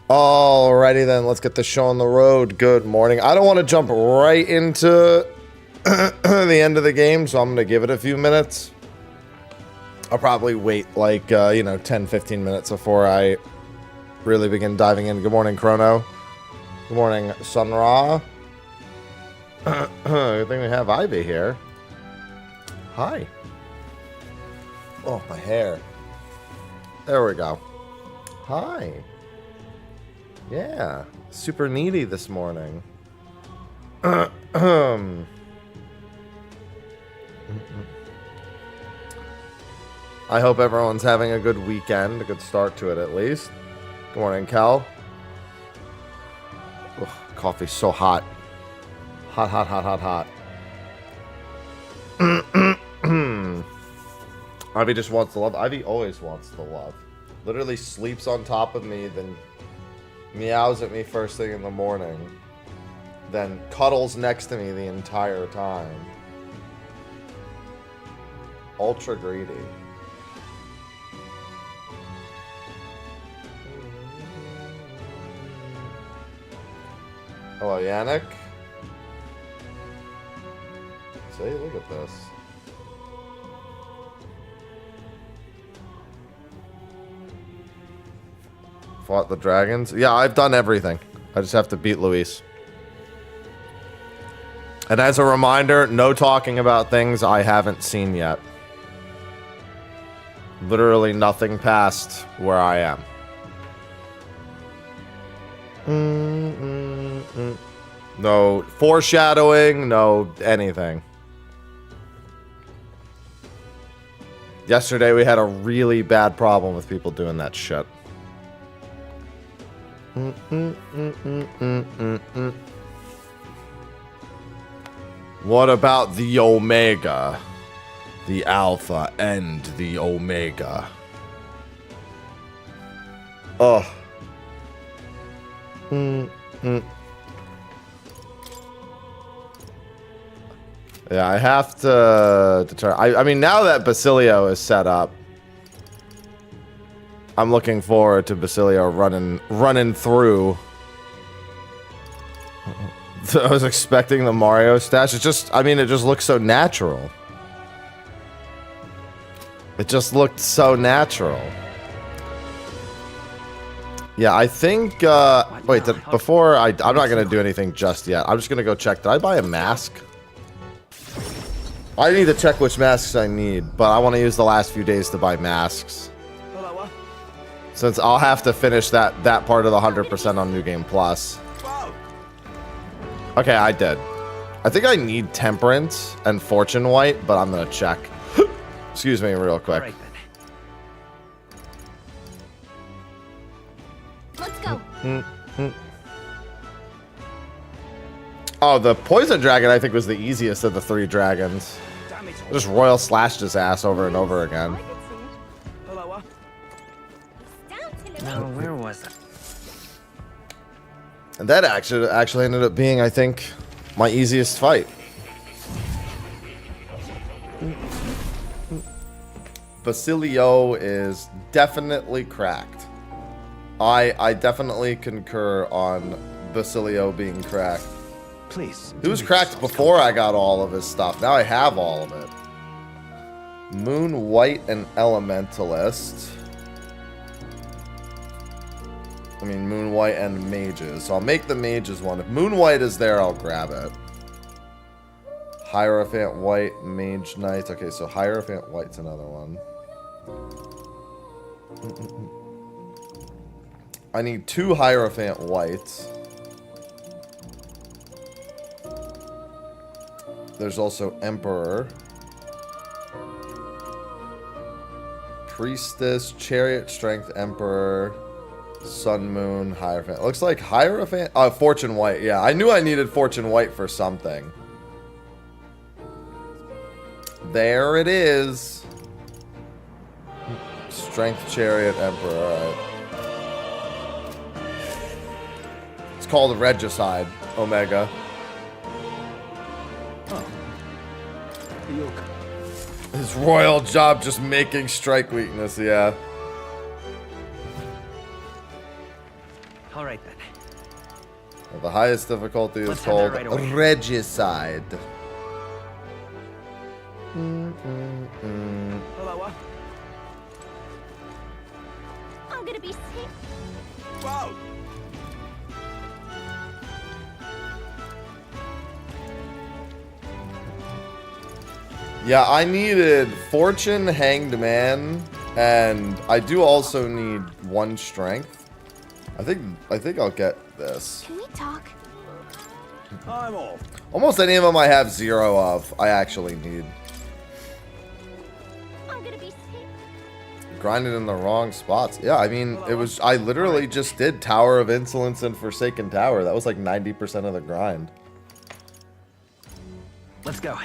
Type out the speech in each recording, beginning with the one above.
Alrighty then, let's get the show on the road. Good morning. I don't want to jump right into the end of the game, so I'm going to give it a few minutes. I'll probably wait like, 10, 15 minutes before I really begin diving in. Good morning, Chrono. Good morning, Sun Ra. Good thing we have Ivy here. Hi. Oh, my hair. There we go. Hi. Yeah, super needy this morning. I hope everyone's having a good weekend, a good start to it at least. Good morning, Cal. Ugh, coffee's so hot. Hot, hot, hot, hot, hot. Ivy just wants the love. Ivy always wants the love. Literally sleeps on top of me, then meows at me first thing in the morning, then cuddles next to me the entire time. Ultra greedy. Hello, Yannick. See, look at this. Fought the dragons. Yeah, I've done everything. I just have to beat Luis. And as a reminder, no talking about things I haven't seen yet. Literally nothing past where I am. No foreshadowing, no anything. Yesterday we had a really bad problem with people doing that shit. What about the Omega? The Alpha and the Omega. Oh. Yeah, I have to determine. I mean, now that Basilio is set up, I'm looking forward to Basilio running through. I was expecting the Mario stash. It just looks so natural. It just looked so natural. Yeah, I think, wait, before I'm not going to do anything just yet. I'm just going to go check. Did I buy a mask? I need to check which masks I need, but I want to use the last few days to buy masks. Since I'll have to finish that part of the 100% on New Game Plus. Okay, I did. I think I need Temperance and Fortune White, but I'm going to check. Excuse me real quick. Right, let's go. Oh, the Poison Dragon I think was the easiest of the 3 dragons. I just royal slashed his ass over and over again. Now, where was it? And that actually ended up being, I think, my easiest fight. Basilio is definitely cracked. I definitely concur on Basilio being cracked. Please. He was cracked before I got all of his stuff. Now I have all of it. Moon White and Elementalist. I mean, Moon White and Mages. So I'll make the Mages one. If Moon White is there, I'll grab it. Hierophant White, Mage Knight. Okay, so Hierophant White's another one. I need 2 Hierophant Whites. There's also Emperor. Priestess, Chariot, Strength, Emperor, Sun, Moon, Hierophant. Looks like Hierophant... Fortune White. Yeah, I knew I needed Fortune White for something. There it is. Strength, Chariot, Emperor. Alright. It's called Regicide, Omega. His royal job just making strike weakness, yeah. All right then. Well, the highest difficulty is Let's have called that right away. Regicide. Hello. I'm gonna be sick. Whoa. Yeah, I needed Fortune, Hanged Man, and I do also need 1 strength. I think I'll get this. Can we talk? I'm off. Almost any of them I have 0 of, I actually need. I'm gonna be sick. Grinded in the wrong spots. Yeah, I mean, I literally just did Tower of Insolence and Forsaken Tower. That was like 90% of the grind. Let's go.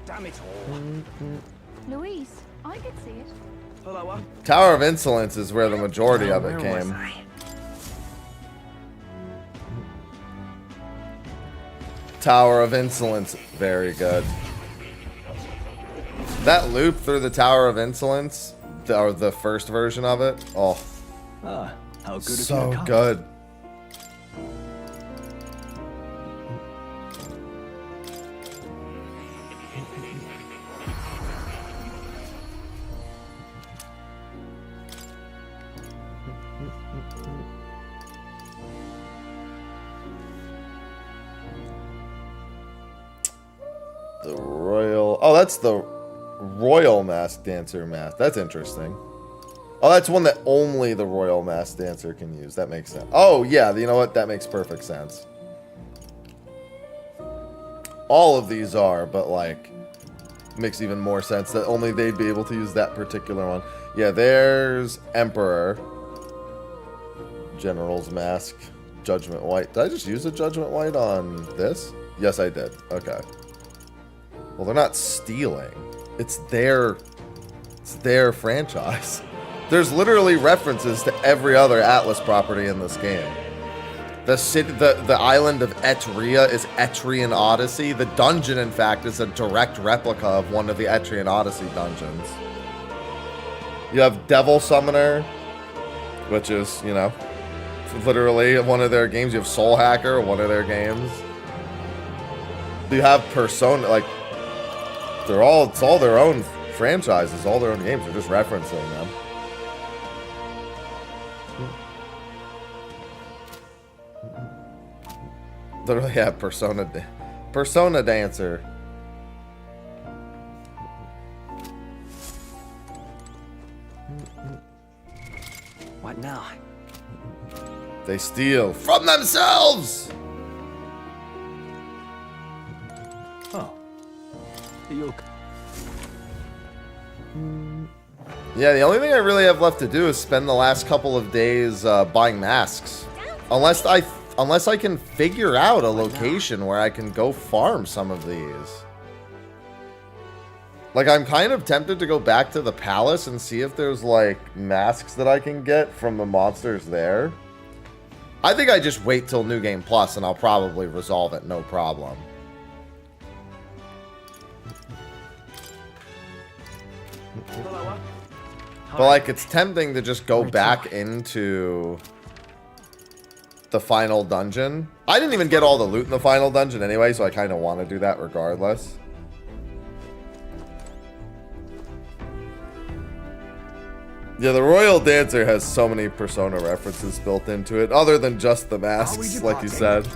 Damn it all. Luis, I could see it. Hello. Tower of Insolence is where the majority of it Where was came. I? Tower of Insolence, very good. That loop through the Tower of Insolence, or the first version of it, oh, Ah, how good of you so to come. good. The Royal... Oh, that's the Royal Masked Dancer mask. That's interesting. Oh, that's one that only the Royal Masked Dancer can use. That makes sense. Oh, yeah, you know what? That makes perfect sense. All of these are, but, like, makes even more sense that only they'd be able to use that particular one. Yeah, there's Emperor. General's Mask. Judgment White. Did I just use a Judgment White on this? Yes, I did. Okay. Well, they're not stealing. It's their franchise. There's literally references to every other Atlas property in this game. The city, the island of Etria is Etrian Odyssey. The dungeon, in fact, is a direct replica of one of the Etrian Odyssey dungeons. You have Devil Summoner, which is, you know, literally one of their games. You have Soul Hacker, one of their games. You have Persona, like, it's all their own franchises, all their own games. They're just referencing them. Literally have Persona Dancer. What now? They steal from themselves. Oh. You. Yeah, the only thing I really have left to do is spend the last couple of days buying masks. Unless I can figure out a location where I can go farm some of these. Like, I'm kind of tempted to go back to the palace and see if there's, like, masks that I can get from the monsters there. I think I just wait till New Game Plus and I'll probably resolve it, no problem. But, like, it's tempting to just go back into the final dungeon. I didn't even get all the loot in the final dungeon anyway, so I kind of want to do that regardless. Yeah, the Royal Dancer has so many Persona references built into it, other than just the masks, like you said.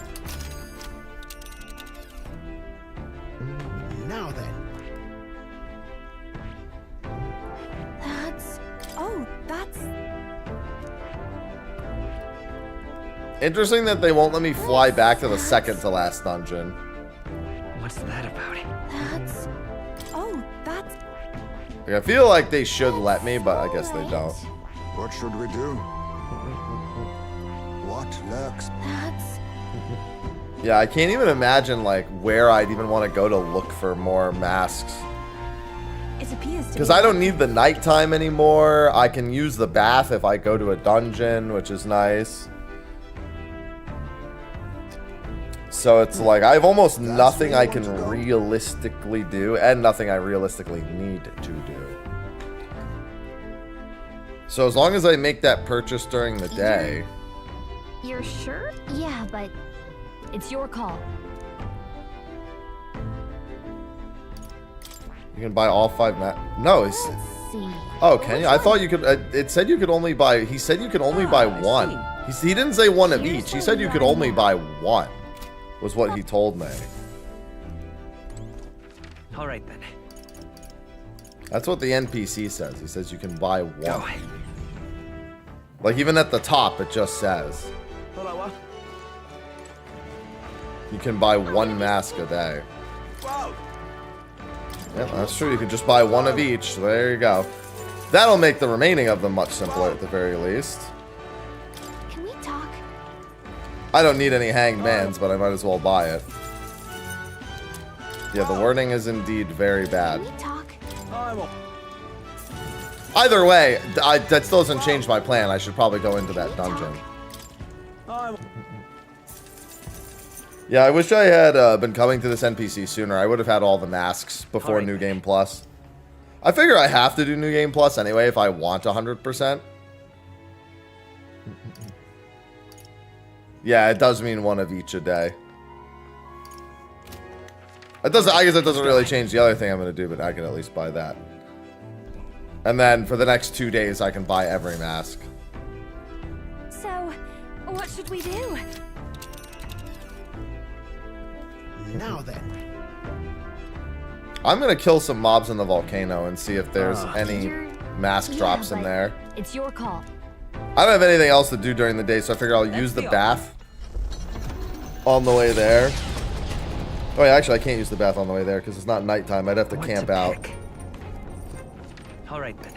Now then. That's... Interesting that they won't let me fly back to the second to last dungeon. What's that about? That's... Like, I feel like they should let me, but I guess they don't. What should we do? What lurks? That's... Yeah, I can't even imagine, like, where I'd even want to go to look for more masks. It appears to Because be... I don't need the nighttime anymore. I can use the bath if I go to a dungeon, which is nice. So it's like, I have almost nothing I can realistically do, and nothing I realistically need to do. So as long as I make that purchase during the day. You're sure? Yeah, but it's your call. You can buy all 5 No, it's... Let's see. Oh, can you? I thought you could... it said you could only buy... He said you could only buy one. He didn't say one of each. He said you could only buy one. Was what he told me. All right then. That's what the NPC says. He says you can buy one. Like, even at the top, it just says. You can buy 1 mask a day. Yeah, that's true. You can just buy 1 of each. So there you go. That'll make the remaining of them much simpler at the very least. Can we talk? I don't need any hanged mans, but I might as well buy it. Yeah, the wording is indeed very bad. Can we talk? Either way, that still doesn't change my plan. I should probably go into that dungeon. Yeah, I wish I had been coming to this NPC sooner. I would have had all the masks before New Game Plus. I figure I have to do New Game Plus anyway if I want 100%. Yeah, it does mean 1 of each a day. It doesn't. I guess it doesn't really change the other thing I'm going to do, but I can at least buy that. And then for the next 2 days, I can buy every mask. So, what should we do? Now then. I'm going to kill some mobs in the volcano and see if there's any You're- mask drops yeah, in but there. It's your call. I don't have anything else to do during the day, so I figure I'll use the bath on the way there. Oh, yeah, actually, I can't use the bath on the way there because it's not nighttime. I'd have to camp out. All right then.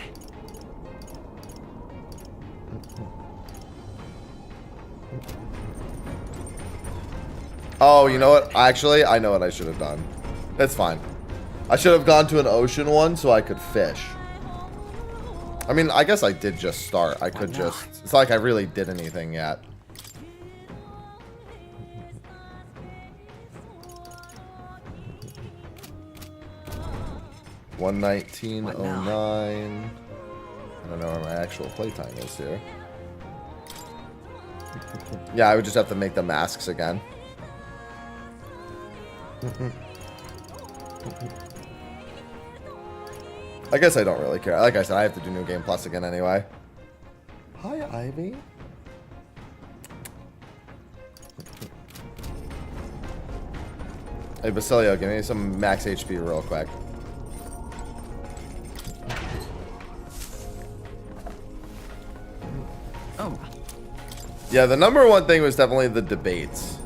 Oh, you know what? Actually, I know what I should have done. It's fine. I should have gone to an ocean one so I could fish. I mean, I guess I did just start. I could just... It's not like I really did anything yet. $119.09. I don't know where my actual playtime is here. Yeah, I would just have to make the masks again. I guess I don't really care. Like I said, I have to do New Game Plus again anyway. Hi, Ivy. Hey, Basilio, give me some max HP real quick. Oh. Yeah, the #1 thing was definitely the debates.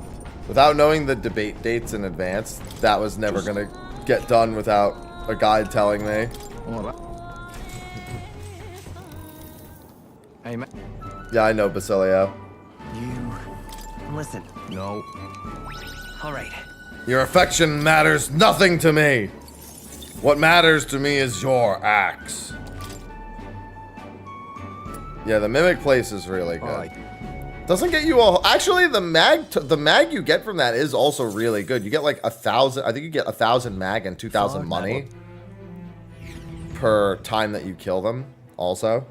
Without knowing the debate dates in advance, that was never going to get done without a guide telling me. Hey, man. Yeah, I know, Basilio. You listen. No. All right. Your affection matters nothing to me. What matters to me is your axe. Yeah, the mimic place is really good. Doesn't get you a... Actually, the mag you get from that is also really good. You get like 1,000... I think you get 1,000 mag and 2,000 money per time that you kill them also.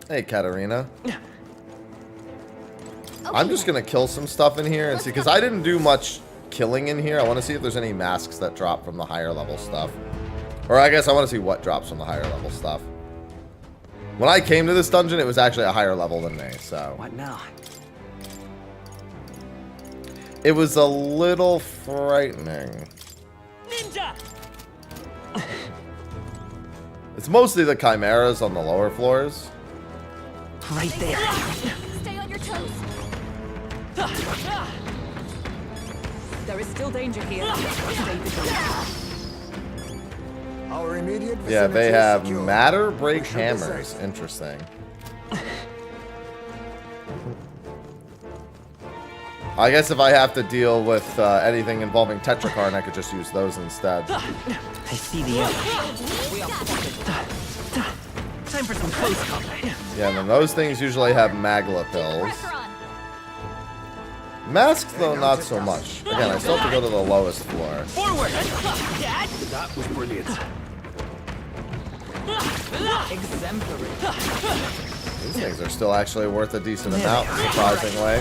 Hey, Katarina. Okay. I'm just going to kill some stuff in here and see... Because I didn't do much killing in here. I want to see if there's any masks that drop from the higher level stuff. Or I guess I want to see what drops from the higher level stuff. When I came to this dungeon, it was actually a higher level than me, so... What now? It was a little frightening. Ninja! It's mostly the chimeras on the lower floors. Right there. Stay on your toes. There is still danger here. Stay vigilant. Our immediate Yeah, vicinity they is have secure. matter break We should hammers. desist. Interesting. I guess if I have to deal with anything involving Tetrakarn, I could just use those instead. I see the end. Time for some close combat. Yeah, and then those things usually have Magla pills. Pressure on. Masks, though, not so much. Again, I still have to go to the lowest floor. Forward! Dad! That was brilliant. Exemplary. These things are still actually worth a decent amount, surprisingly.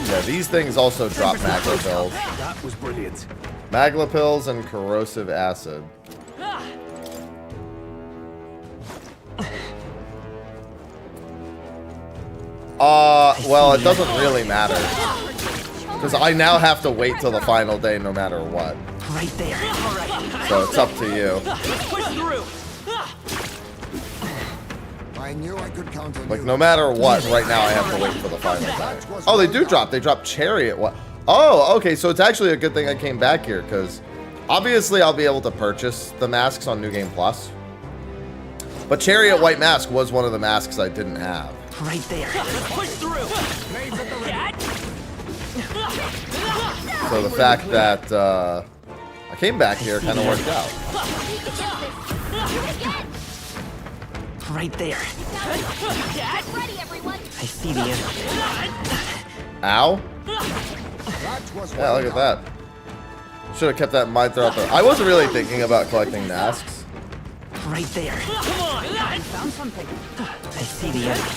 Yeah, these things also drop magla pills. That was brilliant. Magla pills and corrosive acid. Well, it doesn't really matter. Because I now have to wait till the final day no matter what. Right there. So it's up to you. Push through. I knew I could count on Like, you. no matter what, right now I have to wait for the final day. Oh, they do drop. They drop chariot. What? Oh, okay. So it's actually a good thing I came back here, because obviously I'll be able to purchase the masks on New Game Plus. But chariot white mask was one of the masks I didn't have. Right there. Push through. So the fact that I came back here kind of worked out. Right there. Get ready, everyone. I see the enemy. Ow. That was Yeah, look at that. Should have kept that in mind throughout the... I wasn't really thinking about collecting masks. Right there. I found something. I see the enemy.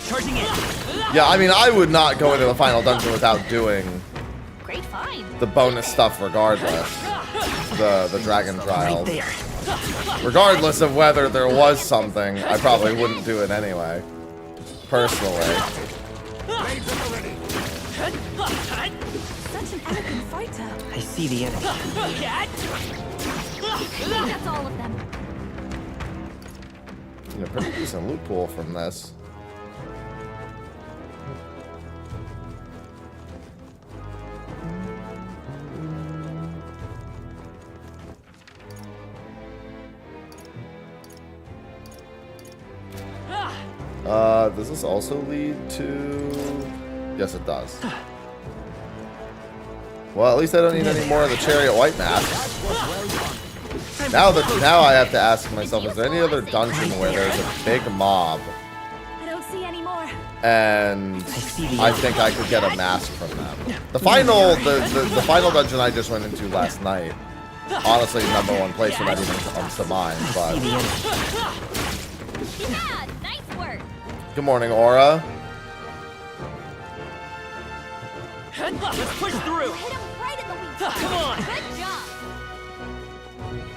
Charging in. Yeah, I mean, I would not go into the final dungeon without doing Great find. the bonus stuff regardless. The dragon Right trials. there. Regardless of whether there was something, I probably wouldn't do it anyway. Personally. Such an elegant fighter. I see the enemy. That's all of them. You know, pretty decent loot pool from this. Does this also lead to... Yes, it does. Well, at least I don't need any more of the chariot white mask. Now I have to ask myself, is there any other dungeon where there's a big mob I don't see any more. and I think I could get a mask from them? The final dungeon I just went into last night, honestly, #1 place when that even comes to mind, but... Yeah, nice work. Good morning, Aura. Let's push through. Hit him right in the weak spot. Come on. Good job.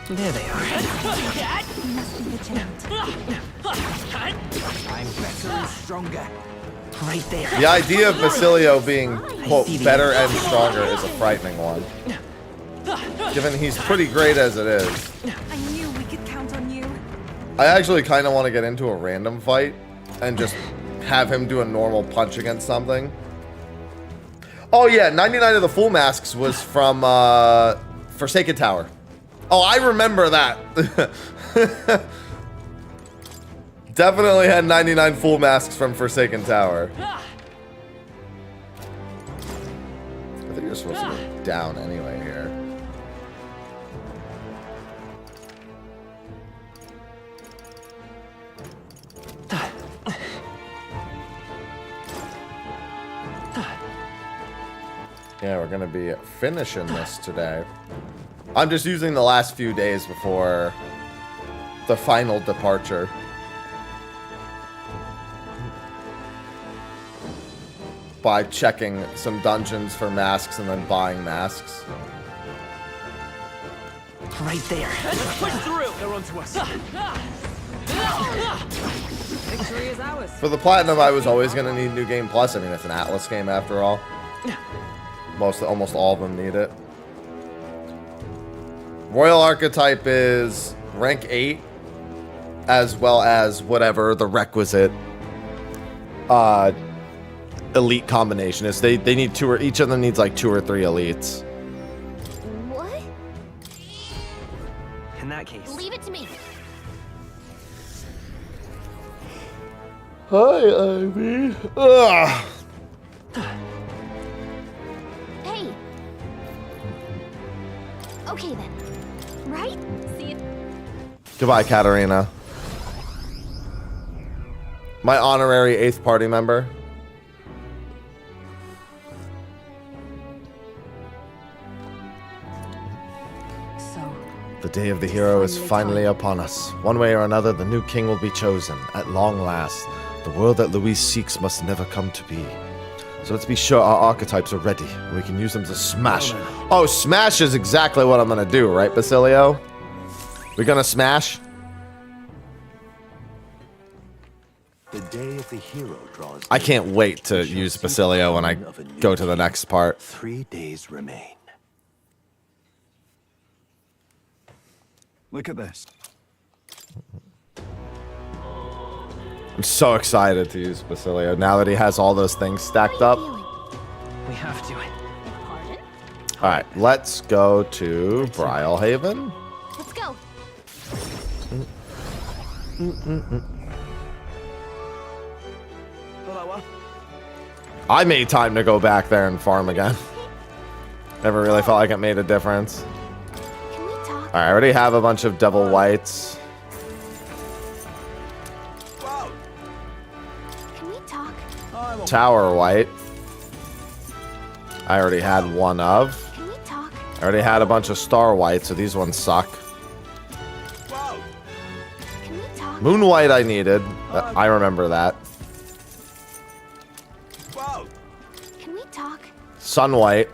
There they are. You must be vigilant. I'm better and stronger. Right there. The idea of Basilio being, quote, better and stronger is a frightening one. Given he's pretty great as it is. I knew we could count on you. I actually kind of want to get into a random fight and just have him do a normal punch against something. Oh yeah, 99 of the full masks was from Forsaken Tower. Oh, I remember that. Definitely had 99 full masks from Forsaken Tower. I think you're supposed to go down anyway here. Yeah, we're gonna be finishing this today. I'm just using the last few days before the final departure. By checking some dungeons for masks and then buying masks. Right there. Push through. They're onto us. Victory is ours. For the Platinum, I was always gonna need New Game Plus. I mean, it's an Atlas game after all. Almost all of them need it. Royal Archetype is rank 8, as well as whatever the requisite elite combination is. They need two, or each of them needs like 2 or 3 elites. What? In that case. Leave it to me. Hi, Ivy. Ugh. Hey. Okay then. Right? See it. Goodbye, Katarina. My honorary 8th party member. So, The The day of the hero is finally upon us. One way or another, the new king will be chosen. At long last, the world that Luis seeks must never come to be. So let's be sure our archetypes are ready, and we can use them to smash. Oh, smash is exactly what I'm gonna do, right, Basilio? We're gonna smash? The day of the hero draws. I can't wait to use Basilio when I go to the next part. 3 days remain. Look at this. I'm so excited to use Basilio now that he has all those things stacked up. We have to. Pardon? Alright, let's go to Brylehaven. Let's go. I made time to go back there and farm again. Never really felt like it made a difference. Can we talk? Alright, I already have a bunch of devil whites. Can we talk? Tower white. I already had one of. Can we talk? I already had a bunch of star white, so these ones suck. Can we talk? Moon white I needed. I remember that. Can we talk? Sun white.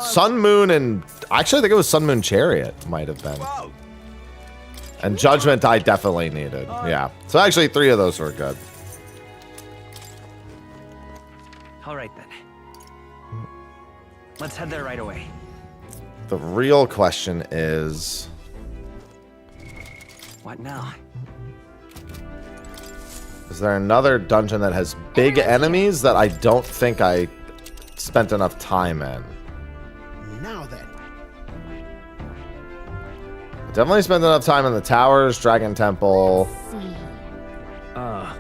Sun moon and... Actually, I think it was Sun Moon Chariot. Might have been. And Judgment I definitely needed. Yeah. So actually 3 of those were good. All right then. Let's head there right away. The real question is... What now? Is there another dungeon that has big enemies that I don't think I spent enough time in? Now then. I definitely spent enough time in the towers, Dragon Temple. See. I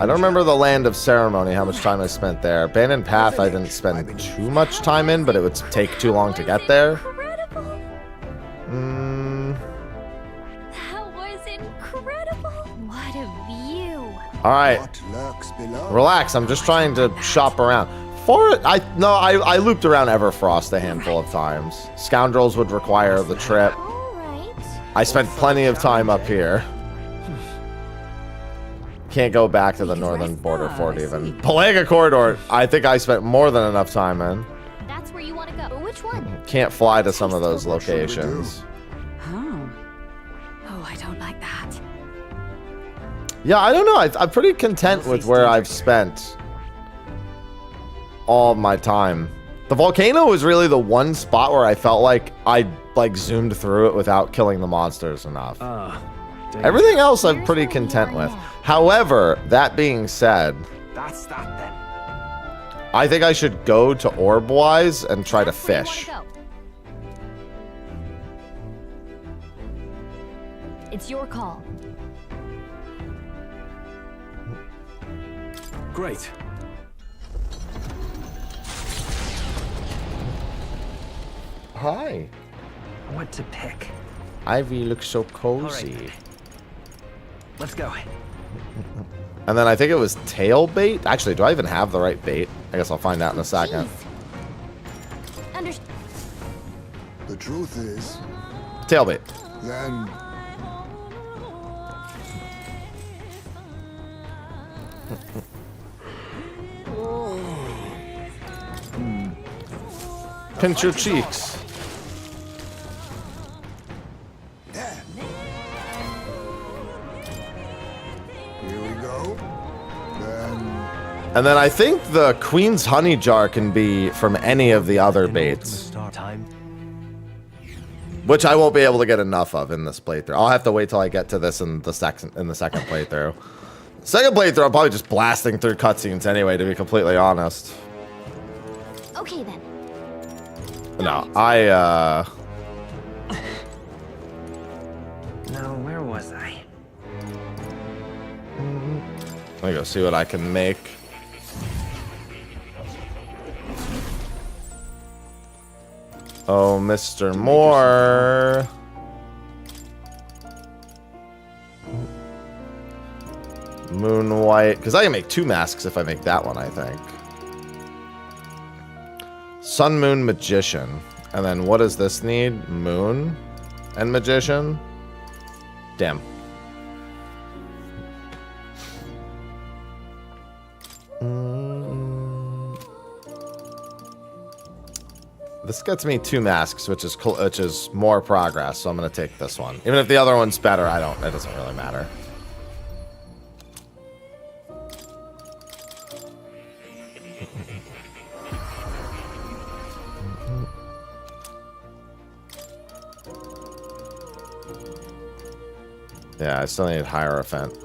don't remember the Land of Ceremony, how much time I spent there. Abandoned Path I didn't spend too much time in, but it would take too long to get there. Incredible. That was incredible. What a view. Alright, What lurks below? relax, I'm just trying to shop around. I looped around Everfrost a handful of times. Scoundrels would require the trip. All right. I spent plenty of time up here. Can't go back to the northern border fort even. Pelaga Corridor, I think I spent more than enough time in. That's where you want to go. Which one? Can't fly to some of those locations. Oh. Oh, I don't like that. Yeah, I don't know. I'm pretty content with where I've spent all my time. The volcano was really the one spot where I felt like I zoomed through it without killing the monsters enough. Everything else I'm pretty content with. However, that being said, That's that then. I think I should go to Orbwise and try to That's where you fish. wanna go. It's your call. Great. Hi. What to pick? Ivy looks so All right. cozy. Let's go. And then I think it was tail bait. Actually, do I even have the right bait? I guess I'll find out in a second. Jeez. The truth is, Tail bait. then Pinch your cheeks. here we go. Then And then I think the Queen's Honey Jar can be from any of the other baits, Start time. which I won't be able to get enough of in this playthrough. I'll have to wait till I get to this in the second playthrough. Second playthrough, I'm probably just blasting through cutscenes anyway, to be completely honest. Okay then. No, Now, where was I? let me go see what I can make. Oh, Mr. Moore. Moon White. Because I can make 2 masks if I make that one, I think. Sun Moon Magician. And then what does this need? Moon and Magician. Damn. This gets me 2 masks, which is more progress, so I'm gonna take this one. Even if the other one's better, it doesn't really matter. Yeah, I still need Hierophant.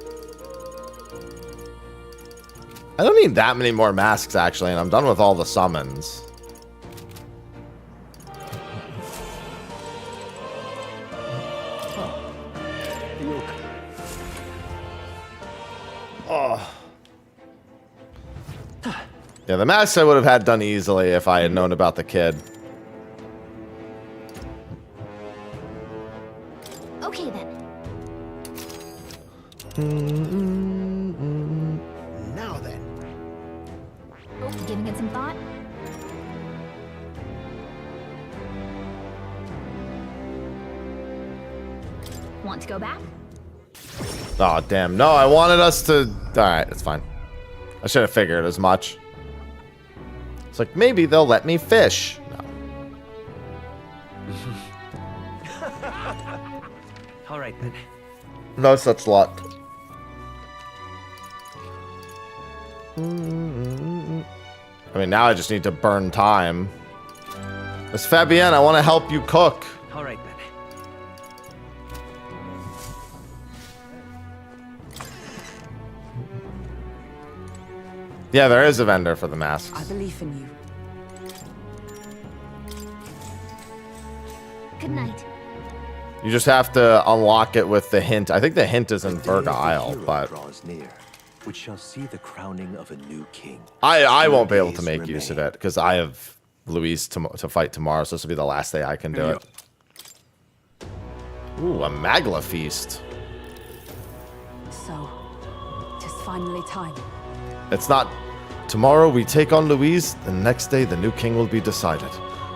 I don't need that many more masks, actually, and I'm done with all the summons. Oh. Yeah, the masks I would have had done easily if I had known about the kid. Okay then. Now then. Oh, giving it some thought? Want to go back? Oh, damn. No, I wanted us to... Alright, it's fine. I should have figured as much. It's like, maybe they'll let me fish. No. All right then. No such luck. I mean, now I just need to burn time. Miss Fabienne, I want to help you cook. All right then. Yeah, there is a vendor for the masks. I believe in you. Good night. You just have to unlock it with the hint. I think the hint is in The day of Berga the Isle, hero but draws near, which shall see the crowning of a new king. I won't be able Days to make use of remain. it because I have Luis to fight tomorrow, so this will be the last day I can do it. Ooh, a Magla feast. So, just finally time. It's not. Tomorrow we take on Louise, the next day the new king will be decided.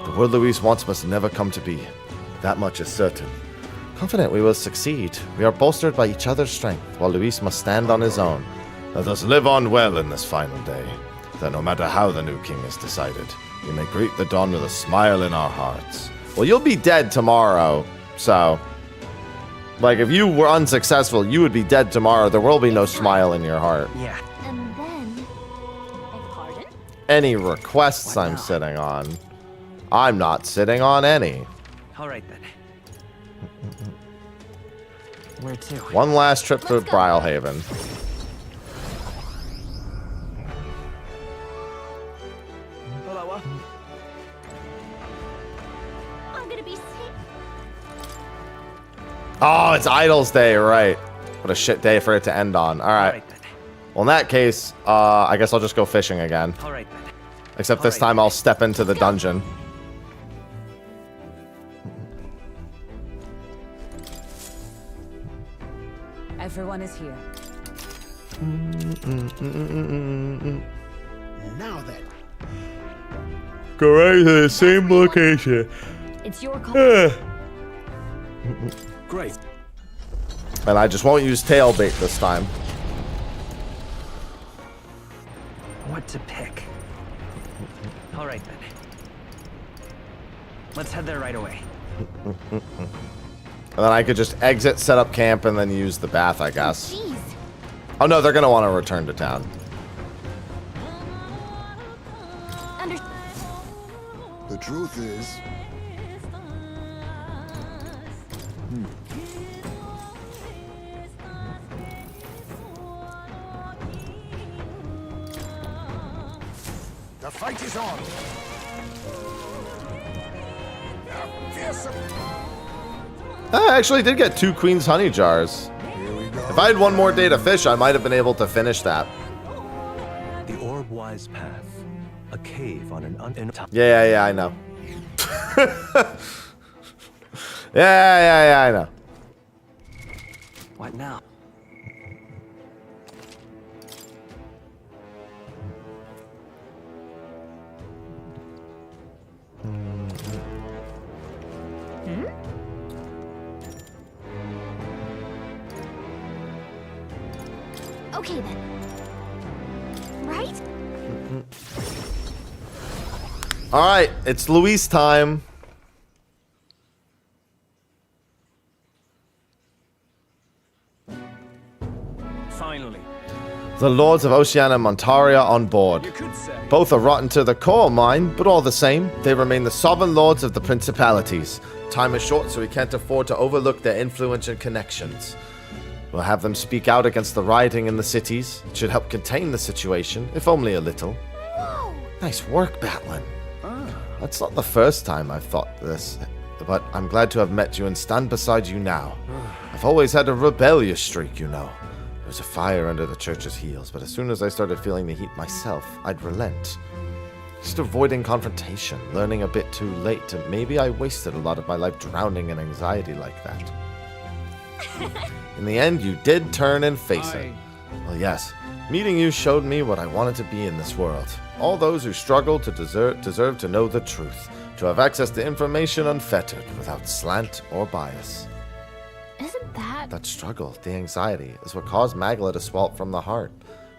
The world Louise wants must never come to be. That much is certain. Confident we will succeed. We are bolstered by each other's strength, while Louise must stand on his own. Let us live on well in this final day, that no matter how the new king is decided, we may greet the dawn with a smile in our hearts. Well, you'll be dead tomorrow, so... Like, if you were unsuccessful, you would be dead tomorrow. There will be no smile in your heart. Yeah. And then... Pardon? Any requests What I'm now? sitting on? I'm not sitting on any. All right then. Where to? One last trip to Let's go. Brylehaven. I'm gonna be sick. Oh, it's Idol's Day, right. What a shit day for it to end on. All All right. right then. Well, in that case, I guess I'll just go fishing again. All right then. Except this Alright. time I'll step into the dungeon. Everyone is here. Now then. Go right to the same location. It's your call. Great. And I just won't use tail bait this time. What to pick? All right then. Let's head there right away. And then I could just exit, set up camp, and then use the bath, I guess. Jeez. Oh no, they're gonna want to return to town. Under... The truth is, the fight is on. A fearsome. I actually did get 2 Queen's Honey Jars. Here we go. If I had one more day to fish, I might have been able to finish that. The orb-wise path. A cave on an Yeah, I know. yeah, I know. What now? Okay then. Right? All right, it's Luis time. Finally. The Lords of Oceania and Montaria on board. You could say. Both are rotten to the core, mine, but all the same, they remain the sovereign lords of the principalities. Time is short, so we can't afford to overlook their influence and connections. We'll have them speak out against the rioting in the cities. It should help contain the situation, if only a little. Whoa! Nice work, Batlin. That's not the first time I've thought this, but I'm glad to have met you and stand beside you now. I've always had a rebellious streak, you know. There was a fire under the church's heels, but as soon as I started feeling the heat myself, I'd relent. Just avoiding confrontation, learning a bit too late, and maybe I wasted a lot of my life drowning in anxiety like that. In the end, you did turn and face it. Well, yes, meeting you showed me what I wanted to be in this world. All those who struggle to deserve to know the truth, to have access to information unfettered, without slant or bias. Isn't that... That struggle, the anxiety, is what caused Magla to swell from the heart.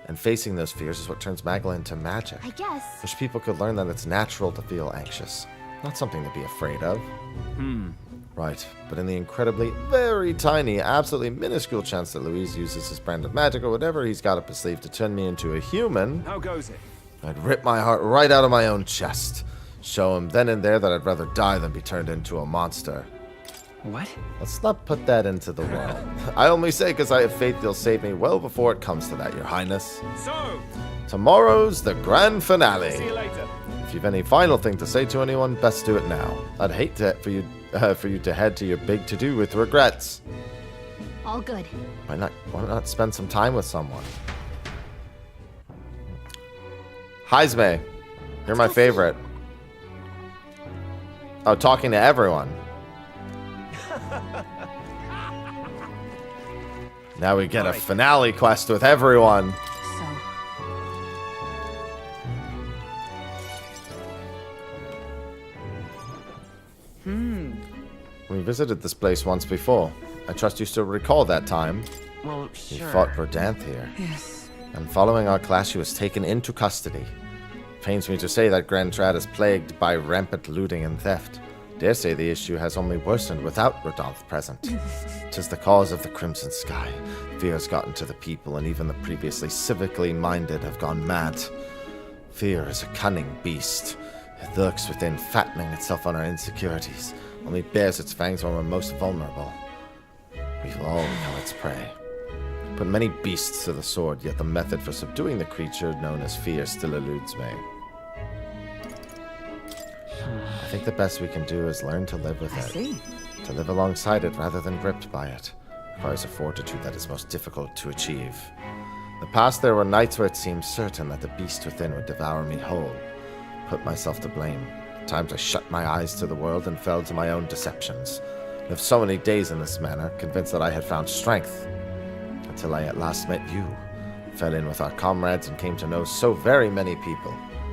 And facing those fears is what turns Magla into magic. I guess. Wish people could learn that it's natural to feel anxious, not something to be afraid of. Right, but in the incredibly, very tiny, absolutely minuscule chance that Luis uses his brand of magic or whatever he's got up his sleeve to turn me into a human, How goes it? I'd rip my heart right out of my own chest. Show him then and there that I'd rather die than be turned into a monster. What? Let's not put that into the world. I only say because I have faith you'll save me well before it comes to that, Your Highness. So, Tomorrow's the grand finale. see you later. If you've any final thing to say to anyone, best do it now. I'd hate for you to head to your big to-do with regrets. All good. Why not spend some time with someone? Heisme, you're my favorite. Oh, talking to everyone. Now we get a finale quest with everyone. So, We visited this place once before. I trust you still recall that time. Well, You sure. fought Verdanth here. yes. And following our clash, she was taken into custody. Pains me to say that Grand Trad is plagued by rampant looting and theft. Dare say the issue has only worsened without Verdanth present. 'Tis the cause of the Crimson Sky. Fear has gotten to the people, and even the previously civically minded have gone mad. Fear is a cunning beast. It lurks within, fattening itself on our insecurities. Only bares its fangs when we're most vulnerable. We will all become its prey. Put many beasts to the sword, yet the method for subduing the creature known as fear still eludes me. I think the best we can do is learn to live with I it. see. To live alongside it rather than gripped by it requires a fortitude that is most difficult to achieve. In the past, there were nights where it seemed certain that the beast within would devour me whole. Put myself to blame. At times I shut my eyes to the world and fell to my own deceptions. Lived so many days in this manner, convinced that I had found strength. Until I at last met you, fell in with our comrades and came to know so very many people.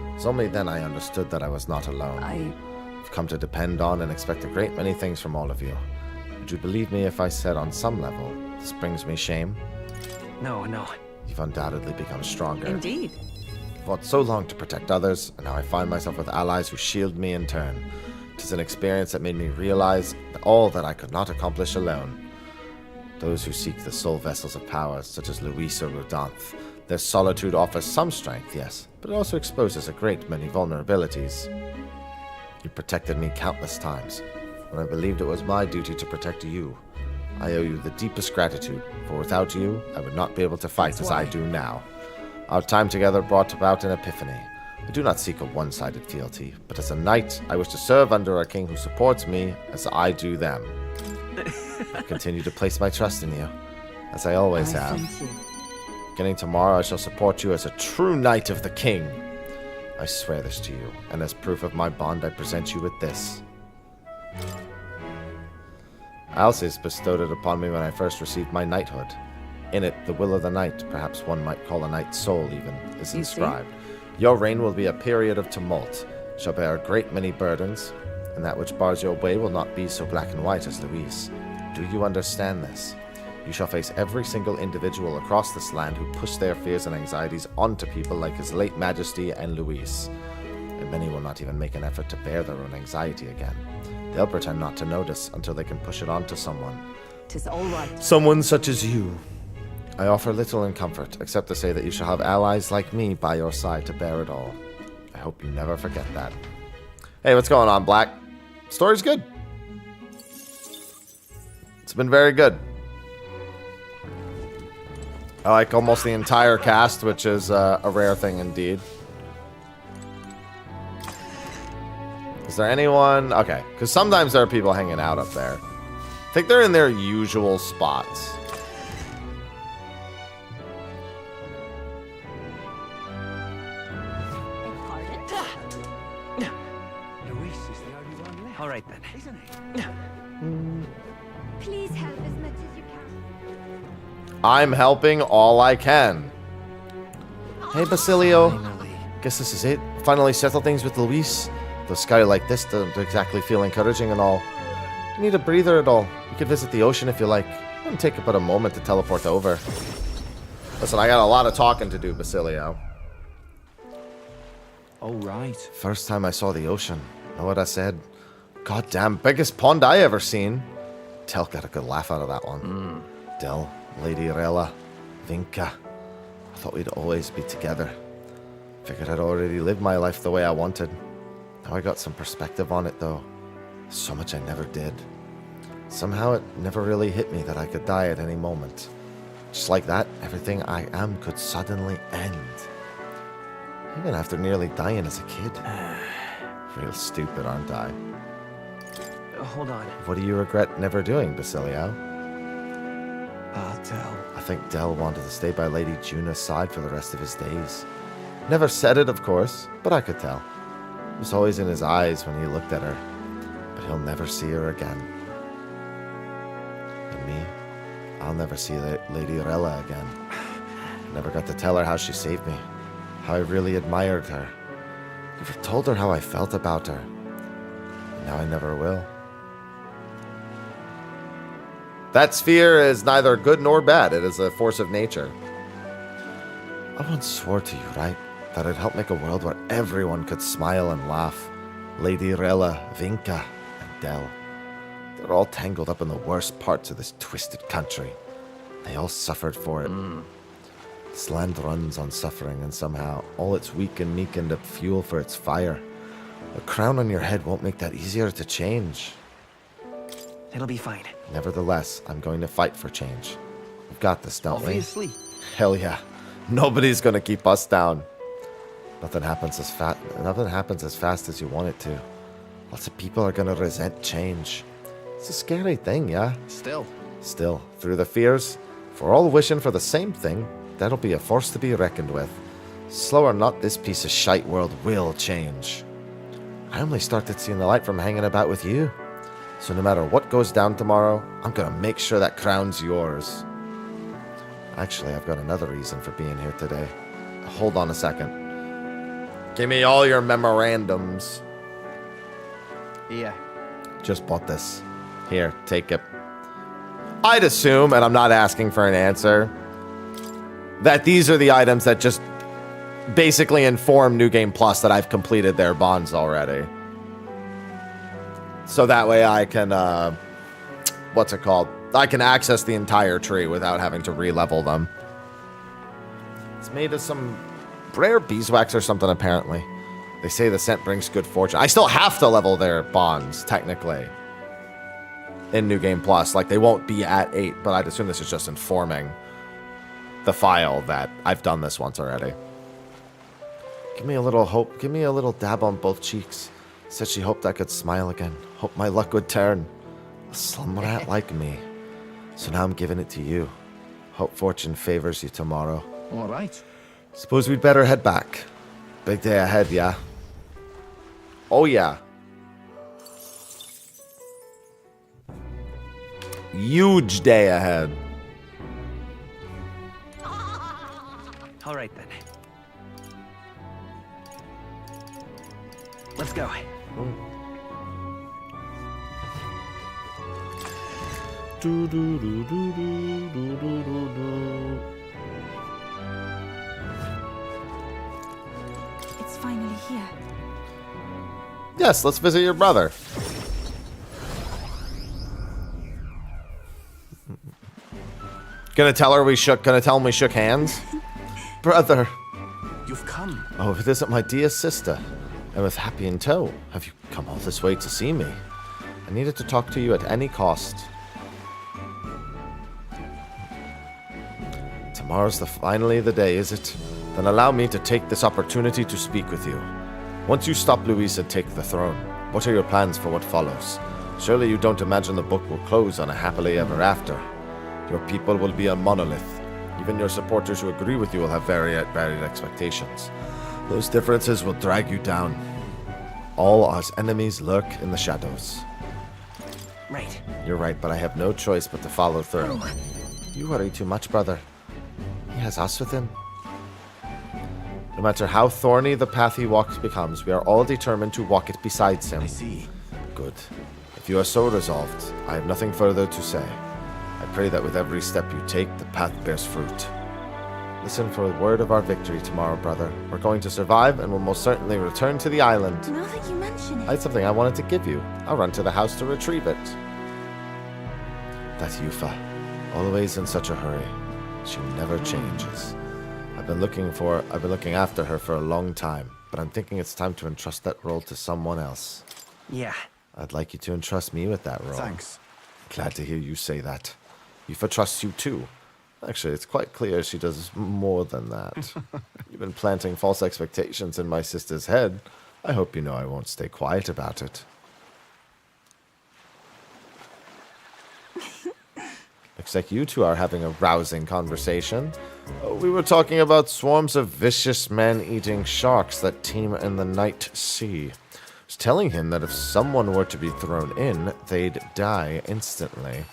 It was only then I understood that I was not alone. I've come to depend on and expect a great many things from all of you. Would you believe me if I said on some level, this brings me shame? No. You've undoubtedly become stronger. Indeed. I've fought so long to protect others, and now I find myself with allies who shield me in turn. It is an experience that made me realize all that I could not accomplish alone. Those who seek the soul vessels of power, such as Luis or Verdanth, their solitude offers some strength, yes, but it also exposes a great many vulnerabilities. You protected me countless times, when I believed it was my duty to protect you. I owe you the deepest gratitude, for without you, I would not be able to fight as I do now. Our time together brought about an epiphany. I do not seek a one-sided fealty, but as a knight, I wish to serve under a king who supports me as I do them. I continue to place my trust in you, as I always have. Thank you. Beginning tomorrow, I shall support you as a true knight of the king. I swear this to you, and as proof of my bond, I present you with this. Alces bestowed it upon me when I first received my knighthood. In it, the will of the knight, perhaps one might call a knight's soul even, is You see? inscribed. Your reign will be a period of tumult, shall bear a great many burdens, and that which bars your way will not be so black and white as Luis. Do you understand this? You shall face every single individual across this land who push their fears and anxieties onto people like His late Majesty and Luis. And many will not even make an effort to bear their own anxiety again. They'll pretend not to notice until they can push it onto someone. 'Tis all right. Someone such as you. I offer little in comfort, except to say that you shall have allies like me by your side to bear it all. I hope you never forget that. Hey, what's going on, Black? Story's good. It's been very good. I like almost the entire cast, which is a rare thing indeed. Is there anyone? Okay, because sometimes there are people hanging out up there. I think they're in their usual spots. Luis is the only one left. All right then. Isn't he? Please help as much as you can. I'm helping all I can. Hey, Basilio. Guess this is it. Finally settle things with Luis. The sky like this doesn't exactly feel encouraging and all. You need a breather at all. You could visit the ocean if you like. It wouldn't take but a moment to teleport over. Listen, I got a lot of talking to do, Basilio. All right. First time I saw the ocean. Know what I said? Goddamn, biggest pond I ever seen. Del got a good laugh out of that one. Del, Lady Rella, Vinca. I thought we'd always be together. Figured I'd already lived my life the way I wanted. Now I got some perspective on it, though. So much I never did. Somehow it never really hit me that I could die at any moment. Just like that, everything I am could suddenly end. Even after nearly dying as a kid. Real stupid, aren't I? Hold on. What do you regret never doing, Basilio? I'll tell. I think Del wanted to stay by Lady Juna's side for the rest of his days. Never said it, of course, but I could tell. It was always in his eyes when he looked at her. But he'll never see her again. And me, I'll never see Lady Rella again. Never got to tell her how she saved me. How I really admired her. Never told her how I felt about her. And now I never will. That sphere is neither good nor bad. It is a force of nature. I once swore to you, right? That I'd help make a world where everyone could smile and laugh. Lady Rella, Vinca, and Del. They're all tangled up in the worst parts of this twisted country. They all suffered for it. This land runs on suffering, and somehow all its weak and meek end up fuel for its fire. A crown on your head won't make that easier to change. It'll be fine. Nevertheless, I'm going to fight for change. We've got this, don't we? Obviously. Hell yeah. Nobody's gonna keep us down. Nothing happens as fast as you want it to. Lots of people are gonna resent change. It's a scary thing, yeah? Still. Still, through the fears, if we're all wishing for the same thing, that'll be a force to be reckoned with. Slow or not, this piece of shite world will change. I only started seeing the light from hanging about with you. So no matter what goes down tomorrow, I'm gonna make sure that crown's yours. Actually, I've got another reason for being here today. Hold on a second. Give me all your memorandums. Yeah. Just bought this. Here, take it. I'd assume, and I'm not asking for an answer, that these are the items that just basically inform New Game Plus that I've completed their bonds already. So that way I can, what's it called? I can access the entire tree without having to re-level them. It's made of some rare beeswax or something, apparently. They say the scent brings good fortune. I still have to level their bonds, technically. In New Game Plus. Like, they won't be at 8, but I'd assume this is just informing the file that I've done this once already. Give me a little hope. Give me a little dab on both cheeks. Said she hoped I could smile again. Hope my luck would turn. A slum rat like me. So now I'm giving it to you. Hope fortune favors you tomorrow. All right. Suppose we'd better head back. Big day ahead, yeah? Oh, yeah. Huge day ahead. All right then. Let's go. It's finally here. Yes, let's visit your brother. Gonna tell him we shook hands? Brother. You've come. Oh, if it isn't my dear sister, and with Happy in tow, have you come all this way to see me? I needed to talk to you at any cost. Tomorrow's finally the day, is it? Then allow me to take this opportunity to speak with you. Once you stop Louisa take the throne, what are your plans for what follows? Surely you don't imagine the book will close on a happily ever after. Your people will be a monolith. Even your supporters who agree with you will have varied expectations. Those differences will drag you down. All our enemies lurk in the shadows. Right. You're right, but I have no choice but to follow through. You worry too much, brother. He has us with him. No matter how thorny the path he walks becomes, we are all determined to walk it besides him. I see. Good. If you are so resolved, I have nothing further to say. I pray that with every step you take, the path bears fruit. Listen for a word of our victory tomorrow, brother. We're going to survive and will most certainly return to the island. Now that you mention I it. had something I wanted to give you. I'll run to the house to retrieve it. That Yufa. Always in such a hurry. She never changes. I've been looking after her for a long time, but I'm thinking it's time to entrust that role to someone else. Yeah. I'd like you to entrust me with that role. Thanks. Glad to hear you say that. Yufa trusts you too. Actually, it's quite clear she does more than that. You've been planting false expectations in my sister's head. I hope you know I won't stay quiet about it. Looks like you two are having a rousing conversation. We were talking about swarms of vicious man-eating sharks that teem in the night sea. I was telling him that if someone were to be thrown in, they'd die instantly.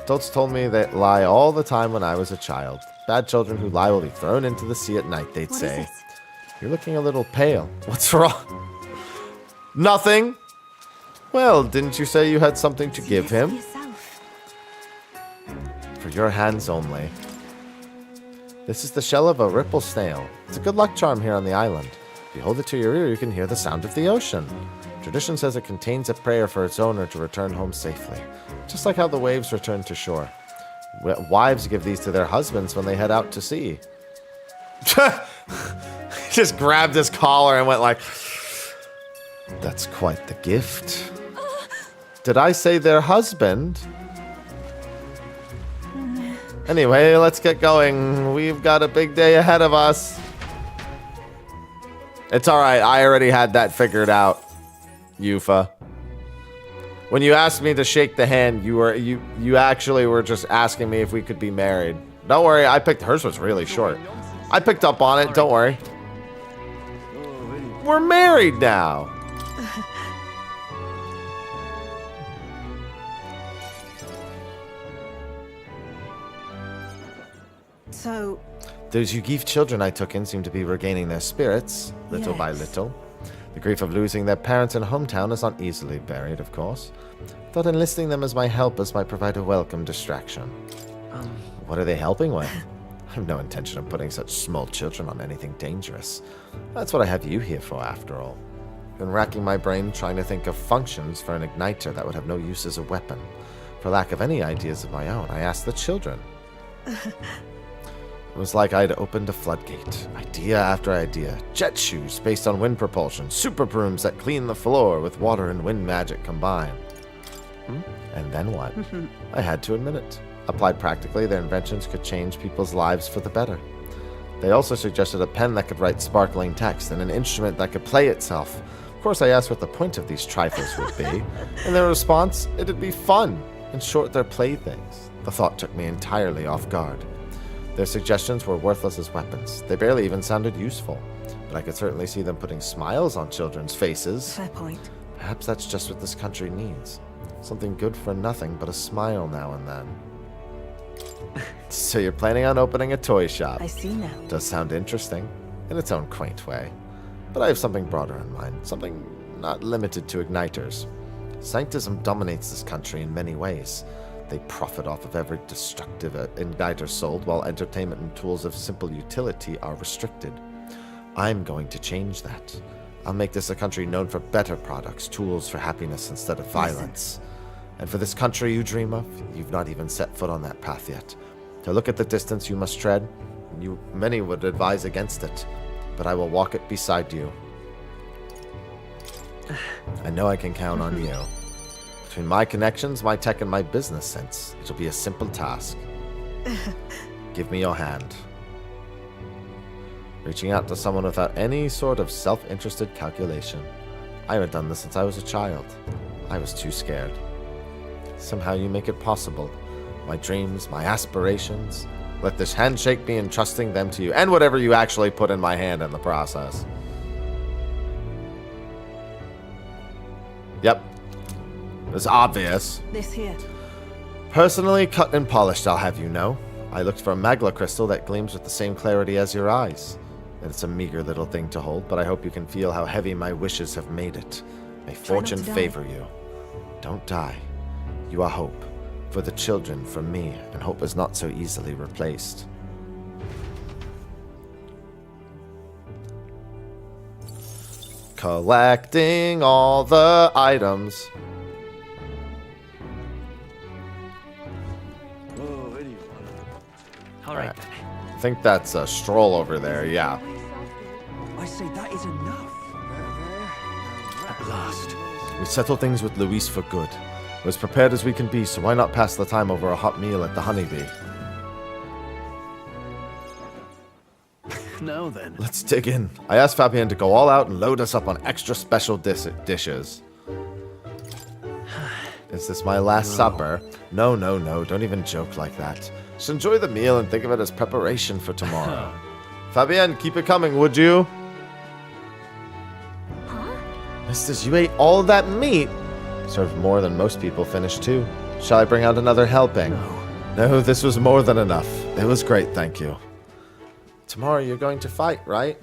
Adults told me they lie all the time when I was a child. Bad children who lie will be thrown into the sea at night, they'd What say. is it? You're looking a little pale. What's wrong? Nothing. Well, didn't you say you had something to give him? Yourself. For your hands only. This is the shell of a ripple snail. It's a good luck charm here on the island. If you hold it to your ear, you can hear the sound of the ocean. Tradition says it contains a prayer for its owner to return home safely, just like how the waves return to shore. Wives give these to their husbands when they head out to sea. He just grabbed his collar and went like, that's quite the gift. Did I say their husband? Anyway, let's get going. We've got a big day ahead of us. It's alright, I already had that figured out, Yufa. When you asked me to shake the hand, you actually were just asking me if we could be married. Don't worry, hers was really short. I picked up on it, don't worry. We're married now. So, Those Yugif children I took in seem to be regaining their spirits, little by Yes. little. The grief of losing their parents and hometown is not easily buried, of course. Thought enlisting them as my helpers might provide a welcome distraction. What are they helping with? I have no intention of putting such small children on anything dangerous. That's what I have you here for, after all. Been racking my brain trying to think of functions for an igniter that would have no use as a weapon. For lack of any ideas of my own, I asked the children. It was like I'd opened a floodgate. Idea after idea. Jet shoes based on wind propulsion. Super brooms that clean the floor with water and wind magic combined. And then what? I had to admit it. Applied practically, their inventions could change people's lives for the better. They also suggested a pen that could write sparkling text and an instrument that could play itself. Of course, I asked what the point of these trifles would be, and their response, it'd be fun. In short, they're playthings. The thought took me entirely off guard. Their suggestions were worthless as weapons. They barely even sounded useful. But I could certainly see them putting smiles on children's faces. fair point. Perhaps that's just what this country needs. Something good for nothing but a smile now and then. So you're planning on opening a toy shop. I see now. Does sound interesting, in its own quaint way. But I have something broader in mind, something not limited to igniters. Scientism dominates this country in many ways. They profit off of every destructive igniter sold, while entertainment and tools of simple utility are restricted. I'm going to change that. I'll make this a country known for better products, tools for happiness instead of violence. And for this country you dream of, you've not even set foot on that path yet. To look at the distance you must tread, many would advise against it, but I will walk it beside you. I know I can count on you. Between my connections, my tech, and my business sense, it'll be a simple task. Give me your hand. Reaching out to someone without any sort of self-interested calculation. I haven't done this since I was a child. I was too scared. Somehow you make it possible. My dreams, my aspirations. Let this handshake be entrusting them to you, and whatever you actually put in my hand in the process. Yep. It's obvious. This here. Personally cut and polished, I'll have you know. I looked for a magla crystal that gleams with the same clarity as your eyes. It's a meager little thing to hold, but I hope you can feel how heavy my wishes have made it. May fortune favor you. Don't die. You are hope. For the children, from me, and hope is not so easily replaced. Collecting all the items. All right. I think that's a stroll over there, yeah. I say that is enough. At last. We settle things with Luis for good. We're as prepared as we can be, so why not pass the time over a hot meal at the Honeybee? Now then. Let's dig in. I asked Fabian to go all out and load us up on extra special dishes. Is this my last supper? No, no, no. Don't even joke like that. Just enjoy the meal and think of it as preparation for tomorrow. Fabian, keep it coming, would you? Huh? Misters, you ate all of that meat? Served more than most people finish too. Shall I bring out another helping? No, this was more than enough. It was great, thank you. Tomorrow you're going to fight, right?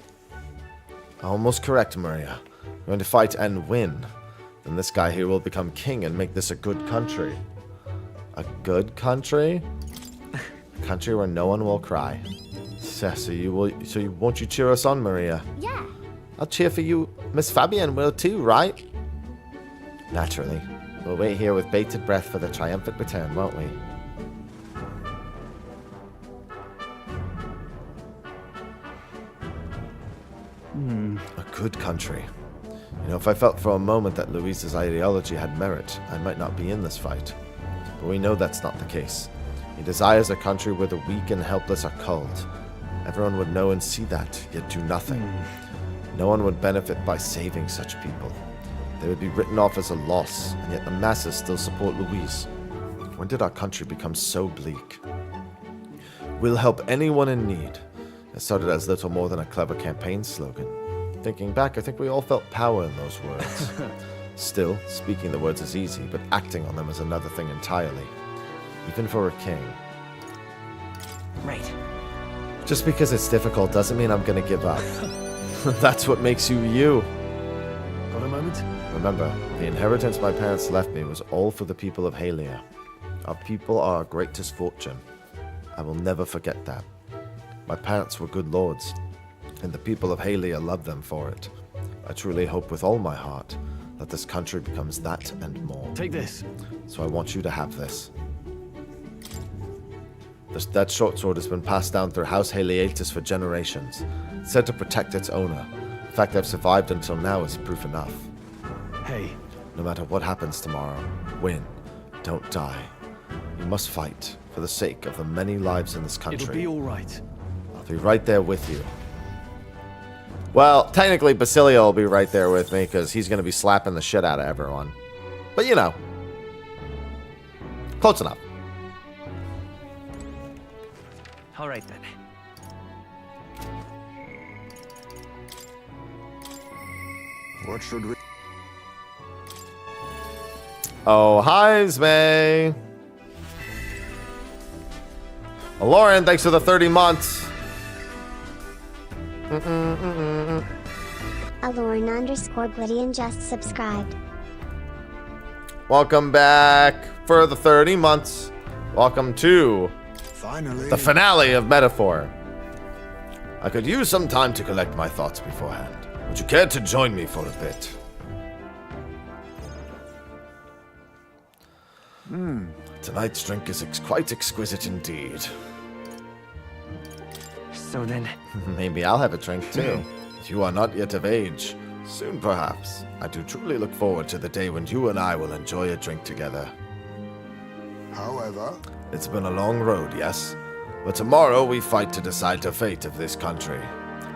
Almost correct, Maria. You're going to fight and win. Then this guy here will become king and make this a good country. A good country? A country where no one will cry. So won't you cheer us on, Maria? Yeah. I'll cheer for you. Miss Fabian will too, right? Naturally. We'll wait here with bated breath for the triumphant return, won't we? A good country. You know, if I felt for a moment that Luis's ideology had merit, I might not be in this fight. But we know that's not the case. He desires a country where the weak and helpless are culled. Everyone would know and see that, yet do nothing. No one would benefit by saving such people. They would be written off as a loss, and yet the masses still support Luis. When did our country become so bleak? We'll help anyone in need. It started as little more than a clever campaign slogan. Thinking back, I think we all felt power in those words. Still, speaking the words is easy, but acting on them is another thing entirely. Even for a king. Right. Just because it's difficult doesn't mean I'm gonna give up. That's what makes you you. Got a moment? Remember, the inheritance my parents left me was all for the people of Halia. Our people are our greatest fortune. I will never forget that. My parents were good lords, and the people of Halia love them for it. I truly hope with all my heart that this country becomes that and more. Take this. So I want you to have this. That short sword has been passed down through House Haliatus for generations. It's said to protect its owner. The fact I've survived until now is proof enough. Hey. No matter what happens tomorrow, win. Don't die. You must fight for the sake of the many lives in this country. It'll be all right. I'll be right there with you. Well, technically Basilio will be right there with me because he's going to be slapping the shit out of everyone. But you know. Close enough. All right then. What should we... Oh, hi, Zmay. Lauren, thanks for the 30 months. Aloran_Glydian just subscribed. Welcome back for the 30 months. Welcome to Finally. the finale of Metaphor. I could use some time to collect my thoughts beforehand. Would you care to join me for a bit? Tonight's drink is quite exquisite indeed. So then, Maybe I'll have a drink too. You are not yet of age. Soon, perhaps. I do truly look forward to the day when you and I will enjoy a drink together. However, It's been a long road, yes? But tomorrow we fight to decide the fate of this country.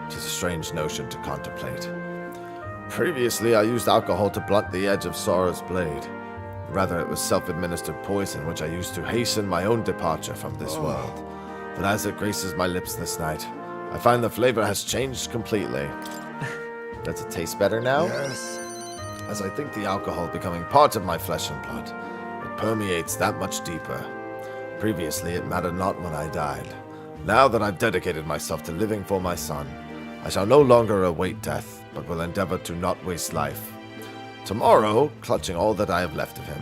It is a strange notion to contemplate. Previously, I used alcohol to blunt the edge of sorrow's blade. Rather, it was self-administered poison which I used to hasten my own departure from this world. But as it graces my lips this night, I find the flavor has changed completely. Does it taste better now? yes. As I think the alcohol becoming part of my flesh and blood, it permeates that much deeper. Previously, it mattered not when I died. Now that I've dedicated myself to living for my son, I shall no longer await death, but will endeavor to not waste life. Tomorrow, clutching all that I have left of him,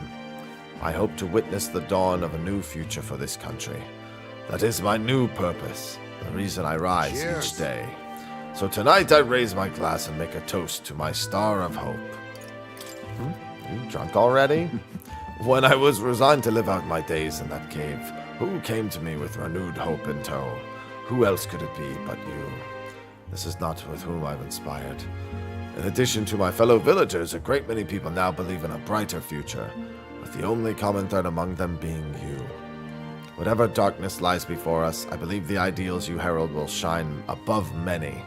I hope to witness the dawn of a new future for this country. That is my new purpose, the reason I rise Cheers. each day. So tonight I raise my glass and make a toast to my star of hope. You drunk already? When I was resigned to live out my days in that cave, who came to me with renewed hope in tow? Who else could it be but you? This is not with whom I've inspired. In addition to my fellow villagers, a great many people now believe in a brighter future, with the only common thread among them being you. Whatever darkness lies before us, I believe the ideals you herald will shine above many.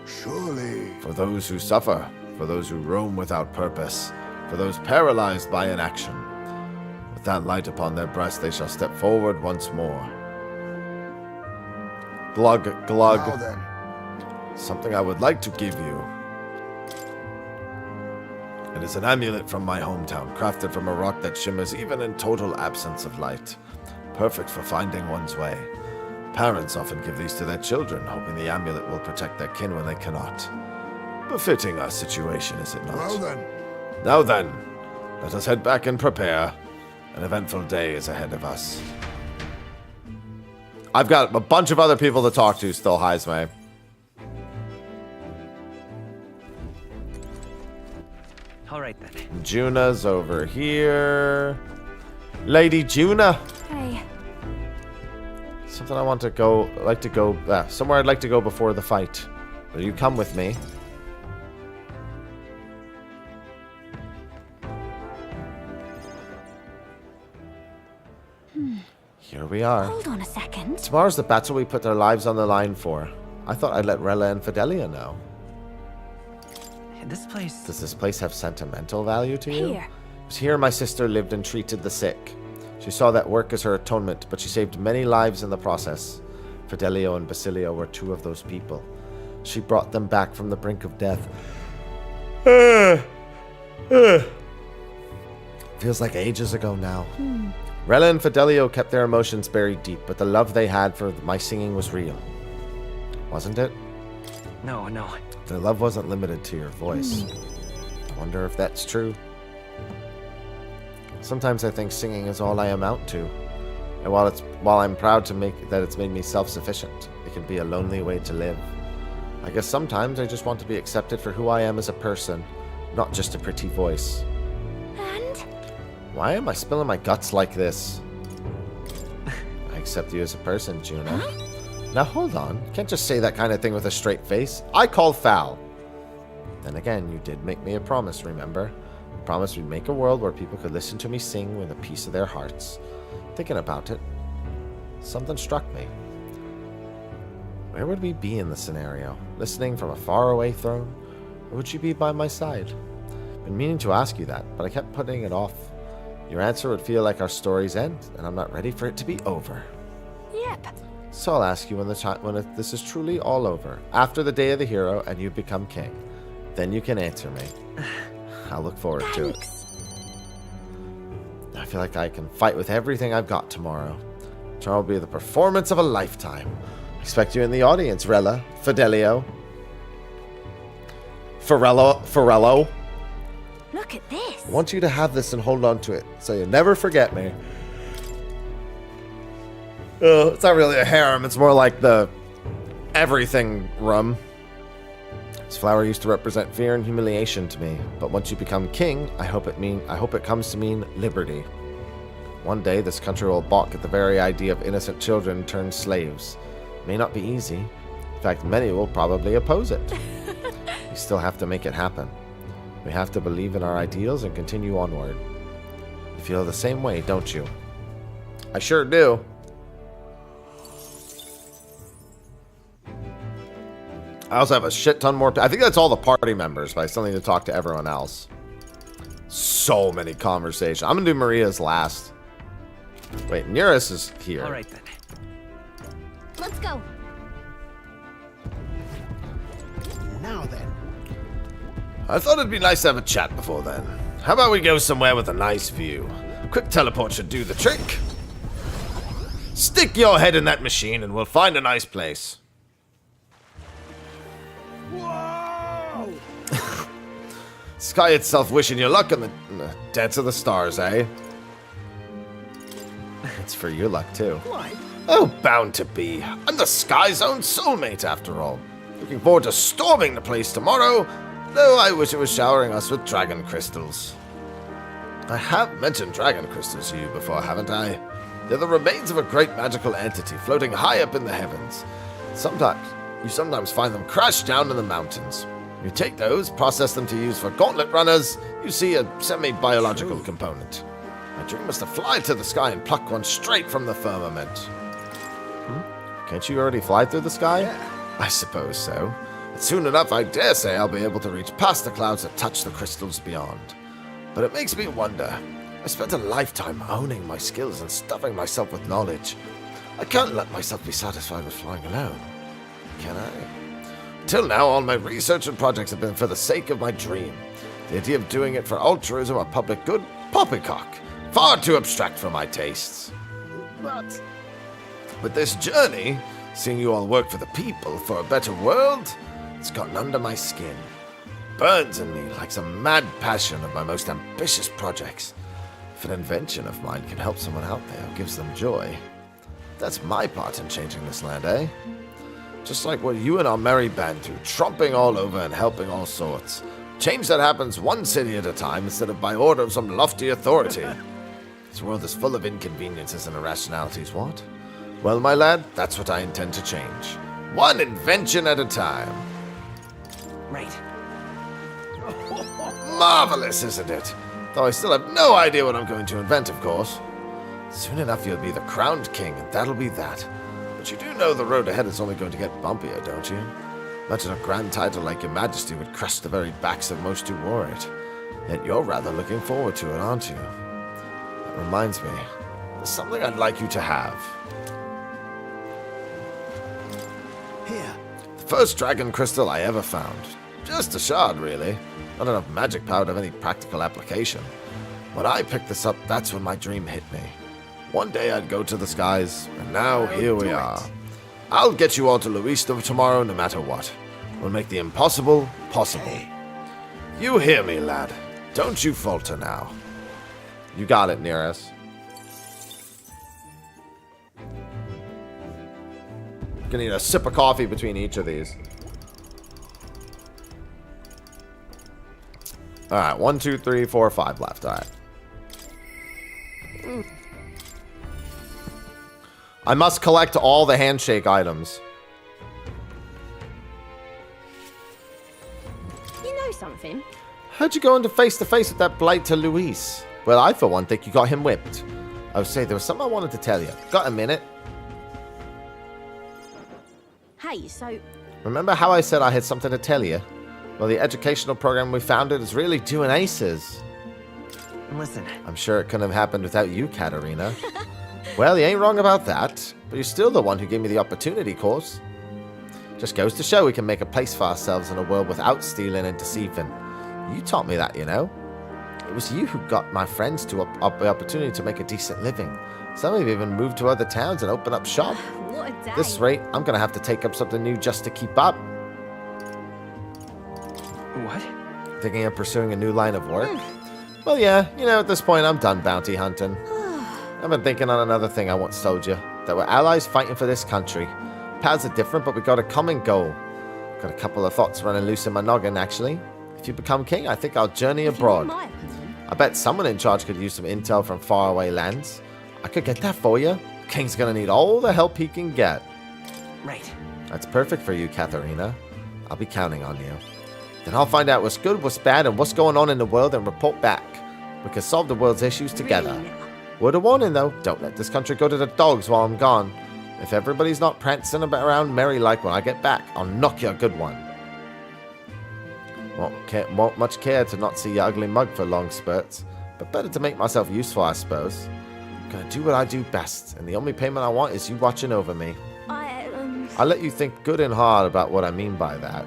Surely. For those who suffer, for those who roam without purpose, for those paralyzed by inaction. With that light upon their breast, they shall step forward once more. Glug, glug. Now then. Something I would like to give you. It is an amulet from my hometown, crafted from a rock that shimmers even in total absence of light. Perfect for finding one's way. Parents often give these to their children, hoping the amulet will protect their kin when they cannot. Befitting our situation, is it not? Well then. Now then, let us head back and prepare. An eventful day is ahead of us. I've got a bunch of other people to talk to still, Heismay. all right then. Juna's over here. Lady Juna. Hey. Something I want to somewhere I'd like to go before the fight. Will you come with me? Here we are. Hold on a second. Tomorrow's the battle we put our lives on the line for. I thought I'd let Rella and Fidelia know. This place. Does this place have sentimental value to you? Here. It was here my sister lived and treated the sick. She saw that work as her atonement, but she saved many lives in the process. Fidelio and Basilio were two of those people. She brought them back from the brink of death. Feels like ages ago now. Rella and Fidelio kept their emotions buried deep, but the love they had for my singing was real. Wasn't it? No. Their love wasn't limited to your voice. I wonder if that's true. Sometimes I think singing is all I amount to. And while I'm proud to that it's made me self-sufficient, it can be a lonely way to live. I guess sometimes I just want to be accepted for who I am as a person, not just a pretty voice. And? Why am I spilling my guts like this? I accept you as a person, Juna. Huh? Now hold on. You can't just say that kind of thing with a straight face. I call foul. Then again, you did make me a promise, remember? You promised we'd make a world where people could listen to me sing with a piece of their hearts. Thinking about it, something struck me. Where would we be in the scenario? Listening from a faraway throne? Or would you be by my side? Been meaning to ask you that, but I kept putting it off. Your answer would feel like our story's end, and I'm not ready for it to be over. Yep. So I'll ask you when this is truly all over, after the day of the hero and you become king. Then you can answer me. I'll look forward to it. I feel like I can fight with everything I've got tomorrow. Tomorrow will be the performance of a lifetime. Expect you in the audience, Rella, Fidelio, Farello. Look at this. I want you to have this and hold on to it, so you never forget me. It's not really a harem, it's more like the everything room. This flower used to represent fear and humiliation to me, but once you become king, I hope it comes to mean liberty. One day, this country will balk at the very idea of innocent children turned slaves. It may not be easy. In fact, many will probably oppose it. We still have to make it happen. We have to believe in our ideals and continue onward. You feel the same way, don't you? I sure do. I also have a shit ton more. I think that's all the party members, but I still need to talk to everyone else. So many conversations. I'm going to do Maria's last. Wait, Nearest is here. All right, then. Let's go. Now then. I thought it'd be nice to have a chat before then. How about we go somewhere with a nice view? Quick teleport should do the trick. Stick your head in that machine and we'll find a nice place. Whoa! Sky itself wishing you luck in the dance of the stars, eh? It's for your luck, too. What? Oh, bound to be. I'm the sky's own soulmate, after all. Looking forward to storming the place tomorrow, though I wish it was showering us with dragon crystals. I have mentioned dragon crystals to you before, haven't I? They're the remains of a great magical entity floating high up in the heavens. You sometimes find them crashed down in the mountains. You take those, process them to use for gauntlet runners, you see a semi-biological component. My dream was to fly to the sky and pluck one straight from the firmament. Can't you already fly through the sky? Yeah. I suppose so. But soon enough, I dare say I'll be able to reach past the clouds that touch the crystals beyond. But it makes me wonder. I spent a lifetime honing my skills and stuffing myself with knowledge. I can't let myself be satisfied with flying alone. Can I? Till now, all my research and projects have been for the sake of my dream. The idea of doing it for altruism or public good? Poppycock. Far too abstract for my tastes. But with this journey, seeing you all work for the people, for a better world, it's gotten under my skin. Burns in me like some mad passion of my most ambitious projects. If an invention of mine can help someone out there who gives them joy, that's my part in changing this land, eh? Just like what you and our merry band do, tromping all over and helping all sorts. Change that happens one city at a time instead of by order of some lofty authority. This world is full of inconveniences and irrationalities, what? Well, my lad, that's what I intend to change. One invention at a time. Right. Marvelous, isn't it? Though I still have no idea what I'm going to invent, of course. Soon enough you'll be the crowned king, and that'll be that. But you do know the road ahead is only going to get bumpier, don't you? Imagine a grand title like Your Majesty would crush the very backs of most who wore it. Yet you're rather looking forward to it, aren't you? That reminds me, there's something I'd like you to have. Here. The first dragon crystal I ever found. Just a shard, really. Not enough magic power to have any practical application. When I picked this up, that's when my dream hit me. One day I'd go to the skies, and now here we are. I'll get you all to Luisto tomorrow no matter what. We'll make the impossible possible. You hear me, lad. Don't you falter now. You got it, Nearest. Gonna need a sip of coffee between each of these. Alright, 1, 2, 3, 4, 5 left. Alright. I must collect all the handshake items. You know something? How'd you go into face-to-face with that blight to Luis? Well, I for one think you got him whipped. I would say there was something I wanted to tell you. Got a minute? Hey, so... Remember how I said I had something to tell you? Well, the educational program we founded is really doing aces. Listen. I'm sure it couldn't have happened without you, Katarina. Well, you ain't wrong about that, but you're still the one who gave me the opportunity, course. Just goes to show we can make a place for ourselves in a world without stealing and deceiving. You taught me that, you know. It was you who got my friends to up the opportunity to make a decent living. Some have even moved to other towns and open up shop. What a day. At this rate, I'm gonna have to take up something new just to keep up. What? Thinking of pursuing a new line of work? Well, yeah, you know, at this point, I'm done bounty hunting. I've been thinking on another thing I once told you. That we're allies fighting for this country. Paths are different, but we got a common goal. Got a couple of thoughts running loose in my noggin, actually. If you become king, I think I'll journey abroad. I bet someone in charge could use some intel from faraway lands. I could get that for you. King's gonna need all the help he can get. Right. That's perfect for you, Katharina. I'll be counting on you. Then I'll find out what's good, what's bad, and what's going on in the world and report back. We can solve the world's issues together. Really now? Word of warning, though, don't let this country go to the dogs while I'm gone. If everybody's not prancing around merry like when I get back, I'll knock you a good one. Won't much care to not see your ugly mug for long spurts, but better to make myself useful, I suppose. I'm gonna do what I do best, and the only payment I want is you watching over me. I'll let you think good and hard about what I mean by that.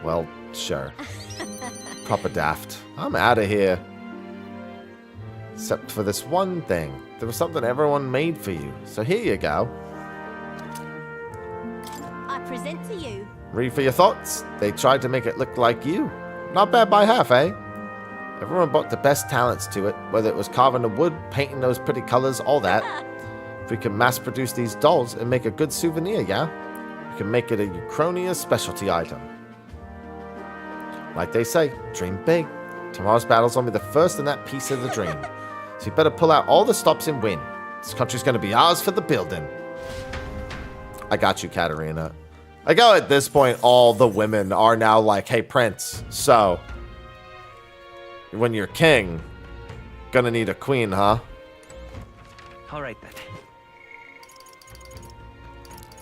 Well, sure. Proper daft. I'm out of here. Except for this one thing. There was something everyone made for you. So here you go. I present to you. Read for your thoughts. They tried to make it look like you. Not bad by half, eh? Everyone brought the best talents to it, whether it was carving the wood, painting those pretty colors, all that. If we can mass produce these dolls and make a good souvenir, yeah? We can make it a Uchronia specialty item. Like they say, dream big. Tomorrow's battle's only the first in that piece of the dream. So you better pull out all the stops and win. This country's gonna be ours for the building. I got you, Katarina. I go at this point, all the women are now like, hey, Prince, so when you're king, gonna need a queen, huh? All right then.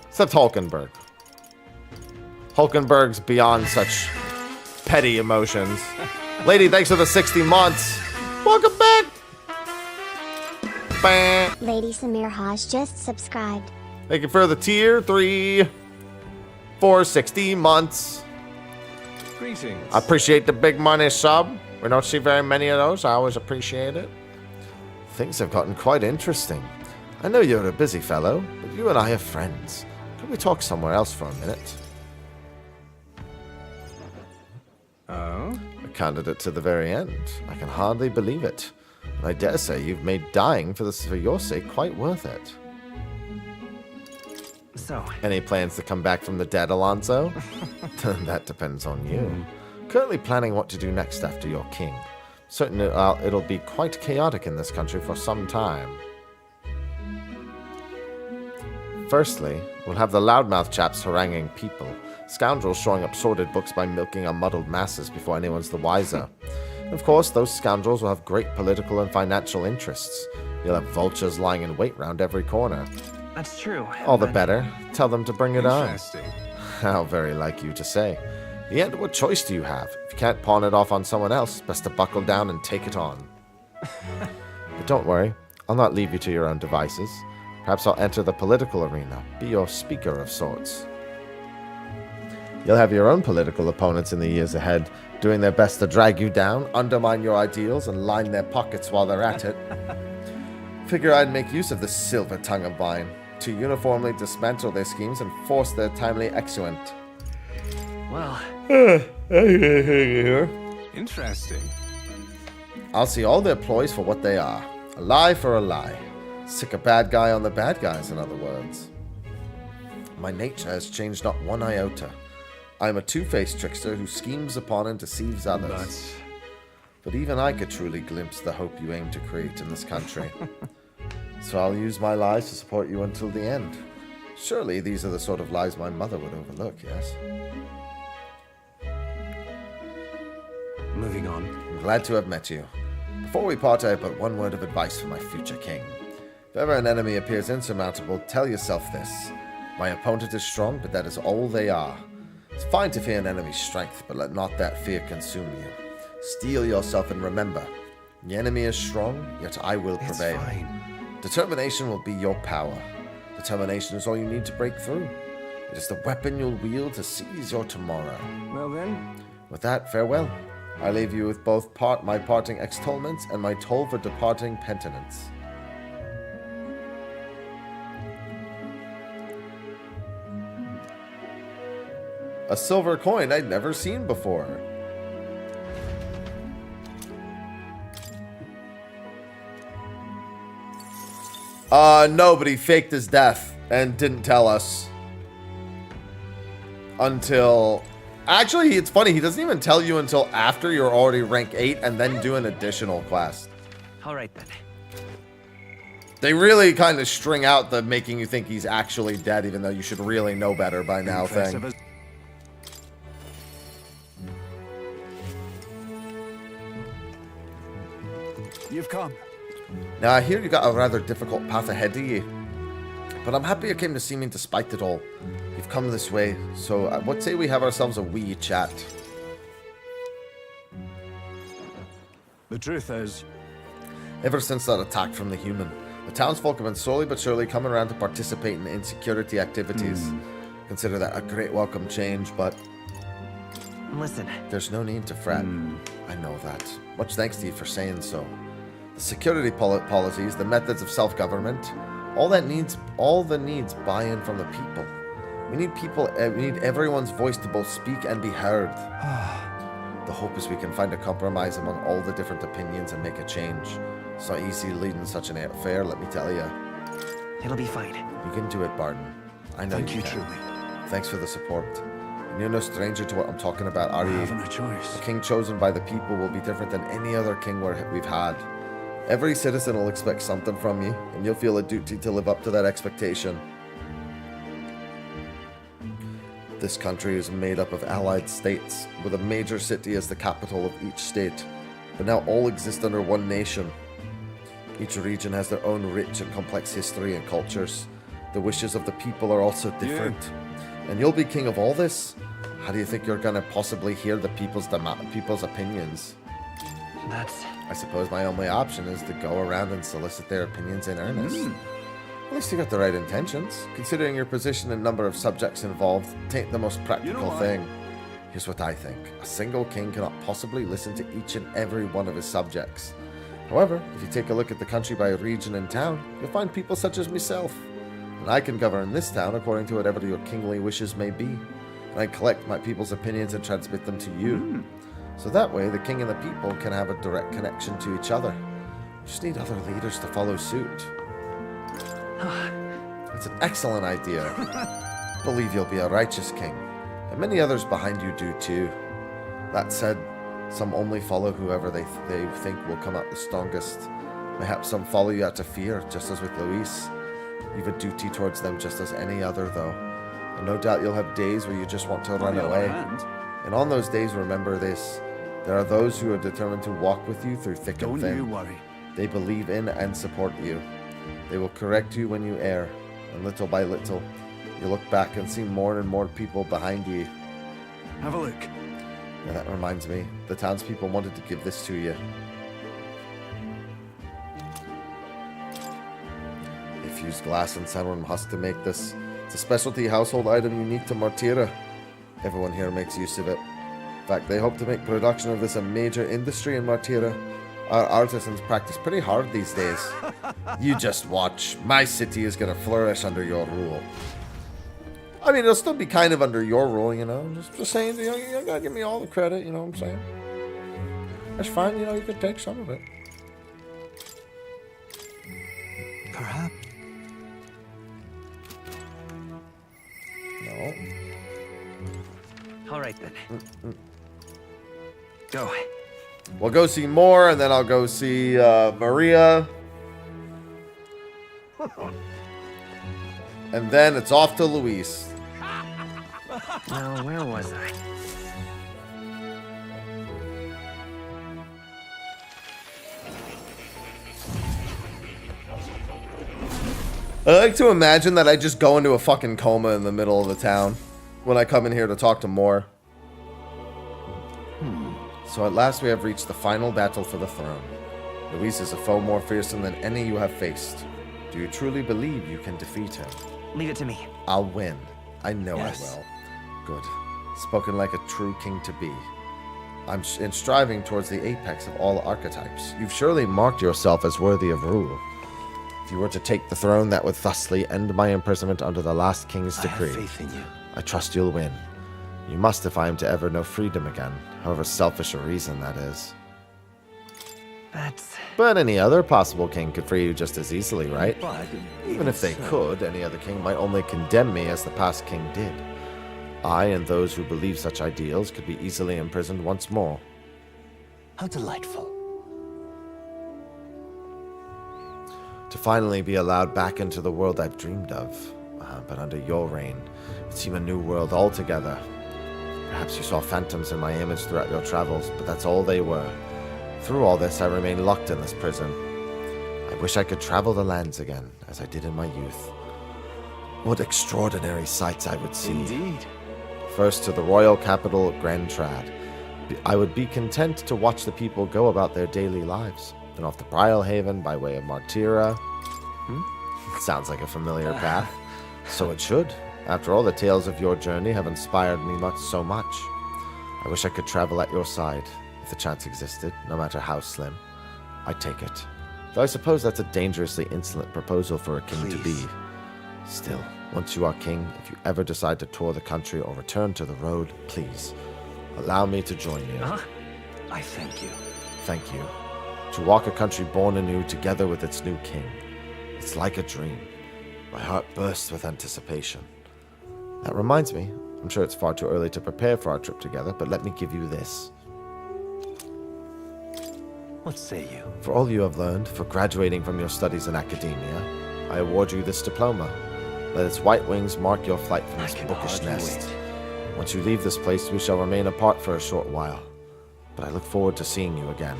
Except Hulkenberg. Hulkenberg's beyond such petty emotions. Lady, thanks for the 60 months. Welcome back. Bah. Lady Samir Haj just subscribed. Thank you for the tier 3 for 60 months. Greetings. I appreciate the big money sub. We don't see very many of those. I always appreciate it. Things have gotten quite interesting. I know you're a busy fellow, but you and I are friends. Could we talk somewhere else for a minute? Oh? A candidate to the very end. I can hardly believe it. And I dare say you've made dying for your sake quite worth it. So, Any plans to come back from the dead, Alonso? That depends on you. Currently planning what to do next after you're king. Certain it'll be quite chaotic in this country for some time. Firstly, we'll have the loudmouth chaps haranguing people. Scoundrels showing up sordid books by milking our muddled masses before anyone's the wiser. And of course, those scoundrels will have great political and financial interests. You'll have vultures lying in wait round every corner. that's true. All the but- better. Tell them to bring it on. Interesting. How very like you to say. Yet, what choice do you have? If you can't pawn it off on someone else, best to buckle down and take it on. But don't worry, I'll not leave you to your own devices. Perhaps I'll enter the political arena, be your speaker of sorts. You'll have your own political opponents in the years ahead, doing their best to drag you down, undermine your ideals, and line their pockets while they're at it. Figure I'd make use of this silver tongue of mine to uniformly dismantle their schemes and force their timely exeunt. Well, Interesting. I'll see all their ploys for what they are. A lie for a lie. Sick a bad guy on the bad guys, in other words. My nature has changed not one iota. I am a two-faced trickster who schemes upon and deceives others. But even I could truly glimpse the hope you aim to create in this country. So I'll use my lies to support you until the end. Surely these are the sort of lies my mother would overlook, yes? moving on. I'm glad to have met you. Before we part, I have but one word of advice for my future king. If ever an enemy appears insurmountable, tell yourself this. My opponent is strong, but that is all they are. It's fine to fear an enemy's strength, but let not that fear consume you. Steel yourself and remember, the enemy is strong, yet I will prevail. It's fine. Determination will be your power. Determination is all you need to break through. It is the weapon you'll wield to seize your tomorrow. Well then, With that, farewell. I leave you with both my parting extolments and my toll for departing penitence. A silver coin I'd never seen before. No, but he faked his death and didn't tell us until... Actually, it's funny. He doesn't even tell you until after you're already rank 8 and then do an additional quest. All right then. They really kind of string out the making you think he's actually dead, even though you should really know better by now thing. You've come. Now, I hear you got a rather difficult path ahead of you, but I'm happy you came to see me despite it all. You've come this way, so what say we have ourselves a wee chat? The truth is, Ever since that attack from the human, the townsfolk have been slowly but surely coming around to participate in insecurity activities. Consider that a great welcome change, but Listen. there's no need to fret. I know that. Much thanks to you for saying so. The security policies, the methods of self-government, all that needs buy-in from the people. We need everyone's voice to both speak and be heard. The hope is we can find a compromise among all the different opinions and make a change. It's not easy leading such an affair, let me tell you. It'll be fine. You can do it, Barton. I know thank you can. truly. Thanks for the support. And you're no stranger to what I'm talking about, are I you? haven't a choice. The king chosen by the people will be different than any other king we've had. Every citizen will expect something from you, and you'll feel a duty to live up to that expectation. This country is made up of allied states, with a major city as the capital of each state, but now all exist under one nation. Each region has their own rich and complex history and cultures. The wishes of the people are also different. And you'll be king of all this? How do you think you're gonna possibly hear the people's opinions? That's... I suppose my only option is to go around and solicit their opinions in earnest. At least you got the right intentions. Considering your position and number of subjects involved, tain't the most practical thing. Here's what I think. A single king cannot possibly listen to each and every one of his subjects. However, if you take a look at the country by region and town, you'll find people such as myself. And I can govern this town according to whatever your kingly wishes may be. And I collect my people's opinions and transmit them to you. So that way, the king and the people can have a direct connection to each other. You just need other leaders to follow suit. It's an excellent idea. I believe you'll be a righteous king, and many others behind you do too. That said, some only follow whoever they think will come out the strongest. Perhaps some follow you out of fear, just as with Luis. You've a duty towards them just as any other, though. And no doubt you'll have days where you just want to run away. And on those days, remember this. There are those who are determined to walk with you through thick and thin. Don't you worry. They believe in and support you. They will correct you when you err, and little by little, you look back and see more and more people behind you. Have a look. Now that reminds me, the townspeople wanted to give this to you. They fused glass and sandworm husk to make this. It's a specialty household item unique to Martira. Everyone here makes use of it. In fact, they hope to make production of this a major industry in Martira. Our artisans practice pretty hard these days. You just watch. My city is going to flourish under your rule. I mean, it'll still be kind of under your rule, you know. Just saying, you know, you gotta give me all the credit, you know what I'm saying? That's fine, you know, you could take some of it. Perhaps. No. All right then. Go. We'll go see more, and then I'll go see Maria. And then it's off to Luis. Now, where was I? I like to imagine that I just go into a fucking coma in the middle of the town when I come in here to talk to Moore. So at last we have reached the final battle for the throne. Luis is a foe more fearsome than any you have faced. Do you truly believe you can defeat him? Leave it to me. I'll win. I know Yes. I will. Good. Spoken like a true king to be. I'm in striving towards the apex of all archetypes. You've surely marked yourself as worthy of rule. If you were to take the throne, that would thusly end my imprisonment under the last king's I have decree. faith in you. I trust you'll win. You must if I am to ever know freedom again, however selfish a reason that is. But any other possible king could free you just as easily, right? But Even if they could, any other king might only condemn me as the past king did. I and those who believe such ideals could be easily imprisoned once more. How delightful. To finally be allowed back into the world I've dreamed of. But under your reign, it seemed a new world altogether. Perhaps you saw phantoms in my image throughout your travels, but that's all they were. Through all this, I remain locked in this prison. I wish I could travel the lands again, as I did in my youth. What extraordinary sights I would see. Indeed. First to the royal capital, Grand Trad. I would be content to watch the people go about their daily lives. Then off to Brylehaven by way of Martira. Sounds like a familiar path. So it should. After all, the tales of your journey have inspired me so much. I wish I could travel at your side, if the chance existed, no matter how slim. I'd take it. Though I suppose that's a dangerously insolent proposal for a king to be. Still, once you are king, if you ever decide to tour the country or return to the road, please, allow me to join you. I thank you. Thank you. To walk a country born anew together with its new king. It's like a dream. My heart bursts with anticipation. That reminds me, I'm sure it's far too early to prepare for our trip together, but let me give you this. What say you? For all you have learned, for graduating from your studies in academia, I award you this diploma. Let its white wings mark your flight from this bookish nest. Once you leave this place, we shall remain apart for a short while, but I look forward to seeing you again.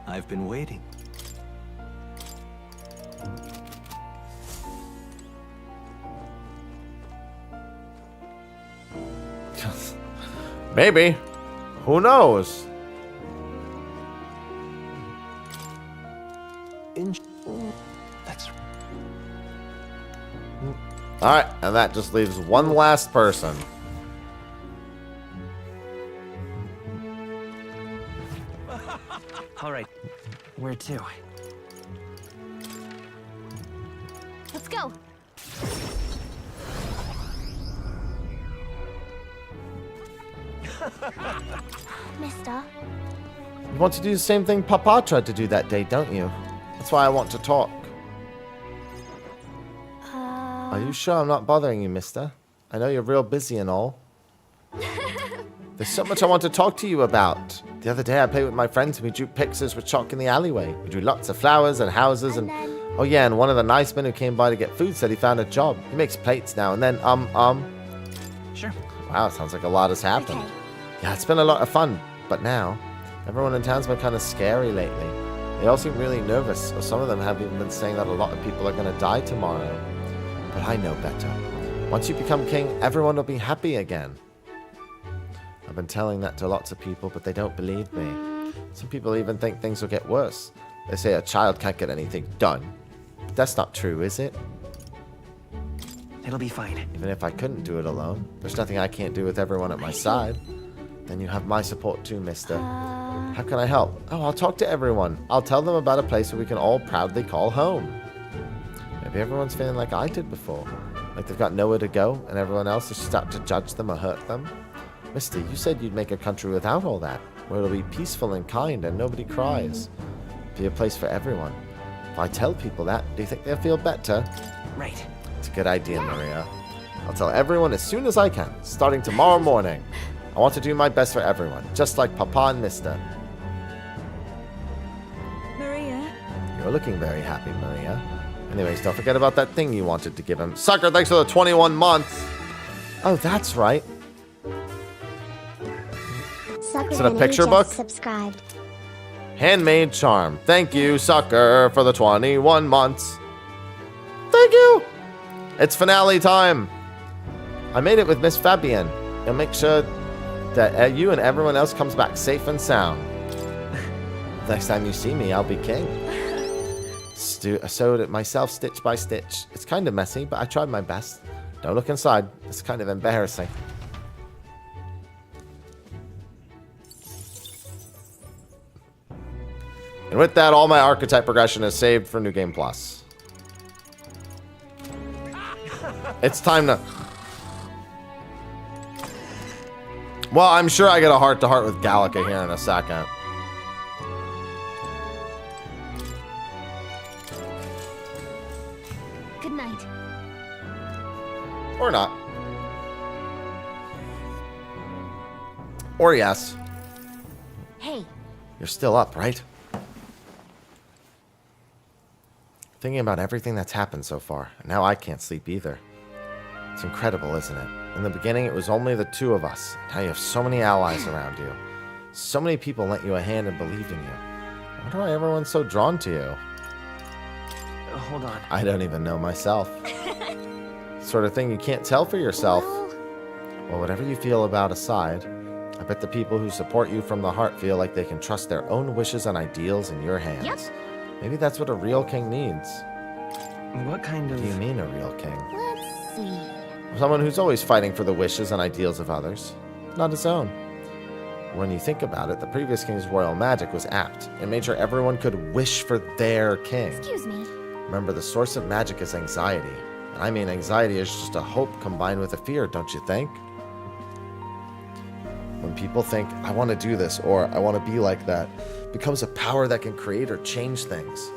I've been waiting. Maybe. Who knows? That's Alright, and that just leaves one last person. All right. Where to? Let's go. Mister. You want to do the same thing Papa tried to do that day, don't you? That's why I want to talk. Are you sure I'm not bothering you, mister? I know you're real busy and all. There's so much I want to talk to you about. The other day I played with my friends and we drew pictures with chalk in the alleyway. We drew lots of flowers and houses and... Oh yeah, and one of the nice men who came by to get food said he found a job. He makes plates now and then, Sure. Wow, sounds like a lot has happened. Okay. Yeah, it's been a lot of fun. But now, everyone in town's been kind of scary lately. They all seem really nervous, or some of them have even been saying that a lot of people are going to die tomorrow. But I know better. Once you become king, everyone will be happy again. I've been telling that to lots of people, but they don't believe me. Some people even think things will get worse. They say a child can't get anything done. But that's not true, is it? It'll be fine. Even if I couldn't do it alone, there's nothing I can't do with everyone at my side. Then you have my support too, mister. How can I help? Oh, I'll talk to everyone. I'll tell them about a place where we can all proudly call home. Maybe everyone's feeling like I did before. Like they've got nowhere to go, and everyone else is just out to judge them or hurt them. Mister, you said you'd make a country without all that, where it'll be peaceful and kind and nobody cries. Be a place for everyone. If I tell people that, do you think they'll feel better? Right. It's a good idea, Maria. I'll tell everyone as soon as I can, starting tomorrow morning. I want to do my best for everyone, just like Papa and Mister. Maria? You're looking very happy, Maria. Anyways, don't forget about that thing you wanted to give him. Sucker, thanks for the 21 months. Oh, that's right. Sucker Is it a picture book? Subscribed. Handmade charm. Thank you, Sucker, for the 21 months. Thank you. It's finale time. I made it with Miss Fabienne. I'll make sure that you and everyone else comes back safe and sound. Next time you see me, I'll be king. I sewed it myself stitch by stitch. It's kind of messy, but I tried my best. Don't look inside. It's kind of embarrassing. And with that, all my archetype progression is saved for New Game Plus. It's time to... Well, I'm sure I get a heart-to-heart with Gallica here in a second. Good night. Or not. Or yes. Hey, You're still up, right? Thinking about everything that's happened so far, and now I can't sleep either. It's incredible, isn't it? In the beginning, it was only the two of us. Now you have so many allies around you. So many people lent you a hand and believed in you. I wonder why everyone's so drawn to you. Hold on. I don't even know myself. Sort of thing you can't tell for yourself. Well, whatever you feel about aside, I bet the people who support you from the heart feel like they can trust their own wishes and ideals in your hands. Yep. Maybe that's what a real king needs. What kind of... What do you mean a real king? let's see. Someone who's always fighting for the wishes and ideals of others, not his own. When you think about it, the previous king's royal magic was apt. It made sure everyone could wish for their king. Excuse me. Remember, the source of magic is anxiety. I mean, anxiety is just a hope combined with a fear, don't you think? When people think, I want to do this, or I want to be like that, it becomes a power that can create or change things.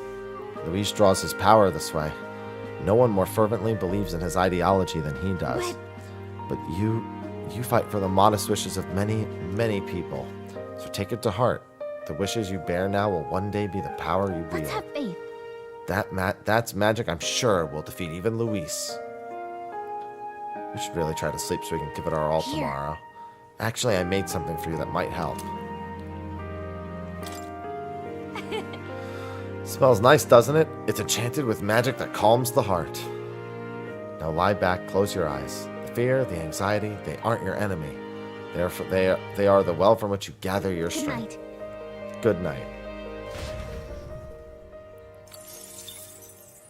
Luis draws his power this way. No one more fervently believes in his ideology than he does. But you fight for the modest wishes of many, many people. So take it to heart. The wishes you bear now will one day be the power you Let's wield. have faith. That's magic I'm sure will defeat even Luis. We should really try to sleep so we can give it our all Here. tomorrow. Actually, I made something for you that might help. Smells nice, doesn't it? It's enchanted with magic that calms the heart. Now lie back, close your eyes. The fear, the anxiety, they aren't your enemy. They are the well from which you gather your Good strength. night. Good night.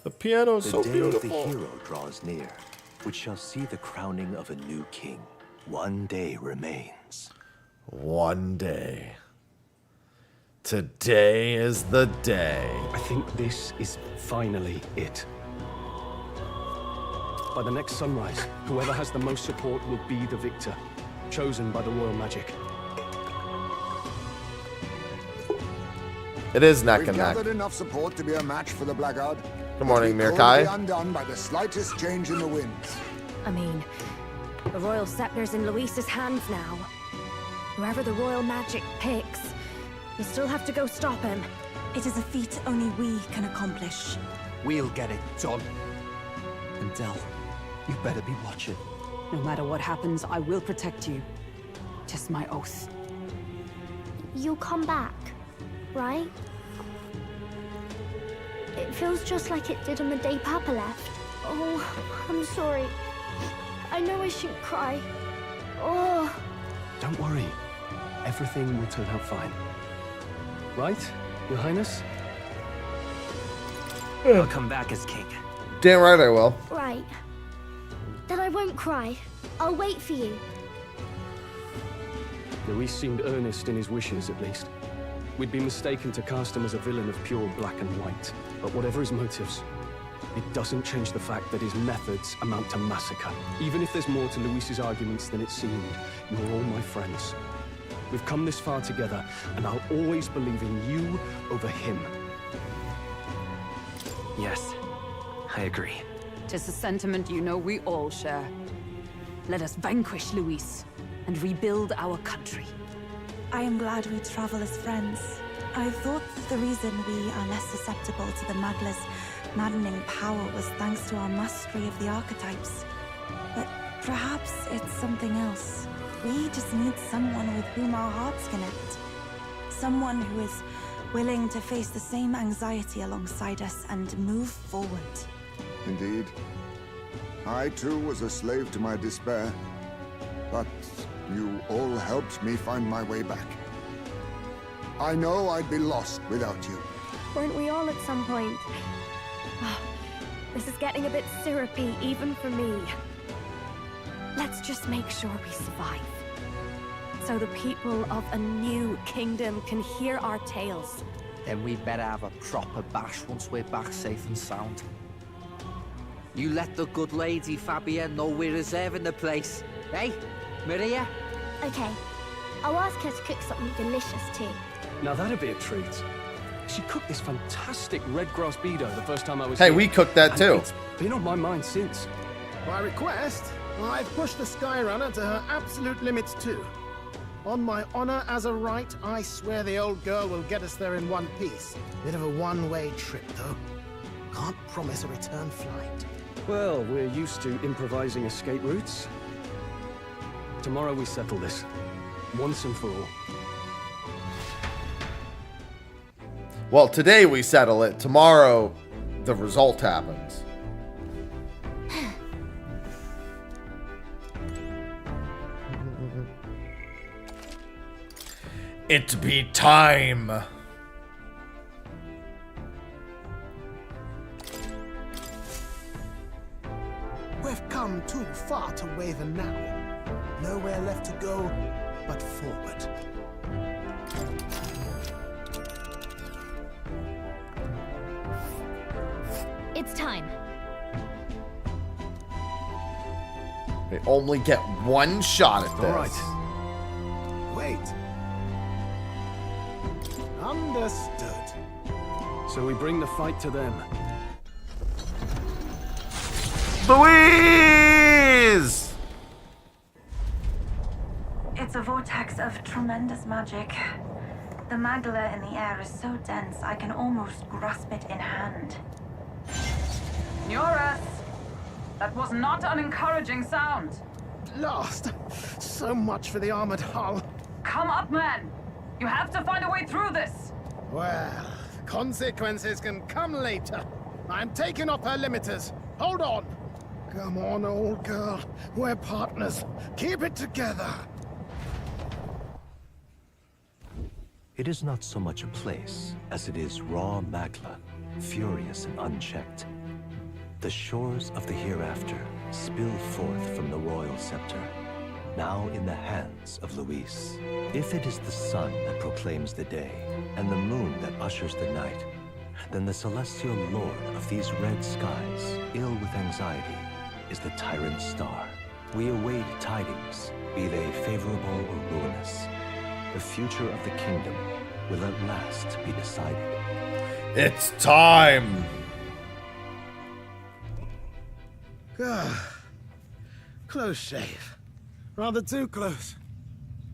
The piano is The so day beautiful. of the hero draws near, which shall see the crowning of a new king. One day remains. One day. Today is the day. I think this is finally it. By the next sunrise, whoever has the most support will be the victor, chosen by the royal magic. It is neck We've and neck. gathered enough support to be a match for the Blackguard. Good morning, But we could Mirkai. be undone by the slightest change in the winds. I mean, the royal scepter's in Luis's hands now. Whoever the royal magic picks, you still have to go stop him. It is a feat only we can accomplish. We'll get it done. And Del, you better be watching. No matter what happens, I will protect you. 'Tis my oath. You'll come back, right? It feels just like it did on the day Papa left. Oh, I'm sorry. I know I shouldn't cry. Oh. Don't worry. Everything will turn out fine. Right, Your Highness? I'll come back as king. Damn right I will. Right. Then I won't cry. I'll wait for you. Luis seemed earnest in his wishes, at least. We'd been mistaken to cast him as a villain of pure black and white. But whatever his motives, it doesn't change the fact that his methods amount to massacre. Even if there's more to Luis's arguments than it seemed, you're all my friends. We've come this far together, and I'll always believe in you over him. Yes, I agree. 'Tis a sentiment you know we all share. Let us vanquish Luis and rebuild our country. I am glad we travel as friends. I thought that the reason we are less susceptible to the Magla's maddening power was thanks to our mastery of the archetypes. But perhaps it's something else. We just need someone with whom our hearts connect. Someone who is willing to face the same anxiety alongside us and move forward. Indeed. I too was a slave to my despair. But you all helped me find my way back. I know I'd be lost without you. Weren't we all at some point? Ah, this is getting a bit syrupy, even for me. Let's just make sure we survive. So the people of a new kingdom can hear our tales. Then we better have a proper bash once we're back safe and sound. You let the good lady Fabia know we're reserving the place. Hey, Maria? Okay, I'll ask her to cook something delicious too. Now that'd be a treat. She cooked this fantastic red grass bedo the first time I was Hey, here. we cooked that And too. It's been on my mind since. By request, I've pushed the Skyrunner to her absolute limits too. On my honor as a right, I swear the old girl will get us there in one piece. Bit of a one-way trip, though. Can't promise a return flight. Well, we're used to improvising escape routes. Tomorrow we settle this, once and for all. Well, today we settle it. Tomorrow, the result happens. It be time. We've come too far to waver now. Nowhere left to go but forward. It's time. We only get one shot at this. All right. Wait. Understood. So we bring the fight to them. Louise! It's a vortex of tremendous magic. The magla in the air is so dense I can almost grasp it in hand. Eurus! That was not an encouraging sound. Lost. So much for the armored hull. Come up, man! You have to find a way through this! Well, consequences can come later. I'm taking off her limiters. Hold on. Come on, old girl. We're partners. Keep it together. It is not so much a place as it is raw magla, furious and unchecked. The shores of the hereafter spill forth from the royal scepter, now in the hands of Luis. If it is the sun that proclaims the day, and the moon that ushers the night, then the celestial lord of these red skies, ill with anxiety, is the tyrant star. We await tidings, be they favorable or ruinous. The future of the kingdom will at last be decided. It's time. Close shave. Rather too close.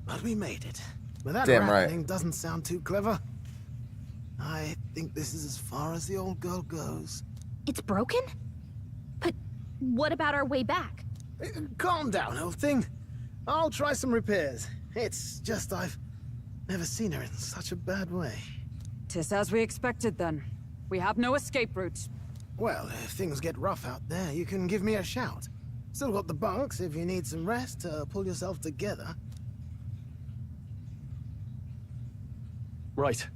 But we made it. But that Damn rat right. thing doesn't sound too clever. I think this is as far as the old girl goes. It's broken? But what about our way back? Calm down, old thing. I'll try some repairs. It's just I've never seen her in such a bad way. 'Tis as we expected then. We have no escape route. Well, if things get rough out there, you can give me a shout. Still got the bunks if you need some rest to pull yourself together. Right.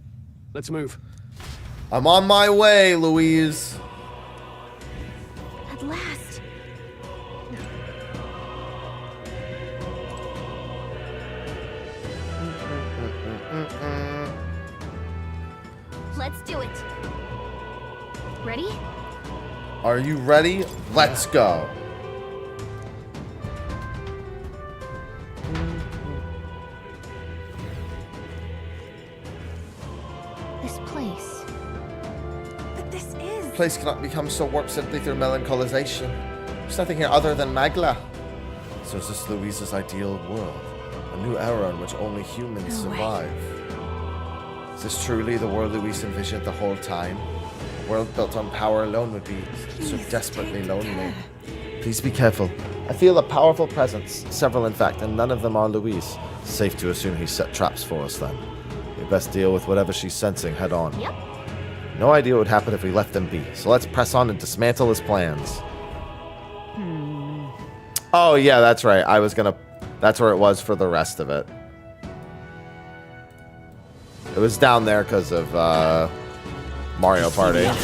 Let's move. I'm on my way, Louise. At last. Let's do it. Ready? Are you ready? Let's go. This place. But this is... Place cannot become so warped simply through melancholisation. There's nothing here other than Magla. So is this Louise's ideal world? A new era in which only humans survive. Is this truly the world Louise envisioned the whole time? A world built on power alone would be so desperately lonely. Please be careful. I feel a powerful presence, several in fact, and none of them are Louise. Safe to assume he set traps for us then. We best deal with whatever she's sensing head on. Yep. No idea what would happen if we left them be, so let's press on and dismantle his plans. Oh yeah, that's right. That's where it was for the rest of it. It was down there because of Mario Party. Such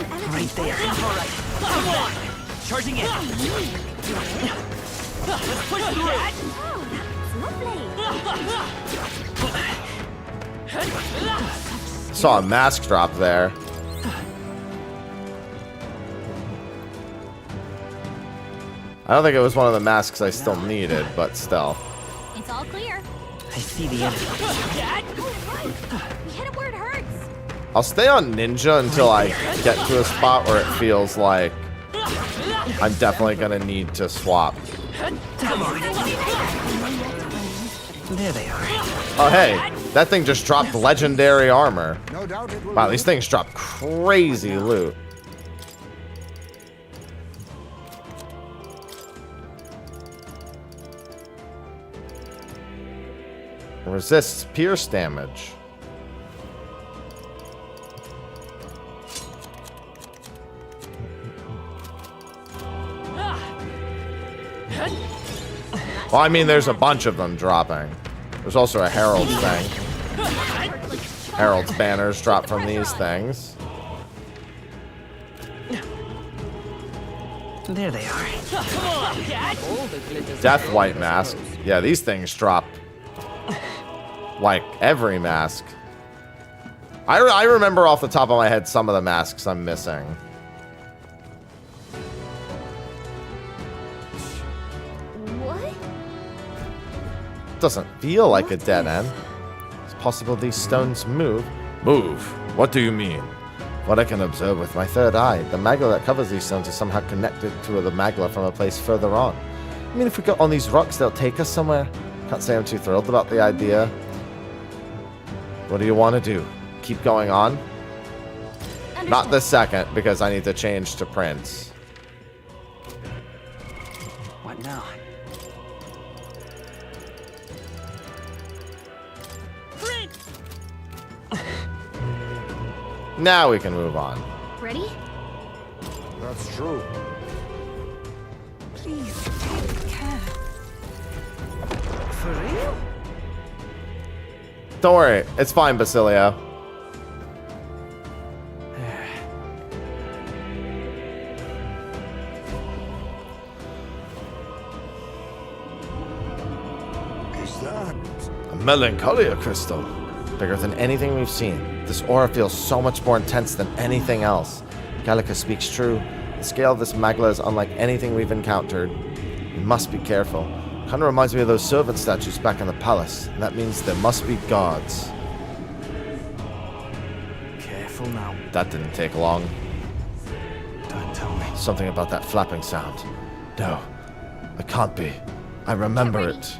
an Right there. All right. Come on. Charging in. Let's push through it. Oh, that's lovely. Saw a mask drop there. I don't think it was one of the masks I still needed, but still. all clear. I see the enemy. We hit it where it hurts. I'll stay on ninja until I get to a spot where it feels like I'm definitely gonna need to swap. Come on. There they are. Oh hey, that thing just dropped legendary armor. No doubt it will. Wow, these things drop crazy loot. Resists pierce damage. Well, I mean, there's a bunch of them dropping. There's also a Herald thing. Herald's banners drop from these things. There they are. Death White Mask. Yeah, these things drop like every mask. I remember off the top of my head some of the masks I'm missing. What? Doesn't feel like a dead end. It's possible these stones move. Move? What do you mean? What I can observe with my third eye, the magla that covers these stones is somehow connected to the magla from a place further on. I mean, if we go on these rocks, they'll take us somewhere. Can't say I'm too thrilled about the idea. What do you want to do? Keep going on? Not this second, because I need to change to Prince. What now? Now we can move on. Ready? That's true. Please, take care. For real? Don't worry, it's fine, Basilio. Is that? A melancholia crystal. Bigger than anything we've seen. This aura feels so much more intense than anything else. Gallica speaks true. The scale of this magla is unlike anything we've encountered. We must be careful. Kind of reminds me of those servant statues back in the palace. And that means there must be guards. Careful now. That didn't take long. Don't tell me. Something about that flapping sound. No, it can't be. I remember it.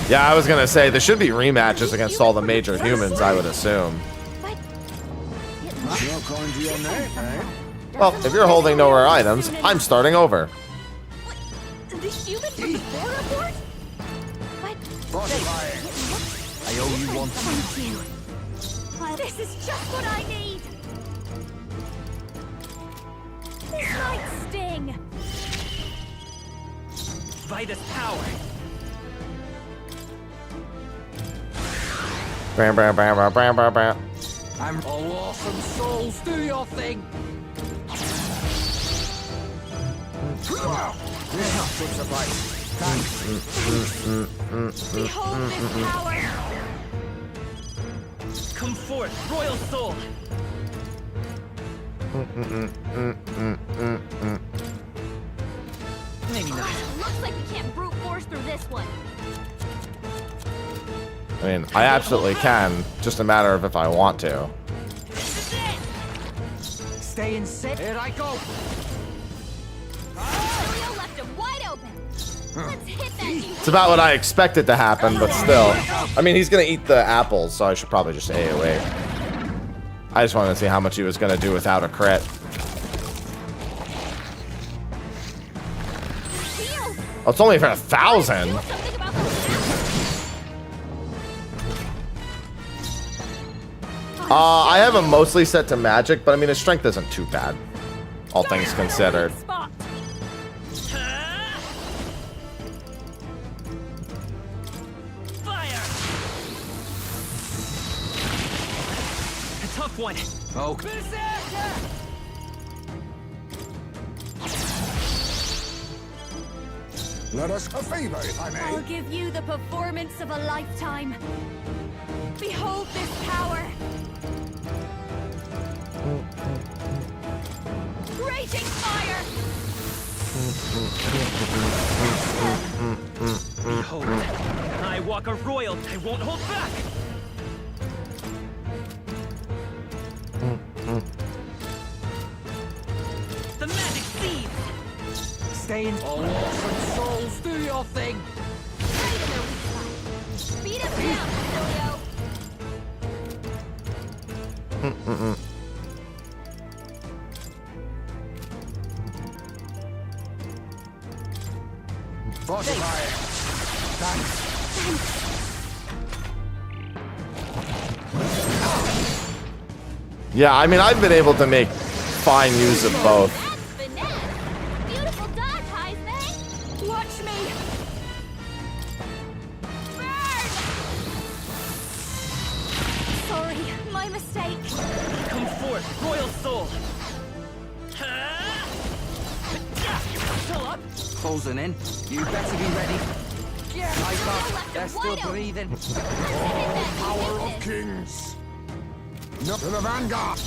Yeah, I was gonna say, there should be rematches against all the major humans, I would assume. You're calling to your name, eh? Well, if you're holding no rare items, I'm starting over. The human from the border port? What? I owe you one. Thank you. This is just what I need. This might sting. Vitus power. Bam, bam, bam, bam, bam, bam, bam. I'm all awesome souls. Do your thing. Behold this power. Come forth, royal soul. Maybe not. Looks like we can't brute force through this one. I mean, I absolutely can. Just a matter of if I want to. Stay in set. Here I go. Julio left him wide open. Let's hit that. It's about what I expected to happen, but still. I mean, he's gonna eat the apples, so I should probably just AoE. I just wanted to see how much he was gonna do without a crit. Oh, it's only for 1,000. I have him mostly set to magic, but I mean, his strength isn't too bad, all things considered. Fire! A tough one. Okay. Let us a favor, if I I'll may. give you the performance of a lifetime. Behold this power. Raging fire. Behold, I walk a royal. I won't hold back. The magic seed. Stay in. Oh, awesome souls, do your thing. Beat him down, Yo-Yo. Fortify it. Thanks. Yeah, I mean, I've been able to make fine use of both. Beautiful dodge, Heisman. Watch me. Burn! Sorry, my mistake. Come forth, royal soul. Still up. Closing in. You better be ready. Nice up. They're still breathing. Power of kings. Not to the vanguard.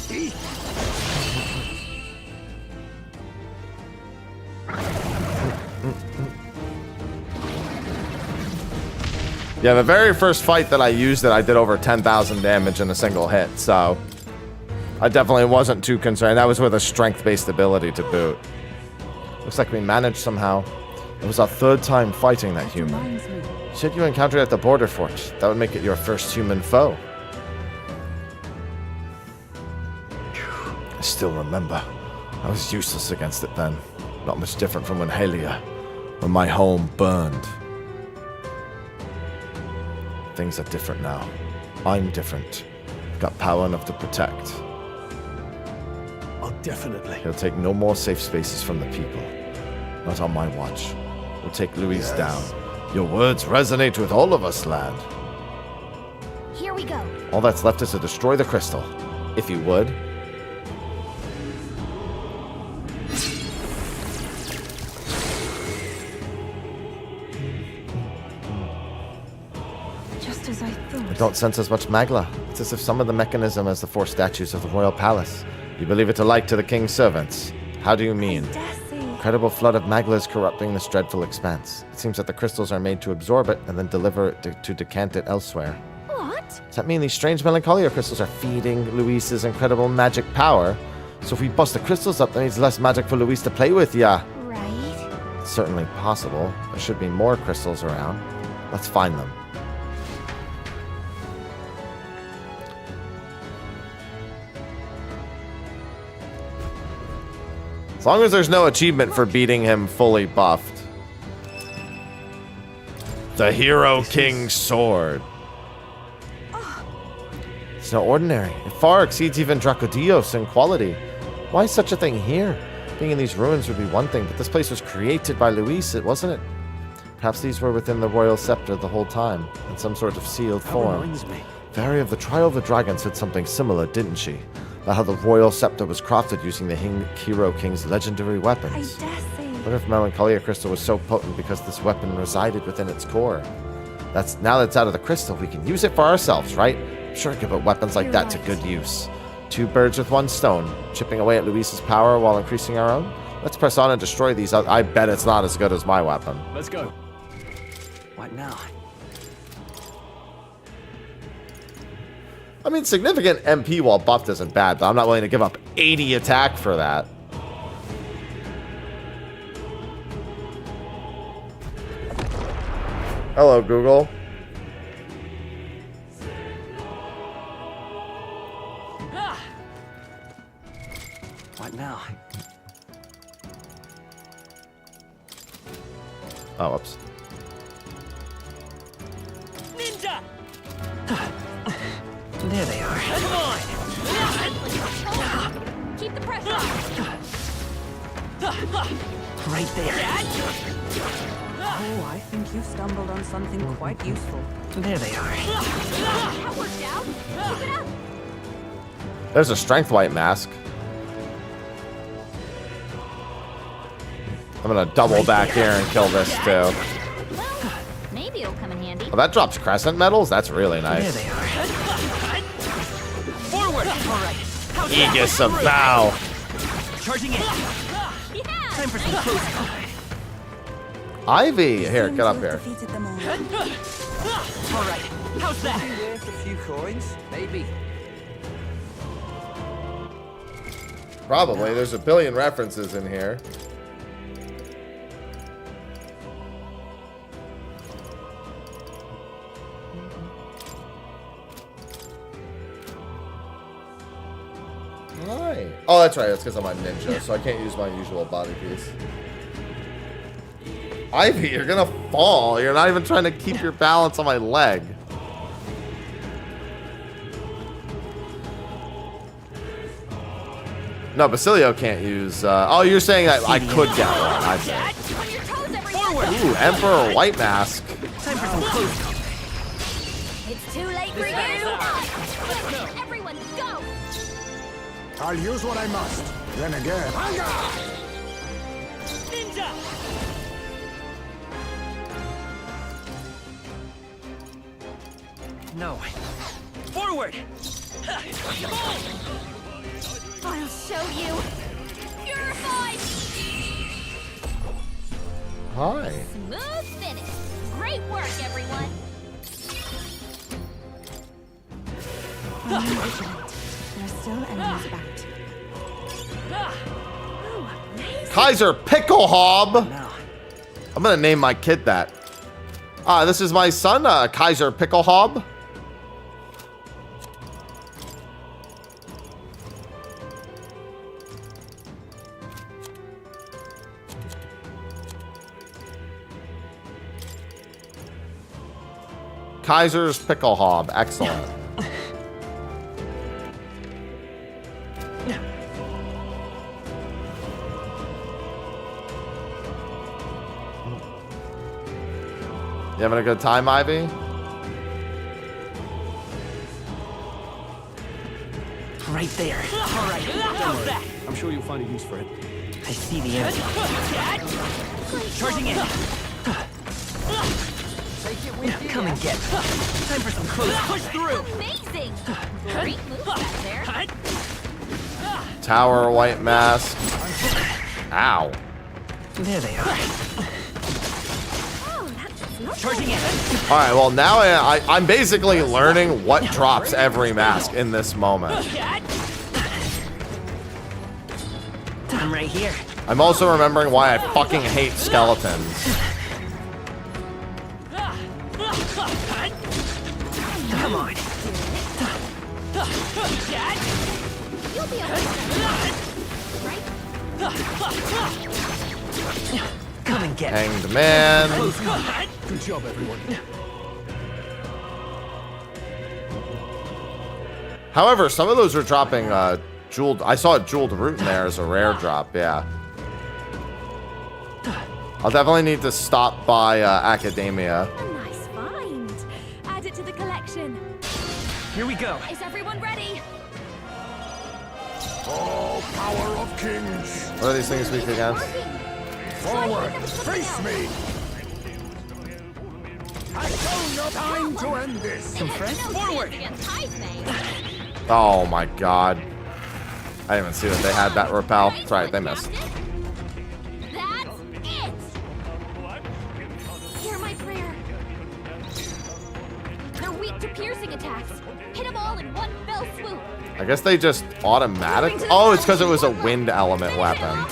Yeah, the very first fight that I used it, I did over 10,000 damage in a single hit, so I definitely wasn't too concerned. That was with a strength-based ability to boot. Looks like we managed somehow. It was our third time fighting that human. Shit you encountered at the border fort. That would make it your first human foe. I still remember. I was useless against it then. Not much different from when my home burned. Things are different now. I'm different. Got power enough to protect. Oh, definitely. He'll take no more safe spaces from the people. Not on my watch. We'll take Louise down. Your words resonate with all of us, lad. Here we go. All that's left is to destroy the crystal. If you would. Just as I thought. I don't sense as much magla. It's as if some of the mechanism as the 4 statues of the royal palace. You believe it alike to the king's servants. How do you mean? Incredible flood of magla is corrupting this dreadful expanse. It seems that the crystals are made to absorb it and then deliver it to decant it elsewhere. What? Does that mean these strange melancholia crystals are feeding Luis's incredible magic power? So if we bust the crystals up, that means less magic for Luis to play with, yeah. Right. It's certainly possible. There should be more crystals around. Let's find them. As long as there's no achievement for beating him fully buffed. The Hero King's Sword. It's no ordinary. It far exceeds even Dracodios in quality. Why is such a thing here? Being in these ruins would be one thing, but this place was created by Luis, wasn't it? Perhaps these were within the royal scepter the whole time, in some sort of sealed form. Reminds me. Fairy of the Trial of the Dragon said something similar, didn't she? About how the royal scepter was crafted using the Hero King's legendary weapons. What if Melancholia Crystal was so potent because this weapon resided within its core? Now that it's out of the crystal, we can use it for ourselves, right? I'm sure I could put weapons like that to good use. 2 birds with 1 stone, chipping away at Luis's power while increasing our own. Let's press on and destroy these. I bet it's not as good as my weapon. Let's go. What now? I mean, significant MP while buffed isn't bad, but I'm not willing to give up 80 attack for that. Hello, Google. What now? Oh, whoops. Ninja! There they are. Come on! Keep the pressure on. Right there. Oh, I think you stumbled on something quite useful. There they are. That worked out. Keep it up. There's a strength white mask. I'm gonna double back here and kill this too. Well, maybe it'll come in handy. Oh, that drops crescent medals? That's really There nice. they are. Forward! All right. Aegis of Bow. Charging in. Yeah. Time for some close combat. Ivy, here, get up here. Defeated them all. All right, how's that? Worth a few coins, maybe. Probably. There's a billion references in here. Hi. Oh, that's right. That's because I'm a ninja, so I can't use my usual body piece. Ivy, you're gonna fall. You're not even trying to keep your balance on my leg. No, Basilio can't use. Oh, you're saying that I could get one. I see. On your toes, everyone! Ooh, Emperor White Mask. Time for some close combat. It's too late for you! Everyone, go! I'll use what I must. Then again, Ninja! No. Forward! I'll show you! Purified! Hi. Smooth finish! Great work, everyone! Remain vigilant. There are still enemies about. Kaiser Picklehob. I'm gonna name my kid that. This is my son, Kaiser Picklehob. Kaiser's Picklehob. Excellent. You having a good time, Ivy? Right there. All right, how's that? I'm sure you'll find a use for it. I see the enemy. Charging in. Take it with you. Come and get. Time for some close. Push through. Amazing! Great move back there. Tower White Mask. Ow. There they are. Charging in. All right, well, now I'm basically learning what drops every mask in this moment. I'm right here. I'm also remembering why I fucking hate skeletons. Come on. You'll be alright, right? Come and get. Hanged Man. Good job, everyone. However, some of those are dropping jeweled. I saw a jeweled root in there as a rare drop. Yeah. I'll definitely need to stop by Academia. A nice find. Add it to the collection. Here we go. Is everyone ready? oh, power of kings, What are these things weak against? forward, face me. I don't know time to end this. Some friends? Forward. Oh my god. I didn't even see that they had that repel. That's right, they missed. That's it! Hear my prayer. They're weak to piercing attacks. Hit them all in one fell swoop. I guess they just automatic. Oh, it's because it was a wind element weapon.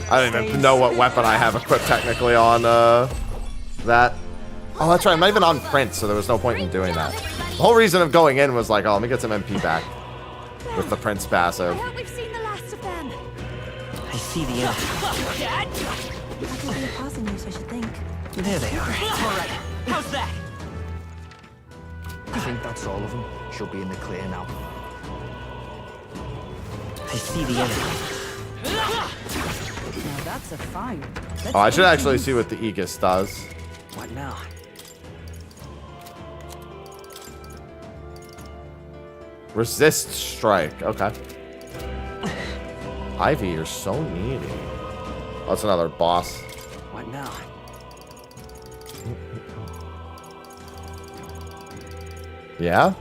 I don't even know what weapon I have equipped technically on that. Oh, that's right. I'm not even on print, so there was no point in doing that. The whole reason of going in was like, oh, let me get some MP back with the Prince passive. I hope we've seen the last of them. I see the enemy. That will be a passing use, I should think. There they are. All right, how's that? I think that's all of them. She'll be in the clear now. I see the enemy. Now that's a fight. Oh, I should actually see what the Aegis does. What now? Resist strike. Okay. Ivy, you're so needy. Oh, that's another boss. What now? Yeah?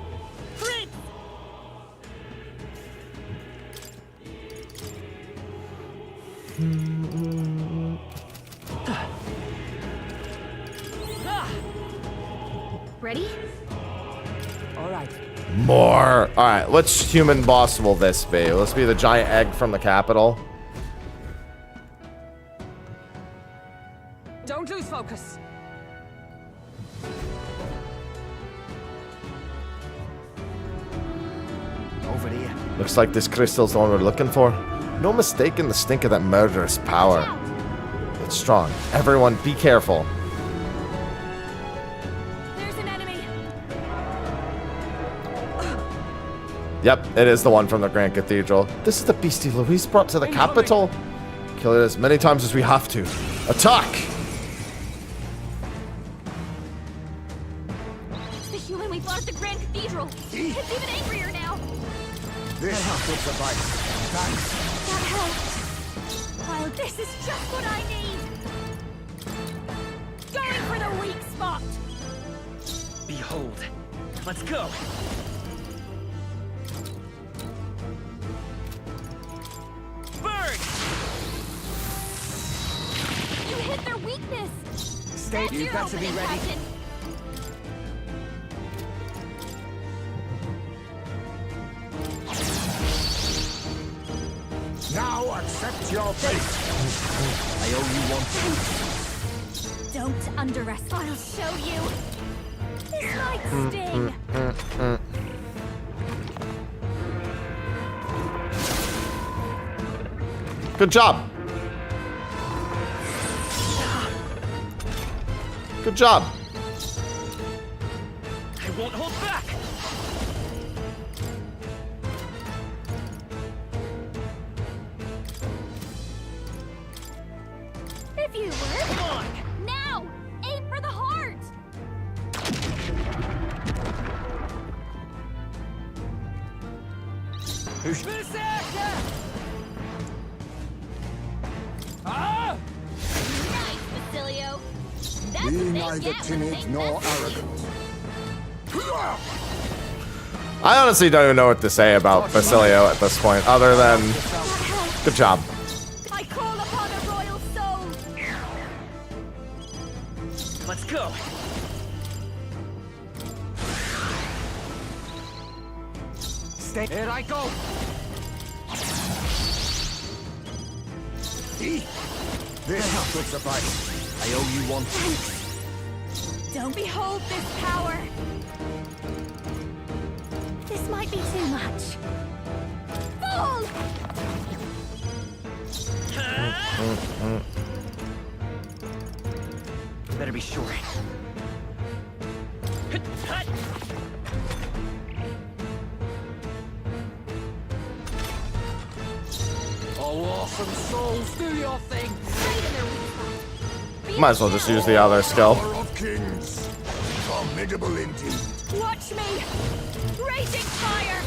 Ready? All right. More. All right, which human boss will this be? Will this be the giant egg from the capital? Don't lose focus. Over there. Looks like this crystal's the one we're looking for. No mistaking the stink of that murderous power. It's strong. Everyone, be careful. There's an enemy. Yep, it is the one from the Grand Cathedral. This is the beastie Louise brought to the capital. Kill it as many times as we have to. Attack! It's the human we fought at the Grand Cathedral. It's even angrier now. This will suffice. Thanks. That helped. Well, this is just what I need. Going for the weak spot. Behold. Let's go. Burn! You hit their weakness. Stay. That's You your better be opening, ready. Captain. Now accept your fate. I owe you one. Don't underestimate. I'll show you. This might sting. Good job. Good job. I won't hold back. If you were. Come on. Now, aim for the heart. Berserker! Ah! Nice, Basilio. That's Be a big neither get when timid things nor happen. arrogant. I honestly don't even know what to say about Basilio at this point, other than good job. I call upon a royal soul. Let's go. Stay. Here I go. This should suffice. I owe you one. Don't behold this power. This might be too much. Fall! Better be sure. Oh, awesome souls, do your thing. Might as well just use the other skill. Power of kings. Formidable indeed. Watch me! Raging fire!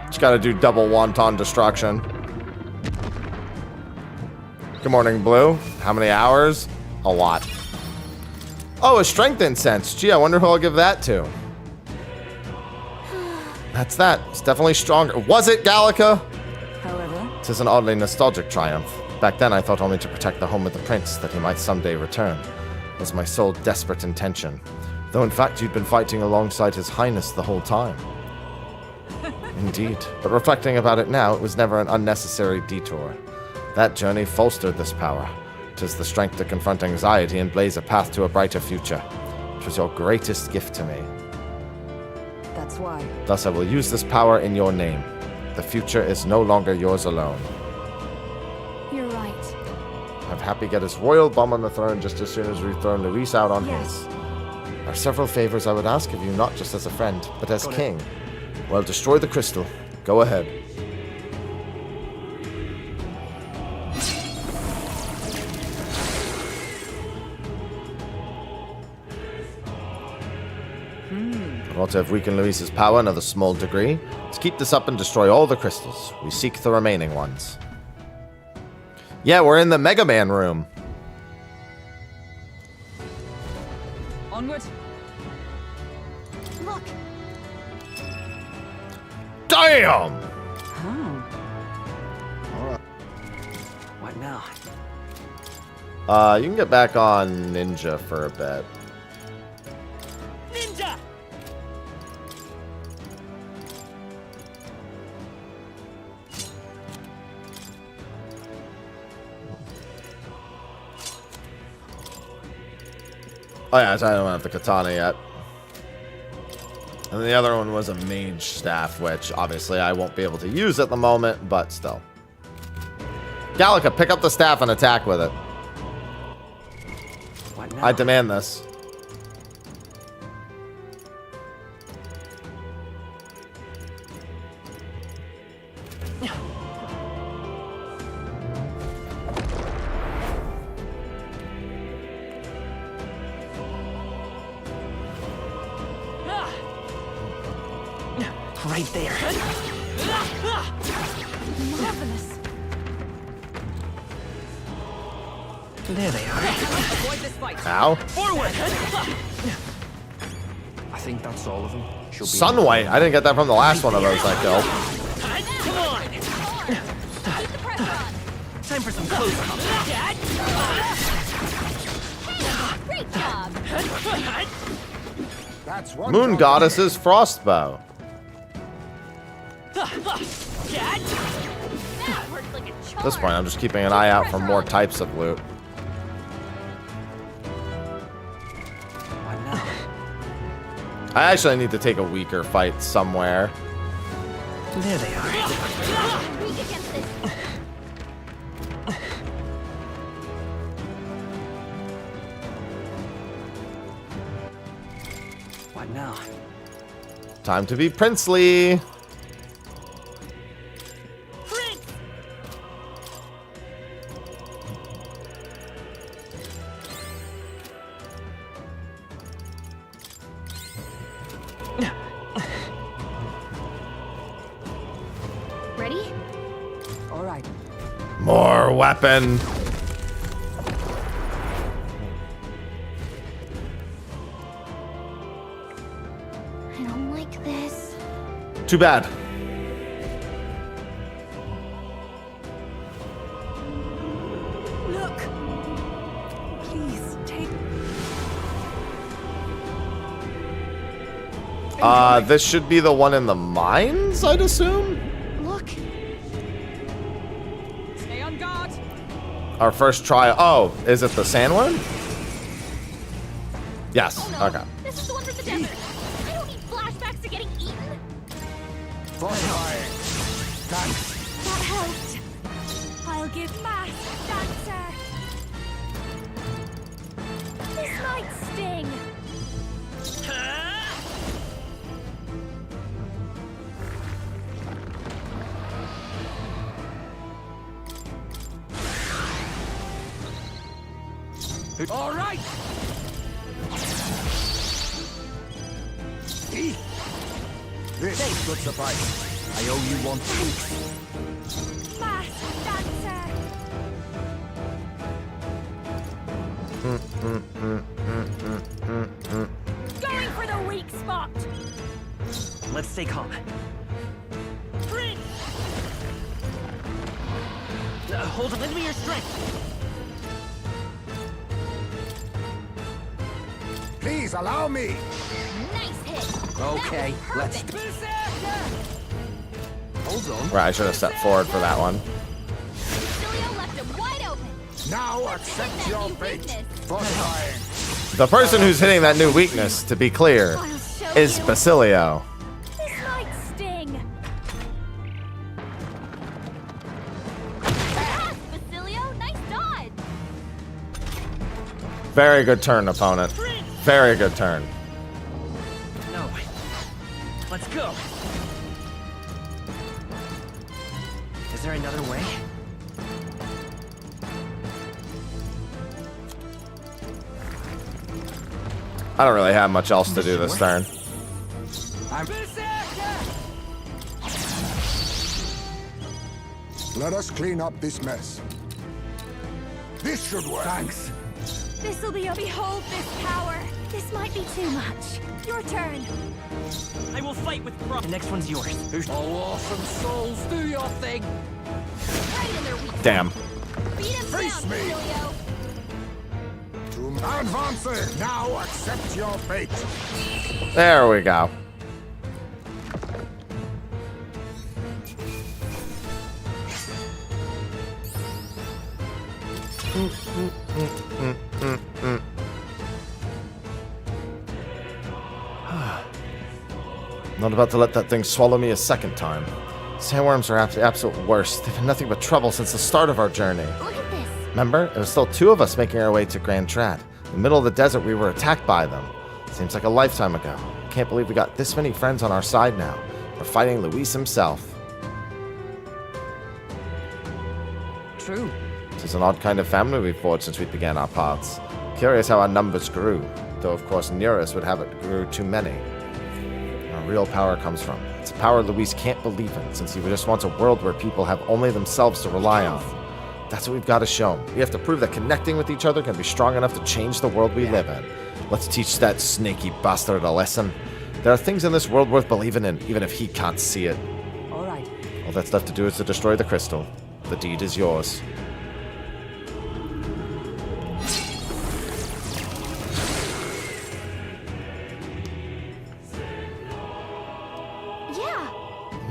Just gotta do double wonton destruction. Good morning, Blue. How many hours? A lot. Oh, a strength incense. Gee, I wonder who I'll give that to. That's that. It's definitely stronger. Was it, Gallica? However, Tis an oddly nostalgic triumph. Back then, I thought only to protect the home of the prince, that he might someday return. Was my sole desperate intention. Though in fact, you'd been fighting alongside his highness the whole time. Indeed. But reflecting about it now, it was never an unnecessary detour. That journey fostered this power. 'Tis the strength to confront anxiety and blaze a path to a brighter future. 'Twas your greatest gift to me. That's why. Thus I will use this power in your name. The future is no longer yours alone. You're right. Have Happy get his royal bum on the throne just as soon as we throw Luis out on Yes. his. There are several favors I would ask of you, not just as a friend, but as king. Well, destroy the crystal. Go ahead. I want to have weakened Luis's power in a small degree. Let's keep this up and destroy all the crystals. We seek the remaining ones. Yeah, we're in the Mega Man room. Onward. Damn! What now? You can get back on Ninja for a bit. Ninja! Oh yeah, I don't have the katana yet. And then the other one was a mage staff, which obviously I won't be able to use at the moment, but still. Gallica, pick up the staff and attack with it. What now? I demand this. Right there. Marvelous. There they are. Avoid this fight. Ow. Forward. I think that's all of them. She'll be Sunlight. I didn't get that from the last one of those I killed. Come on! Keep the pressure on. time for some close Hey, great job. That's one Moon job. Goddess's Frostbow. That worked like a charm. At this point, I'm just keeping an eye out for more types of loot. What now? I actually need to take a weaker fight somewhere. There they are. Weak against this. What now? Time to be princely. Ready? All right. More weapon. I don't like this. Too bad. Look! Please, take... This should be the one in the mines, I'd assume? Look. Stay on guard. Our first trial. Oh, is it the sandworm? Yes. Oh no. Okay. This is the one from the desert. I don't need flashbacks to getting eaten. Fortifying. Thanks. That helped. I'll give mass dancer. This might sting. All right. This should suffice. I owe you one. Mass dancer. Going for the weak spot. Let's stay calm. Hold on. Lend me your strength. Please allow me. Nice hit. Okay, That was let's. perfect. Hold on. Right, I should have stepped forward for that one. Basilio left him wide open. Now accept That your new fate. weakness. Fortifying. The person who's hitting that new weakness, to be clear, I'll show is you. Basilio. This might sting. Yes, Basilio, nice dodge. Very good turn, opponent. Very good turn. No. Let's go. Is there another way? I don't really have much else to do this turn. Let us clean up this mess. This should work. Thanks. This'll be a behold this power. This might be too much. Your turn. I will fight with pride. The next one's yours. Oh, awesome souls, do your thing. Right in their weak. Damn. Beat him Face down, me. Emilio. To advance, now accept your fate. There we go. Not about to let that thing swallow me a second time. Sandworms are the absolute worst. They've been nothing but trouble since the start of our journey. Look at this. Remember? It was still 2 of us making our way to Grand Trad. In the middle of the desert, we were attacked by them. Seems like a lifetime ago. Can't believe we got this many friends on our side now. We're fighting Luis himself. True. This is an odd kind of family we've forged since we began our paths. Curious how our numbers grew. Though, of course, near us would have it grew too many. Our real power comes from. It's a power Luis can't believe in, since he just wants a world where people have only themselves to rely on. That's what we've got to show him. We have to prove that connecting with each other can be strong enough to change the world we live in. Let's teach that snaky bastard a lesson. There are things in this world worth believing in, even if he can't see it. All right. All that's left to do is to destroy the crystal. The deed is yours. Yeah.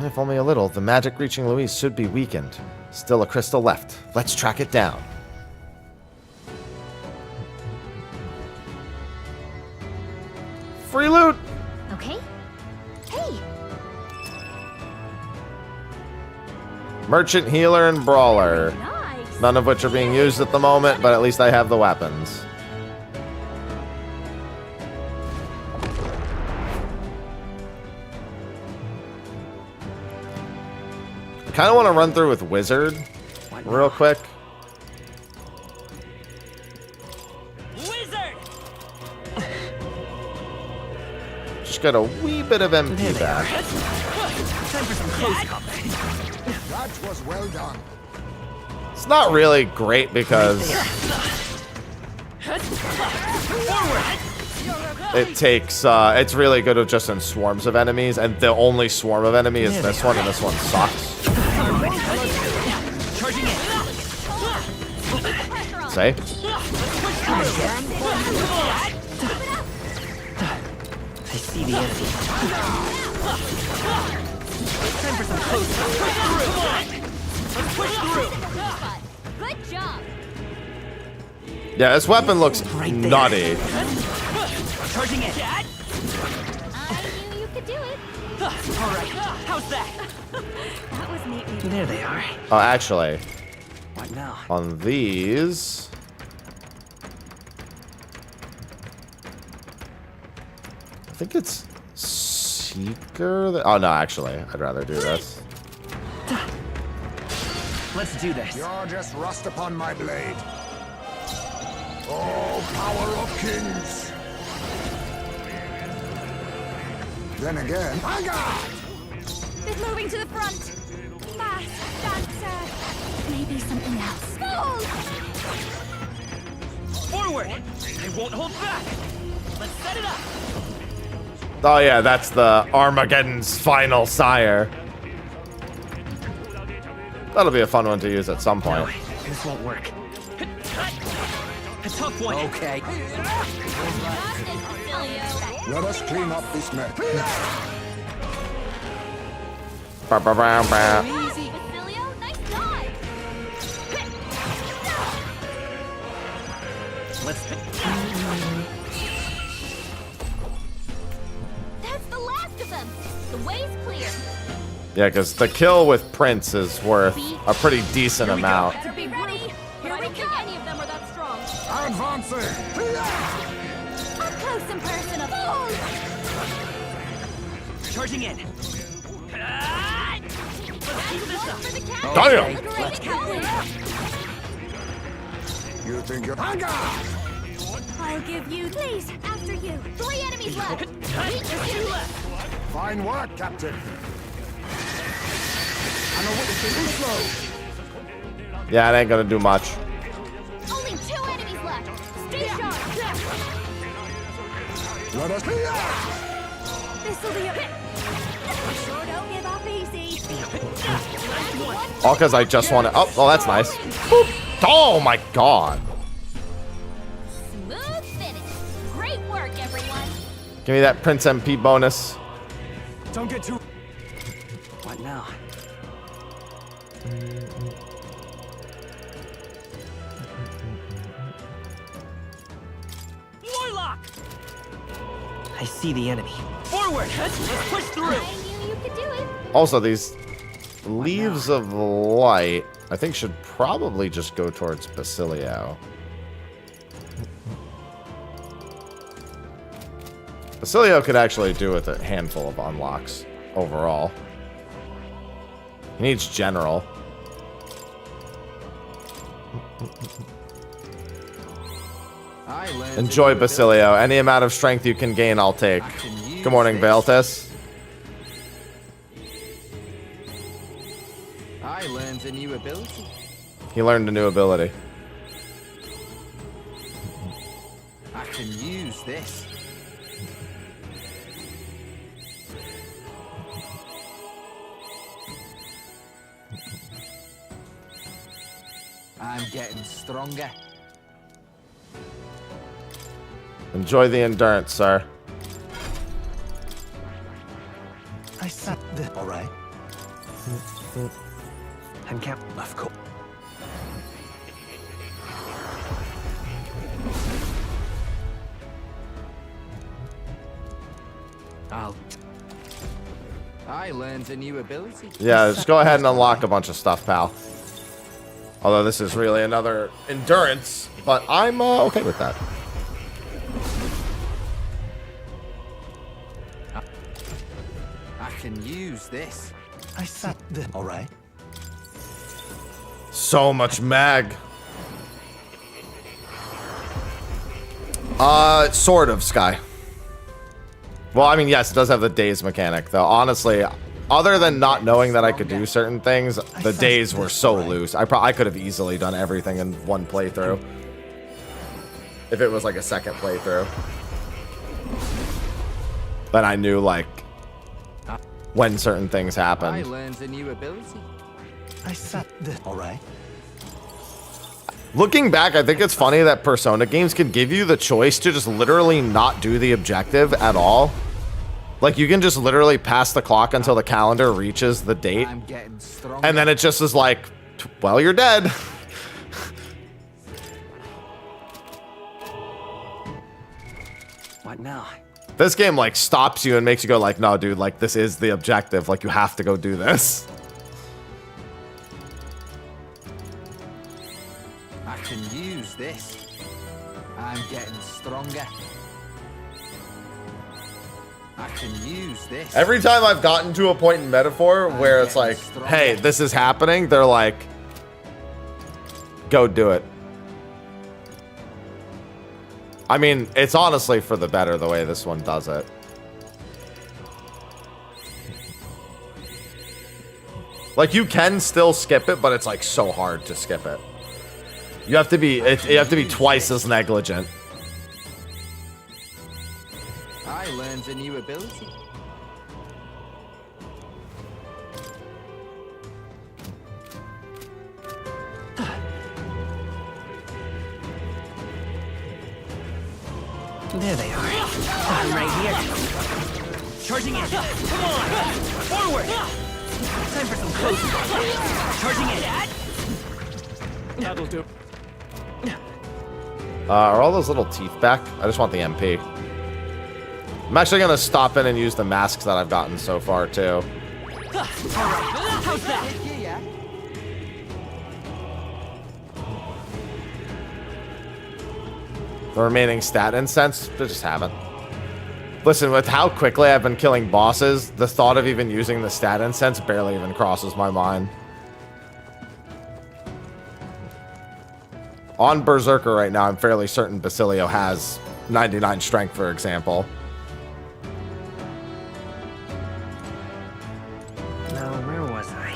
If only a little, the magic reaching Luis should be weakened. Still a crystal left. Let's track it down. Free loot! Okay. Hey. Merchant, healer, and brawler. Nice. None of which are being used at the moment, but at least I have the weapons. I kind of want to run through with Wizard real quick. Wizard! Just got a wee bit of MP back. Time for some close combat. That was well done. It's not really great because it takes, it's really good just in swarms of enemies, and the only swarm of enemy is this one, and this one sucks. Charging in. Say? I see the enemy. Time for some close combat. Let's push through. Good job. Yeah, this weapon looks nutty. Charging in. I knew you could do it. All right. How's that? That was neat. There they are. Oh, actually, What now? on these, I think it's Seeker. Oh no, actually, I'd rather do this. Let's do this. You're just rust upon my blade. Oh, power of kings! Then again, It's moving to the front. Fast. That's, maybe something else. Move! Forward. I won't hold back. Let's set it up. Oh yeah, that's the Armageddon's final sire. That'll be a fun one to use at some point. This won't work. A tough one. Okay. let us clean up this mess. Ba, ba, ba, ba. Easy. Basilio, nice dive. Let's. That's the last of them. The way's clear. Yeah, because the kill with Prince is worth a pretty decent amount. Better be ready. Here we go. Any of them are that strong. Advancing! Up close and personal. Charging in. Let's keep this up. For the count. Damn! Let's go. You think you're... I'll give you. Please, after you. 3 enemies left. There's 2 left. Fine work, Captain. I know what to do. Slow. Yeah, it ain't gonna do much. Only 2 enemies left. Stay sharp. Let us... This'll be a bit. Sure don't give up easy. All because I just want to. Oh, well, that's nice. Boop. Oh my god. Smooth finish. Great work, everyone. Give me that Prince MP bonus. Don't get too... What now? Warlock! I see the enemy. Forward! Let's push through! I knew you could do it. Also, these leaves of light, I think, should probably just go towards Basilio. Basilio could actually do with a handful of unlocks overall. He needs general. Enjoy Basilio. Any amount of strength you can gain, I'll take. Good morning, Valtis. I learned a new ability. He learned a new ability. I can use this. I'm getting stronger. Enjoy the endurance, sir. I said the... All right. And count. Of course. I learned a new ability. Yeah, just go ahead and unlock a bunch of stuff, pal. Although this is really another endurance, but I'm okay with that. I can use this. I said the... All right. So much mag. Sort of, Sky. Well, I mean, yes, it does have the days mechanic, though. Honestly, other than not knowing that I could do certain things, the days were so loose. I could have easily done everything in one playthrough. If it was like a second playthrough. Then I knew, like, when certain things I happened. learned a new ability. I said the... All right. Looking back, I think it's funny that Persona games can give you the choice to just literally not do the objective at all. Like, you can just literally pass the clock until the calendar reaches the date. I'm getting stronger. And then it just is like, well, you're dead. What now? This game, like, stops you and makes you go like, no, dude, like, this is the objective. Like, you have to go do this. I can use this. I'm getting stronger. I can use this. Every time I've gotten to a point in Metaphor where it's like, hey, this is happening, they're like, go do it. I mean, it's honestly for the better the way this one does it. Like, you can still skip it, but it's like so hard to skip it. You have to be you have to be twice as negligent. I learned a new ability. There they are. I'm right here. Charging in. Come on! Forward! Time for some close. Charging in. That'll do. Are all those little teeth back? I just want the MP. I'm actually going to stop in and use the masks that I've gotten so far, too. How's that? The remaining stat incense, they just haven't. Listen, with how quickly I've been killing bosses, the thought of even using the stat incense barely even crosses my mind. On Berserker right now, I'm fairly certain Basilio has 99 strength, for example. Now, where was I?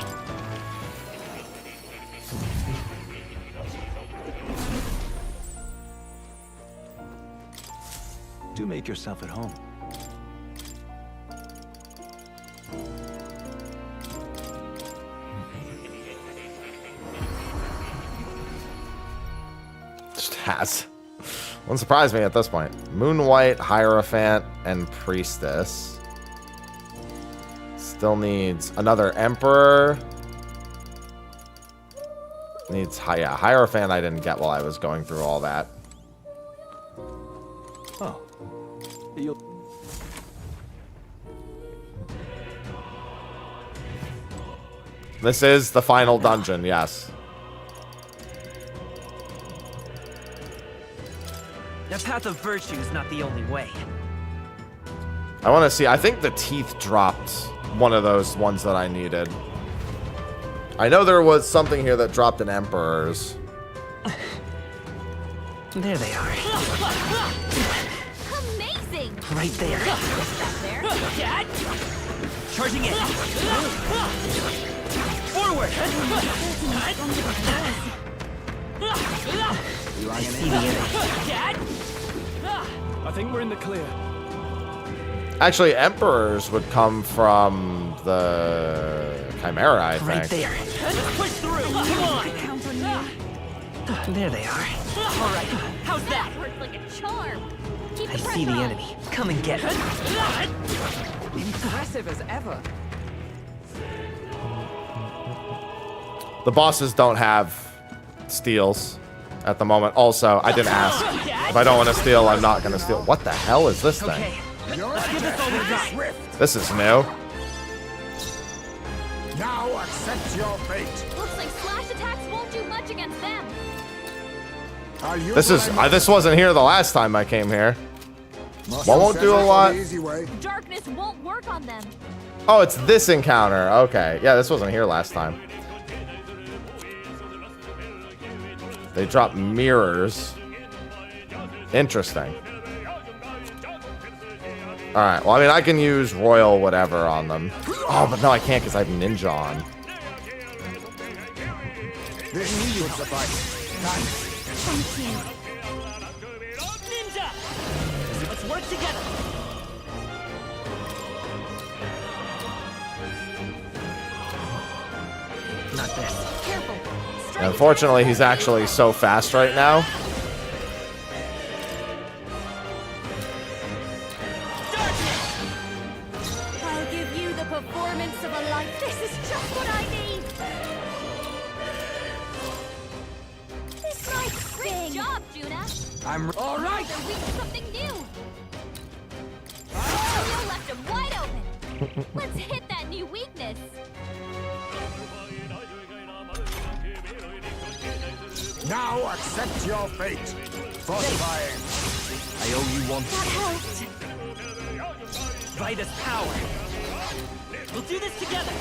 Do make yourself at home. Just has. Wouldn't surprise me at this point. Moon White, Hierophant, and Priestess. Still needs another Emperor. Needs Hierophant I didn't get while I was going through all that. Oh. This is the final dungeon, yes. The path of virtue is not the only way. I want to see. I think the teeth dropped one of those ones that I needed. I know there was something here that dropped an Emperor's. There they are. Amazing! Right there. Dad! Charging in. Forward! I see the enemy. Dad! I think we're in the clear. Actually, Emperors would come from the Chimera, I think. Right there. Push through. Come on. There they are. All right. How's that? Worked like a charm. Keep I see the enemy. Come and get it. Impressive as ever. The bosses don't have steals at the moment. Also, I didn't ask. If I don't want to steal, I'm not going to steal. What the hell is this thing? Let's give this all we got. This is new. Now accept your fate. Looks like slash attacks won't do much against them. This wasn't here the last time I came here. Won't do a lot. Darkness won't work on them. Oh, it's this encounter. Okay. Yeah, this wasn't here last time. They dropped mirrors. Interesting. Alright, well, I mean, I can use royal whatever on them. Oh, but no, I can't because I have ninja on. This should suffice. Thank you. Ninja! Let's work together. Not this. Careful. Unfortunately, he's actually so fast right now. I'll give you the performance of a life. This is just what I need. This might sting. Great job, Juna. I'm all right. They're weak to something new. You left him wide open. Let's hit that new weakness. Now accept your fate. Fortifying. I owe you one. That helped. Vitus power. We'll do this together.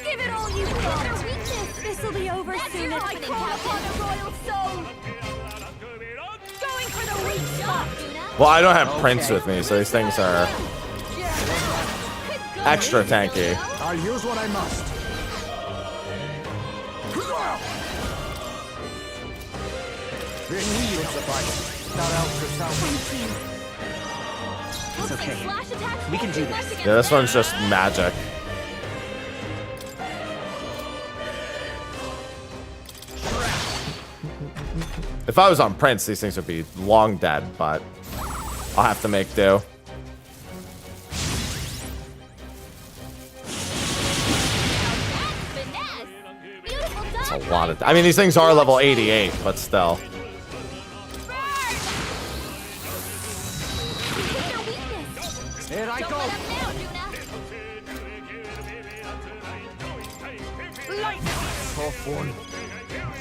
Give it all you got. Their weakness. This'll be over soon. I call upon a royal soul. Going for the weak spot. Well, I don't have Prince with me, so these things are extra tanky. I'll use what I must. This should suffice. Not out for Thank you. It's okay. We can do this. Yeah, this one's just magic. If I was on Prince, these things would be long dead, but I'll have to make do. It's a lot of... I mean, these things are level 88, but still. Here I go. Tough one.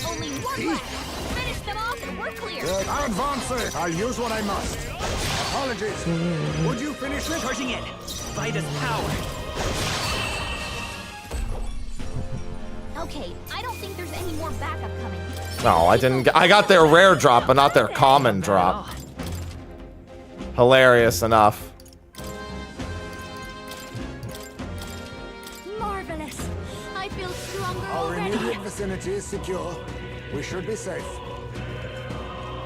Only one left. Finish them off and we're clear. Good. Advance. I'll use what I must. Apologies. Would you finish it? Charging in. Vitus power. Okay, I don't think there's any more backup coming. No, I didn't. I got their rare drop, but not their common drop. Hilarious enough. Marvelous. I feel stronger Our already. immediate vicinity is secure. We should be safe.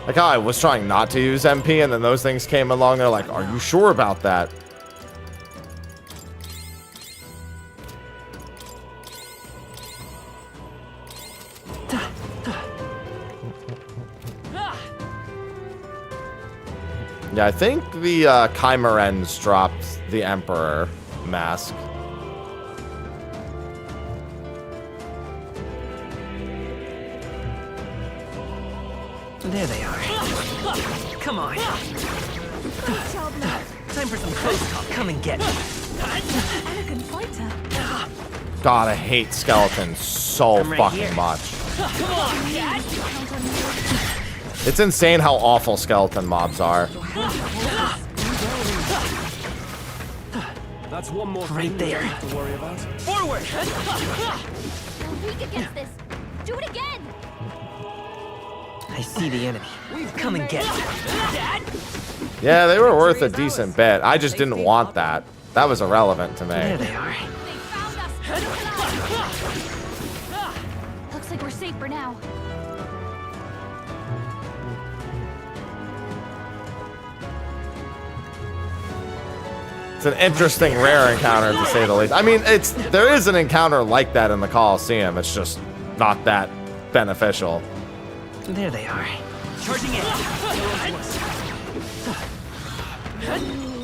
Like how I was trying not to use MP, and then those things came along. They're like, "Are you sure about that?" Yeah, I think the Chimerens dropped the Emperor mask. There they are. Come on. Time for some close talk. Come and get me. Elegant fighter. God, I hate skeletons so fucking much. Come on, Dad. It's insane how awful skeleton mobs are. That's one more right thing there. To worry about. Forward. We're weak against this. Do it again. I see the enemy. Come and get me. Dad. Yeah, they were worth a decent bit. I just didn't want that. That was irrelevant to me. There they are. They found us. Looks like we're safe for now. It's an interesting rare encounter, to say the least. I mean, there is an encounter like that in the Colosseum. It's just not that beneficial. There they are. Charging in. Ooh,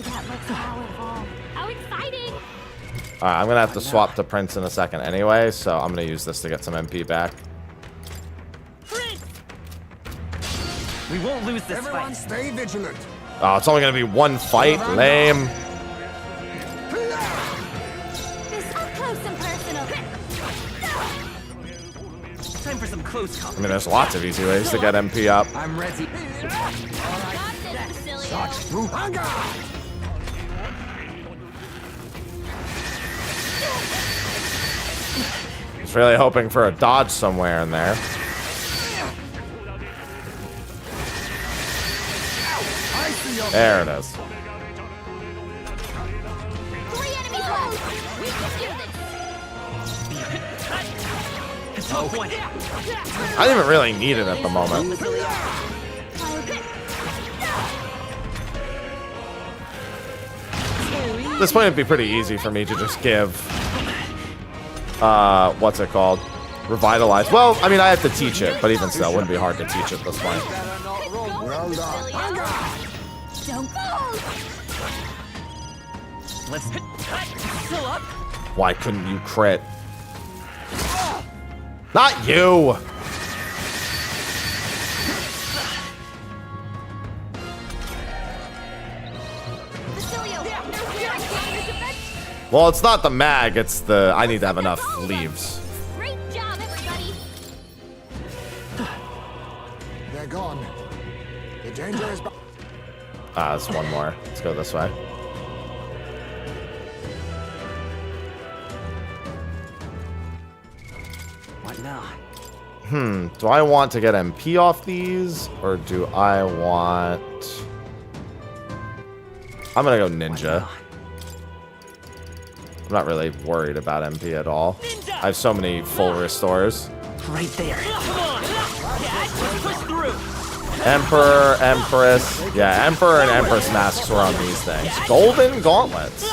that looks powerful. How exciting! Alright, I'm gonna have to swap to Prince in a second anyway, so I'm gonna use this to get some MP back. Prince! We won't lose this Everyone fight. stay vigilant. Oh, it's only gonna be one fight? Lame. This up close and personal. Time for some close talk. I mean, there's lots of easy ways to get MP up. I'm ready. Got this, Basilio. Just really hoping for a dodge somewhere in there. There it is. 3 enemies left. We can do this. Top one. I didn't even really need it at the moment. At this point, it'd be pretty easy for me to just give, what's it called? Revitalize. Well, I mean, I have to teach it, but even still, it wouldn't be hard to teach at this point. Well done. Don't fall. Let's still up. Why couldn't you crit? Not you! Basilio, you're doing this event. Well, it's not the mag, it's the... I need to have enough leaves. Great job, everybody. They're gone. The danger is back. Ah, there's one more. Let's go this way. What now? Do I want to get MP off these? Or do I want... I'm gonna go ninja. I'm not really worried about MP at all. I have so many full restores. Right there. Come on. Dad, let's push through. Emperor, Empress. Yeah, Emperor and Empress masks were on these things. Golden gauntlets. Oh,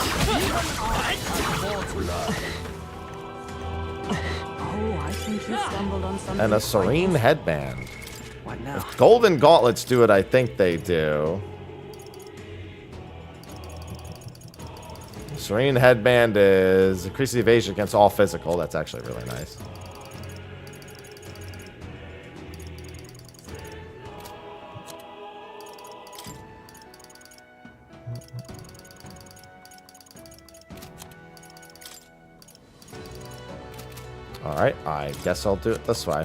I think you stumbled on something. And a serene headband. What now? If golden gauntlets do what I think they do. Serene headband is increases evasion against all physical. That's actually really nice. Alright, I guess I'll do it this way.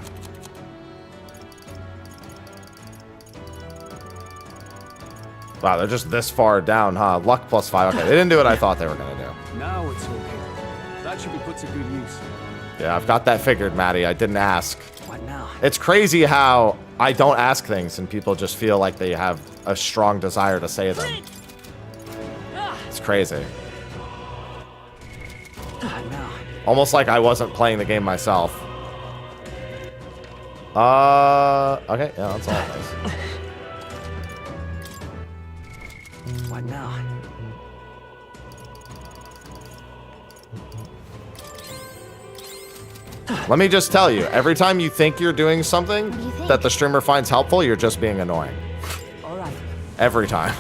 Wow, they're just this far down, huh? Luck +5. Okay, they didn't do what I thought they were going to do. Now it's talking. That should be put to good use. Yeah, I've got that figured, Maddie. I didn't ask. What now? It's crazy how I don't ask things and people just feel like they have a strong desire to say them. It's crazy. What now? Almost like I wasn't playing the game myself. Okay, yeah, that's all it is. What now? Let me just tell you, every time you think you're doing something that the streamer finds helpful, you're just being annoying. All right. Every time.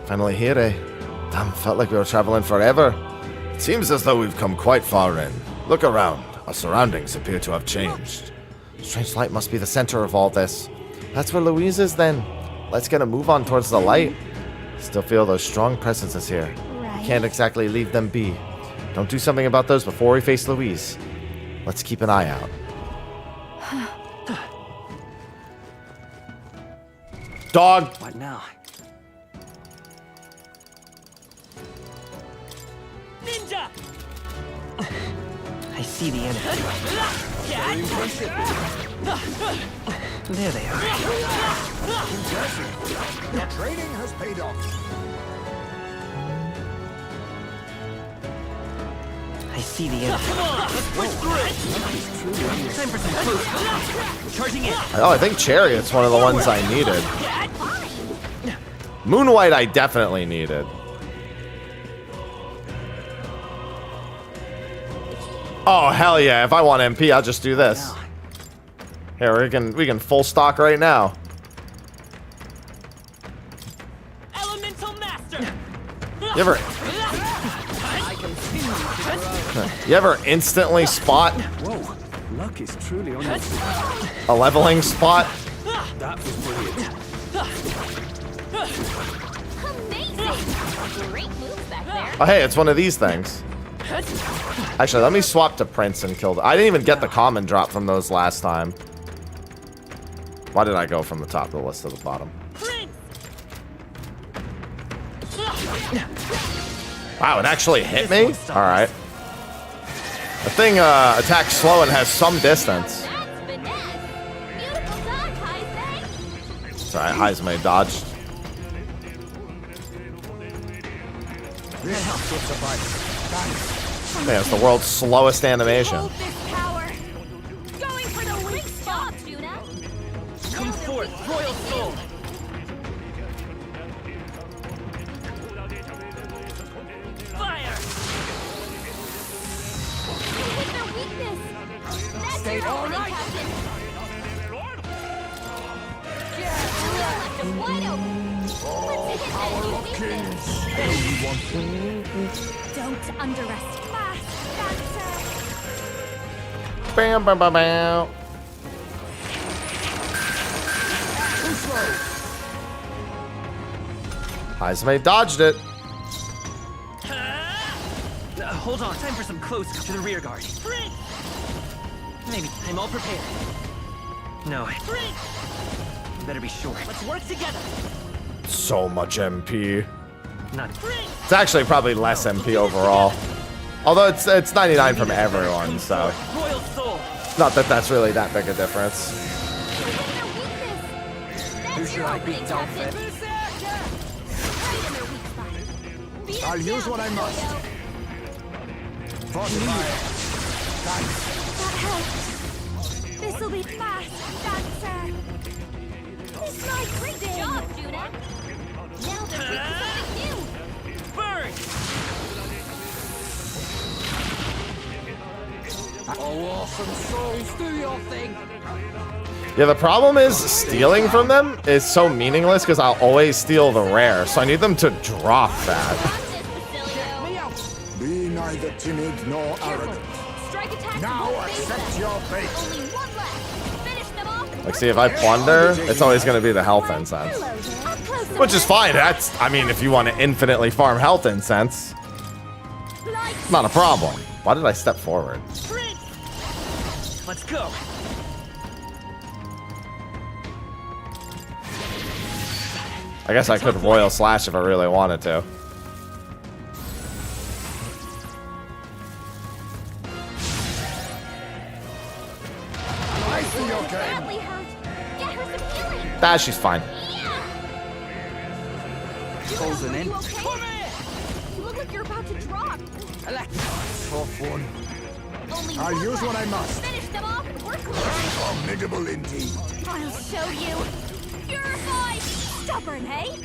Finally here, eh? Damn, felt like we were traveling forever. It seems as though we've come quite far in. Look around. Our surroundings appear to have changed. Strange light must be the center of all this. That's where Louise is then. Let's get a move on towards the light. Still feel those strong presences here. Right. Can't exactly leave them be. Don't do something about those before we face Louise. Let's keep an eye out. Dog. What now? Ninja! I see the enemy. Very impressive. There they are. Impressive. Your training has paid off. I see the enemy. Come on, let's push through. Time for some close. Charging in. Oh, I think Chariot's one of the ones I needed. Moonwhite I definitely needed. Oh, hell yeah. If I want MP, I'll just do this. Here, we can full stock right now. Elemental Master. You ever instantly spot Whoa, luck is truly on your side. a leveling spot? That was brilliant. Amazing! Great moves back there. Oh, hey, it's one of these things. Actually, let me swap to Prince and kill I didn't even get the common drop from those last time. Why did I go from the top of the list to the bottom? Wow, it actually hit me? Alright. The thing attacks slow and has some distance. It's alright, Heismay dodged. Man, it's the world's slowest animation. Hold this power. Going for the weak spot, Juna. Come forth, Royal Soul. Fire. With their weakness. That's Stay your all opening, right. Captain. Left him wide open. Let's hit that uniqueness. Don't underestimate. Bam, bam, bam, bam. Heismay dodged it. Hold on, time for some close to the rear guard. Maybe I'm all prepared. No. Better be sure. Let's work together. So much MP. Not. It's actually probably less MP overall. Although it's 99 from everyone, so Royal Soul. not that that's really that big a difference. Who should I beat, Captain? I'll use what I must. That helped. This'll be fast, Dancer. This might great job, Juna. Now they're weak to something new. Burn. Oh, awesome souls, do your thing. Yeah, the problem is stealing from them is so meaningless because I'll always steal the rare, so I need them to drop that. Be neither timid nor arrogant. Now accept your fate. Only one left. Finish them off. Like, see, if I plunder, it's always going to be the health incense. Which is fine. That's, I mean, if you want to infinitely farm health incense, it's not a problem. Why did I step forward? Let's go. I guess I could Royal Slash if I really wanted to. I see your game. Badly hurt. Get her some healing. Ah, she's fine. Closing in. You okay? You look like you're about to drop. Tough one. Only I'll one use what I must. Finish them off and we're clear. Formidable indeed. I'll show you. Purify. Stubborn, hey?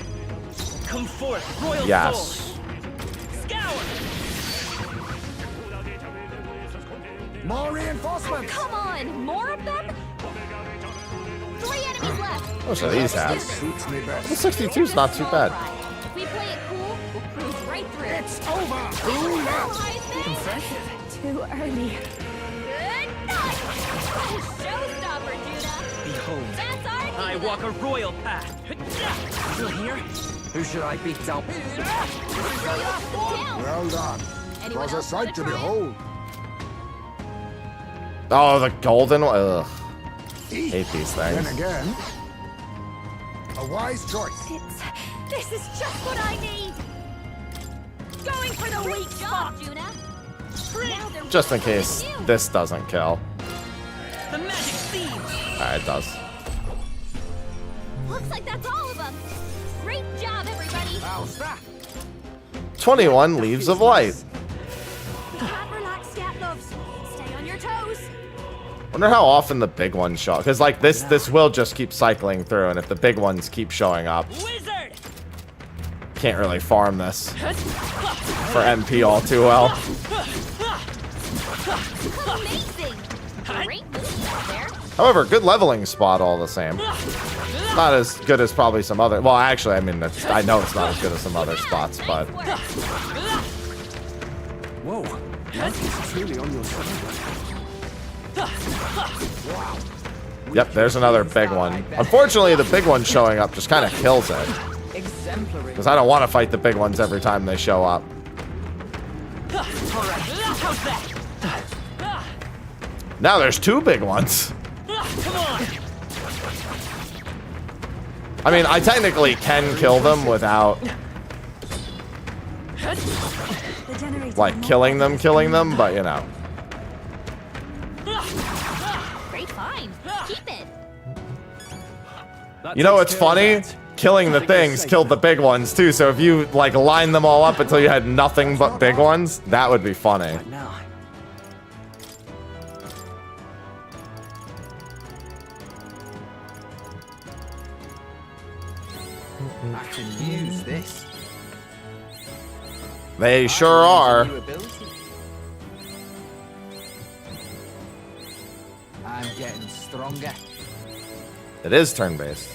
Come forth, royal Yes. soul. Scour. More reinforcements. Come on, more of them? 3 enemies left. What's that these have? Suits me best. The 62 is not too bad. If we play it cool, we'll cruise right through. It's over. Too late. Confession. Too early. Good night. Showstopper, Judah. Behold, That's our I Judah. walk a royal path. Still here? Who should I beat down? Well done. Anyone Was a else sight to wanna try? behold. Oh, the golden one. Ugh. Hate these Then things. again, a wise choice. This is just what I need. Going for the weak spot, Judah. Now they're Just in case this doesn't kill. The magic seed. Alright, it does. Looks like that's all of them. Great job, everybody. How's that? 21 Leaves of Light. We can't relax yet, loves. Stay on your toes. Wonder how often the big ones show up. Because, like, this will just keep cycling through, and if the big ones keep showing up, Wizard. can't really farm this for MP all too well. Amazing. Great moves out there. However, good leveling spot all the same. Not as good as probably some other. Well, actually, I mean, I know it's not as good as some other spots, but Whoa. Luck is truly on your side. yep, there's another big one. Unfortunately, the big one showing up just kind of kills it. Exemplary. Because I don't want to fight the big ones every time they show up. All right. How's that? Now there's 2 big ones. Come on. I mean, I technically can kill them without, like, killing them, but, you know. Great find. Keep it. You know what's funny? Killing the things killed the big ones, too, so if you, like, line them all up until you had nothing but big ones, that would be funny. Right now. I can use this. They sure are. New ability. I'm getting stronger. It is turn-based.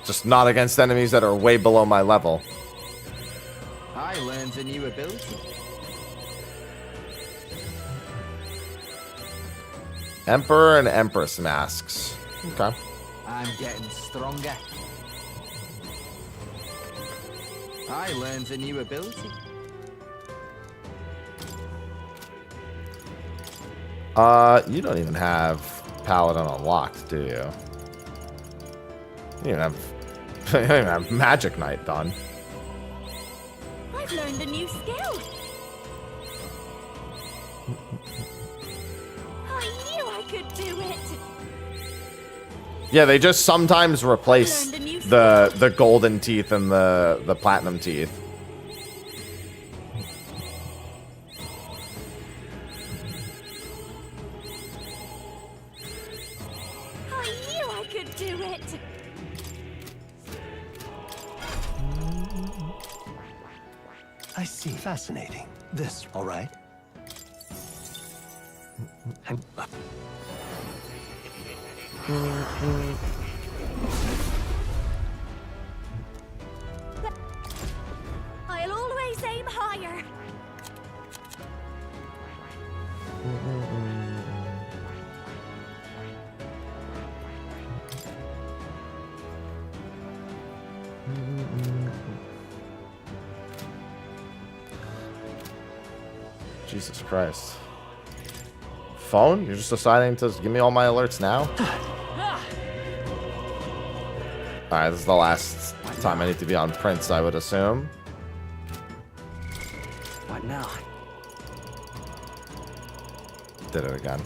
Just not against enemies that are way below my level. I learned a new ability. Emperor and Empress masks. Okay. I'm getting stronger. I learned a new ability. You don't even have Paladin unlocked, do you? You don't even have Magic Knight done. I've learned a new skill. I knew I could do it. Yeah, they just sometimes replace the golden teeth and the platinum teeth. I knew I could do it. I see. Fascinating. This, all right? Hang up. I'll always aim higher. Jesus Christ. Phone? You're just deciding to give me all my alerts now? Alright, this is the last time I need to be on Prince, I would assume. What now? Did it again.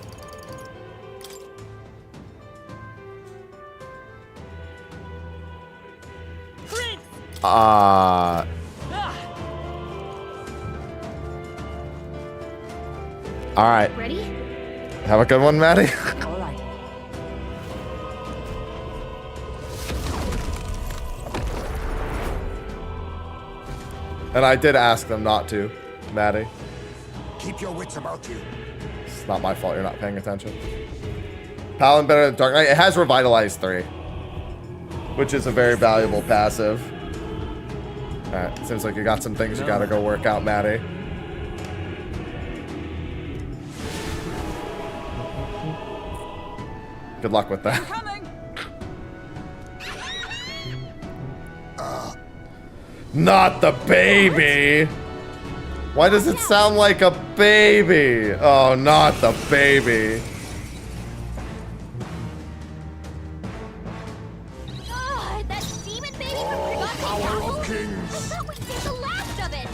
All right. Ready? Have a good one, Maddie. All right. And I did ask them not to, Maddie. Keep your wits about you. It's not my fault you're not paying attention. Paladin better than Dark Knight. It has Revitalize 3, which is a very valuable passive. Alright, seems like you got some things you gotta go work out, Maddie. Good luck with that. Not the baby! Why does it sound like a baby? Oh, not the baby. Ah, that demon baby from Forgotten Castle? Of kings. I thought we'd see the last of it.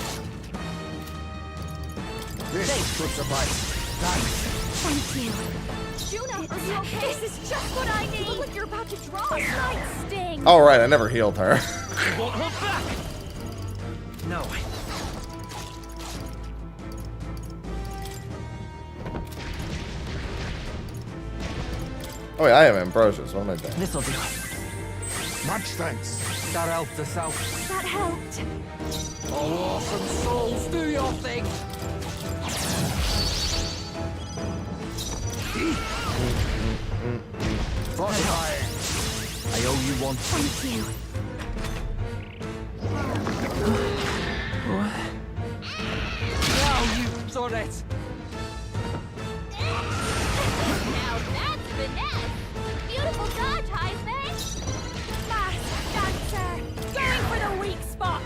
This should suffice. Thanks. Thank you. Juna, are you okay? This is just what I need. You look like you're about to draw a night sting. Oh, right, I never healed her. You won't hold back. No. Oh, wait, I have Ambrosius. What am I doing? This'll do. Much thanks. That helped us out. That helped. Oh, awesome souls, do your thing. Fortifying. I owe you one. Thank you. Now you've done it. Now that's finesse. Beautiful dodge, Heisman. Fast dancer. Going for the weak spot.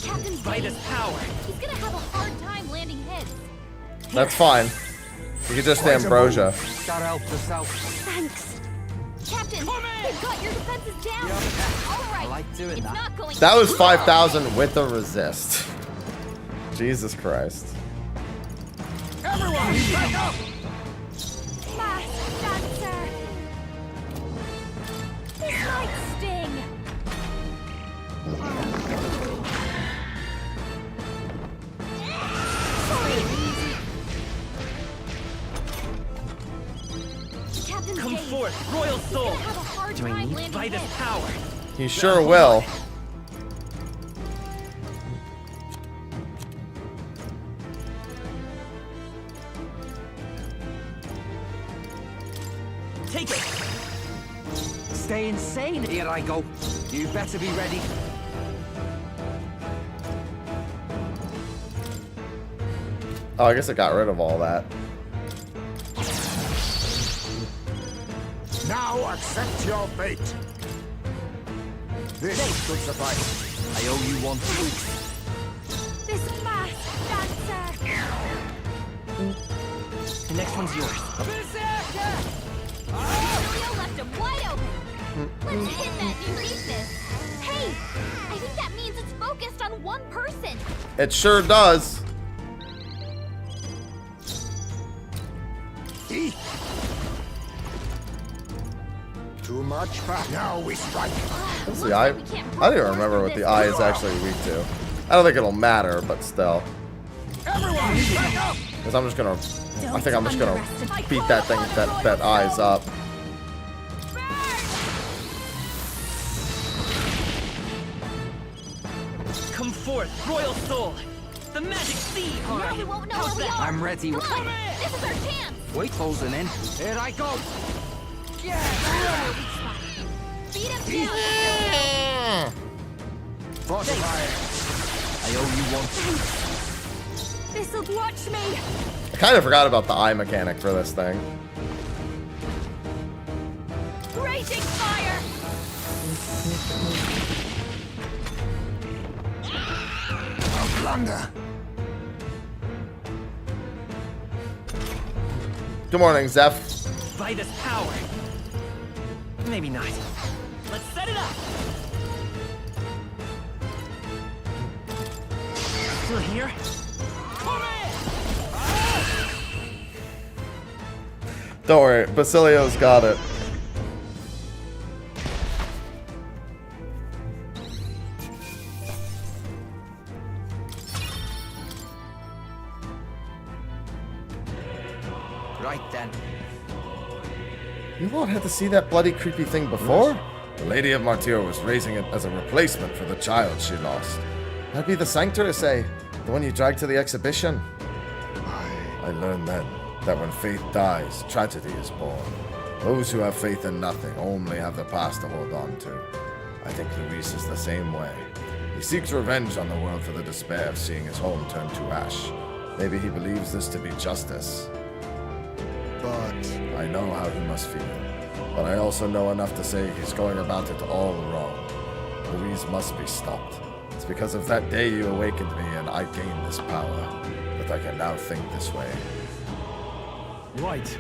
Captain Vitus power. He's gonna have a hard time landing hits. That's fine. You can just Ambrosia. That helped us out. Thanks. Captain, you've got your defenses down. All right. I like doing it's that. not going That was too 5,000 with a resist. Jesus Christ. Everyone, back up! Fast dancer. This might sting. Sorry. Captain Come Dave, forth, royal he's soul. gonna have a hard Do I time need landing Vitus hits. power? He sure will. Take it. Stay insane. Here I go. You better be ready. Oh, I guess it got rid of all that. Now accept your fate. This should suffice. I owe you one. This fast dancer. The next one's yours. Julio left him wide open. Let's hit that new weakness. Hey, I think that means it's focused on one person. It sure does. Too much fat. Now we strike. What's the eye? I don't even remember what the eye is actually weak to. I don't think it'll matter, but still. Everyone, back up! Because I'm just gonna. I think I'm just gonna beat that thing, that eye's up. Come forth, royal soul. The magic seed. Now we won't know where we are. I'm ready. Come on, this is our chance. Wait, closing in. Here I go. Beat him down. Fortifying. I owe you one. This'll watch me. I kind of forgot about the eye mechanic for this thing. Raging fire. A blunder. Good morning, Zeph. Vitus power. Maybe not. Let's set it up. Still here? Don't worry, Basilio's got it. Everyone had to see that bloody creepy thing before? The Lady of Martyr was raising it as a replacement for the child she lost. That'd be the Sanctor, say, the one you dragged to the exhibition. I learned then that when faith dies, tragedy is born. Those who have faith in nothing only have the past to hold on to. I think Luis is the same way. He seeks revenge on the world for the despair of seeing his home turn to ash. Maybe he believes this to be justice. But I know how he must feel. But I also know enough to say he's going about it all wrong. Louise must be stopped. It's because of that day you awakened me and I gained this power, that I can now think this way. Right.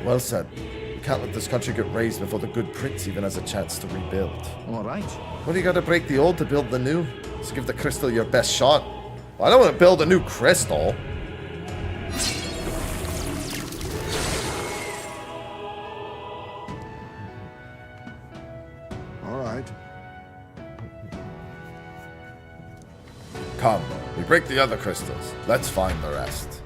Well said. We can't let this country get raised before the good prince even has a chance to rebuild. All right. What do you gotta break the old to build the new? Just give the crystal your best shot. Well, I don't want to build a new crystal. All right. Come, we break the other crystals. Let's find the rest.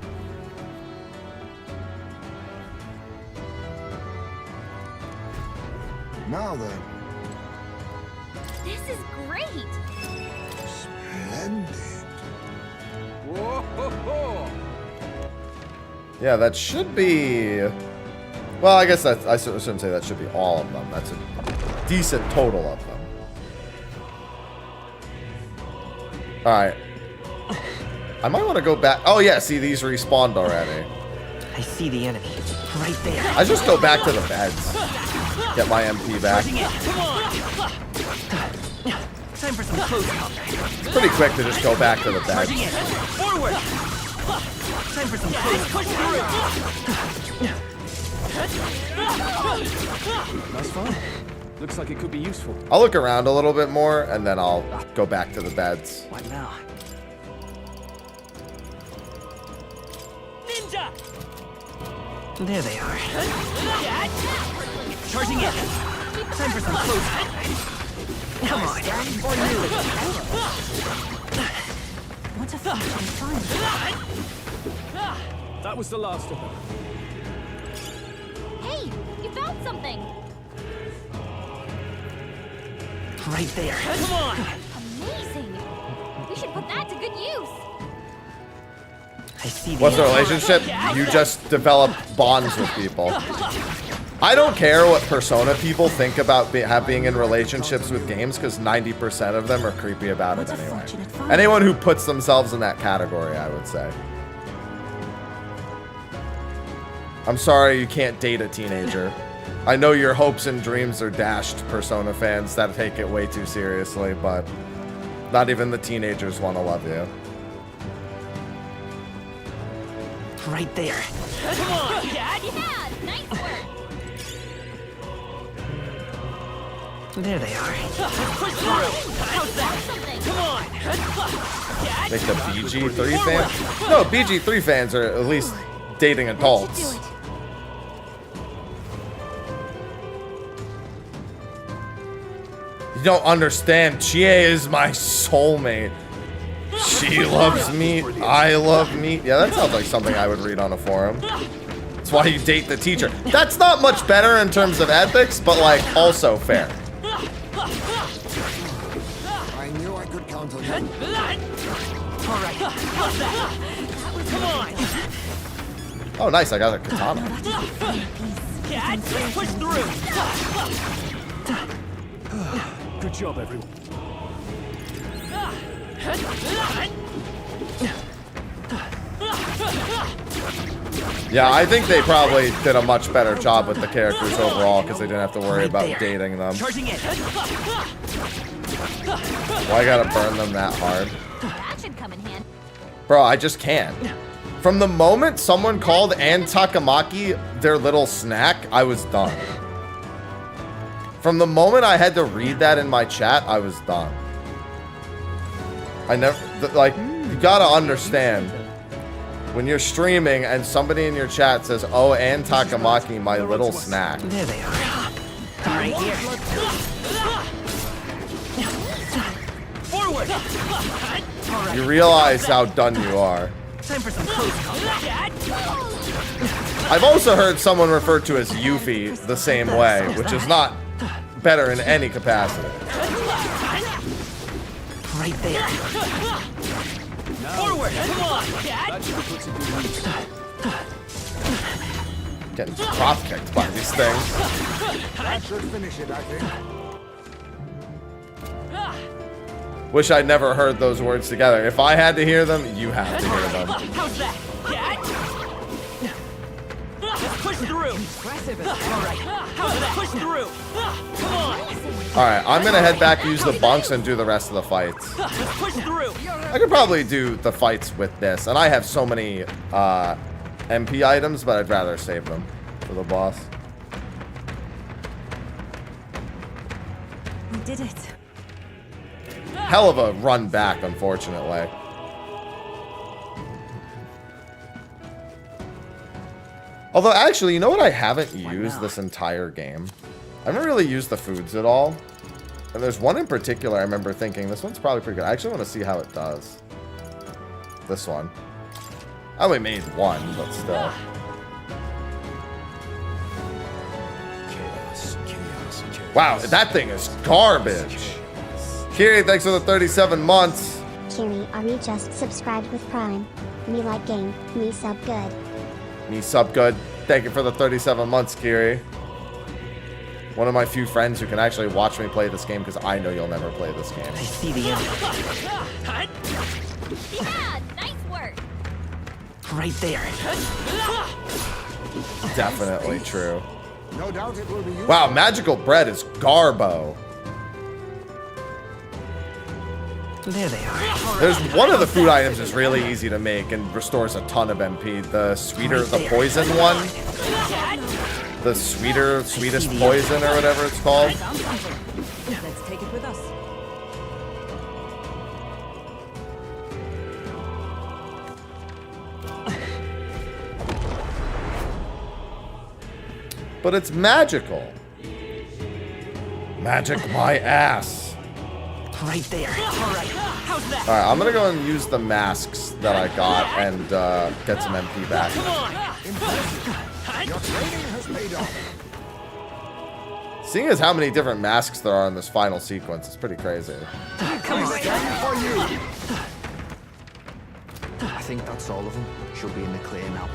Now then. This is great. Splendid. Whoa! Yeah, that should be... Well, I guess that's, I shouldn't say that should be all of them. That's a decent total of them. Alright. I might want to go back... Oh yeah, see, these respawned already. I see the enemy. Right there. I just go back to the beds. Get my MP back. Come on. Time for some close up. It's pretty quick to just go back to the beds. Forward. Time for some close. Push through. Nice fun. Looks like it could be useful. I'll look around a little bit more, and then I'll go back to the beds. What now? Ninja! There they are. Charging in. Time for some close. Come on. What a fortunate find. That was the last of them. Hey, you found something. Right there. Come on. Amazing. We should put that to good use. I see the What's the relationship? You just develop bonds with people. I don't care what Persona people think about being in relationships with games, because 90% of them are creepy about it anyway. Anyone who puts themselves in that category, I would say. I'm sorry you can't date a teenager. I know your hopes and dreams are dashed, Persona fans that take it way too seriously, but not even the teenagers want to love you. Right there. Come on, Dad. Yeah, nice work. There they are. Push through. How's that? Come on. Make the BG3 fans? No, BG3 fans are at least dating adults. You don't understand. Chie is my soulmate. She loves me. I love me. Yeah, that sounds like something I would read on a forum. That's why you date the teacher. That's not much better in terms of ethics, but like also fair. I knew I could count on you. All right. How's that? Come on. Oh, nice. I got a katana. Dad, push through. Good job, everyone. Yeah, I think they probably did a much better job with the characters overall because they didn't have to worry about dating them. Why gotta burn them that hard? That should come in handy. Bro, I just can't. From the moment someone called Ann Takamaki their little snack, I was done. From the moment I had to read that in my chat, I was done. I never, like, you gotta understand. When you're streaming and somebody in your chat says, "Oh, Ann Takamaki, my little snack." There they are. Right here. Forward. You realize how done you are. Time for some close combat. I've also heard someone referred to as Yuffie the same way, which is not better in any capacity. Right there. Forward! Come on, cat! Getting drop kicked by these things. That should finish it, I think. Wish I'd never heard those words together. If I had to hear them, you have to hear them. How's that, cat? Let's push through. Impressive. All right. How's that? Push through. Come on. All right, I'm gonna head back, use the bunks, and do the rest of the fights. Let's push through. I could probably do the fights with this, and I have so many MP items, but I'd rather save them for the boss. We did it. Hell of a run back, unfortunately. Although, actually, you know what I haven't used this entire game? I haven't really used the foods at all. And there's one in particular I remember thinking, this one's probably pretty good. I actually want to see how it does. This one. I only made one, but still. Wow, that thing is garbage. Kiri, thanks for the 37 months. Kiri, are we just subscribed with Prime? Me like game, me sub good. Me sub good. Thank you for the 37 months, Kiri. One of my few friends who can actually watch me play this game because I know you'll never play this game. I see the end. Yeah, nice work. Right there. Definitely true. No doubt it will be useful. Wow, magical bread is garbo. There they are. There's one of the food items is really easy to make and restores a ton of MP. The sweeter, the poison one. The sweetest poison or whatever it's called. Let's take it with us. But it's magical. Magic my ass. Right there. All right. How's that? All right, I'm gonna go and use the masks that I got and get some MP back. Come on. Your training has paid off. Seeing as how many different masks there are in this final sequence, it's pretty crazy. Come on. For you. I think that's all of them. Should be in the clear now.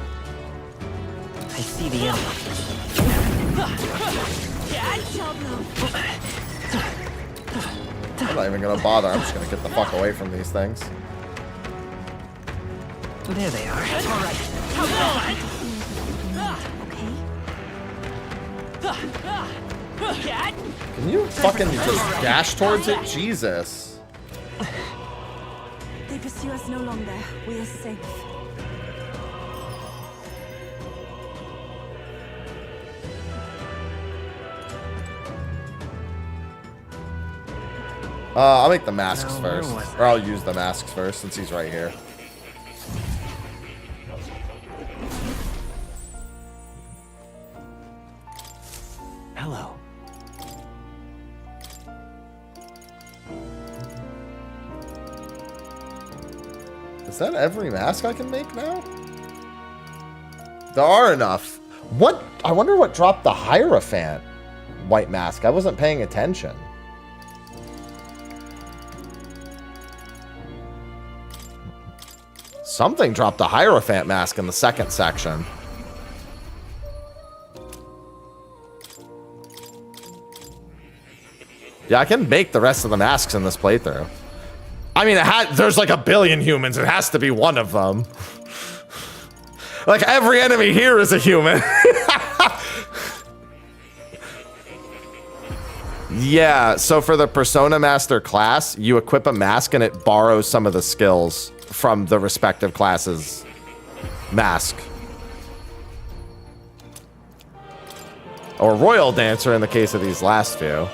I see the end. I'm not even gonna bother. I'm just gonna get the fuck away from these things. There they are. All right. Okay. Can you fucking just dash towards it? Jesus. They pursue us no longer. We are safe. I'll make the masks first. Or I'll use the masks first since he's right here. Hello. Is that every mask I can make now? There are enough. What? I wonder what dropped the Hierophant white mask. I wasn't paying attention. Something dropped a Hierophant mask in the second section. Yeah, I can make the rest of the masks in this playthrough. I mean, there's like a billion humans. It has to be one of them. Like, every enemy here is a human. Yeah, so for the Persona Master class, you equip a mask and it borrows some of the skills from the respective class's mask. Or Royal Dancer in the case of these last few.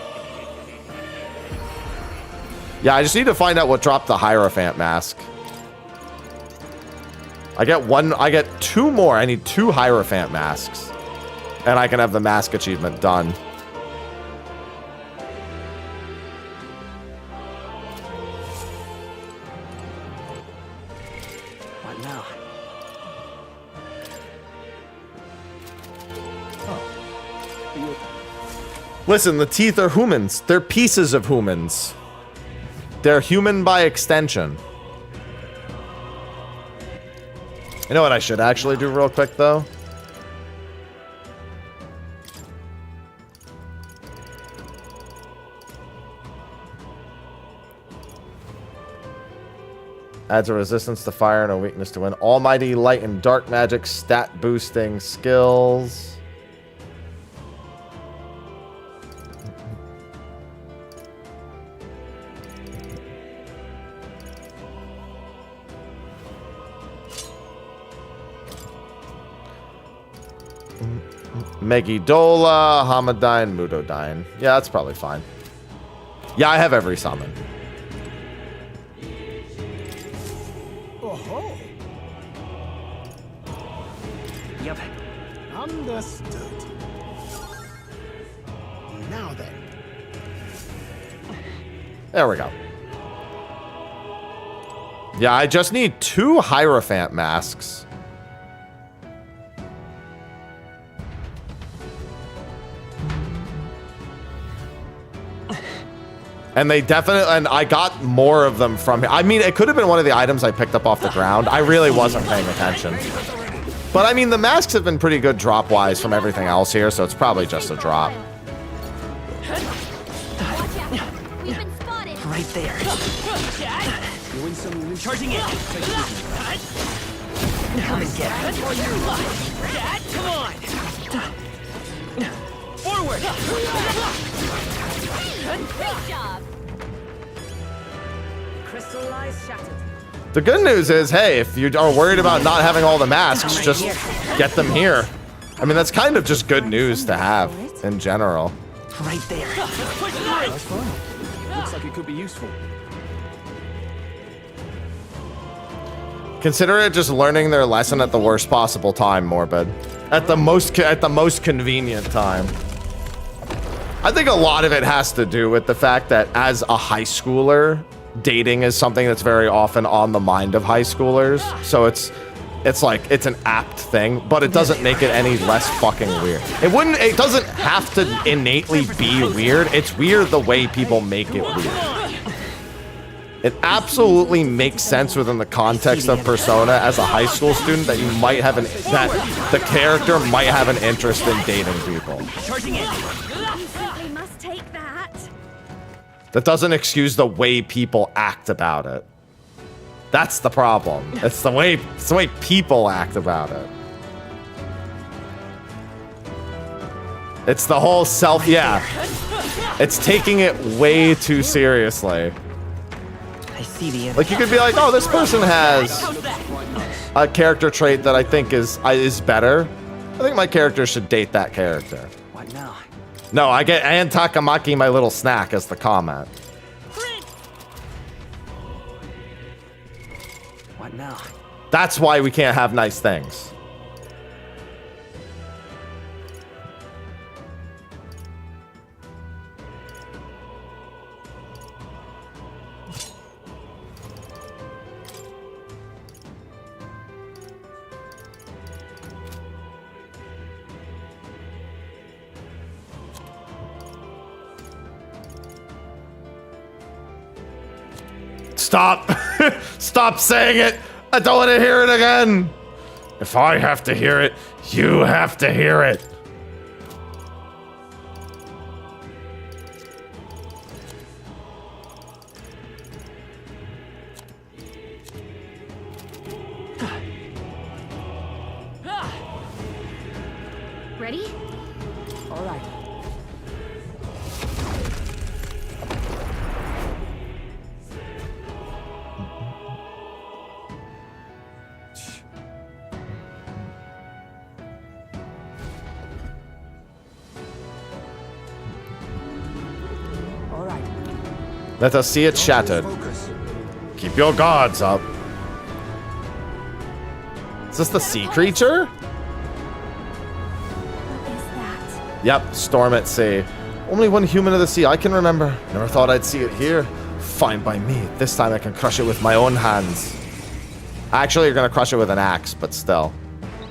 Yeah, I just need to find out what dropped the Hierophant mask. I get two more. I need 2 Hierophant masks. And I can have the mask achievement done. What now? Listen, the teeth are humans. They're pieces of humans. They're human by extension. You know what I should actually do real quick, though? Adds a resistance to fire and a weakness to wind. Almighty light and dark magic stat boosting skills. Megidola, Hamadine, Mudodyne. Yeah, that's probably fine. Yeah, I have every summon. Oh-ho. Yep. Understood. Now then. There we go. Yeah, I just need 2 Hierophant masks. And they definitely, and I got more of them from here. I mean, it could have been one of the items I picked up off the ground. I really wasn't paying attention. But I mean, the masks have been pretty good drop-wise from everything else here, so it's probably just a drop. We've been spotted. Right there. You win some, you lose. Charging in. Come and get it. Dad, come on. Forward. Great job. Crystallized shattered. The good news is, hey, if you are worried about not having all the masks, just get them here. I mean, that's kind of just good news to have in general. Right there. That's fine. Looks like it could be useful. Consider it just learning their lesson at the worst possible time, Morbid. At the most convenient time. I think a lot of it has to do with the fact that as a high schooler, dating is something that's very often on the mind of high schoolers. So it's like, it's an apt thing, but it doesn't make it any less fucking weird. It doesn't have to innately be weird. It's weird the way people make it weird. It absolutely makes sense within the context of Persona as a high school student that you might have that the character might have an interest in dating people. Charging in. We must take that. That doesn't excuse the way people act about it. That's the problem. It's the way people act about it. It's the whole yeah. It's taking it way too seriously. I see the Like, you could be like, oh, this person has a character trait that I think is better. I think my character should date that character. What now? No, I get and Takamaki my little snack as the comment. What now? That's why we can't have nice things. Stop! Stop saying it! I don't want to hear it again! If I have to hear it, you have to hear it. Ready? All right. Let us see it shattered. Keep your guards up. Is this the sea creature? What is that? Yep, storm at sea. Only one human of the sea I can remember. Never thought I'd see it here. Fine by me. This time I can crush it with my own hands. Actually, you're gonna crush it with an axe, but still.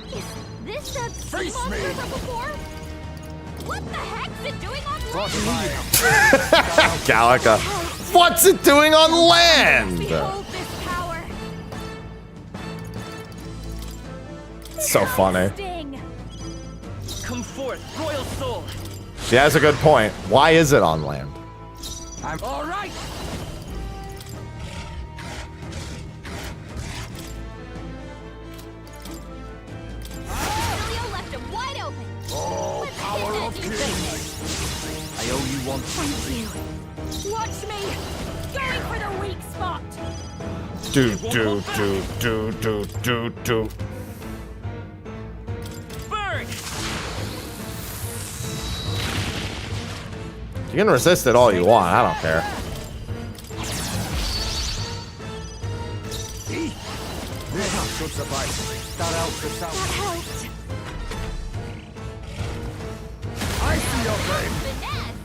Is this the sea monster from before? What the heck's it doing on Gallica. What's it doing on land? Behold this power. So funny. Sting. Come forth, royal soul. She has a good point. Why is it on land? I'm all right. Emilio left him wide open. Oh, power of kings! I owe you one. Thank you. Watch me. Going for the weak spot. Do. Burn. You can resist it all you want. I don't care. This should suffice. That helped us out. That helped. I see your flame. Finesse.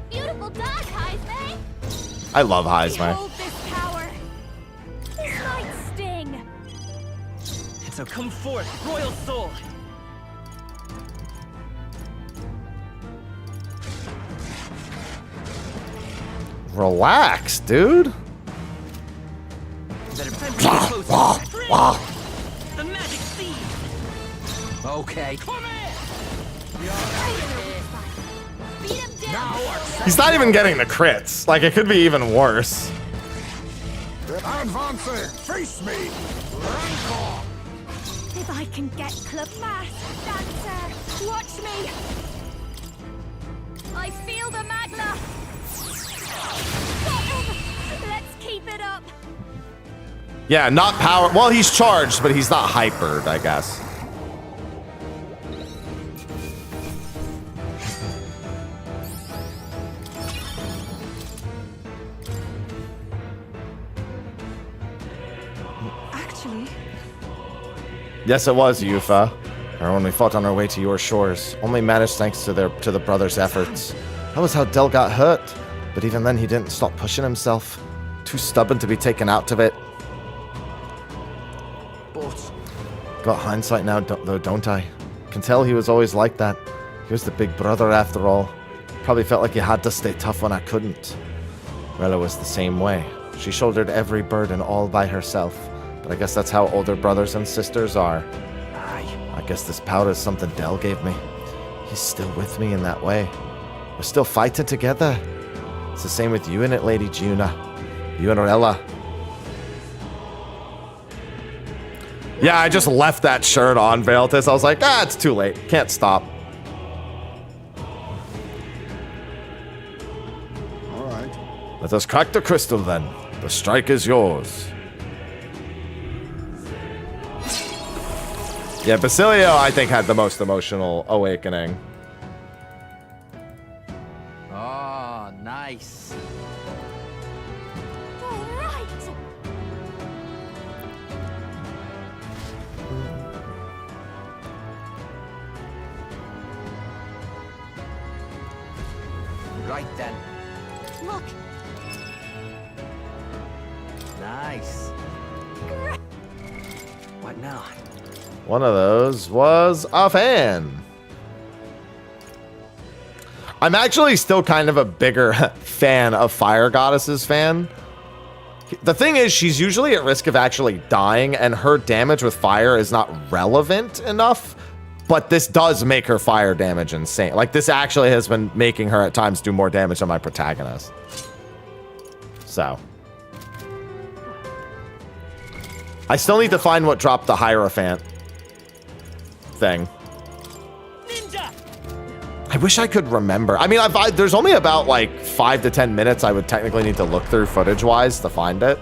Beautiful dodge, Heisman. I love Heisman. Behold this power. Slight sting. So come forth, royal soul. Relax, dude. Better time to get closer. The magic seed. Okay. Come in. Beat him down. He's not even getting the crits. Like, it could be even worse. Advancing, face me. Rancor. If I can get club mass, dancer. Watch me. I feel the magna. Let's keep it up. Yeah, not power. Well, he's charged, but he's not hypered, I guess. Actually, Yes, it was, Yufa. Or when we fought on our way to your shores. Only managed thanks to the brothers' efforts. That was how Del got hurt. But even then, he didn't stop pushing himself. Too stubborn to be taken out of it. But Got hindsight now, though, don't I? Can tell he was always like that. He was the big brother after all. Probably felt like he had to stay tough when I couldn't. Rella was the same way. She shouldered every burden all by herself. But I guess that's how older brothers and sisters are. I guess this power is something Del gave me. He's still with me in that way. We're still fighting together. It's the same with you in it, Lady Juna. You and Rella. Yeah, I just left that shirt on, Veiltis. I was like, it's too late. Can't stop. All right. Let us crack the crystal then. The strike is yours. Yeah, Basilio, I think, had the most emotional awakening. oh, nice. All right. Right then. Look. Nice. What now? One of those was a fan. I'm actually still kind of a bigger fan of Fire Goddess's fan. The thing is, she's usually at risk of actually dying, and her damage with fire is not relevant enough. But this does make her fire damage insane. Like, this actually has been making her at times do more damage than my protagonist. So. I still need to find what dropped the Hierophant thing. Ninja. I wish I could remember. I mean, there's only about like 5 to 10 minutes I would technically need to look through footage-wise to find it.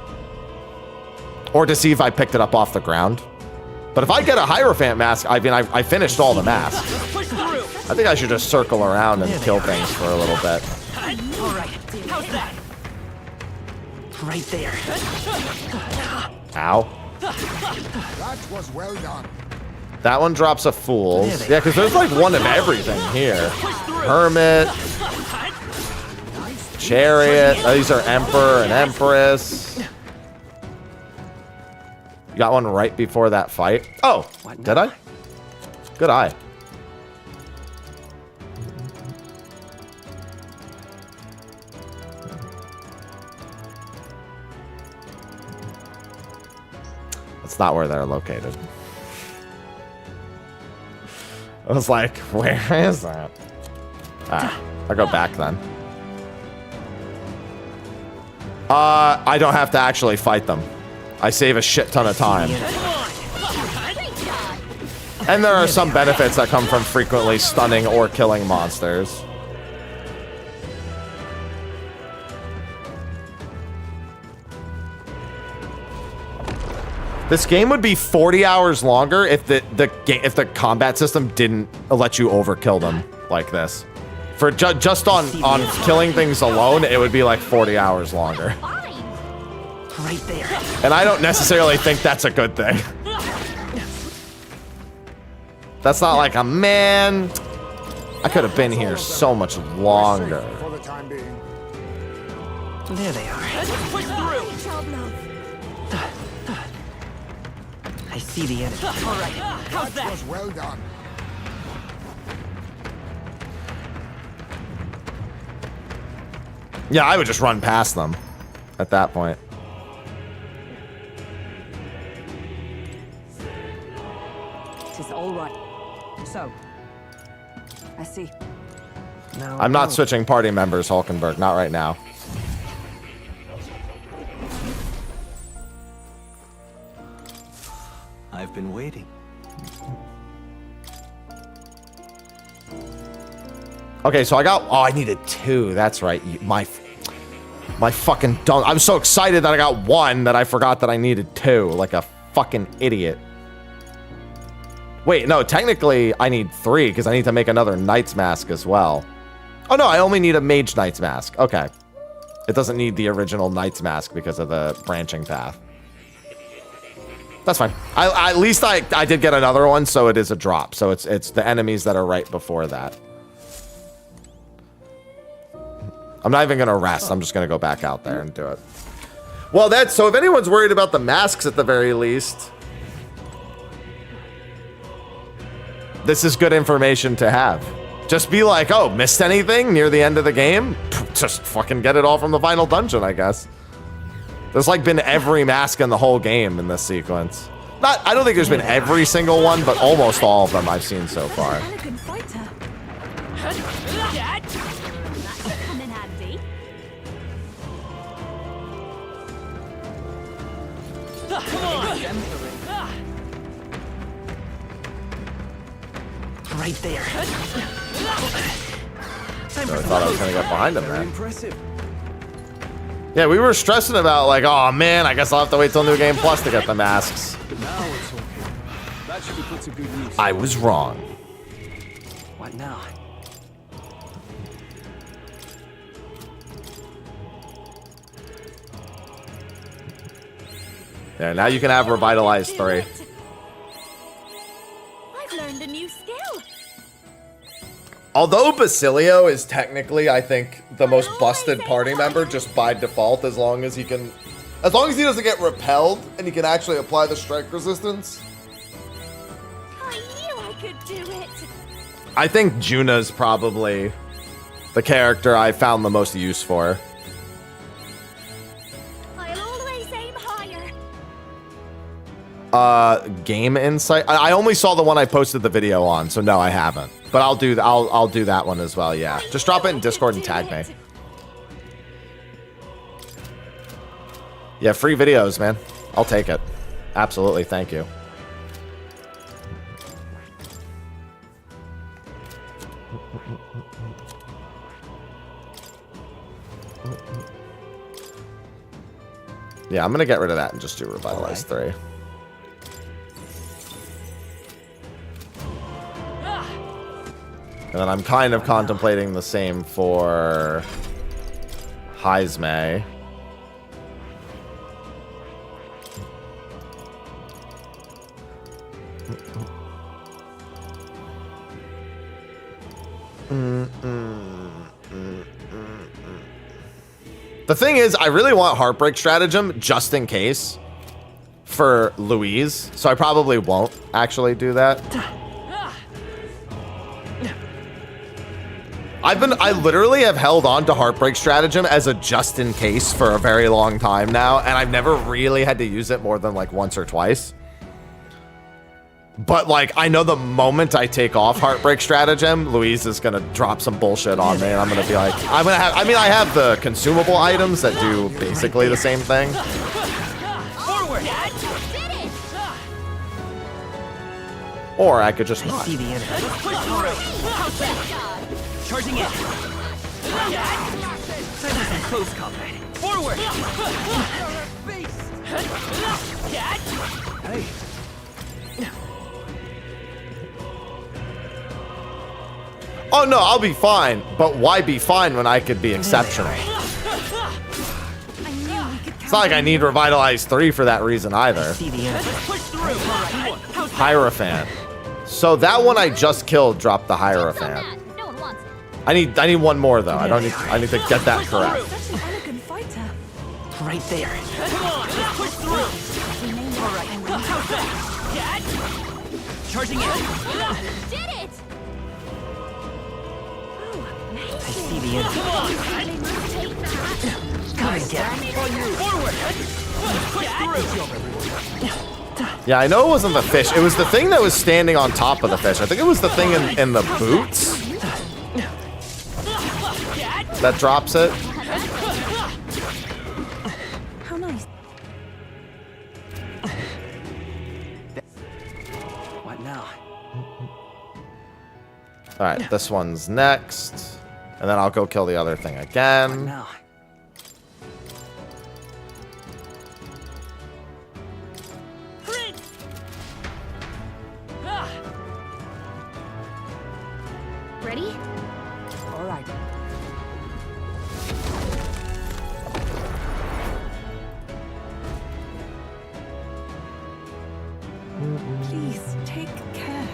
Or to see if I picked it up off the ground. But if I get a Hierophant mask, I mean, I finished all the masks. Push through. I think I should just circle around and kill things for a little bit. All right. How's that? Right there. Ow. That was well done. That one drops a Fool's. Yeah, because there's like one of everything here. Hermit. Chariot. Oh, these are Emperor and Empress. You got one right before that fight. Oh, did I? Good eye. It's not where they're located. I was like, where is that? Ah, I'll go back then. I don't have to actually fight them. I save a shit ton of time. And there are some benefits that come from frequently stunning or killing monsters. This game would be 40 hours longer if the combat system didn't let you overkill them like this. For just on killing things alone, it would be like 40 hours longer. Right there. And I don't necessarily think that's a good thing. That's not like a man. I could have been here so much longer. For the time being. There they are. Let's push through. I see the enemy. All right. How's That that? was well done. Yeah, I would just run past them at that point. It is all right. So, I see. No, I'm not switching party members, Hulkenberg. Not right now. I've been waiting. Okay, so I got... Oh, I needed 2. That's right. My fucking dumb... I'm so excited that I got 1 that I forgot that I needed 2. Like a fucking idiot. Wait, no. Technically, I need 3 because I need to make another Knight's Mask as well. Oh, no. I only need a Mage Knight's Mask. Okay. It doesn't need the original Knight's Mask because of the branching path. That's fine. At least I did get another one, so it is a drop. So it's the enemies that are right before that. I'm not even gonna rest. I'm just gonna go back out there and do it. Well, that's so. If anyone's worried about the masks, at the very least, this is good information to have. Just be like, oh, missed anything near the end of the game? Just fucking get it all from the final dungeon, I guess. There's like been every mask in the whole game in this sequence. I don't think there's been every single one, but almost all of them I've seen so far. Elegant fighter. That'll come in handy. Right there. So I thought I was gonna get behind him there. Impressive. Yeah, we were stressing about like, oh man, I guess I'll have to wait till New Game Plus to get the masks. Now it's talking. That should be put to good use. I was wrong. What now? Yeah, now you can have Revitalize 3. I've learned a new skill. Although Basilio is technically, I think, the most busted party member just by default, as long as he doesn't get repelled and he can actually apply the strike resistance. I knew I could do it. I think Juna's probably the character I found the most use for. I'll always aim higher. Game Insight. I only saw the one I posted the video on, so no, I haven't. But I'll do that one as well. Yeah, just drop it in Discord and tag me. Yeah, free videos, man. I'll take it. Absolutely, thank you. Yeah, I'm gonna get rid of that and just do Revitalize 3. And then I'm kind of contemplating the same for Heisme. The thing is, I really want Heartbreak Stratagem just in case for Louise, so I probably won't actually do that. I literally have held on to Heartbreak Stratagem as a just in case for a very long time now, and I've never really had to use it more than like once or twice. But like, I know the moment I take off Heartbreak Stratagem, Louise is gonna drop some bullshit on me, and I'm gonna be like, I'm gonna have. I mean, I have the consumable items that do basically the same thing. Forward! Or I could just not. See the enemy. Charging in. Time for some close combat. Forward! Hey. Oh no, I'll be fine. But why be fine when I could be exceptional? It's not like I need Revitalize 3 for that reason either. Hierophant. So that one I just killed dropped the Hierophant. I need one more though. I need to get that correct. Such an elegant fighter. Right there. Come on, let's push through. All right. Charging in. Did it! I see the enemy. Come and get me. Forward. Push through. Yeah, I know it wasn't the fish. It was the thing that was standing on top of the fish. I think it was the thing in the boots that drops it. How nice. What now? All right, this one's next. And then I'll go kill the other thing again. Now. Ready? All right. Please, take care.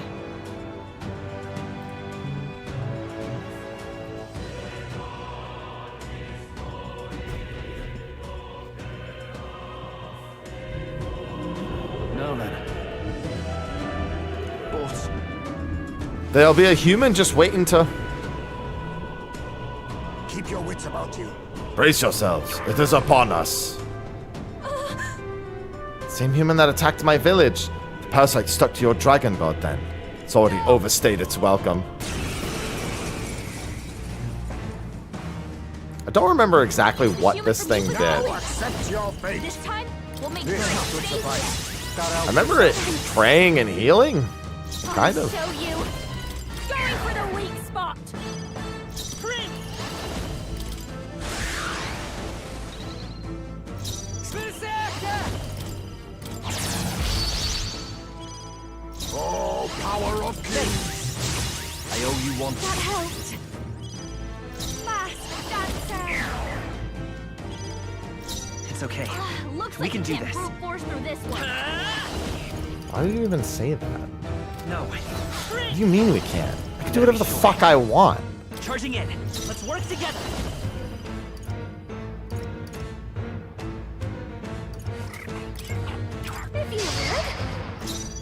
No, then. But There'll be a human just waiting to... Keep your wits about you. Brace yourselves. It is upon us. Same human that attacked my village. The parasite stuck to your dragon god then. It's already overstayed its welcome. I don't remember exactly what this thing did. Accept your fate. This time, we'll make This sure should it stays. suffice. I remember it praying and healing. Kind I'll of. show you. Going for the weak spot. Oh, power of kings. I owe you one. That helped. Fast dancer. It's okay. Looks We like can you do can't this. brute force through this one. Why did you even say that? No. What do you mean we can't? I can do whatever the fuck I want. Charging in. Let's work together. If you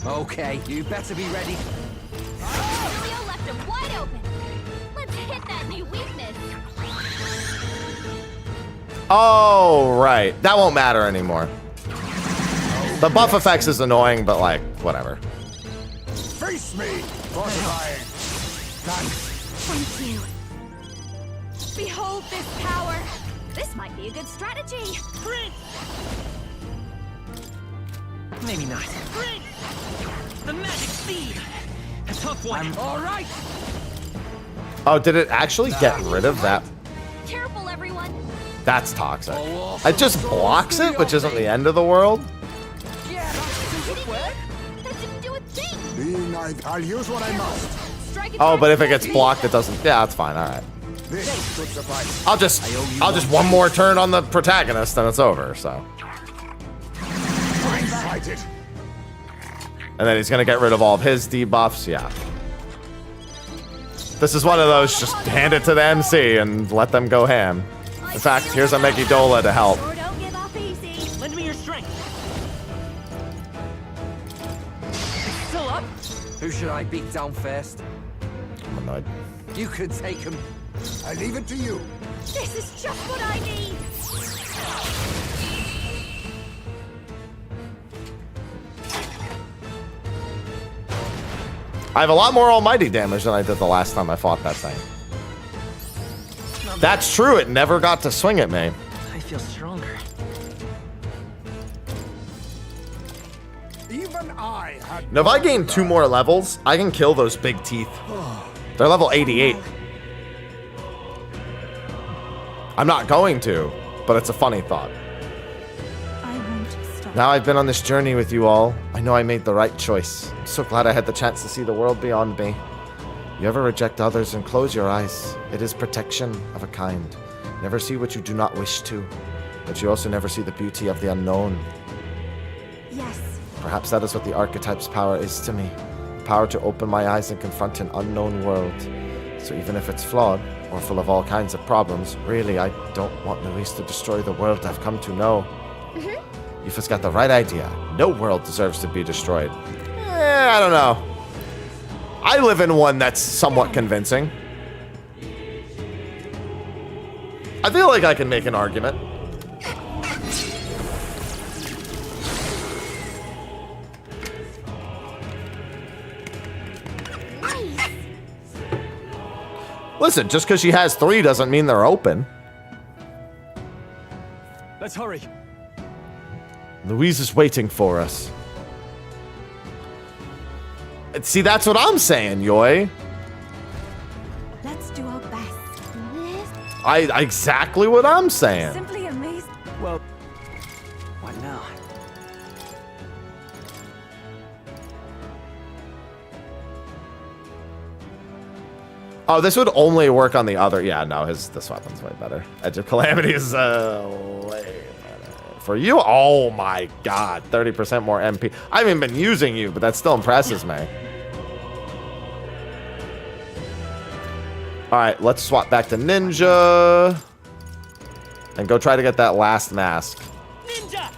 would. Okay, you better be ready. Julio left him wide open. Let's hit that new weakness. Oh, right. That won't matter anymore. The buff effects is annoying, but like, whatever. Face me, fortifying. Thanks. Thank you. Behold this power. This might be a good strategy. Maybe not. The magic speed. A tough one. All right. Oh, did it actually get rid of that? Careful, everyone. That's toxic. It just blocks it, which isn't the end of the world. Yeah, that didn't do a thing. I'll use what I must. Strike it Oh, back but if it to gets me. blocked, it doesn't. Yeah, that's fine. All right. This should suffice. I'll just one more turn on the protagonist, and it's over. So, Blindsided. and then he's gonna get rid of all of his debuffs. Yeah. This is one of those. Just hand it to the MC and let them go ham. In fact, here's a Megidola to help. Sure don't give up easy. Lend me your strength. Still up? Who should I beat down first? I'm annoyed. You could take him. I leave it to you. This is just what I need. I have a lot more almighty damage than I did the last time I fought that thing. That's true, it never got to swing at me. I feel stronger. Even I had. Now, if I gain 2 more levels, I can kill those big teeth. They're level 88. I'm not going to, but it's a funny thought. I won't stop. Now I've been on this journey with you all. I know I made the right choice. I'm so glad I had the chance to see the world beyond me. You ever reject others and close your eyes? It is protection of a kind. Never see what you do not wish to, but you also never see the beauty of the unknown. Yes. Perhaps that is what the archetype's power is to me. The power to open my eyes and confront an unknown world. So even if it's flawed, or full of all kinds of problems, really, I don't want Luis to destroy the world I've come to know. You've just got the right idea. No world deserves to be destroyed. I don't know. I live in one that's somewhat convincing. I feel like I can make an argument. Listen, just because she has 3 doesn't mean they're open. Let's hurry. Louise is waiting for us. See, that's what I'm saying, Yoi. Let's do our best. Exactly what I'm saying. Simply amazing. Well, what now? Oh, this would only work on the other. Yeah, no, this weapon's way better. Edge of Calamity is way better. For you, oh my god, 30% more MP. I haven't been using you, but that still impresses me. All right, let's swap back to Ninja. And go try to get that last mask. Ninja!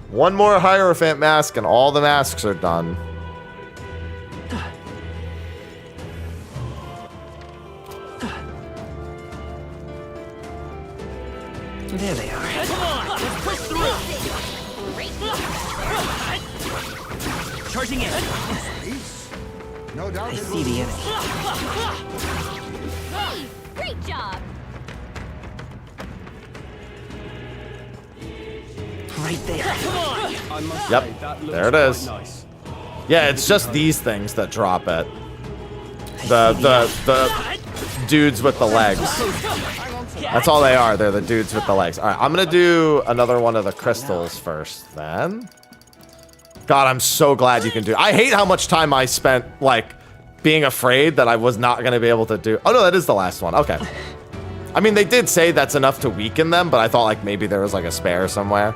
One more Hierophant mask and all the masks are done. There they are. Come on! Let's push through! Charging in! No doubt I it see will. the enemy. Hey, great job. Right there. Come on! I must Yep, say, that looks there it quite is. Nice. Yeah, it's just these things that drop it. The dudes with the legs. That's all they are. They're the dudes with the legs. All right, I'm gonna do another one of the crystals first, then. God, I'm so glad you can do. I hate how much time I spent like being afraid that I was not gonna be able to do. Oh no, that is the last one. Okay. I mean, they did say that's enough to weaken them, but I thought like maybe there was like a spare somewhere.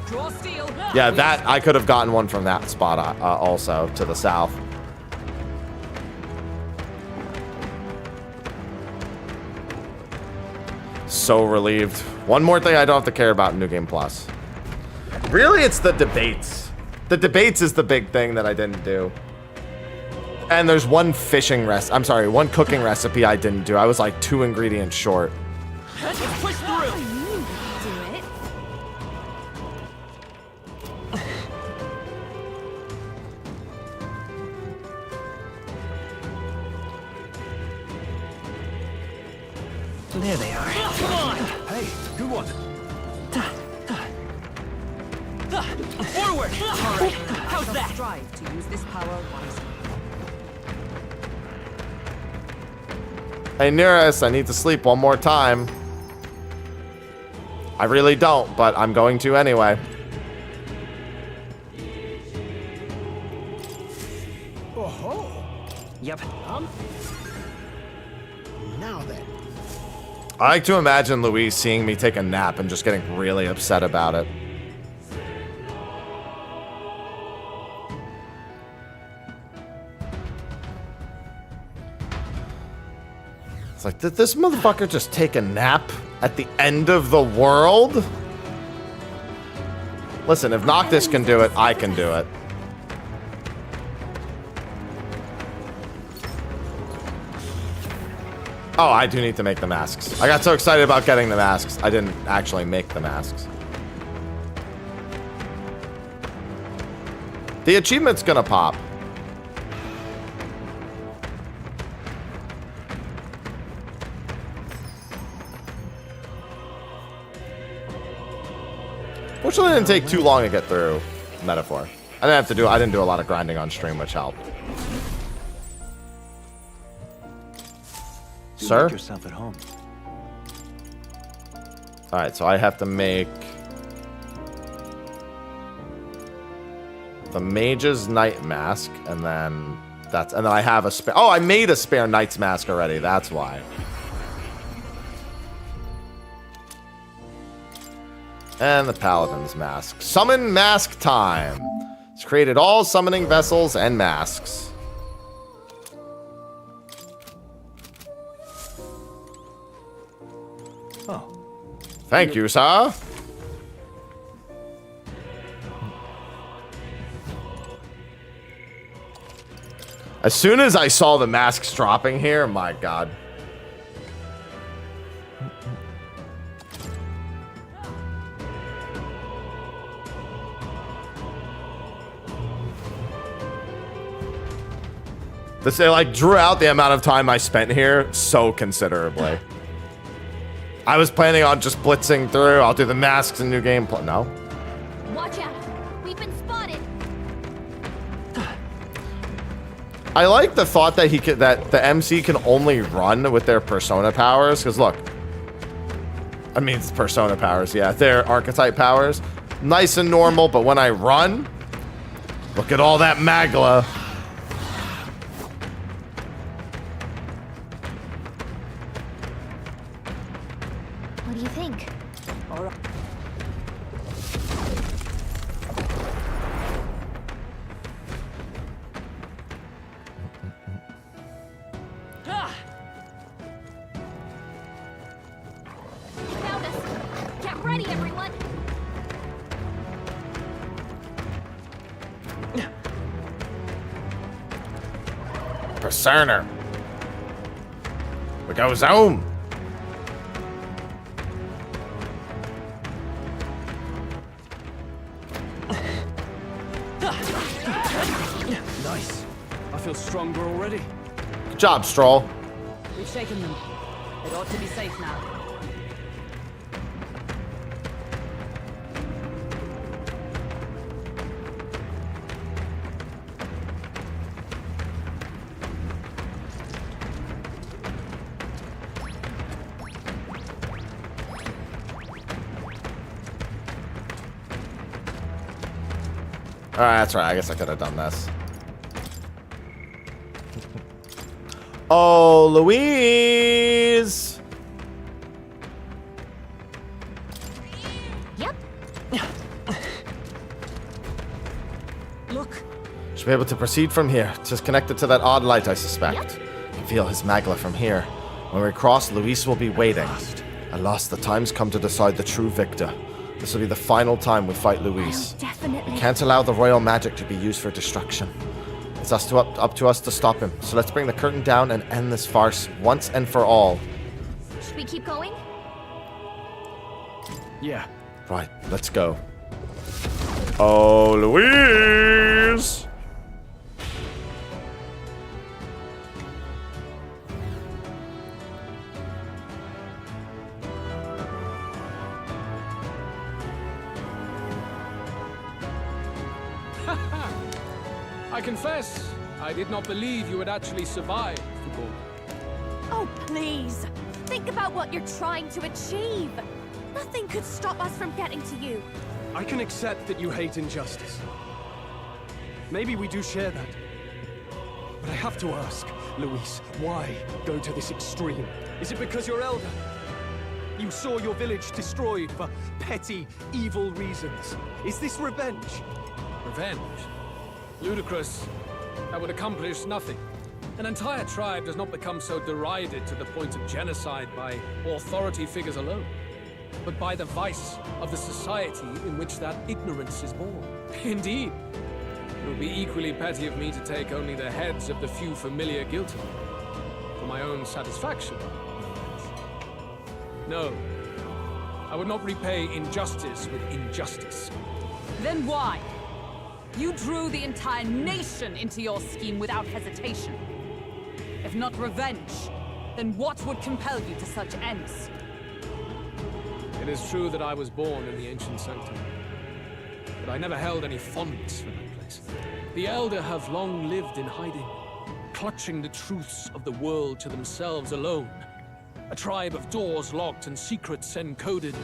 Draw steel. Yeah, that I could have gotten one from that spot also to the south. So relieved. One more thing I don't have to care about in New Game Plus. Really, it's the debates. The debates is the big thing that I didn't do. And there's one one cooking recipe I didn't do. I was like 2 ingredients short. Let's push through! Do it. There they are. Come on! Hey, good one. Forward! Alright, how's that? Strive to use this power wisely. Hey, Nearest, I need to sleep one more time. I really don't, but I'm going to anyway. Oh-ho. Yep. Now then. I like to imagine Louise seeing me take a nap and just getting really upset about it. It's like, did this motherfucker just take a nap at the end of the world? Listen, if Noctis can do it, I can do it. Oh, I do need to make the masks. I got so excited about getting the masks, I didn't actually make the masks. The achievement's gonna pop. Fortunately, it didn't take too long to get through Metaphor. I didn't do a lot of grinding on stream, which helped. Sir? Make yourself at home. All right, so I have to make the Mage's Night Mask, and then I have a spare. Oh, I made a spare Knight's Mask already. That's why. And the Paladin's Mask. Summon Mask Time. It's created all summoning vessels and masks. Oh. Thank you, sir. As soon as I saw the masks dropping here, my God. They like drew out the amount of time I spent here so considerably. I was planning on just blitzing through. I'll do the masks and new game. No. Watch out. We've been spotted. I like the thought that that the MC can only run with their persona powers. Because look, I mean, it's persona powers. Yeah, their archetype powers, nice and normal. But when I run, look at all that magla. What do you think? All right. Found us. Get ready, everyone. Persona. We go home. Nice. I feel stronger already. Good job, Stroll. We've shaken them. It ought to be safe now. All right, that's right. I guess I could have done this. Oh, Louise! Yep. Look. Should be able to proceed from here. Just connected to that odd light, I suspect. Can feel his magla from here. When we cross, Luis will be waiting. At last, the time's come to decide the true victor. This will be the final time we fight Luis. Definitely. We can't allow the royal magic to be used for destruction. It's up to us to stop him. So let's bring the curtain down and end this farce once and for all. Should we keep going? Yeah. Right, let's go. Oh, Louise! I confess, I did not believe you would actually survive, Foucault. Oh, please. Think about what you're trying to achieve. Nothing could stop us from getting to you. I can accept that you hate injustice. Maybe we do share that. But I have to ask, Luis, why go to this extreme? Is it because you're elder? You saw your village destroyed for petty, evil reasons. Is this revenge? Revenge? Ludicrous. That would accomplish nothing. An entire tribe does not become so derided to the point of genocide by authority figures alone, but by the vice of the society in which that ignorance is born. Indeed, it would be equally petty of me to take only the heads of the few familiar guilty. For my own satisfaction, No. I would not repay injustice with injustice. Then why? You drew the entire nation into your scheme without hesitation. If not revenge, then what would compel you to such ends? It is true that I was born in the ancient sanctum, but I never held any fondness for that place. The Elder have long lived in hiding, clutching the truths of the world to themselves alone. A tribe of doors locked and secrets encoded.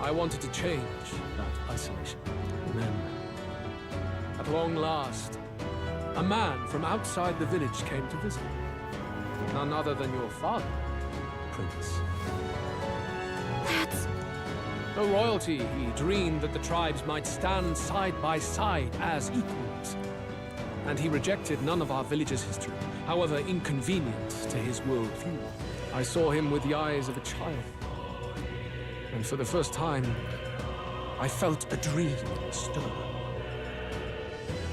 I wanted to change that isolation. And then, at long last, a man from outside the village came to visit. None other than your father, Prince. That's... No royalty, he dreamed that the tribes might stand side by side as equals. And he rejected none of our village's history, however inconvenient to his worldview. I saw him with the eyes of a child. And for the first time, I felt a dream stir.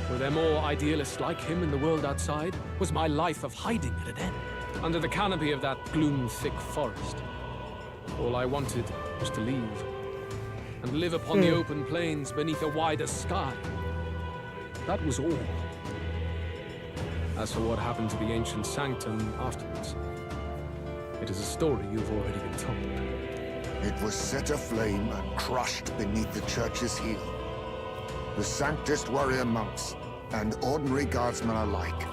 Were there more idealists like him in the world outside? Was my life of hiding at an end? Under the canopy of that gloom-thick forest, all I wanted was to leave and live upon the open plains beneath a wider sky. That was all. As for what happened to the ancient sanctum afterwards, it is a story you've already been told. It was set aflame and crushed beneath the church's heel. The Sanctist warrior monks and ordinary guardsmen alike,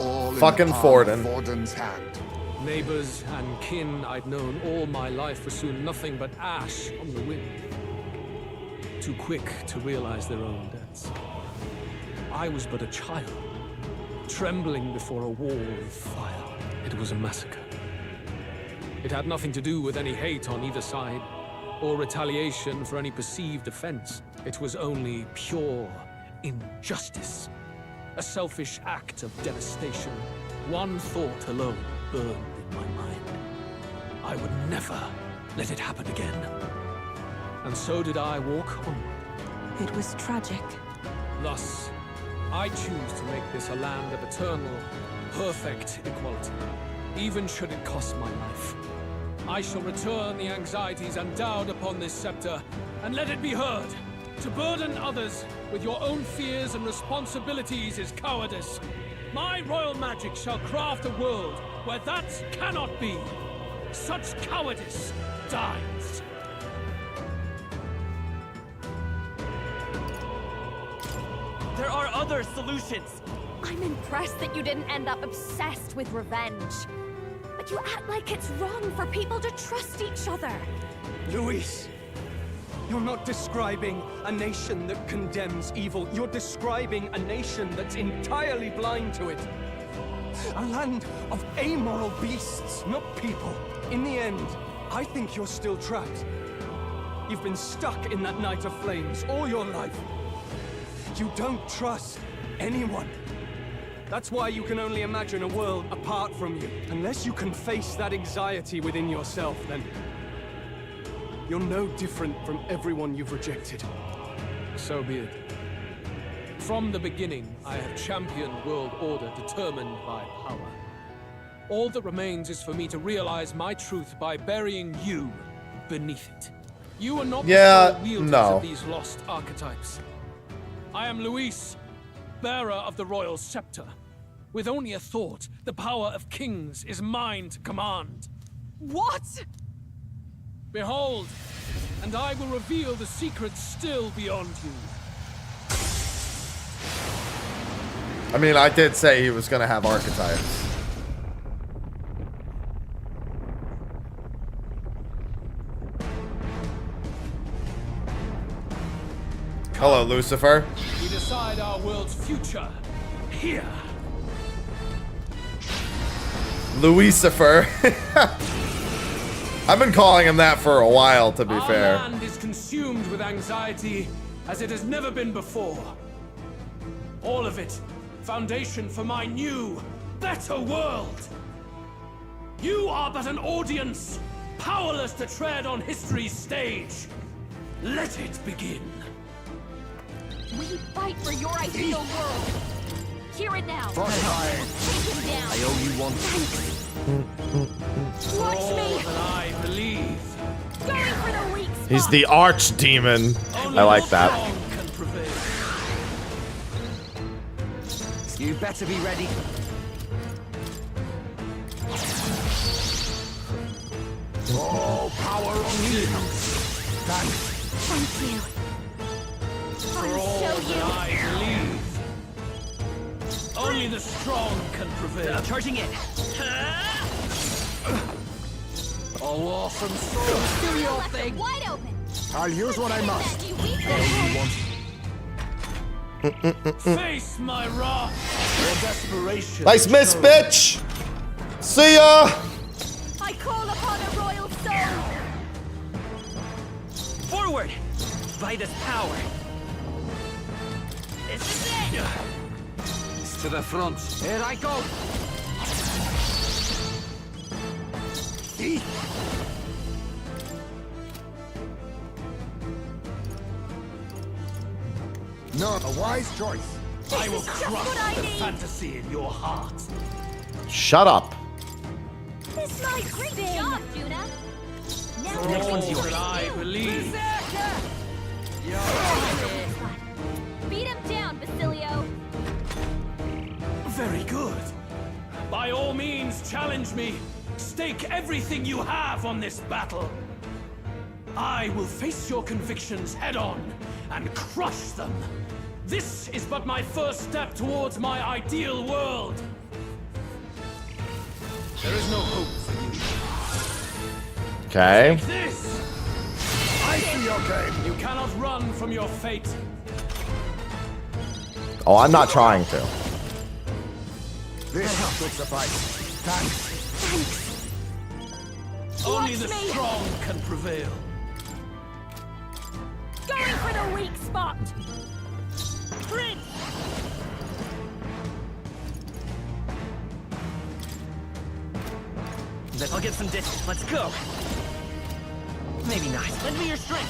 all Fucking in the palm of Forden. Forden's hand. Neighbors and kin I'd known all my life were soon nothing but ash on the wind. Too quick to realize their own deaths. I was but a child, trembling before a wall of fire. It was a massacre. It had nothing to do with any hate on either side, or retaliation for any perceived offense. It was only pure injustice. A selfish act of devastation. One thought alone burned in my mind. I would never let it happen again. And so did I walk onward. It was tragic. Thus, I choose to make this a land of eternal, perfect equality, even should it cost my life. I shall return the anxieties endowed upon this scepter, and let it be heard. To burden others with your own fears and responsibilities is cowardice. My royal magic shall craft a world where that cannot be. Such cowardice dies. There are other solutions. I'm impressed that you didn't end up obsessed with revenge. But you act like it's wrong for people to trust each other. Luis, you're not describing a nation that condemns evil. You're describing a nation that's entirely blind to it. A land of amoral beasts, not people. In the end, I think you're still trapped. You've been stuck in that night of flames all your life. You don't trust anyone. That's why you can only imagine a world apart from you. Unless you can face that anxiety within yourself, then you're no different from everyone you've rejected. So be it. From the beginning, I have championed world order determined by power. All that remains is for me to realize my truth by burying you beneath it. You are not the sole wielders of these lost archetypes. I am Luis, bearer of the royal scepter. With only a thought, the power of kings is mine to command. What? Behold, and I will reveal the secrets still beyond you. I mean, I did say he was going to have archetypes. Hello, Lucifer. We decide our world's future here. Lucifer. I've been calling him that for a while, to be fair. Our land is consumed with anxiety as it has never been before. All of it, foundation for my new, better world. You are but an audience, powerless to tread on history's stage. Let it begin. We fight for your ideal world. Hear it now. Take him down. I owe you one. Watch me. All that I believe Going for the weak spot. He's the archdemon. I like that. You better be ready. All power on you. Thanks. Thank you. I'll show you. Only the strong can prevail. Charging in. Oh, awesome sword. Do your thing. Wide open. I'll use what I must. You weak Face my wrath. Your desperation. Nice miss, bitch. See ya. I call upon a royal soul. Forward! By this power. This is it! To the front. Here I go. No, a wise choice. I will crush the fantasy in your heart. Shut up. This might great job, Juna. Now Next one's yours. I believe. beat him down, Basilio. Very good. By all means, challenge me. Stake everything you have on this battle. I will face your convictions head on and crush them. This is but my first step towards my ideal world. There is no hope for you. Okay. Take this! I see your game. You cannot run from your fate. Oh, I'm not trying to. This should suffice. Thanks. Only the Watch me. strong can prevail. Going for the weak spot. Prince. Then I'll get some distance. Let's go. Maybe not. Lend me your strength.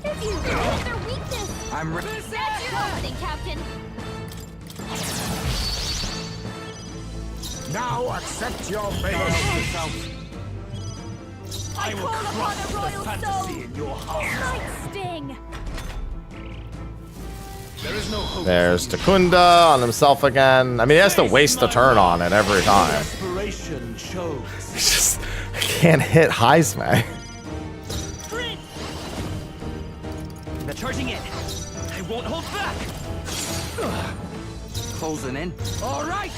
If you know their weakness. I'm ready. That's your opening, Captain. Now accept your fate. I will call upon crush a the royal fantasy soul. in your heart. Might sting. There is no hope. There's Takunda on himself again. I mean, he has to waste a turn on it every time. Desperation shows. It's just, I can't hit Heisman. Now charging in. I won't hold back. Closing in. All right.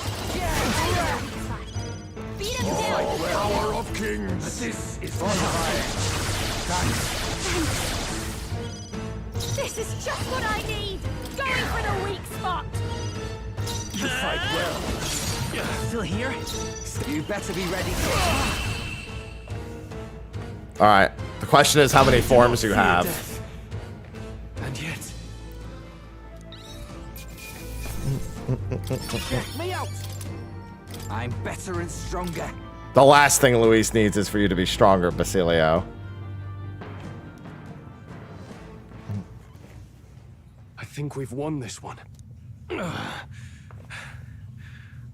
Beat him down. Power of kings. This is This is just what I need. Going for the weak spot. You fight well. Still here? You better be ready. All right. The question is how many forms you have. And yet, Check me out. I'm better and stronger. The last thing Luis needs is for you to be stronger, Basilio. I think we've won this one.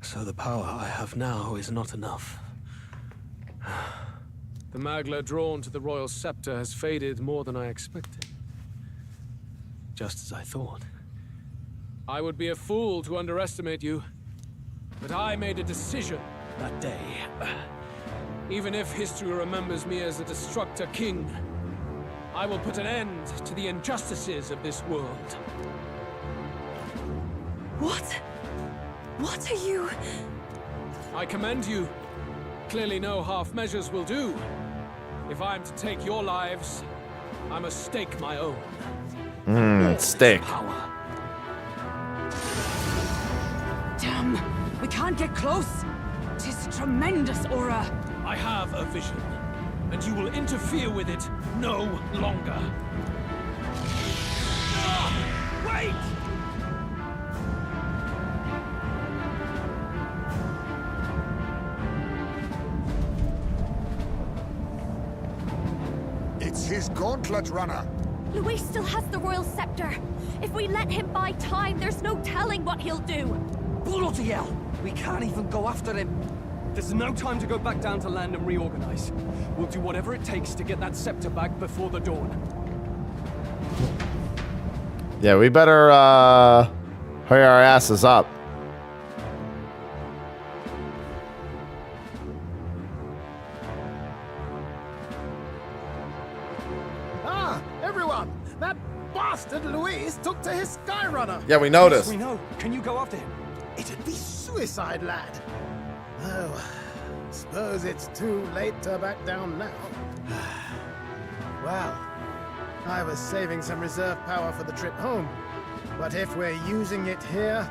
so the power I have now is not enough. The Magla drawn to the royal scepter has faded more than I expected. Just as I thought. I would be a fool to underestimate you, but I made a decision that day. Even if history remembers me as a destructor king, I will put an end to the injustices of this world. What? What are you? I commend you. Clearly no half measures will do. If I'm to take your lives, I must stake my own. Steak. Power. Damn, we can't get close. Tis a tremendous aura. I have a vision, and you will interfere with it no longer. Wait! It's his gauntlet runner. Luis still has the royal scepter. If we let him buy time, there's no telling what he'll do. Bloody hell! We can't even go after him. There's no time to go back down to land and reorganize. We'll do whatever it takes to get that scepter back before the dawn. Yeah, we better hurry our asses up. Ah, everyone! That bastard Luis took to his Skyrunner! Yeah, we noticed. Yes, we know. Can you go after him? It'd be suicide, lad. Oh, suppose it's too late to back down now. Well, I was saving some reserve power for the trip home. But if we're using it here,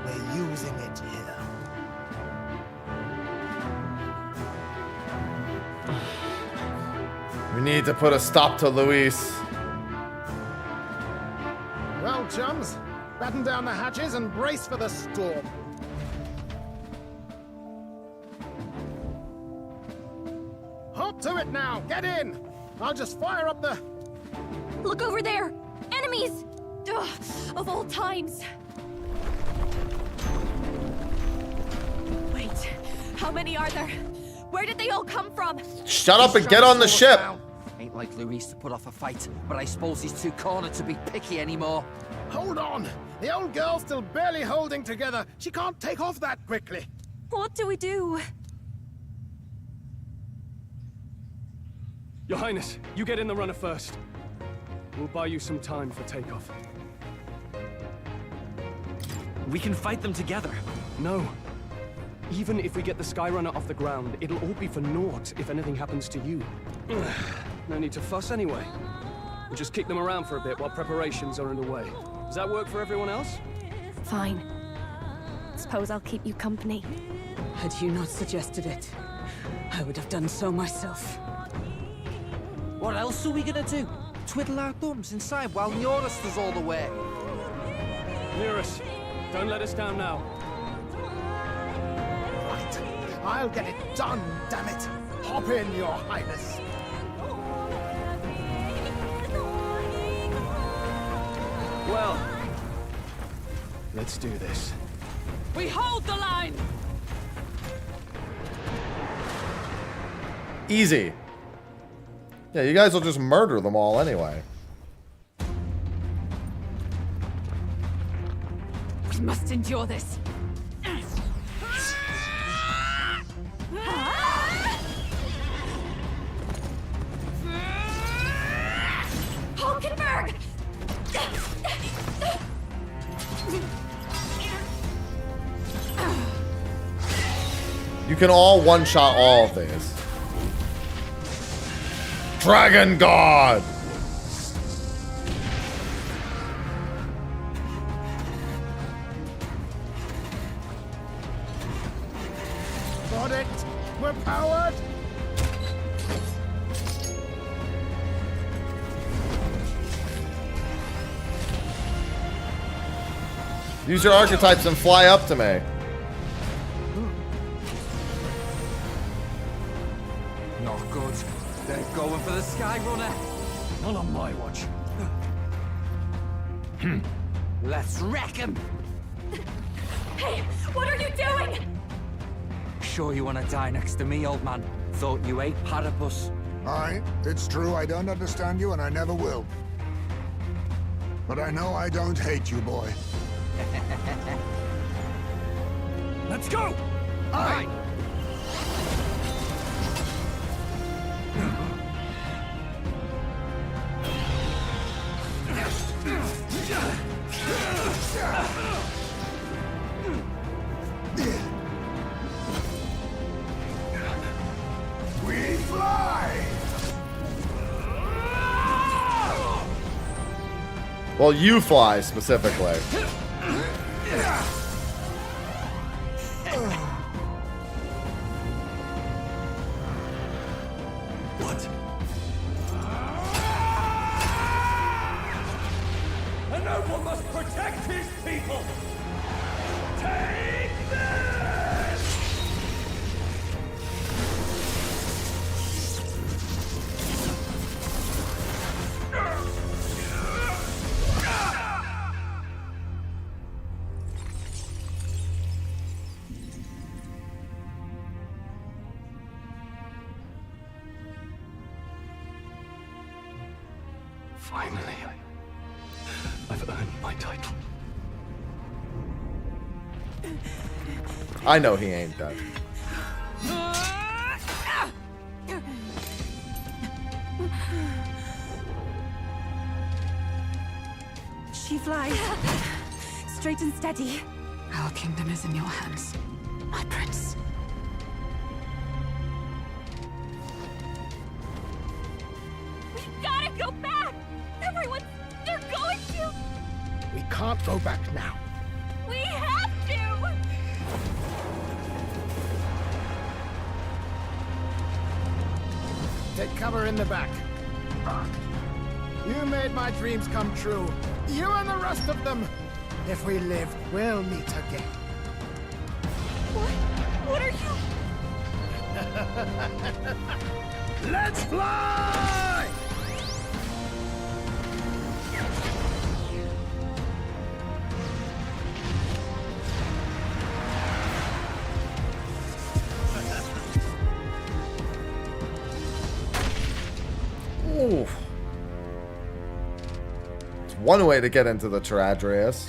we're using it here. We need to put a stop to Luis. Well, chums, batten down the hatches and brace for the storm. Hop to it now! Get in! I'll just fire up the... Look over there! Enemies! Ugh, of all times! Wait, how many are there? Where did they all come from? Shut up and get on the ship! Ain't like Luis to put off a fight, but I suppose he's too cornered to be picky anymore. Hold on! The old girl's still barely holding together. She can't take off that quickly. What do we do? Your Highness, you get in the runner first. We'll buy you some time for takeoff. We can fight them together. No. Even if we get the Skyrunner off the ground, it'll all be for naught if anything happens to you. No need to fuss anyway. We'll just kick them around for a bit while preparations are underway. Does that work for everyone else? Fine. Suppose I'll keep you company. Had you not suggested it, I would have done so myself. What else are we gonna do? Twiddle our thumbs inside while Norris does all the work? Near us. Don't let us down now. Right. I'll get it done, damn it. Hop in, Your Highness. Well, let's do this. We hold the line! Easy. Yeah, you guys will just murder them all anyway. We must endure this. Hulkenberg! You can all one-shot all of these. Dragon God! Got it. We're powered. Use your archetypes and fly up to me. Not good. They're going for the Skyrunner. Not on my watch. Let's wreck him. Hey, what are you doing? Sure you want to die next to me, old man? Thought you ate platypus. Aye, it's true I don't understand you and I never will. But I know I don't hate you, boy. Let's go! Aye! We fly! Well, you fly specifically. What? A noble must protect his people! Take this! Finally, I've earned my title. I know he ain't dead. She flies. Straight and steady. Our kingdom is in your hands, my prince. We gotta go back! Everyone, they're going to! We can't go back now. We have to! Take cover in the back. You made my dreams come true. You and the rest of them. If we live, we'll meet again. What are you? Let's fly! Ooh. It's one way to get into the Teradrius.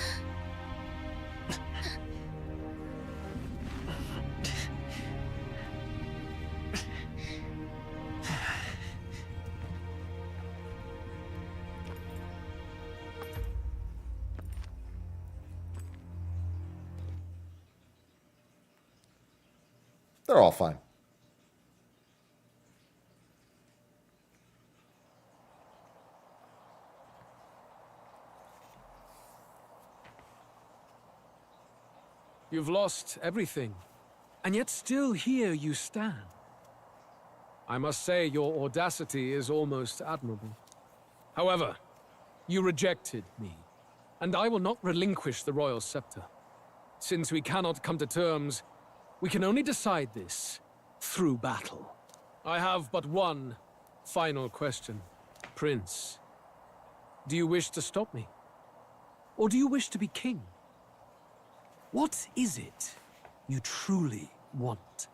They're all fine. You've lost everything, and yet still here you stand. I must say your audacity is almost admirable. However, you rejected me, and I will not relinquish the royal scepter. Since we cannot come to terms, we can only decide this through battle. I have but one final question. Prince, do you wish to stop me? Or do you wish to be king? What is it you truly want?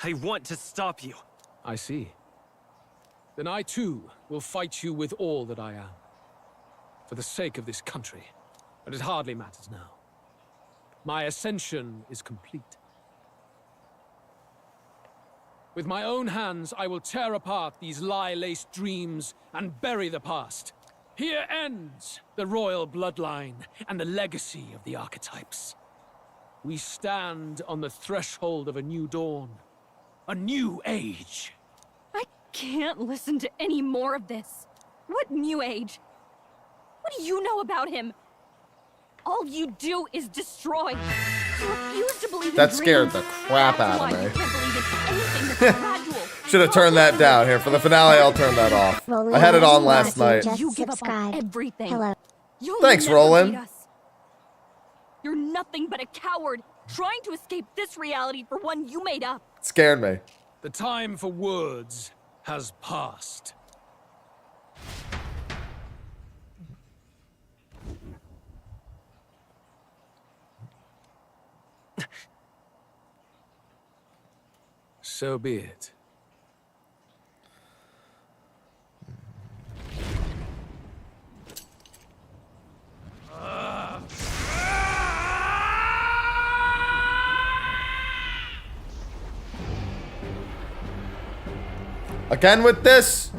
I want to stop you. I see. Then I too will fight you with all that I am. For the sake of this country. But it hardly matters now. My ascension is complete. With my own hands, I will tear apart these lie-laced dreams and bury the past. Here ends the royal bloodline and the legacy of the archetypes. We stand on the threshold of a new dawn. A new age. I can't listen to any more of this. What new age? What do you know about him? All you do is destroy. You refuse to believe in That scared dreams. the crap That's out of why you me. can't believe in anything that's gradual. Should have turned that down here. For the finale, I'll turn that off. I had it on last night. You give up on everything. Hello. You'll Thanks, never Roland. beat us. You're nothing but a coward, trying to escape this reality for one you made up. Scared me. The time for words has passed. So be it. Again with this?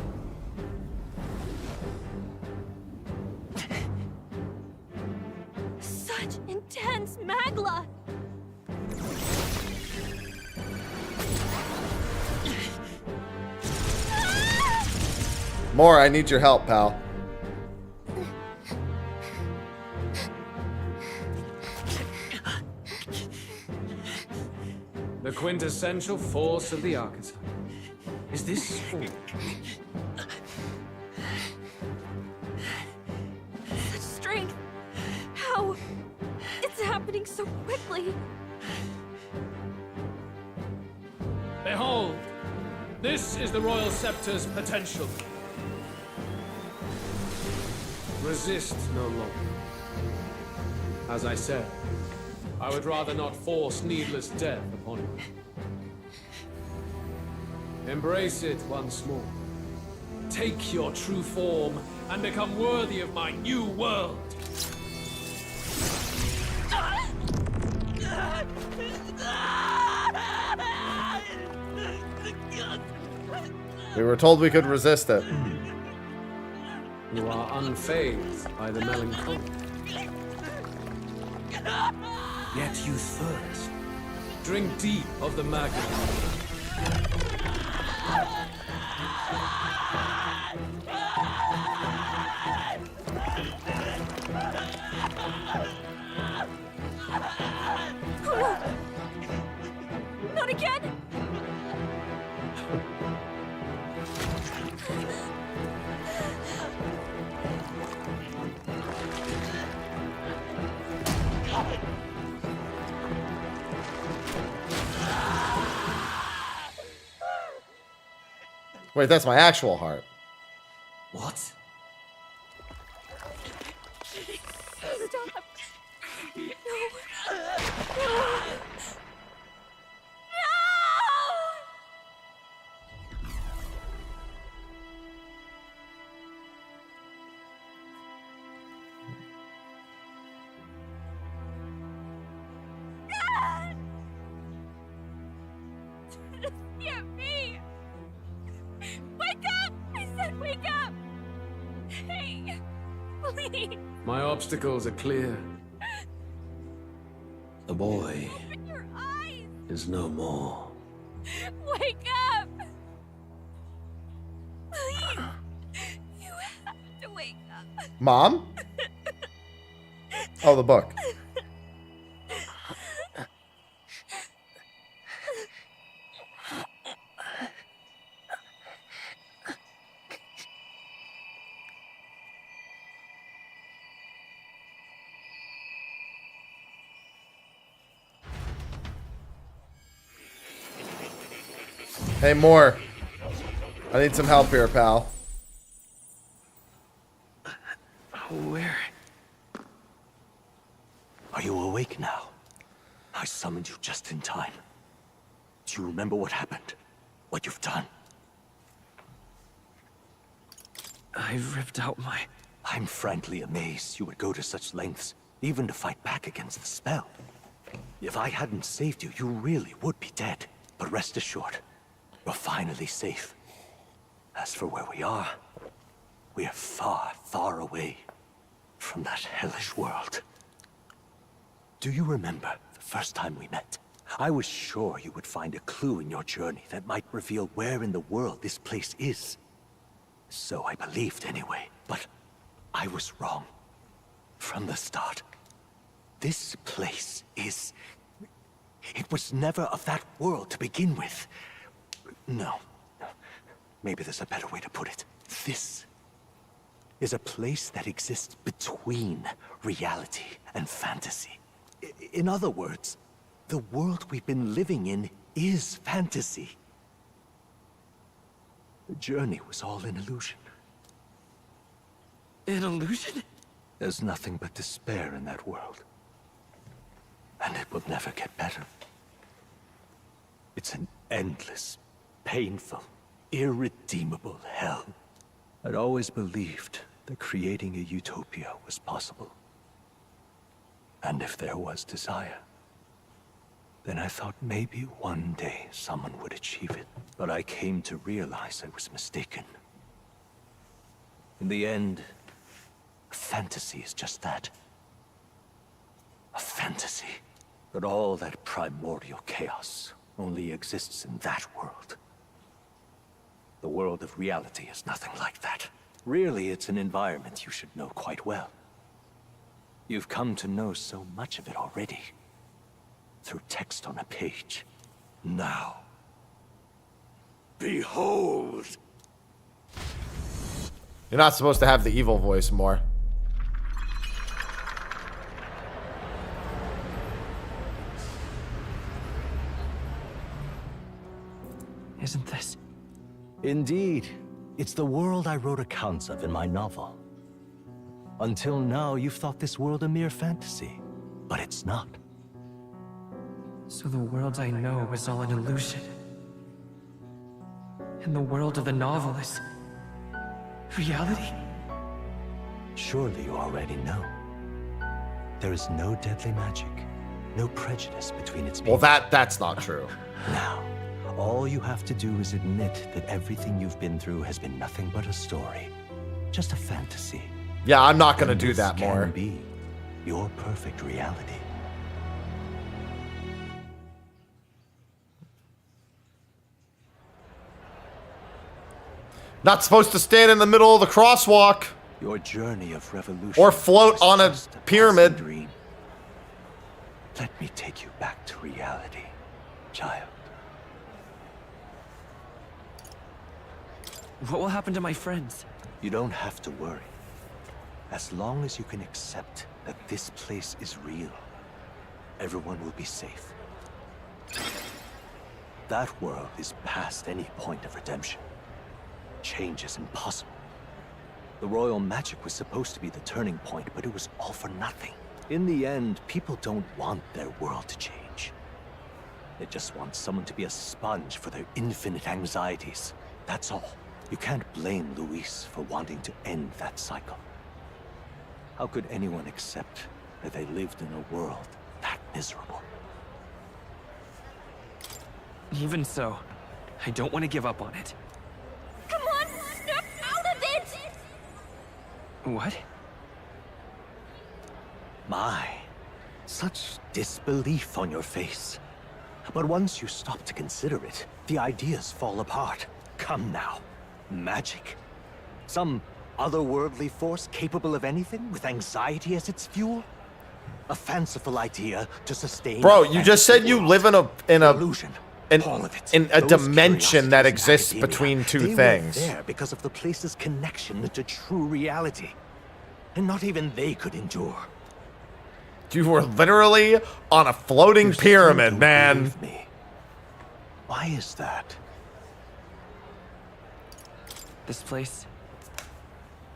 Such intense magla. More, I need your help, pal. The quintessential force of the archetype. Is this all? Such strength. How? It's happening so quickly. Behold, this is the royal scepter's potential. Resist no longer. As I said, I would rather not force needless death upon you. Embrace it once more. Take your true form and become worthy of my new world. We were told we could resist it. You are unfazed by the melancholy. Get used first. Drink deep of the magnet. Not again! Wait, that's my actual heart. What? Stop! No! Get me! Wake up! I said wake up! Hey, please! My obstacles are clear. The boy Open your eyes! is no more. Wake up! Please! You have to wake up. Mom? Oh, the book. Hey, Moore. I need some help here, pal. Where? Are you awake now? I summoned you just in time. Do you remember what happened? What you've done? I ripped out my... I'm frankly amazed you would go to such lengths, even to fight back against the spell. If I hadn't saved you, you really would be dead. But rest assured, you're finally safe. As for where we are far, far away from that hellish world. Do you remember the first time we met? I was sure you would find a clue in your journey that might reveal where in the world this place is. So I believed anyway, but I was wrong. From the start. This place is... It was never of that world to begin with. No. Maybe there's a better way to put it. This is a place that exists between reality and fantasy. In other words, the world we've been living in is fantasy. The journey was all an illusion. An illusion? There's nothing but despair in that world. And it will never get better. It's an endless, painful, irredeemable hell. I'd always believed that creating a utopia was possible. And if there was desire, then I thought maybe one day someone would achieve it. But I came to realize I was mistaken. In the end, fantasy is just that. A fantasy. But all that primordial chaos only exists in that world. The world of reality is nothing like that. Really, it's an environment you should know quite well. You've come to know so much of it already. Through text on a page. Now, behold! You're not supposed to have the evil voice more. Isn't this... Indeed. It's the world I wrote accounts of in my novel. Until now, you've thought this world a mere fantasy. But it's not. So the world I know was all an illusion? And the world of the novel is reality? Surely you already know. There is no deadly magic, no prejudice between its people. Well, that's not true. Now, all you have to do is admit that everything you've been through has been nothing but a story. Just a fantasy. Yeah, I'm not gonna And do this that more. can be your perfect reality. Not supposed to stand in the middle of the crosswalk. Your journey of revolution. Or float on a just pyramid. passing dream. Let me take you back to reality, child. What will happen to my friends? You don't have to worry. As long as you can accept that this place is real, everyone will be safe. That world is past any point of redemption. Change is impossible. The royal magic was supposed to be the turning point, but it was all for nothing. In the end, people don't want their world to change. They just want someone to be a sponge for their infinite anxieties. That's all. You can't blame Luis for wanting to end that cycle. How could anyone accept that they lived in a world that miserable? Even so, I don't want to give up on it. Come on, snap out of it! What? My, such disbelief on your face. But once you stop to consider it, the ideas fall apart. Come now. Magic? Some otherworldly force capable of anything with anxiety as its fuel? A fanciful idea to sustain. Bro, you just said you live in a illusion. All of it. In a dimension that exists between two things. They were there because of the place's connection to true reality. And not even they could endure. You were literally on a floating pyramid, man. Me. Why is that? This place,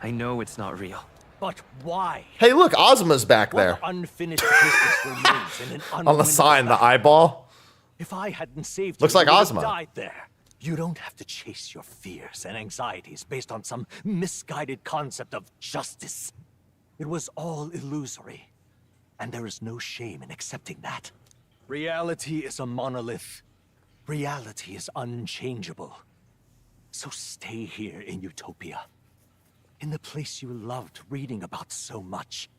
I know it's not real. But why? Hey, look, Ozma's back there. What unfinished business remains in an On the sign, the eyeball. If I hadn't saved Looks you, like you would have Ozma. died there. You don't have to chase your fears and anxieties based on some misguided concept of justice. It was all illusory. And there is no shame in accepting that. Reality is a monolith. Reality is unchangeable. So stay here in Utopia. In the place you loved reading about so much.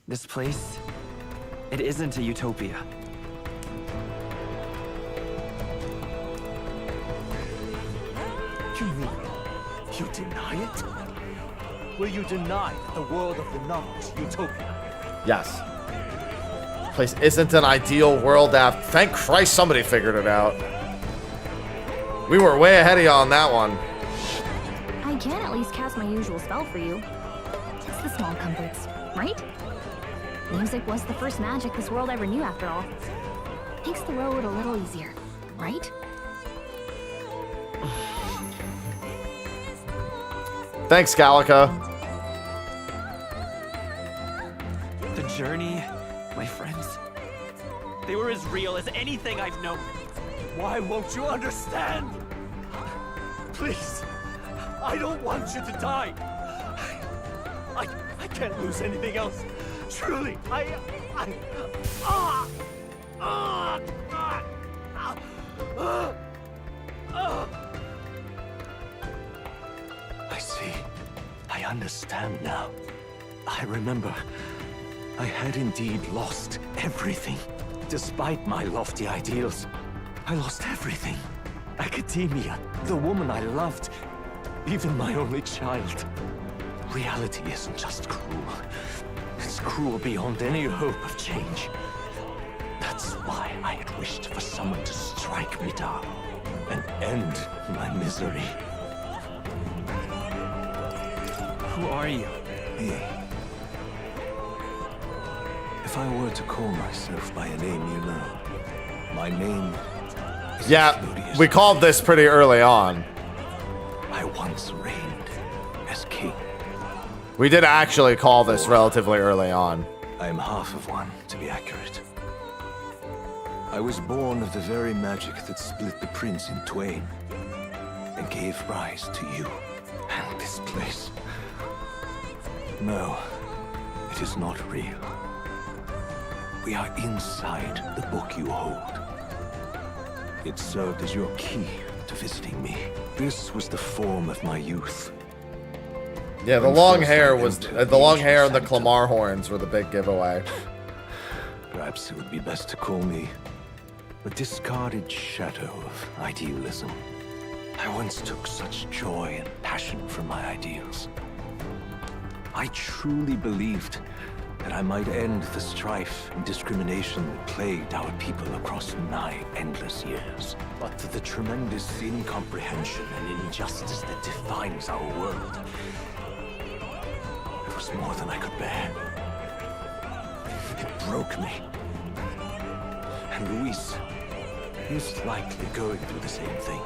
This place, it isn't a utopia. You mean you deny it? Will you deny that the world of the novel is Utopia? Yes. Place isn't an ideal world after. Thank Christ somebody figured it out. We were way ahead of you on that one. I can at least cast my usual spell for you. It's the small comforts, right? Music was the first magic this world ever knew, after all. Makes the road a little easier, right? Thanks, Gallica. The journey, my friends, they were as real as anything I've known. Why won't you understand? Please, I don't want you to die. I can't lose anything else. Truly, I see. I understand now. I remember. I had indeed lost everything. Despite my lofty ideals, I lost everything. Academia, the woman I loved, even my only child. Reality isn't just cruel. It's cruel beyond any hope of change. That's why I had wished for someone to strike me down and end my misery. Who are you? Me. If I were to call myself by a name you know, my name is Yeah, we called this pretty early on. I once reigned as king. We did actually call this relatively early on. I am half of one, to be accurate. I was born of the very magic that split the prince in twain and gave rise to you and this place. No, it is not real. We are inside the book you hold. It served as your key to visiting me. This was the form of my youth. Yeah, the long hair was the long hair and the Clamar horns were the big giveaway. Perhaps it would be best to call me a discarded shadow of idealism. I once took such joy and passion from my ideals. I truly believed that I might end the strife and discrimination that plagued our people across nigh endless years. But the tremendous incomprehension and injustice that defines our world, it was more than I could bear. It broke me. And Luis is likely going through the same thing.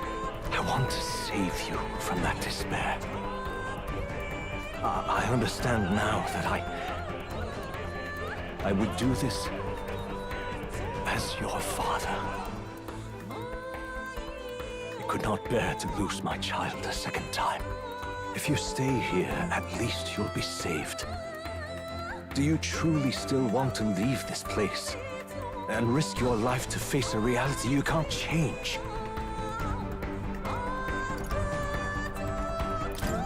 I want to save you from that despair. I understand now that I would do this as your father. I could not bear to lose my child a second time. If you stay here, at least you'll be saved. Do you truly still want to leave this place and risk your life to face a reality you can't change?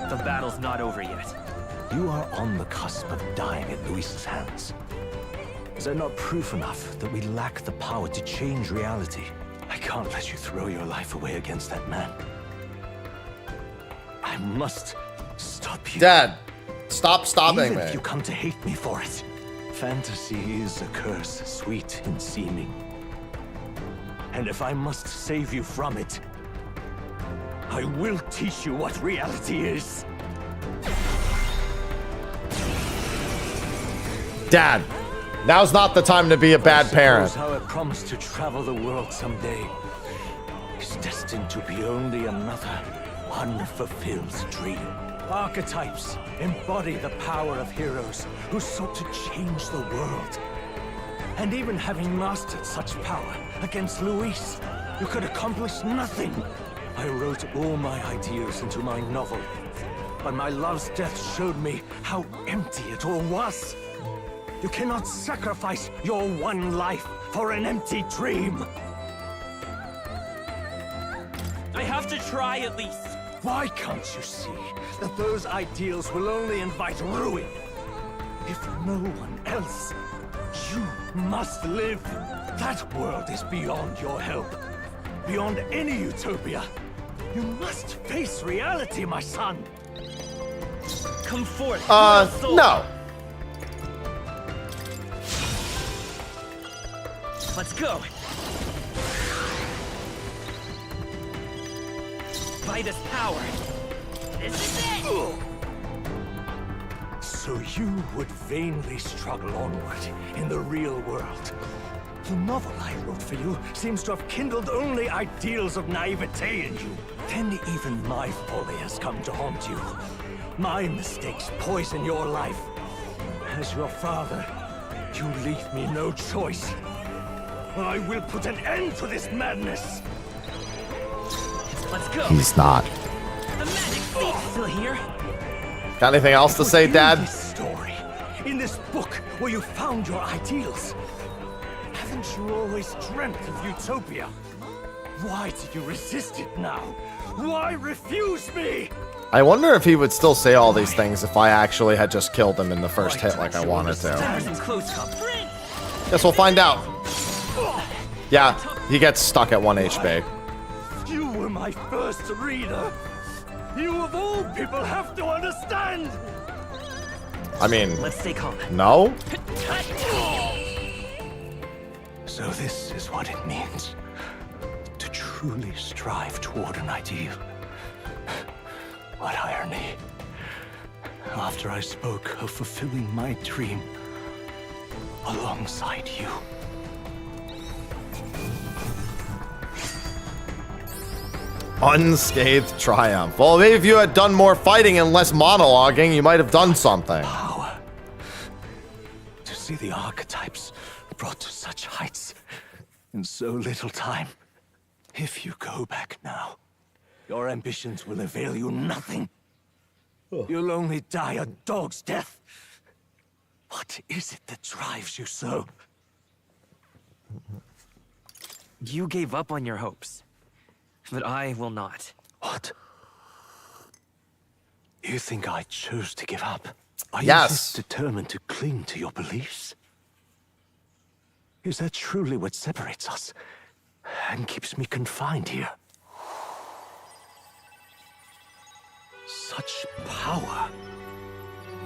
The battle's not over yet. You are on the cusp of dying at Luis's hands. Is that not proof enough that we lack the power to change reality? I can't let you throw your life away against that man. I must stop you. Dad, stop stopping Even me. if you come to hate me for it. Fantasy is a curse, sweet in seeming. And if I must save you from it, I will teach you what reality is. Dad, now's not the time to be a bad parent. How I promised to travel the world someday is destined to be only another unfulfilled dream. Archetypes embody the power of heroes who sought to change the world. And even having mastered such power against Luis, you could accomplish nothing. I wrote all my ideas into my novel, but my love's death showed me how empty it all was. You cannot sacrifice your one life for an empty dream. I have to try at least. Why can't you see that those ideals will only invite ruin? If no one else, you must live. That world is beyond your help. Beyond any utopia. You must face reality, my son. Come forth. No. Let's go. By this power. This is it! So you would vainly struggle onward in the real world. The novel I wrote for you seems to have kindled only ideals of naivete in you. Then even my folly has come to haunt you. My mistakes poison your life. As your father, you leave me no choice. I will put an end to this madness. Let's go. He's not. The magic seat's still here. Got anything else to say, Dad? In this story, in this book where you found your ideals, haven't you always dreamt of utopia? Why do you resist it now? Why refuse me? I wonder if he would still say all these things if I actually had just killed him in the first hit like I wanted to. Guess we'll find out. Yeah, he gets stuck at 1 HP. You were my first reader. You of all people have to understand. I mean, let's stay calm. No? So this is what it means to truly strive toward an ideal. What irony. After I spoke of fulfilling my dream alongside you. Unscathed triumph. Well, maybe if you had done more fighting and less monologuing, you might have done something. Power. To see the archetypes brought to such heights in so little time. If you go back now, your ambitions will avail you nothing. You'll only die a dog's death. What is it that drives you so? You gave up on your hopes, but I will not. What? You think I chose to give up? Are you Yes. this determined to cling to your beliefs? Is that truly what separates us and keeps me confined here? Such power.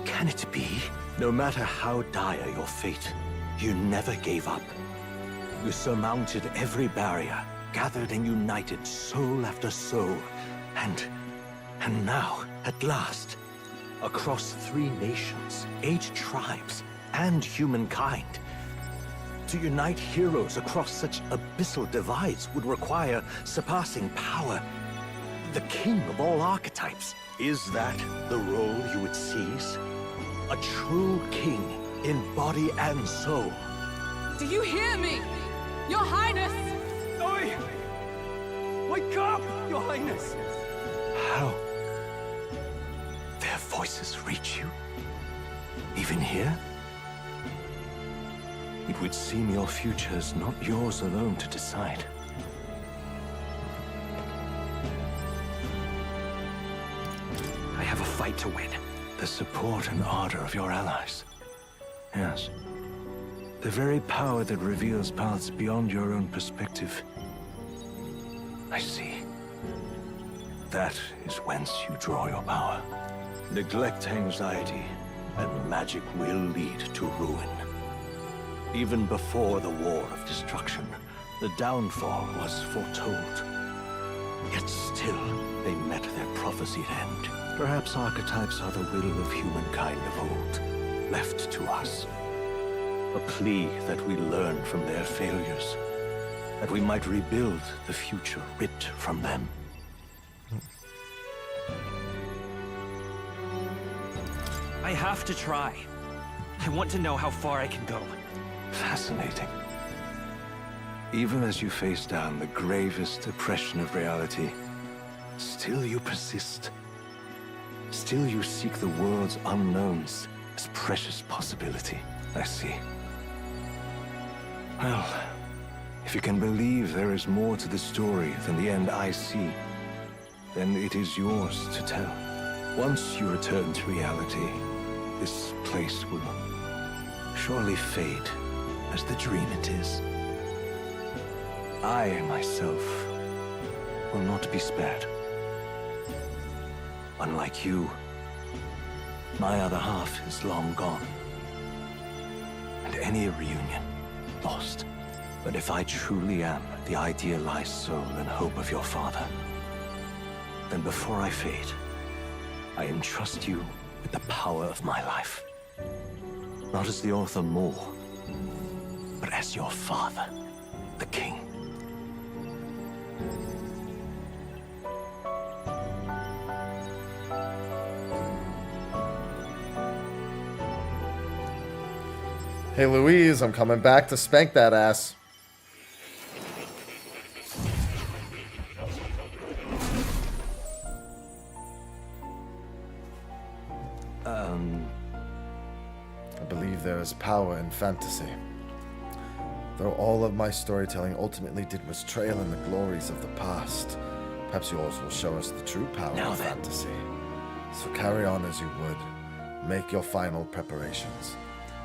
Can it be? No matter how dire your fate, you never gave up. You surmounted every barrier, gathered and united soul after soul, and now, at last, across 3 nations, 8 tribes, and humankind, to unite heroes across such abyssal divides would require surpassing power. The king of all archetypes. Is that the role you would seize? A true king in body and soul. Do you hear me? Your Highness! Oi! Wake up, Your Highness! How? Their voices reach you? Even here? It would seem your future is not yours alone to decide. I have a fight to win. The support and ardor of your allies. Yes. The very power that reveals paths beyond your own perspective. I see. That is whence you draw your power. Neglect anxiety, and magic will lead to ruin. Even before the war of destruction, the downfall was foretold. Yet still, they met their prophesied end. Perhaps archetypes are the will of humankind of old, left to us. A plea that we learn from their failures, that we might rebuild the future ripped from them. I have to try. I want to know how far I can go. Fascinating. Even as you face down the gravest oppression of reality, still you persist. Still you seek the world's unknowns as precious possibility. I see. Well, if you can believe there is more to the story than the end I see, then it is yours to tell. Once you return to reality, this place will surely fade as the dream it is. I, myself, will not be spared. Unlike you, my other half is long gone. And any reunion, lost. But if I truly am the idealized soul and hope of your father, then before I fade, I entrust you with the power of my life. Not as the author more, but as your father, the king. Hey Louise, I'm coming back to spank that ass. I believe there is power in fantasy. Though all of my storytelling ultimately did was trail in the glories of the past, perhaps yours will show us the true power of fantasy. So carry on as you would. Make your final preparations.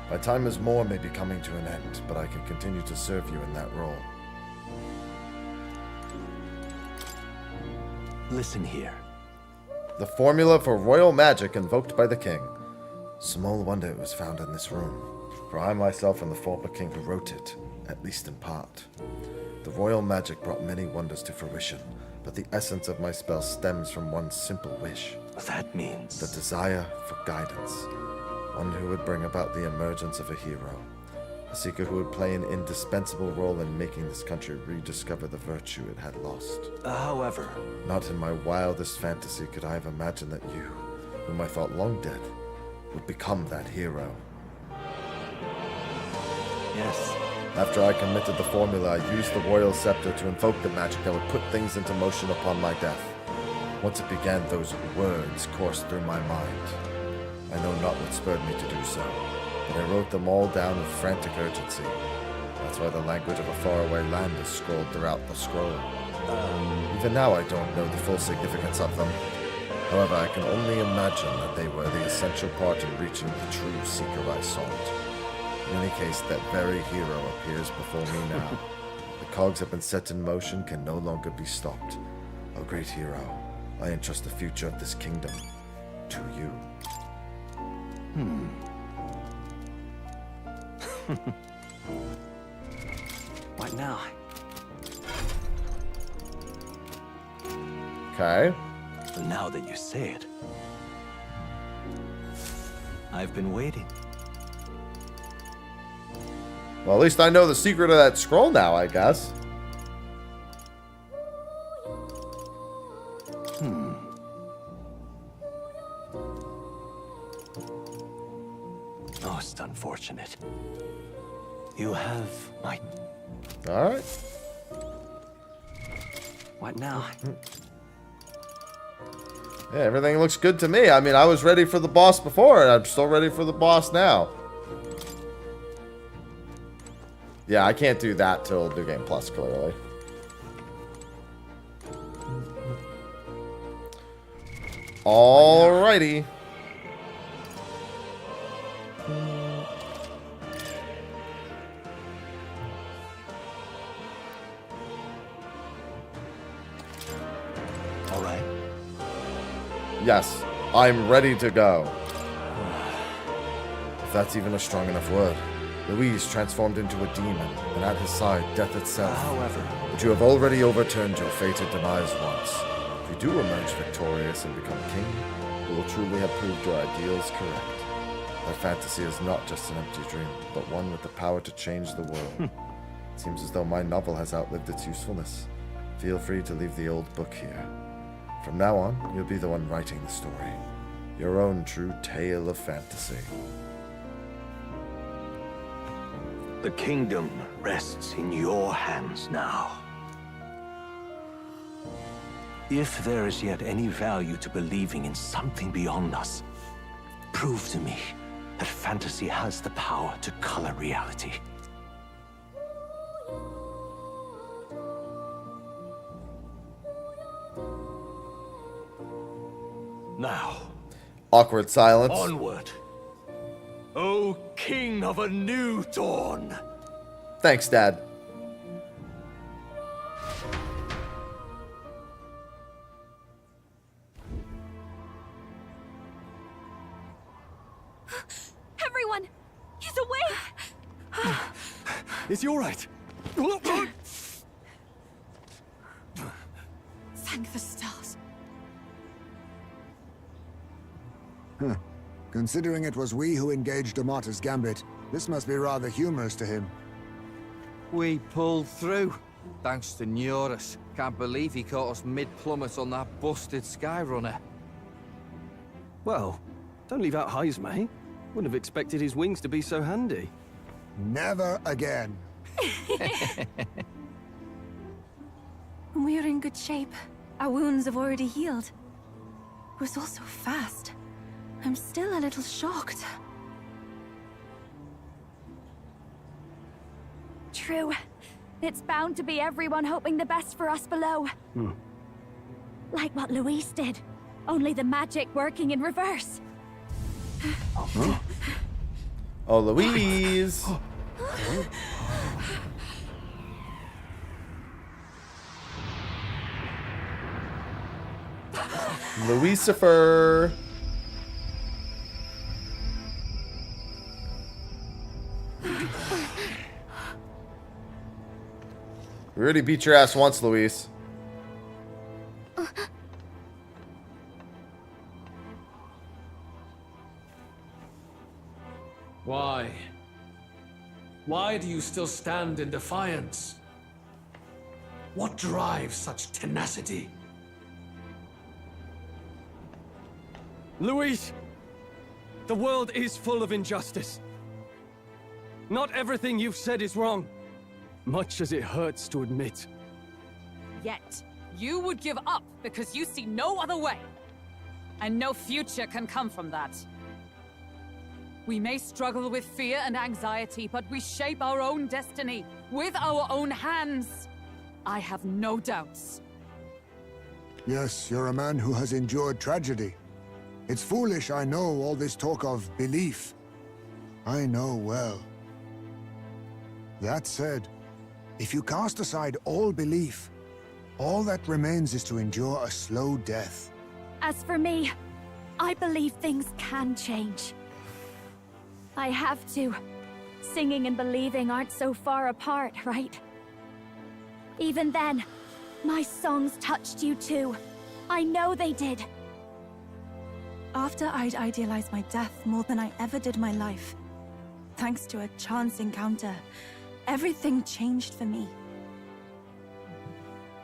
My time as Moore may be coming to an end, but I can continue to serve you in that role. Listen here. The formula for royal magic invoked by the king. Small wonder it was found in this room, for I myself am the former king who wrote it, at least in part. The royal magic brought many wonders to fruition, but the essence of my spell stems from one simple wish. That means... the desire for guidance. One who would bring about the emergence of a hero. A seeker who would play an indispensable role in making this country rediscover the virtue it had lost. However... not in my wildest fantasy could I have imagined that you, whom I thought long dead, would become that hero. Yes, After I committed the formula, I used the royal scepter to invoke the magic that would put things into motion upon my death. Once it began, those words coursed through my mind. I know not what spurred me to do so, but I wrote them all down with frantic urgency. That's why the language of a faraway land is scrolled throughout the scroll. Even now I don't know the full significance of them. However, I can only imagine that they were the essential part in reaching the true seeker I sought. In any case, that very hero appears before me now. The cogs have been set in motion, can no longer be stopped. O great hero, I entrust the future of this kingdom to you. What now? Okay. Well, now that you say it, I've been waiting. Well, at least I know the secret of that scroll now, I guess. Most unfortunate. You have my... Alright. What now? Yeah, everything looks good to me. I mean, I was ready for the boss before, and I'm still ready for the boss now. Yeah, I can't do that till New Game Plus, clearly. Alrighty. All right. Yes, I'm ready to go. If that's even a strong enough word. Louise transformed into a demon, and at his side, death itself. However, But you have already overturned your fated demise once. If you do emerge victorious and become king, you will truly have proved your ideals correct. That fantasy is not just an empty dream, but one with the power to change the world. It seems as though my novel has outlived its usefulness. Feel free to leave the old book here. From now on, you'll be the one writing the story. Your own true tale of fantasy. the kingdom rests in your hands now. If there is yet any value to believing in something beyond us, prove to me that fantasy has the power to color reality. Now, awkward silence. Onward, O king of a new dawn. Thanks, Dad. Everyone, he's awake. Is he all right? Thank the stars. Huh. Considering it was we who engaged Amata's gambit, this must be rather humorous to him. We pulled through, thanks to Neurus. Can't believe he caught us mid-plummet on that busted Skyrunner. Well, don't leave out Heise, mate. Wouldn't have expected his wings to be so handy. Never again. We're in good shape. Our wounds have already healed. It was all so fast. I'm still a little shocked. True. It's bound to be everyone hoping the best for us below. Like what Luis did. Only the magic working in reverse. Oh, Louise. Lucifer. We already beat your ass once, Luis. Why? Why do you still stand in defiance? What drives such tenacity? Luis! The world is full of injustice. Not everything you've said is wrong. much as it hurts to admit. Yet, you would give up because you see no other way. And no future can come from that. We may struggle with fear and anxiety, but we shape our own destiny with our own hands. I have no doubts. Yes, you're a man who has endured tragedy. It's foolish, I know, all this talk of belief. I know well. That said, if you cast aside all belief, all that remains is to endure a slow death. As for me, I believe things can change. I have to. Singing and believing aren't so far apart, right? Even then, my songs touched you too. I know they did. After I'd idealized my death more than I ever did my life, thanks to a chance encounter, everything changed for me.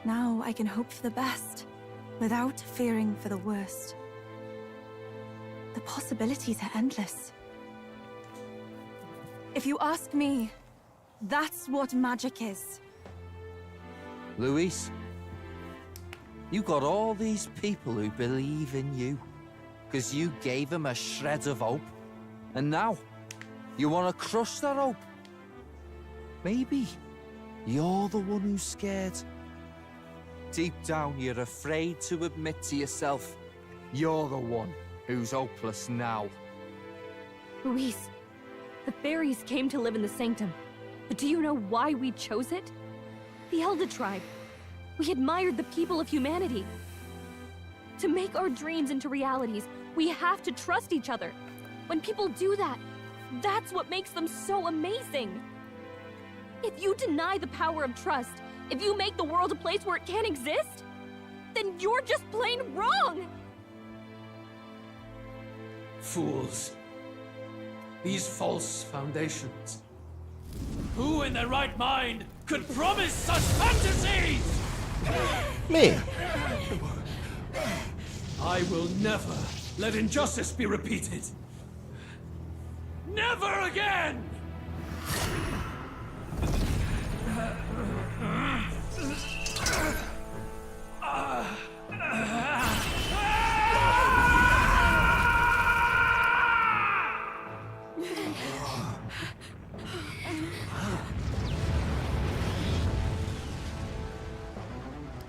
Now I can hope for the best, without fearing for the worst. The possibilities are endless. If you ask me, that's what magic is. Luis, you got all these people who believe in you, because you gave them a shred of hope. And now, you want to crush their hope. Maybe you're the one who's scared. Deep down, you're afraid to admit to yourself, you're the one who's hopeless now. Luis, the fairies came to live in the Sanctum. But do you know why we chose it? The Elder Tribe. We admired the people of humanity. To make our dreams into realities, we have to trust each other. When people do that, that's what makes them so amazing. If you deny the power of trust, if you make the world a place where it can't exist, then you're just plain wrong! Fools. These false foundations. Who in their right mind could promise such fantasies? Me. I will never let injustice be repeated. Never again!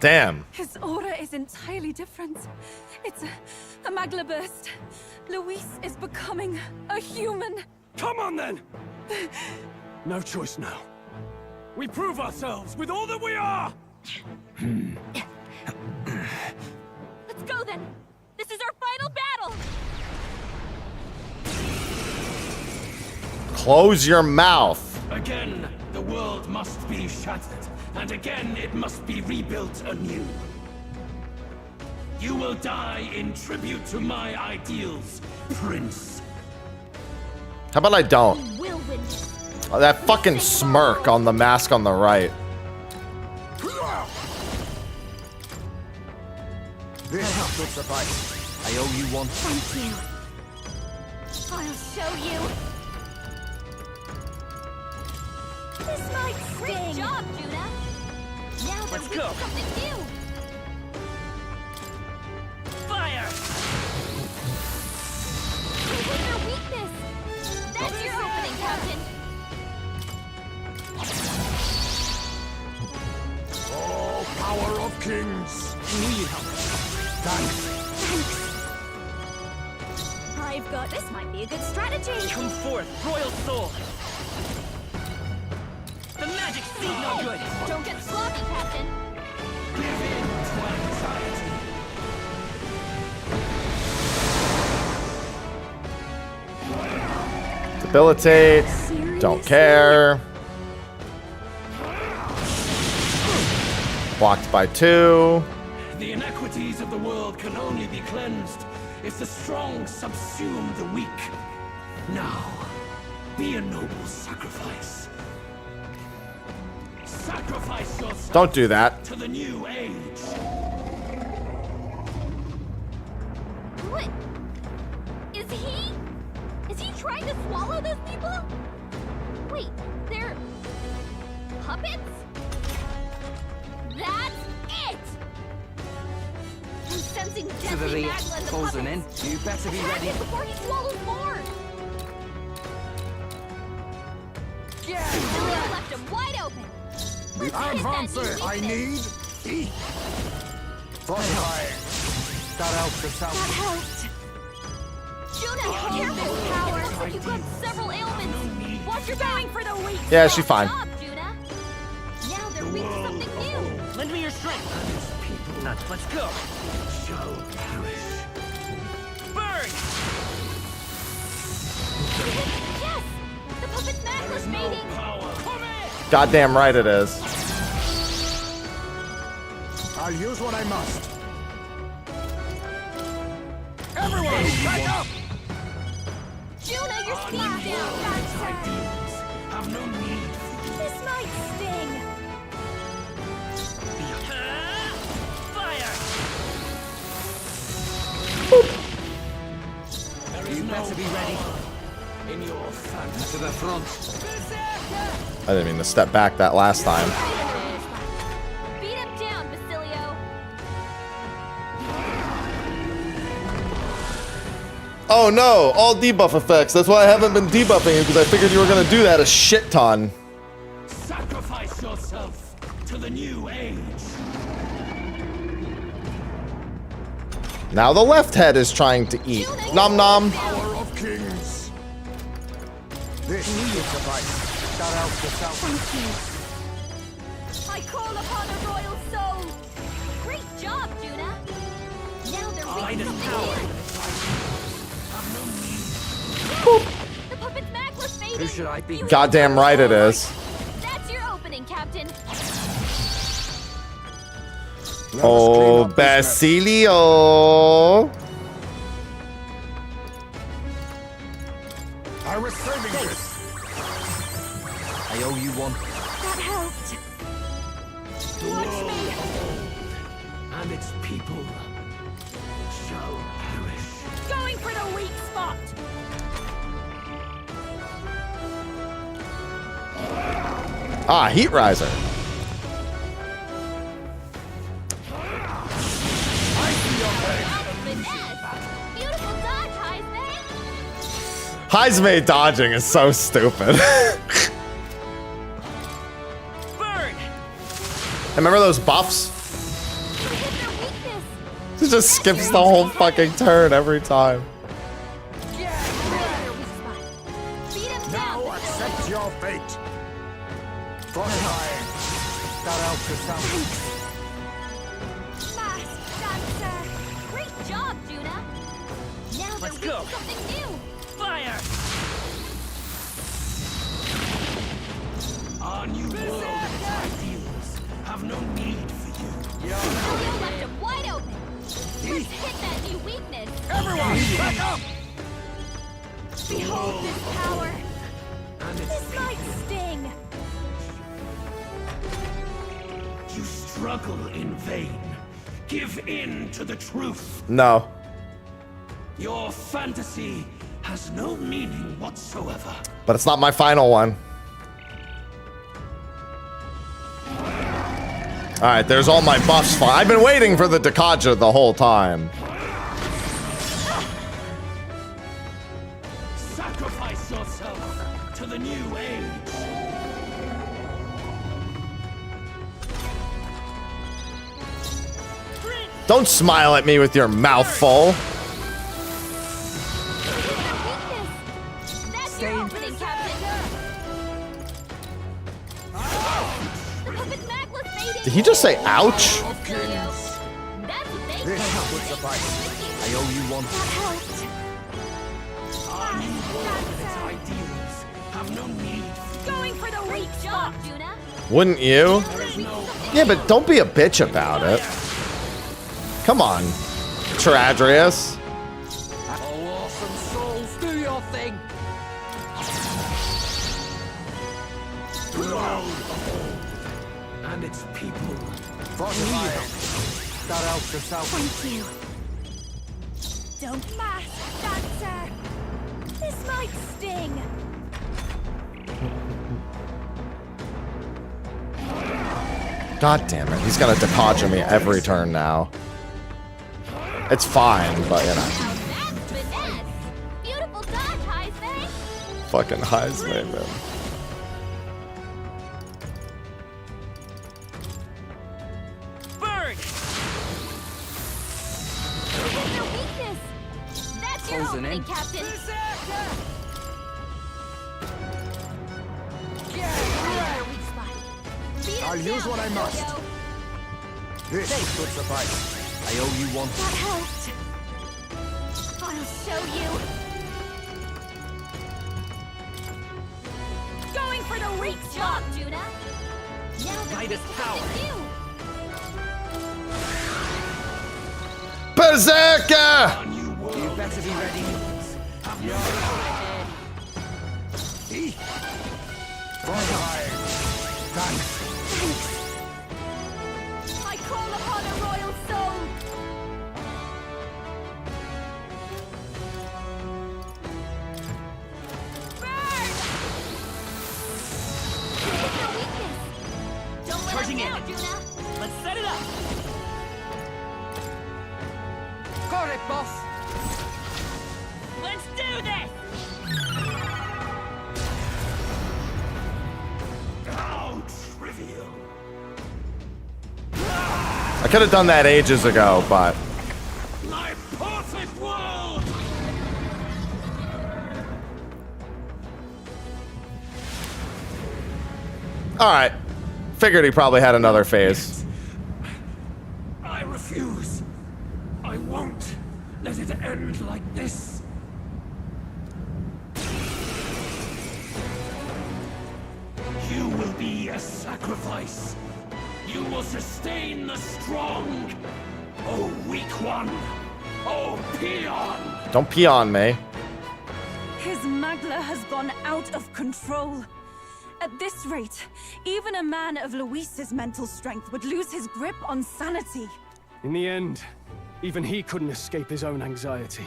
Damn. His aura is entirely different. It's a magla burst. Luis is becoming a human. Come on then! No choice now. We prove ourselves with all that we are! Let's go then! This is our final battle! Close your mouth. Again, the world must be shattered, and again it must be rebuilt anew. You will die in tribute to my ideals, Prince. How about I don't? We will win. Oh, that fucking smirk on the mask on the right. This should suffice. I owe you one. Thank you. I'll show you. This might sting. Great job, Judah. Now Let's we're go. with something new. Fire! What's their weakness? That's your opening, Captain. Oh, power of kings. I knew you'd help. Thanks. I've got this. Might be a good strategy. Come forth, royal soul! The magic seed no good! Don't get sloppy, Captain. Give in to anxiety. Debilitate. Don't care. Blocked by 2. The inequities of the world can only be cleansed if the strong subsume the weak. Now, be a noble sacrifice. Sacrifice yourself. Don't do that. To the new age. What? Is he trying to swallow those people? Wait, puppets? That's it! I'm sensing To the deadly rear, magma in the closing in. puppets. You better be Attack ready. it before he swallows more! Yeah. Julio left him wide open! Let's hit that new I weakness. need heat. Fortifying. That helps us out. That helped! Juna, careful! Power! Looks like you've got several ailments! Watch your going for the weak! Yeah, she's fine. Stop, Juna! Now they're weak to something new! Lend me your strength. Now, let's go. Shall perish. Burn! Yes! The puppet's magma's mating! Goddamn right it is. I'll use what I must. Everyone, back up! Juna, your speed's down, Backseat! Have no need. This might sting! Fire! You better be ready. In your fantasy. To the front. I didn't mean to step back that last time. Beat him down, Basilio! Oh no, all debuff effects. That's why I haven't been debuffing it, because I figured you were gonna do that a shit ton. Sacrifice yourself to the new age. Now the left head is trying to eat. Nom nom. Power of kings. This will suffice. That helps us out. I call upon a royal soul! Great job, Juna! Now they're weak to something new! The puppet's magma's fading! Who should I be? Goddamn right it is. That's your opening, Captain! Oh, Basilio. I was saving this. I owe you one. That helped! Watch me! And its people shall perish. Going for the weak spot! Ah, Heat Riser. Beautiful dodge, Heisman! Heisman dodging is so stupid. Burn! Remember those buffs? Hit their weakness! It just skips the whole fucking turn every time. Beat him Now down! accept your fate. Fortifying. That helps us out. Smash, dancer! Great job, Juna! Now they're Let's weak go. to something new! Fire! Our new world and its ideals have no need for you. Julio left him wide open! Let's hit that new weakness! Everyone, back up! Behold this power! And its This might sting! You struggle in vain. Give in to the truth. No. Your fantasy has no meaning whatsoever. But it's not my final one. Alright, there's all my buffs. I've been waiting for the Dakaja the whole time. Sacrifice yourself to the new age. Don't smile at me with your mouth full. That's your opening, Captain! The puppet's magma's fading! Did he just say ouch? That's what they This say. would suffice. I owe you one. That helped! Our new world and its ideals have no need. Going for the weak spot, Juna! Wouldn't you? Yeah, but don't be a bitch about it. Come on, Teradrius. Oh, awesome souls, do your thing. And its people. Fortifying. That helps us out. Thank you! Don't mash, dancer! This might sting! God damn it. He's gonna Dakaja me every turn now. It's fine, but you know. Beautiful dodge, Heisman. Fucking Heisman, man. Burn! There's no weakness. That's your Closing opening, in. Captain. I'll use what I must. This should suffice. I owe you one. That helped. I'll show you. Going for the weak job, Juna. Now Midas power. Berserker! You better be ready. Thanks. I call upon a royal soul. Burn! There's no weakness. Don't let Charging us in. down, Juna. Let's set it up! Got it, boss. Let's do this! How trivial. I could have done that ages ago, but My perfect world! alright. Figured he probably had another phase. I refuse. I won't let it end like this. You will be a sacrifice. You will sustain the strong. Oh, weak one. Oh, peon. Don't pee on me. His Magla has gone out of control. At this rate, even a man of Luis's mental strength would lose his grip on sanity. In the end, even he couldn't escape his own anxiety.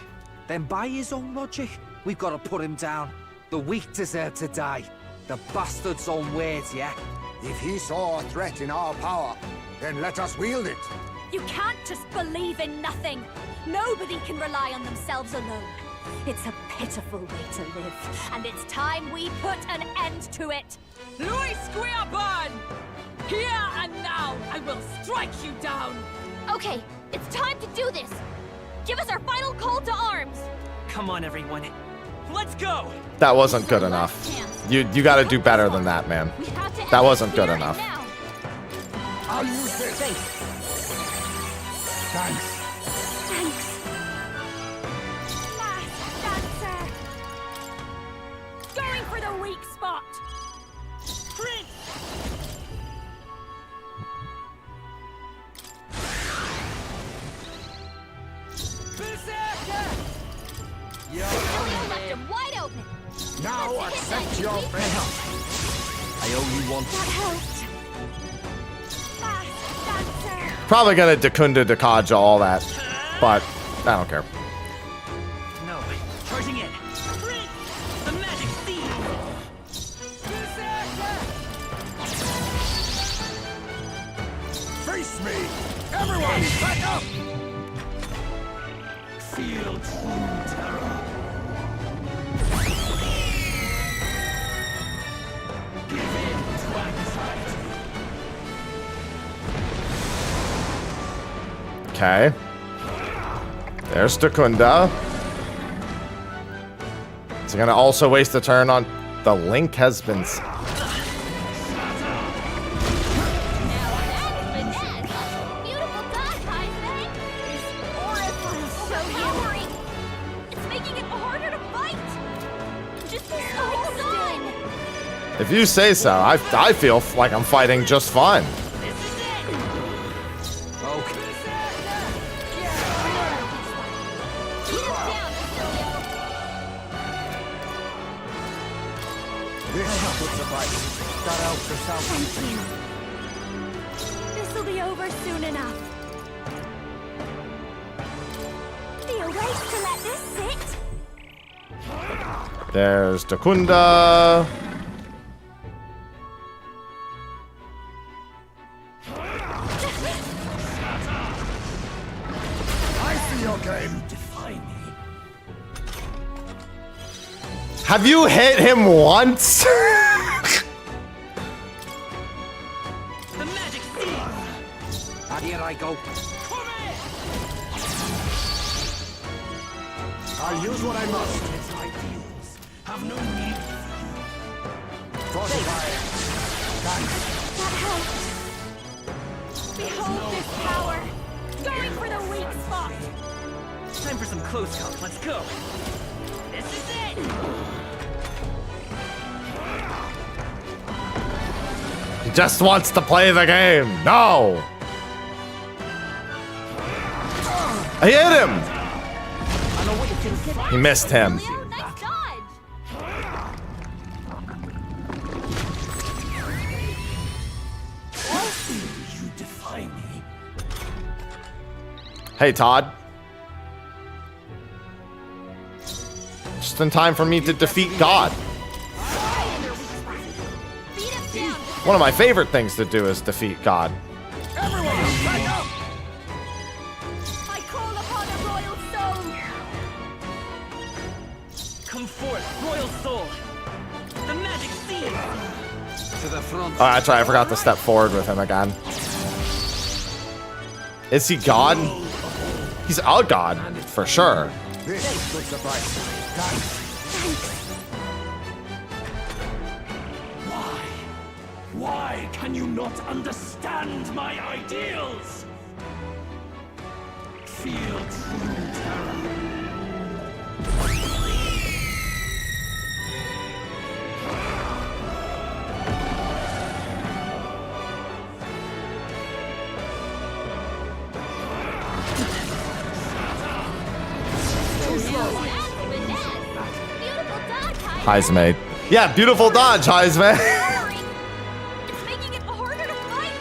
Then by his own logic, we've got to put him down. The weak deserve to die. The bastard's own words, yeah? If he saw a threat in our power, then let us wield it. You can't just believe in nothing. Nobody can rely on themselves alone. It's a pitiful way to live, and it's time we put an end to it. Luis Squiaban! Here and now, I will strike you down! Okay, it's time to do this. Give us our final call to arms. Come on, everyone. Let's go! That wasn't good enough. You gotta do better than that, man. We have to That end wasn't this good here enough. and now. I'll use this. Thanks. Thanks. Last dancer. Going for the weak spot. Prince! Julia left him wide open. Now Let's hit accept that your weak fate. I owe you one. That helped. Last dancer. Probably gonna Dakunda Dakaja all that, but I don't care. No. Charging in. Prince! The magic steed! Face me! Everyone, back up! Feel true terror. Give in to anxiety. Okay. There's Dakunda. Is he gonna also waste a turn on the link has been Beautiful dodge, Heisman. This aura feels so empowering. It's making it harder to fight. Just so done. If you say so, I feel like I'm fighting just fine. Okay. This should suffice. That helps yourself. Thank you. This'll be over soon enough. Feel right to let this sit. There's Dakunda. Have you hit him once? The magic seed. And here I go. I'll use what I must. Its ideals have no need. Fortify. That helped. Behold this power. Going for the weak spot. Time for some close calls. Let's go. This is it. He just wants to play the game. No. I hit him. He missed him. Nice dodge. You defy me. Hey, Todd. Just in time for me to defeat God. One of my favorite things to do is defeat God. Everyone, back up! I call upon a royal soul. Come forth, royal soul. The magic seed. To the front. Oh, that's right. I forgot to step forward with him again. Is he God? He's a God, for sure. This could suffice. Why can you not understand my ideals? Feel true terror. Heismade. Yeah, beautiful dodge, Heismade. It's making it harder to fight.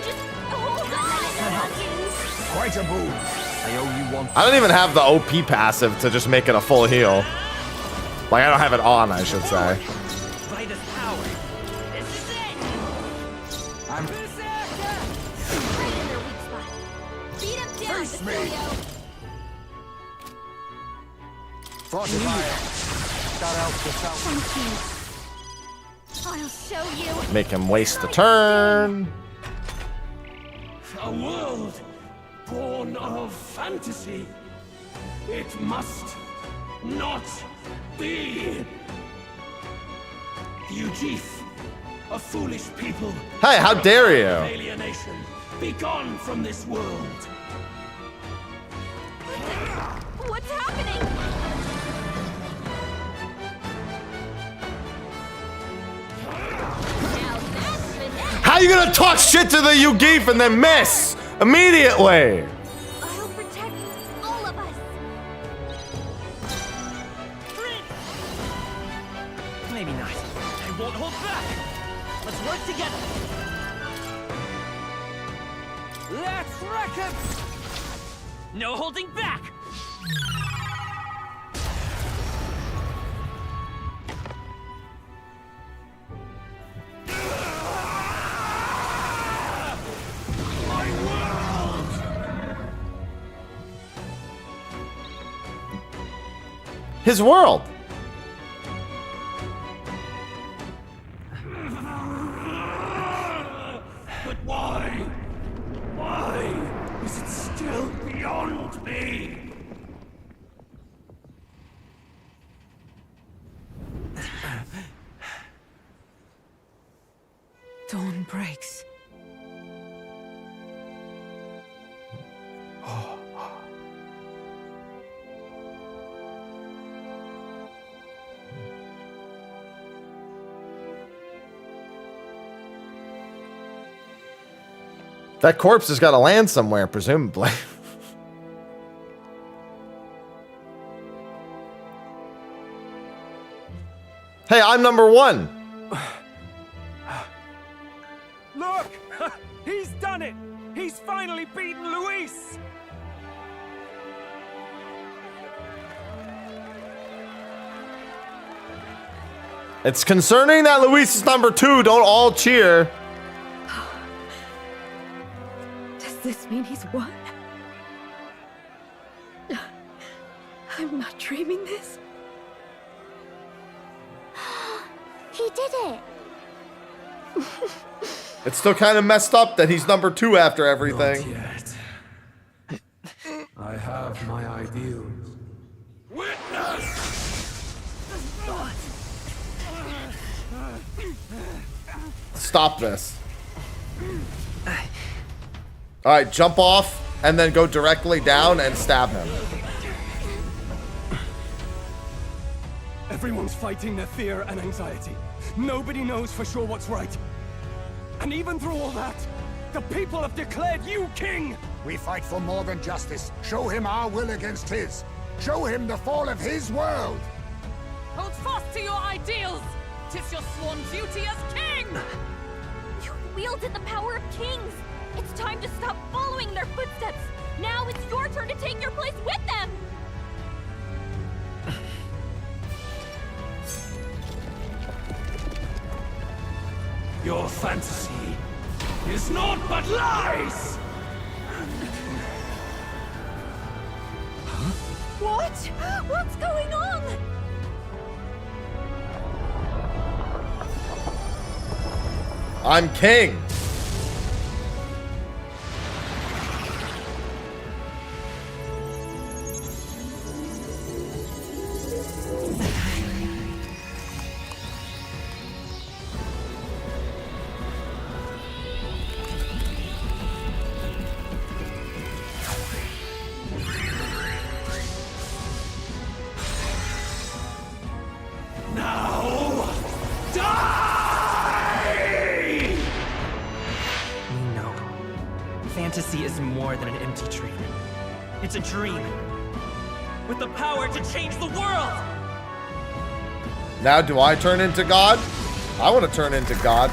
Just hold on. Quite a move. I owe you one. I don't even have the OP passive to just make it a full heal. Like, I don't have it on, I should say. By this power. This is it. I'm Right in their weak spot. Beat him down, Face me. Basilio. Fortify. Thank you. I'll show you. Make him waste the turn. A world born of fantasy. It must not be. You Chief, a foolish people. Hey, how dare you? Alienation. Be gone from this world. What's happening? Now that's finesse. How you gonna talk shit to the Yugif and then miss immediately? I'll protect all of us. Maybe not. I won't hold back. Let's work together. Let's wreck him. No holding back. My world. His world. But why? Why is it still beyond me? Dawn breaks. That corpse has got to land somewhere, presumably. Hey, I'm number one. Look! He's done it! He's finally beaten Luis! It's concerning that Luis is number two. Don't all cheer. Does this mean he's won? I'm not dreaming this. He did it! It's still kind of messed up that he's number 2 after everything. Not yet. I have my ideals. Witness! Stop this. Alright, jump off and then go directly down and stab him. Everyone's fighting their fear and anxiety. Nobody knows for sure what's right. And even through all that, the people have declared you king! We fight for more than justice. Show him our will against his. Show him the fall of his world. Hold fast to your ideals! 'Tis your sworn duty as king! You wielded the power of kings! It's time to stop following in their footsteps! Now it's your turn to take your place with them! Your fantasy is naught but lies! What? What's going on? I'm king. Fantasy is more than an empty dream. It's a dream with the power to change the world! Now do I turn into God? I want to turn into God.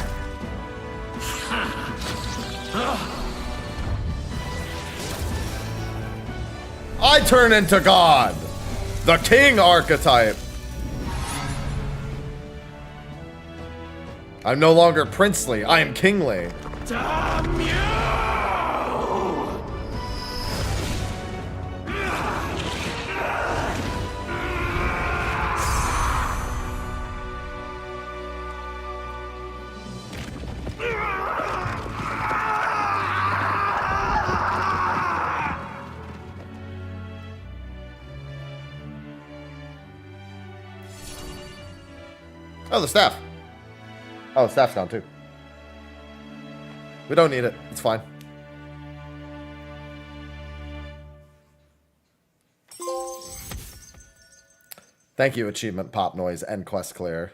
I turn into God! The king archetype! I'm no longer princely, I am kingly. Damn you! Oh, the staff. Oh, the staff's down too. We don't need it. It's fine. Thank you, achievement pop noise and quest clear.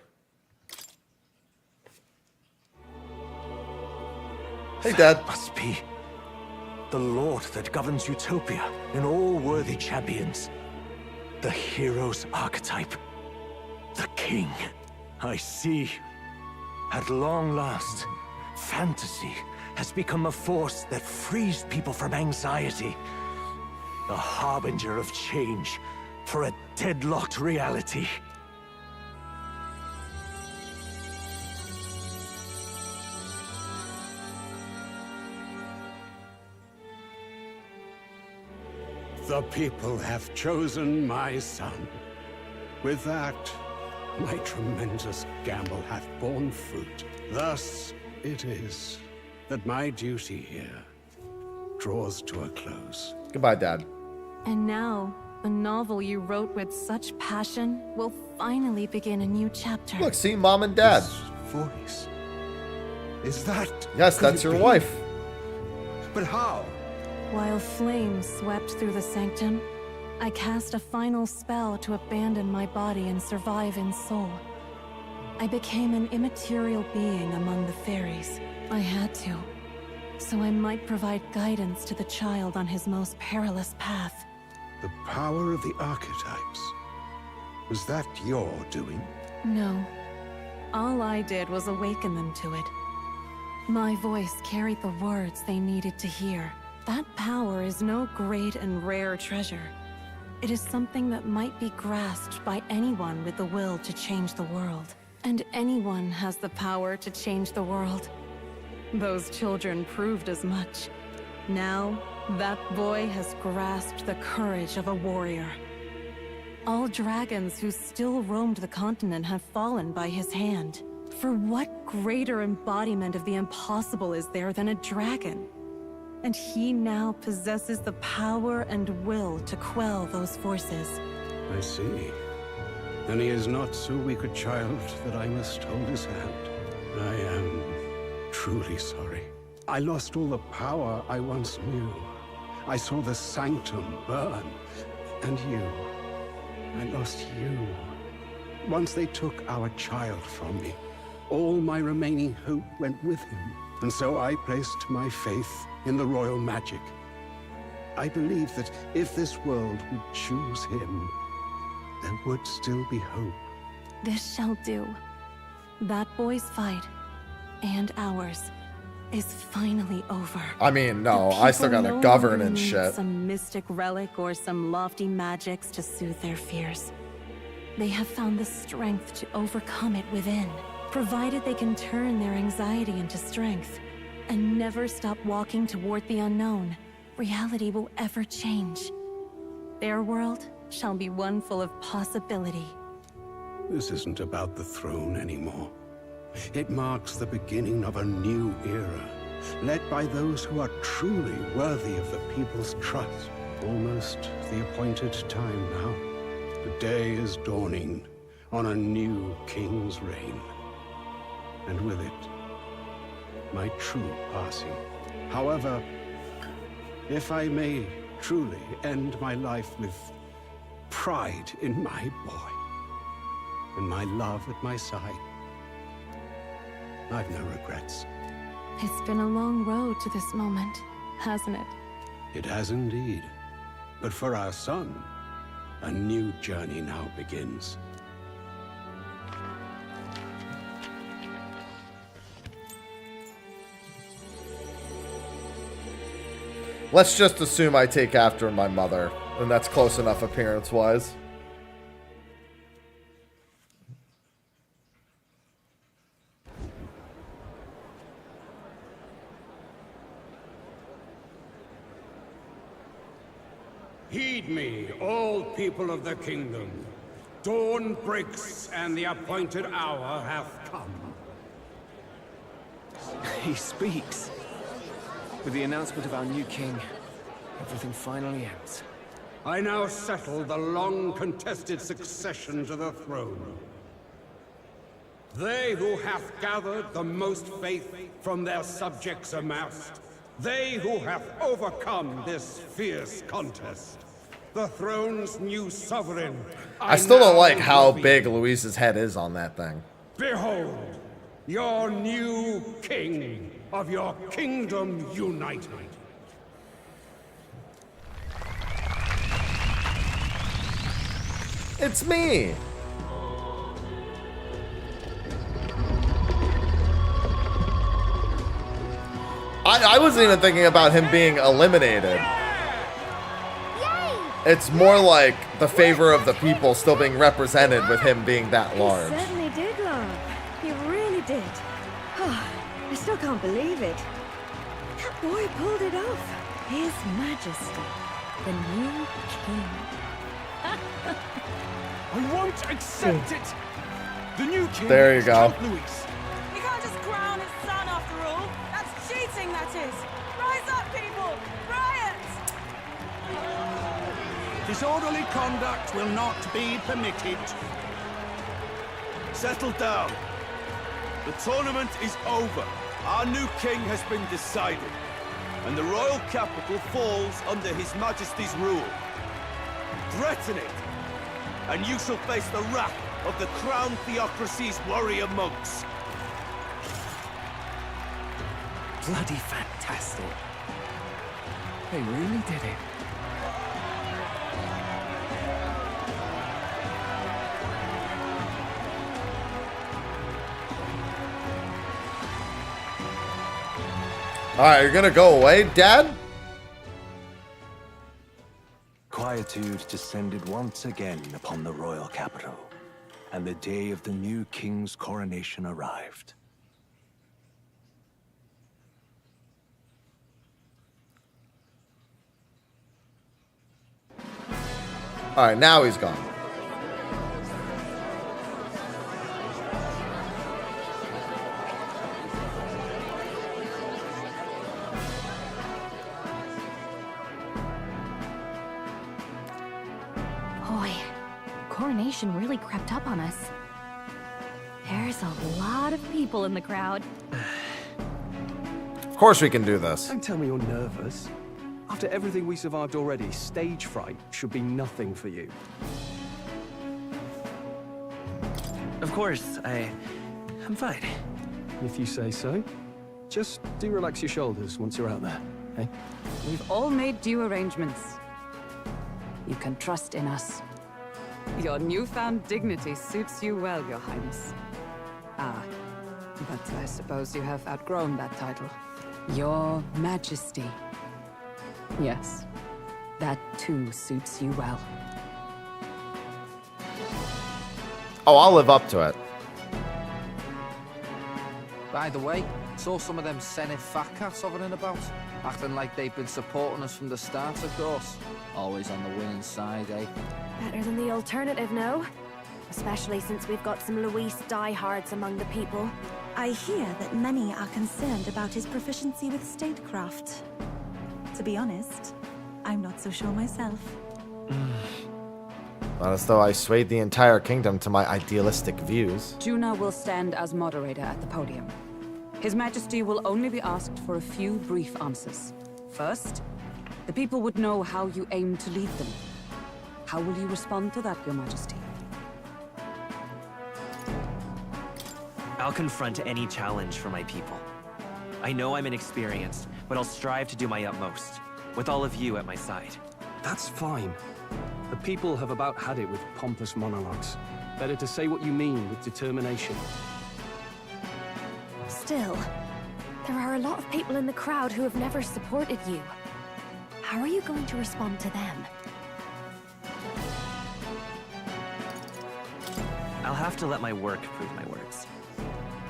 Hey, Dad. That must be the Lord that governs Utopia in all worthy champions. The hero's archetype. The king. I see. At long last, fantasy has become a force that frees people from anxiety. A harbinger of change for a deadlocked reality. The people have chosen my son. With that, my tremendous gamble hath borne fruit. Thus it is that my duty here draws to a close. Goodbye, Dad. And now, the novel you wrote with such passion will finally begin a new chapter. Look, see Mom and Dad. This voice. Is that... Yes, that's your wife. But how? While flames swept through the sanctum, I cast a final spell to abandon my body and survive in soul. I became an immaterial being among the fairies. I had to, so I might provide guidance to the child on his most perilous path. The power of the archetypes. Was that your doing? No. All I did was awaken them to it. My voice carried the words they needed to hear. That power is no great and rare treasure. It is something that might be grasped by anyone with the will to change the world. And anyone has the power to change the world. Those children proved as much. Now, that boy has grasped the courage of a warrior. All dragons who still roamed the continent have fallen by his hand. For what greater embodiment of the impossible is there than a dragon? And he now possesses the power and will to quell those forces. I see. Then he is not so weak a child that I must hold his hand. I am truly sorry. I lost all the power I once knew. I saw the sanctum burn. And you. I lost you. Once they took our child from me, all my remaining hope went with him. And so I placed my faith in the royal magic. I believe that if this world would choose him, there would still be hope. This shall do. That boy's fight, and ours, is finally over. I mean, no, I still gotta govern and shit. Some mystic relic or some lofty magics to soothe their fears. They have found the strength to overcome it within, provided they can turn their anxiety into strength and never stop walking toward the unknown. Reality will ever change. Their world shall be one full of possibility. This isn't about the throne anymore. It marks the beginning of a new era, led by those who are truly worthy of the people's trust. Almost the appointed time now. The day is dawning on a new king's reign. And with it, my true passing. However, if I may truly end my life with pride in my boy, and my love at my side, I've no regrets. It's been a long road to this moment, hasn't it? It has indeed. But for our son, a new journey now begins. Let's just assume I take after my mother, and that's close enough appearance-wise. Heed me, all people of the kingdom. Dawn breaks, and the appointed hour hath come. He speaks. With the announcement of our new king, everything finally ends. I now settle the long-contested succession to the throne. They who hath gathered the most faith from their subjects amassed, they who have overcome this fierce contest, the throne's new sovereign. I still don't like how big Luis's head is on that thing. Behold, your new king of your kingdom united. It's me! I wasn't even thinking about him being eliminated. It's more like the favor of the people still being represented with him being that large. He certainly did, love. He really did. I still can't believe it. That boy pulled it off. His Majesty, the new king. I won't accept it. The new king. There you go. Luis. You can't just crown his son after all. That's cheating, that is. Rise up, people! Riot! Disorderly conduct will not be permitted. Settle down. The tournament is over. Our new king has been decided, and the royal capital falls under His Majesty's rule. Threaten it, and you shall face the wrath of the crown theocracy's warrior monks. Bloody fantastic. They really did it. Alright, you're gonna go away, Dad? Quietude descended once again upon the royal capital, and the day of the new king's coronation arrived. Alright, now he's gone. coronation really crept up on us. There's a lot of people in the crowd. Of course we can do this. Don't tell me you're nervous. After everything we survived already, stage fright should be nothing for you. Of course, I'm fine. If you say so. Just do relax your shoulders once you're out there, okay? We've all made due arrangements. You can trust in us. Your newfound dignity suits you well, Your Highness. Ah, but I suppose you have outgrown that title. Your Majesty. Yes, that too suits you well. Oh, I'll live up to it. By the way, saw some of them Senate fat cats hovering about, acting like they've been supporting us from the start, of course. Always on the winning side, eh? Better than the alternative, no? Especially since we've got some Luis diehards among the people. I hear that many are concerned about his proficiency with statecraft. To be honest, I'm not so sure myself. Not as though I swayed the entire kingdom to my idealistic views. Juna will stand as moderator at the podium. His Majesty will only be asked for a few brief answers. First, the people would know how you aim to lead them. How will you respond to that, Your Majesty? I'll confront any challenge for my people. I know I'm inexperienced, but I'll strive to do my utmost, with all of you at my side. That's fine. The people have about had it with pompous monologues. Better to say what you mean with determination. Still, there are a lot of people in the crowd who have never supported you. How are you going to respond to them? I'll have to let my work prove my words.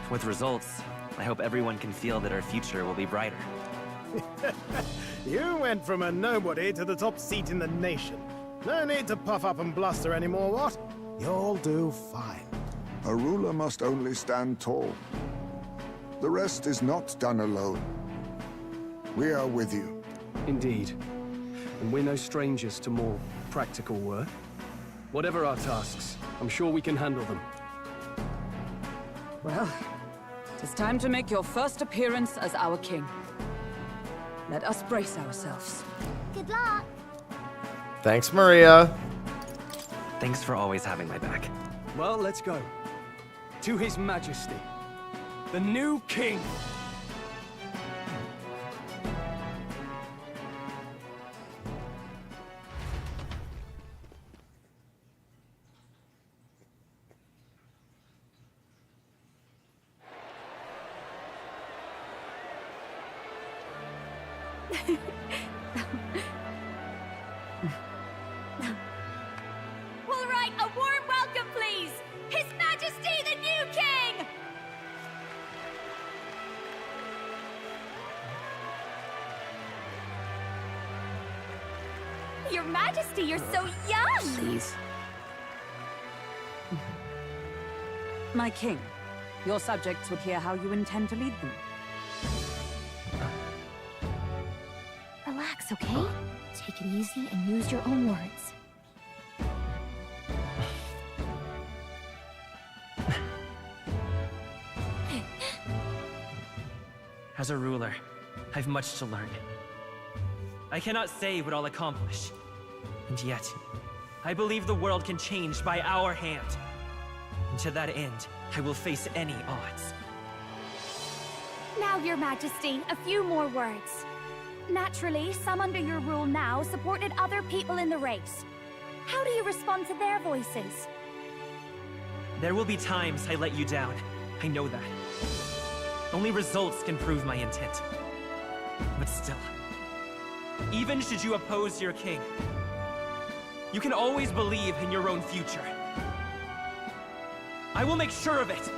With results, I hope everyone can feel that our future will be brighter. You went from a nobody to the top seat in the nation. No need to puff up and bluster anymore, what? You'll do fine. A ruler must only stand tall. The rest is not done alone. We are with you. Indeed. And we're no strangers to more practical work. Whatever our tasks, I'm sure we can handle them. Well, it is time to make your first appearance as our king. Let us brace ourselves. Good luck. Thanks, Maria. Thanks for always having my back. Well, let's go. To His Majesty, the new king. All right, a warm welcome, please! His Majesty, the new king! Your Majesty, you're so young! Please. My king, your subjects would hear how you intend to lead them. Relax, okay? Take it easy and use your own words. As a ruler, I've much to learn. I cannot say what I'll accomplish. And yet, I believe the world can change by our hand. And to that end, I will face any odds. Now, Your Majesty, a few more words. Naturally, some under your rule now supported other people in the race. How do you respond to their voices? There will be times I let you down. I know that. Only results can prove my intent. But still, even should you oppose your king, you can always believe in your own future. I will make sure of it!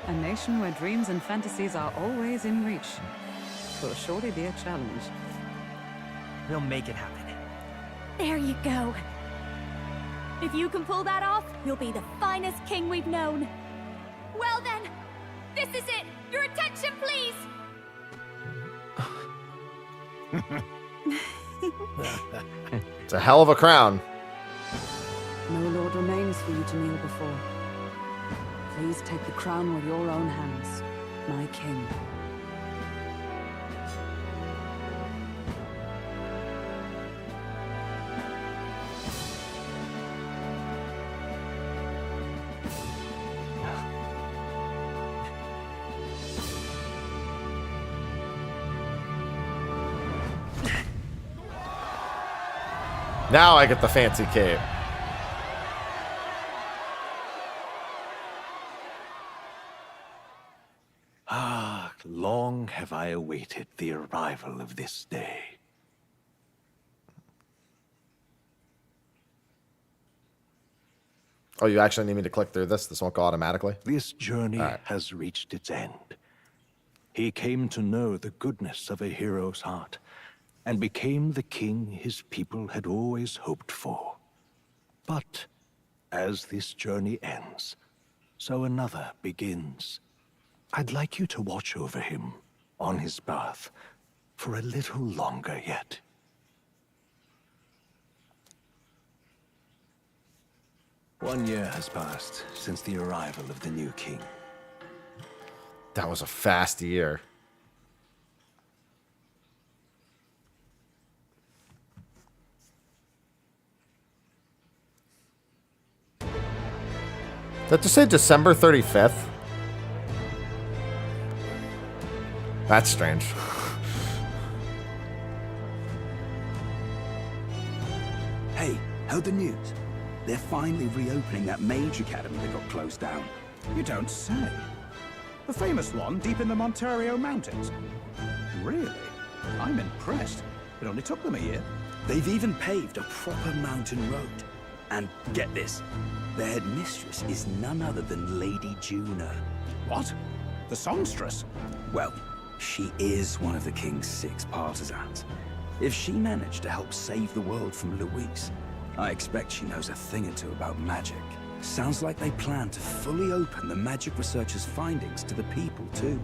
A nation where dreams and fantasies are always in reach. Will surely be a challenge. We'll make it happen. There you go. If you can pull that off, you'll be the finest king we've known. Well then, This is it! Your attention, please! It's a hell of a crown. No lord remains for you to kneel before. Please take the crown with your own hands, my king. Now I get the fancy cape. Ah, long have I awaited the arrival of this day. Oh, you actually need me to click through this? This won't go automatically? This journey has reached its end. He came to know the goodness of a hero's heart, and became the king his people had always hoped for. But as this journey ends, so another begins. I'd like you to watch over him on his path for a little longer yet. One year has passed since the arrival of the new king. That was a fast year. Did that just say December 35th? That's strange. Hey, heard the news? They're finally reopening that mage academy that got closed down. You don't say. The famous one deep in the Montario Mountains. Really? I'm impressed. It only took them a year. They've even paved a proper mountain road. And get this, their headmistress is none other than Lady Juna. What? The songstress? Well, she is one of the king's 6 partisans. If she managed to help save the world from Luis, I expect she knows a thing or two about magic. Sounds like they plan to fully open the magic researcher's findings to the people, too.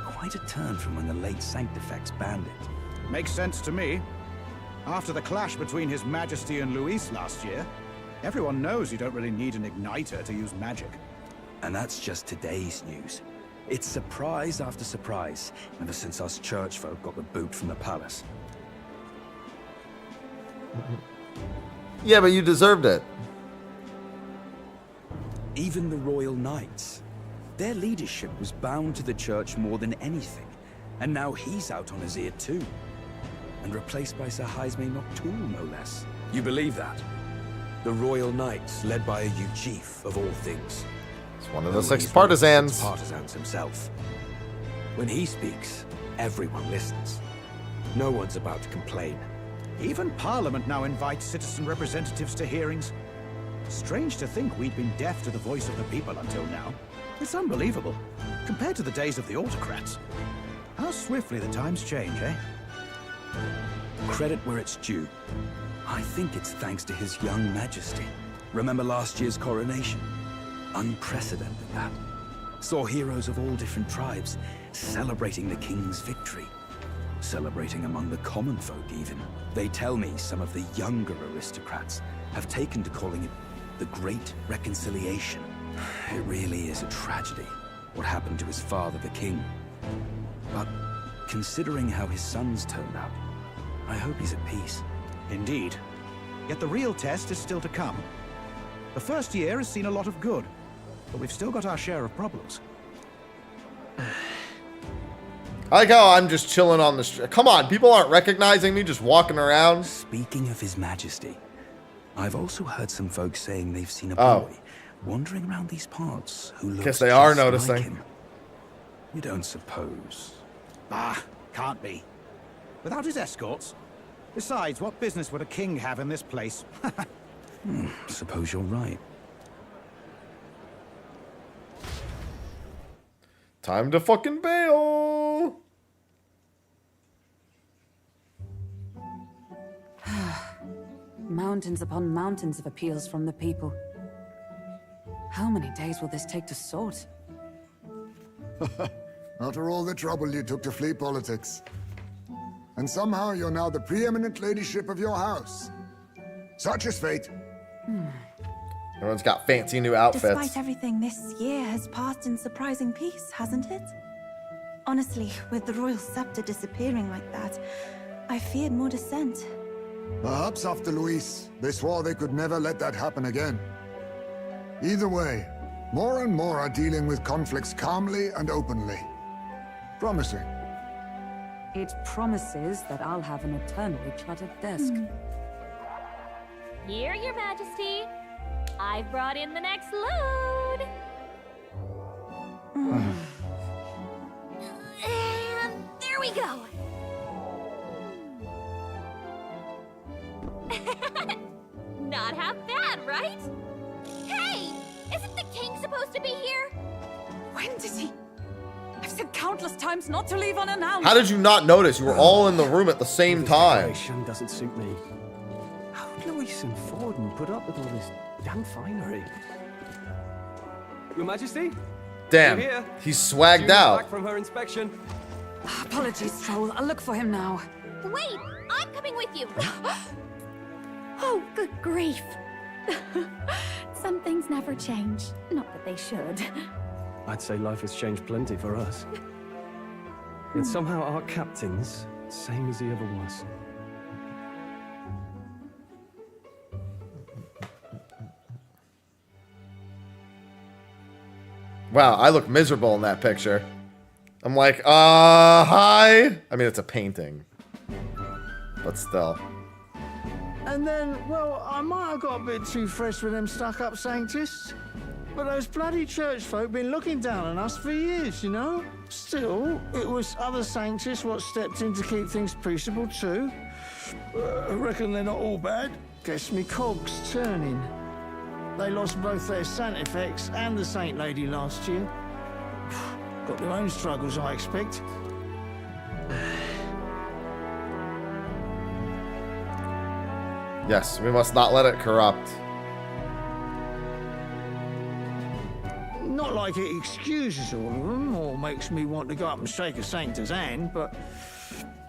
Quite a turn from when the late Sanctifex banned it. Makes sense to me. After the clash between His Majesty and Luis last year, everyone knows you don't really need an igniter to use magic. And that's just today's news. It's surprise after surprise, ever since us church folk got the boot from the palace. Yeah, but you deserved it. Even the Royal Knights. Their leadership was bound to the church more than anything, and now he's out on his ear too. And replaced by Sir Jaime Noctul, no less. You believe that? The Royal Knights, led by a Uchief of all things. It's one of the 6 partisans. Partisans himself. When he speaks, everyone listens. No one's about to complain. Even Parliament now invites citizen representatives to hearings. Strange to think we'd been deaf to the voice of the people until now. It's unbelievable, compared to the days of the autocrats. How swiftly the times change, eh? Credit where it's due. I think it's thanks to His young Majesty. Remember last year's coronation? Unprecedented, that. Saw heroes of all different tribes celebrating the king's victory. Celebrating among the common folk, even. They tell me some of the younger aristocrats have taken to calling it the Great Reconciliation. It really is a tragedy, what happened to his father, the king. But considering how his sons turned out, I hope he's at peace. Indeed. Yet the real test is still to come. The first year has seen a lot of good, but we've still got our share of problems. I like how I'm just chilling on the street. Come on, people aren't recognizing me just walking around. Speaking of His Majesty, I've also heard some folks saying they've seen a boy wandering around these parts who looks Guess they are just noticing. like him. You don't suppose? Ah, can't be. Without his escorts? Besides, what business would a king have in this place? Suppose you're right. Time to fucking bail. Mountains upon mountains of appeals from the people. How many days will this take to sort? After all the trouble you took to flee politics. And somehow you're now the preeminent ladyship of your house. Such is fate. Everyone's got fancy new outfits. Despite everything, this year has passed in surprising peace, hasn't it? Honestly, with the royal scepter disappearing like that, I feared more dissent. Perhaps after Luis, they swore they could never let that happen again. Either way, more and more are dealing with conflicts calmly and openly. Promising. It promises that I'll have an eternally cluttered desk. Here, Your Majesty. I've brought in the next load. And there we go. Not half bad, right? Hey! Isn't the king supposed to be here? When did he? I've said countless times not to leave unannounced. How did you not notice? You were all in the room at the same time. This decoration doesn't suit me. How would Luis and Forden put up with all this damn finery? Your Majesty? Damn, You're here. he's swagged June's out. back from her inspection. Apologies, Troll. I'll look for him now. Wait, I'm coming with you. Oh, good grief. Some things never change. Not that they should. I'd say life has changed plenty for us. Yet somehow our captain's same as he ever was. Wow, I look miserable in that picture. I'm like, hi. I mean, it's a painting, but still. And then, well, I might have got a bit too fresh with them stuck-up sanctists. But those bloody church folk been looking down on us for years, you know? Still, it was other sanctists what stepped in to keep things peaceable too. I reckon they're not all bad. Guess me cogs turning. They lost both their Santifex and the Saint Lady last year. Got their own struggles, I expect. Yes, we must not let it corrupt. Not like it excuses all of them or makes me want to go up and shake a sanctor's hand, but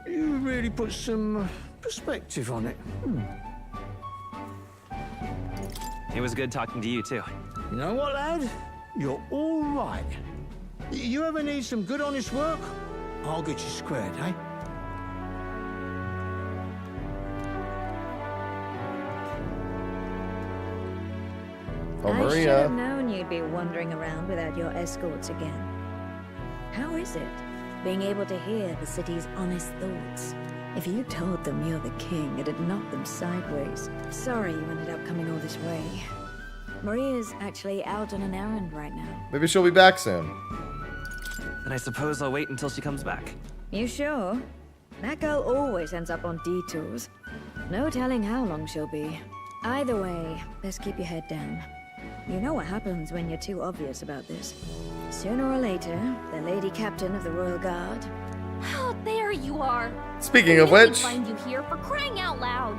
you really put some perspective on it. It was good talking to you, too. You know what, lad? You're all right. You ever need some good, honest work? I'll get you squared, eh? Oh, I should Maria. have known you'd be wandering around without your escorts again. How is it, being able to hear the city's honest thoughts? If you told them you're the king, it'd knock them sideways. Sorry you ended up coming all this way. Maria's actually out on an errand right now. Maybe she'll be back soon. And I suppose I'll wait until she comes back. You sure? That girl always ends up on detours. No telling how long she'll be. Either way, best keep your head down. You know what happens when you're too obvious about this. Sooner or later, the Lady Captain of the Royal Guard. Oh, there you are. Speaking of I knew we'd which, find you here for crying out loud.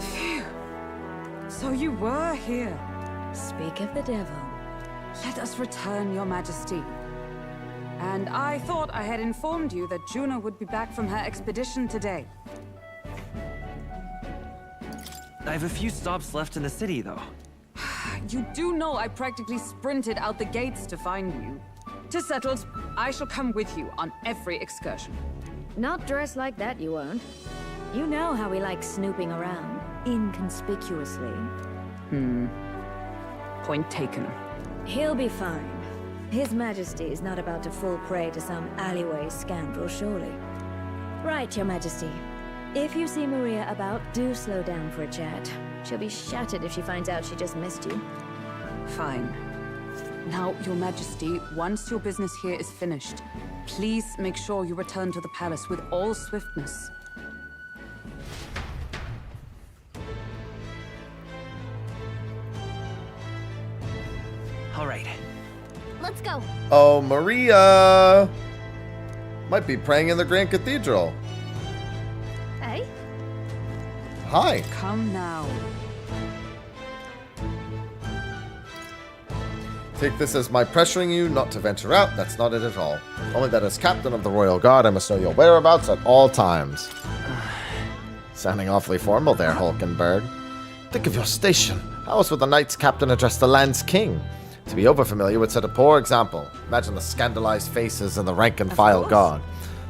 Phew. So you were here. Speak of the devil. Let us return, Your Majesty. And I thought I had informed you that Juno would be back from her expedition today. I have a few stops left in the city, though. You do know I practically sprinted out the gates to find you. 'Tis settled. I shall come with you on every excursion. Not dressed like that, you won't. You know how we like snooping around, inconspicuously. Point taken. He'll be fine. His Majesty is not about to fall prey to some alleyway scoundrel, surely. Right, Your Majesty. If you see Maria about, do slow down for a chat. She'll be shattered if she finds out she just missed you. Fine. Now, Your Majesty, once your business here is finished, please make sure you return to the palace with all swiftness. All right. Let's go. oh, Maria. Might be praying in the Grand Cathedral. Hey? Hi. Come now. Take this as my pressuring you not to venture out. That's not it at all. Only that as captain of the Royal Guard, I must know your whereabouts at all times. Sounding awfully formal there, Hulkenberg. Think of your station. How else would the Knights Captain address the land's king? To be overfamiliar would set a poor example. Imagine the scandalized faces in the rank-and-file guard.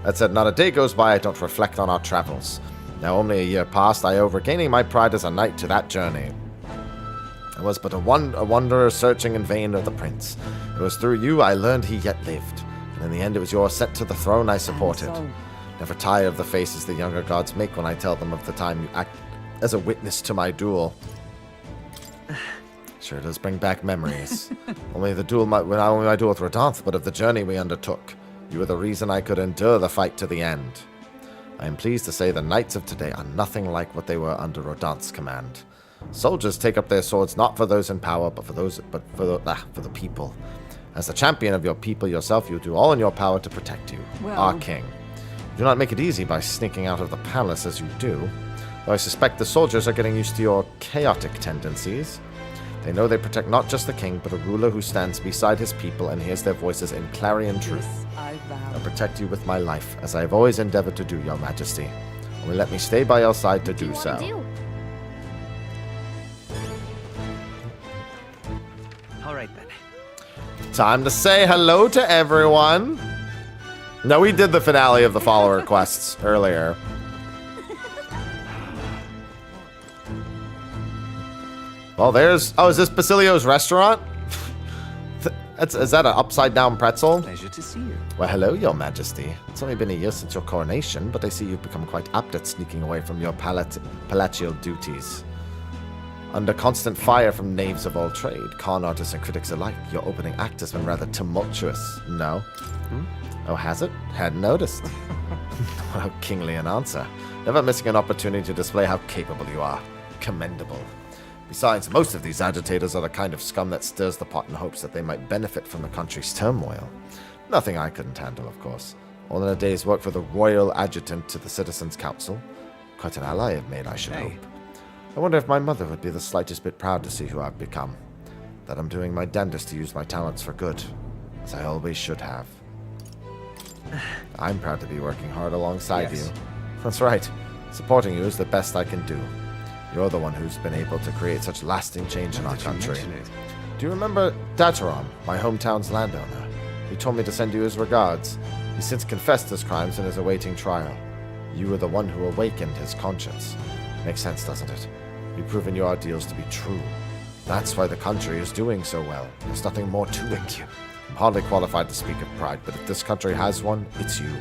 That said, not a day goes by I don't reflect on our travels. Now only a year past, I owe regaining my pride as a knight to that journey. I was but a wanderer searching in vain of the prince. It was through you I learned he yet lived, and in the end it was your ascent to the throne I supported. Never tire of the faces the younger gods make when I tell them of the time you act as a witness to my duel. Sure does bring back memories. Only the duel, not only my duel with Redanth, but of the journey we undertook. You were the reason I could endure the fight to the end. I am pleased to say the knights of today are nothing like what they were under Redanth's command. Soldiers take up their swords not for those in power, but for the people. As the champion of your people yourself, you do all in your power to protect you, our king. You do not make it easy by sneaking out of the palace as you do, though I suspect the soldiers are getting used to your chaotic tendencies. They know they protect not just the king, but a ruler who stands beside his people and hears their voices in clarion truth. I'll protect you with my life, as I have always endeavored to do, your majesty. Only let me stay by your side to do so. All right, then. Time to say hello to everyone. No, we did the finale of the follower quests earlier. Well, there's... Oh, is this Basilio's restaurant? Is that an upside-down pretzel? Pleasure to see you. Well, hello, your majesty. It's only been a year since your coronation, but I see you've become quite apt at sneaking away from your palatial duties. Under constant fire from knaves of all trade, con artists and critics alike, your opening act has been rather tumultuous. No? Oh, has it? Hadn't noticed. How kingly an answer. Never missing an opportunity to display how capable you are. Commendable. Besides, most of these agitators are the kind of scum that stirs the pot in hopes that they might benefit from the country's turmoil. Nothing I couldn't handle, of course. All in a day's work for the royal adjutant to the Citizens' Council. Quite an ally I've made, I should hope. I wonder if my mother would be the slightest bit proud to see who I've become. That I'm doing my damnedest to use my talents for good, as I always should have. I'm proud to be working hard alongside you. That's right. Supporting you is the best I can do. You're the one who's been able to create such lasting change in our country. Do you remember Datarom, my hometown's landowner? He told me to send you his regards. He's since confessed his crimes and is awaiting trial. You were the one who awakened his conscience. Makes sense, doesn't it? You've proven your ideals to be true. That's why the country is doing so well. There's nothing more to it. I'm hardly qualified to speak of pride, but if this country has one, it's you.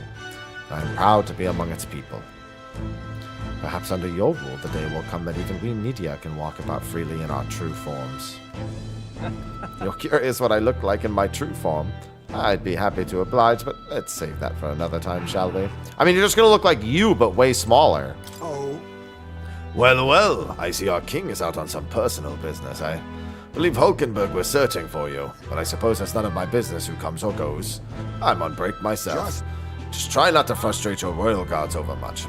I am proud to be among its people. Perhaps under your rule, the day will come that even we media can walk about freely in our true forms. You're curious what I look like in my true form? I'd be happy to oblige, but let's save that for another time, shall we? I mean, you're just gonna look like you, but way smaller. Oh. Well, I see our king is out on some personal business. I believe Hulkenberg was searching for you, but I suppose it's none of my business who comes or goes. I'm on break myself. Just try not to frustrate your royal guards over much.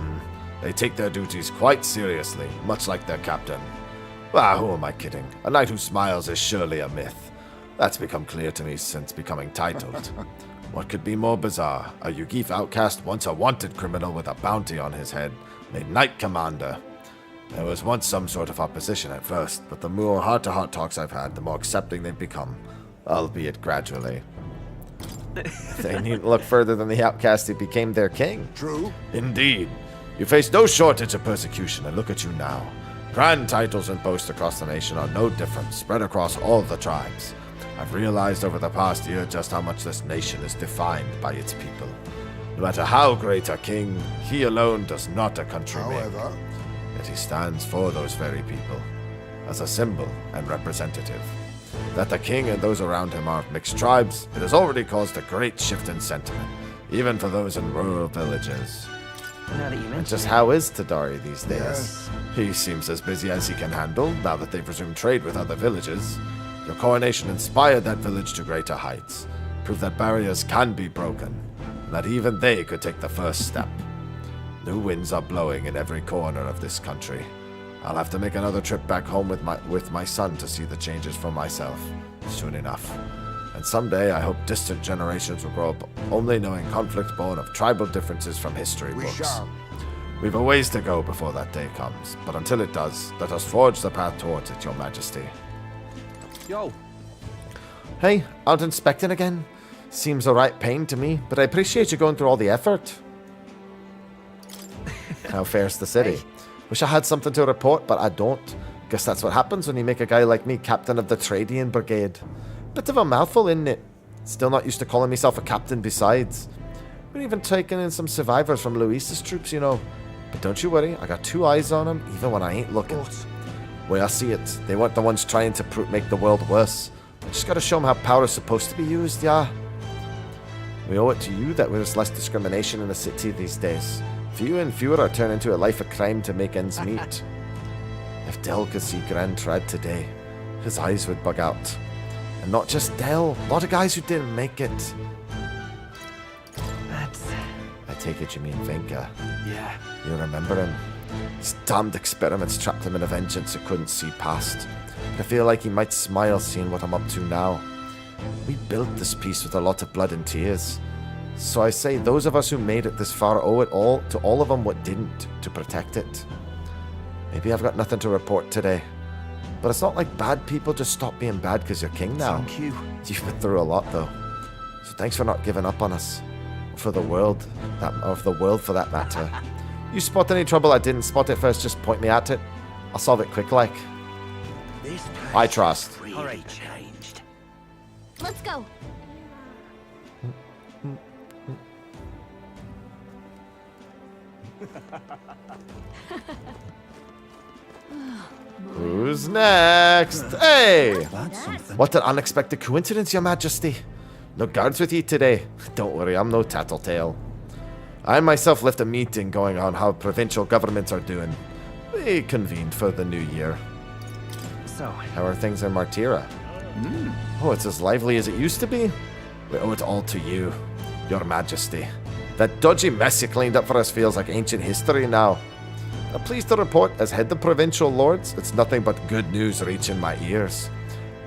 They take their duties quite seriously, much like their captain. Ah, who am I kidding? A knight who smiles is surely a myth. That's become clear to me since becoming titled. What could be more bizarre? A Yugif outcast, once a wanted criminal with a bounty on his head, made knight commander. There was once some sort of opposition at first, but the more heart-to-heart talks I've had, the more accepting they've become, albeit gradually. They needn't look further than the outcast who became their king. True. Indeed. You faced no shortage of persecution, and look at you now. Grand titles and boasts across the nation are no different, spread across all the tribes. I've realized over the past year just how much this nation is defined by its people. No matter how great a king, he alone does not a country make. Yet he stands for those very people, as a symbol and representative. That the king and those around him are of mixed tribes, it has already caused a great shift in sentiment, even for those in rural villages. Now that you mention And just how is Tadari these days? He seems as busy as he can handle, now that they've resumed trade with other villages. Your coronation inspired that village to greater heights, proved that barriers can be broken, and that even they could take the first step. New winds are blowing in every corner of this country. I'll have to make another trip back home with my son to see the changes for myself, soon enough. And someday I hope distant generations will grow up only knowing conflict born of tribal differences from history books. We've a ways to go before that day comes, but until it does, let us forge the path towards it, Your Majesty. Yo. Hey, out inspecting again? Seems a right pain to me, but I appreciate you going through all the effort. How fares the city? Wish I had something to report, but I don't. Guess that's what happens when you make a guy like me captain of the Trading Brigade. Bit of a mouthful, isn't it? Still not used to calling myself a captain besides. We're even taking in some survivors from Luis's troops, you know. But don't you worry, I got 2 eyes on them, even when I ain't looking. Way I see it, they weren't the ones trying to make the world worse. I just gotta show them how power is supposed to be used, yeah. We owe it to you that there's less discrimination in the city these days. Fewer and fewer are turning to a life of crime to make ends meet. If Dell could see Grand Trad today, his eyes would bug out. And not just Dell, a lot of guys who didn't make it. I take it you mean Venka. Yeah. You remember him? His damned experiments trapped him in a vengeance he couldn't see past. But I feel like he might smile seeing what I'm up to now. We built this piece with a lot of blood and tears. So I say those of us who made it this far owe it all to all of them what didn't, to protect it. Maybe I've got nothing to report today. But it's not like bad people just stop being bad because you're king now. Thank you. You've been through a lot though. So thanks for not giving up on us. For the world, for that matter. You spot any trouble I didn't spot it first, just point me at it. I'll solve it quick like. I trust. All right, changed. Let's go. Who's next? Hey! What an unexpected coincidence, Your Majesty. No guards with you today. Don't worry, I'm no tattletale. I myself left a meeting going on how provincial governments are doing. We convened for the new year. So, how are things in Martira? Oh, it's as lively as it used to be? We owe it all to you, Your Majesty. That dodgy mess you cleaned up for us feels like ancient history now. I'm pleased to report, as head of provincial lords, it's nothing but good news reaching my ears.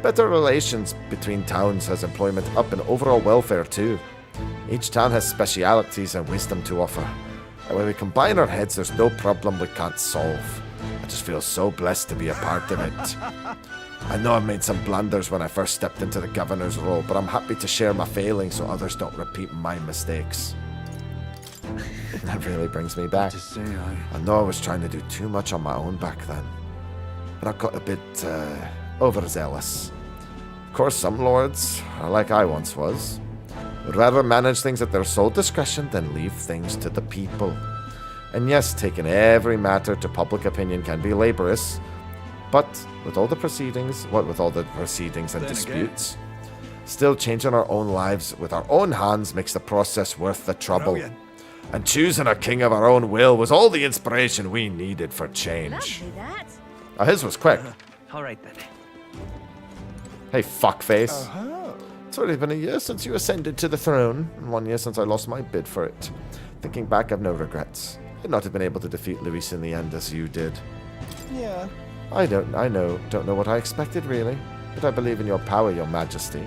Better relations between towns has employment up and overall welfare too. Each town has specialities and wisdom to offer. And when we combine our heads, there's no problem we can't solve. I just feel so blessed to be a part of it. I know I've made some blunders when I first stepped into the governor's role, but I'm happy to share my failings so others don't repeat my mistakes. That really brings me back. I know I was trying to do too much on my own back then. But I got a bit overzealous. Of course, some lords, like I once was, would rather manage things at their sole discretion than leave things to the people. And yes, taking every matter to public opinion can be laborious, but with all the proceedings, and disputes, still changing our own lives with our own hands makes the process worth the trouble. Brilliant. And choosing a king of our own will was all the inspiration we needed for change. His was quick. All right then. Hey, fuckface. It's already been a year since you ascended to the throne, and 1 year since I lost my bid for it. Thinking back, I've no regrets. I'd not have been able to defeat Luis in the end as you did. Yeah. I don't know what I expected really, but I believe in your power, Your Majesty.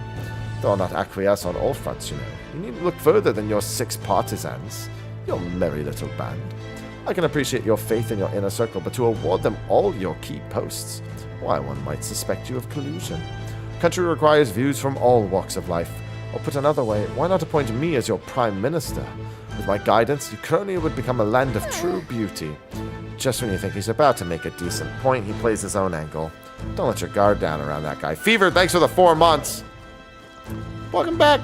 Though I'll not acquiesce on all fronts, you know. You needn't look further than your 6 partisans. Your merry little band. I can appreciate your faith in your inner circle, but to award them all your key posts, why, one might suspect you of collusion. Country requires views from all walks of life. Or put another way, why not appoint me as your prime minister? With my guidance, Ukraine would become a land of true beauty. Just when you think he's about to make a decent point, he plays his own angle. Don't let your guard down around that guy. Fever, thanks for the 4 months. Welcome back.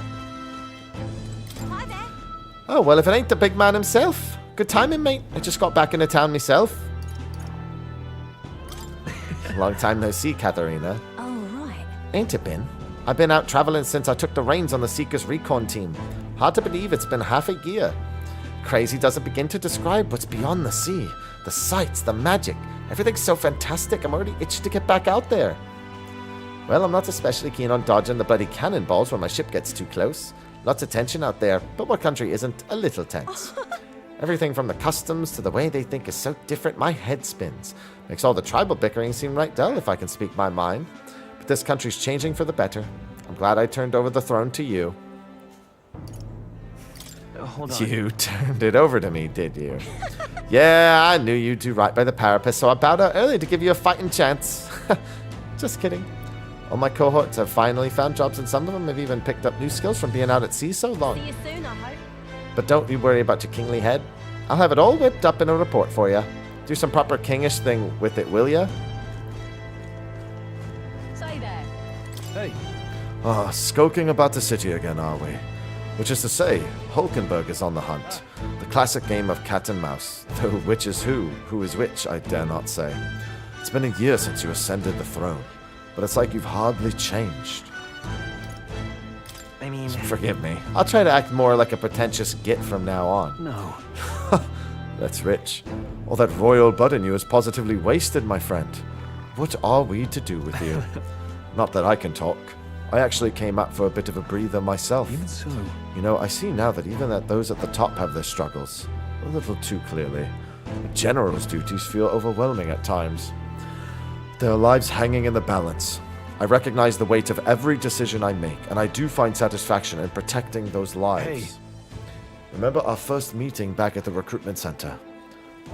Oh, well, if it ain't the big man himself. Good timing, mate. I just got back into town myself. Long time no see, Katharina. Oh, right. Ain't it been? I've been out traveling since I took the reins on the Seekers recon team. Hard to believe it's been half a year. Crazy doesn't begin to describe what's beyond the sea. The sights, the magic. Everything's so fantastic, I'm already itched to get back out there. Well, I'm not especially keen on dodging the bloody cannonballs when my ship gets too close. Lots of tension out there, but what country isn't a little tense? Everything from the customs to the way they think is so different, my head spins. Makes all the tribal bickering seem right dull if I can speak my mind. But this country's changing for the better. I'm glad I turned over the throne to you. Hold on. You turned it over to me, did you? Yeah, I knew you'd do right by the Parapet, so I bowed out early to give you a fighting chance. Just kidding. All my cohorts have finally found jobs, and some of them have even picked up new skills from being out at sea so long. See you soon, I hope. But don't you worry about your kingly head. I'll have it all whipped up in a report for you. Do some proper kingish thing with it, will ya? Say there. Hey. Ah, skulking about the city again, are we? Which is to say, Hulkenberg is on the hunt. The classic game of cat and mouse. Though which is who is which, I dare not say. It's been a year since you ascended the throne, but it's like you've hardly changed. I mean... Forgive me. I'll try to act more like a pretentious git from now on. No. That's rich. All that royal blood in you is positively wasted, my friend. What are we to do with you? Not that I can talk. I actually came out for a bit of a breather myself. Even so. You know, I see now that even those at the top have their struggles. A little too clearly. A general's duties feel overwhelming at times. Their lives hanging in the balance. I recognize the weight of every decision I make, and I do find satisfaction in protecting those lives. Hey. Remember our first meeting back at the recruitment center?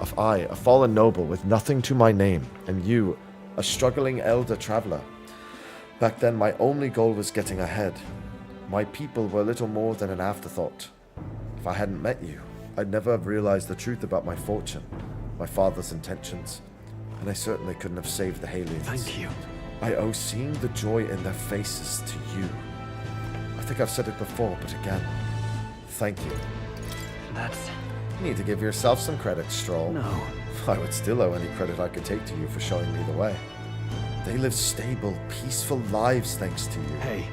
Of I, a fallen noble with nothing to my name, and you, a struggling elder traveler. Back then, my only goal was getting ahead. My people were little more than an afterthought. If I hadn't met you, I'd never have realized the truth about my fortune, my father's intentions, and I certainly couldn't have saved the Halians. Thank you. I owe seeing the joy in their faces to you. I think I've said it before, but again, thank you. That's... You need to give yourself some credit, Stroll. No. I would still owe any credit I could take to you for showing me the way. They live stable, peaceful lives thanks to you. Hey.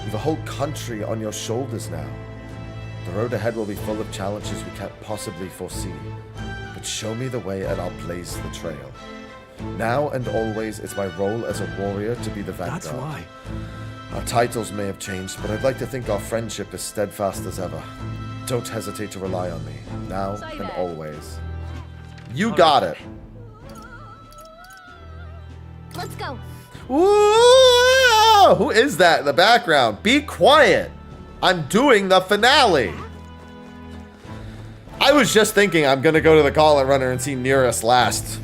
You've a whole country on your shoulders now. The road ahead will be full of challenges we can't possibly foresee. But show me the way and I'll blaze the trail. Now and always, it's my role as a warrior to be the vanguard. That's why. Our titles may have changed, but I'd like to think our friendship is steadfast as ever. Don't hesitate to rely on me, now and always. You got it. Let's go. Ooh, who is that in the background? Be quiet. I'm doing the finale. I was just thinking I'm going to go to the Gauntlet Runner and see Nearest last.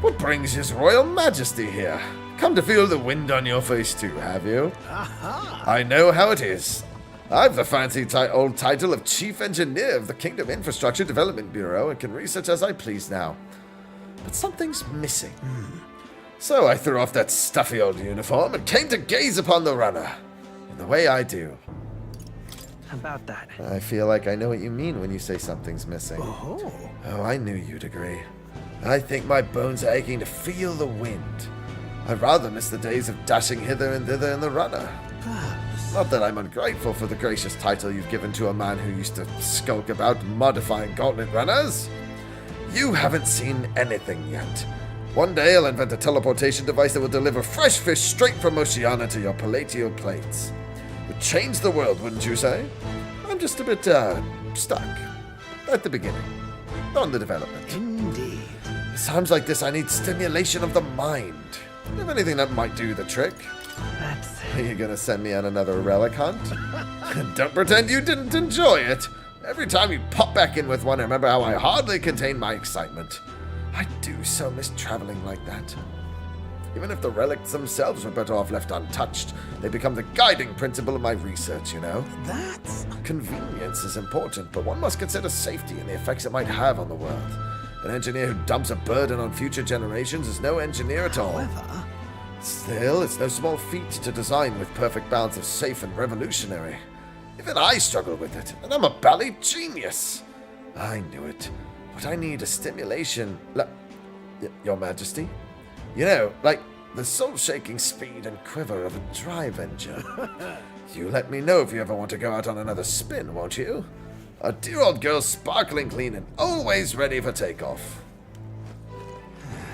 What brings His Royal Majesty here? Come to feel the wind on your face too, have you? I know how it is. I've the fancy old title of Chief Engineer of the Kingdom Infrastructure Development Bureau and can research as I please now. But something's missing. So I threw off that stuffy old uniform and came to gaze upon the runner. In the way I do. About that. I feel like I know what you mean when you say something's missing. Oh, I knew you'd agree. I think my bones are aching to feel the wind. I'd rather miss the days of dashing hither and thither in the runner. Not that I'm ungrateful for the gracious title you've given to a man who used to skulk about modifying gauntlet runners. You haven't seen anything yet. One day I'll invent a teleportation device that will deliver fresh fish straight from Oceania to your palatial plates. It would change the world, wouldn't you say? I'm just a bit, stuck. At the beginning. On the development. Indeed. Times like this, I need stimulation of the mind. You have anything that might do the trick? Are you gonna send me on another relic hunt? Don't pretend you didn't enjoy it. Every time you pop back in with one, I remember how I hardly contained my excitement. I do so miss traveling like that. Even if the relics themselves were better off left untouched, they become the guiding principle of my research, you know? That's... Convenience is important, but one must consider safety and the effects it might have on the world. An engineer who dumps a burden on future generations is no engineer at all. However... Still, it's no small feat to design with perfect balance of safe and revolutionary. Even I struggle with it, and I'm a bally genius. I knew it, but I need a stimulation. Your Majesty? You know, like the soul-shaking speed and quiver of a drive engine. You let me know if you ever want to go out on another spin, won't you? A dear old girl sparkling clean and always ready for takeoff.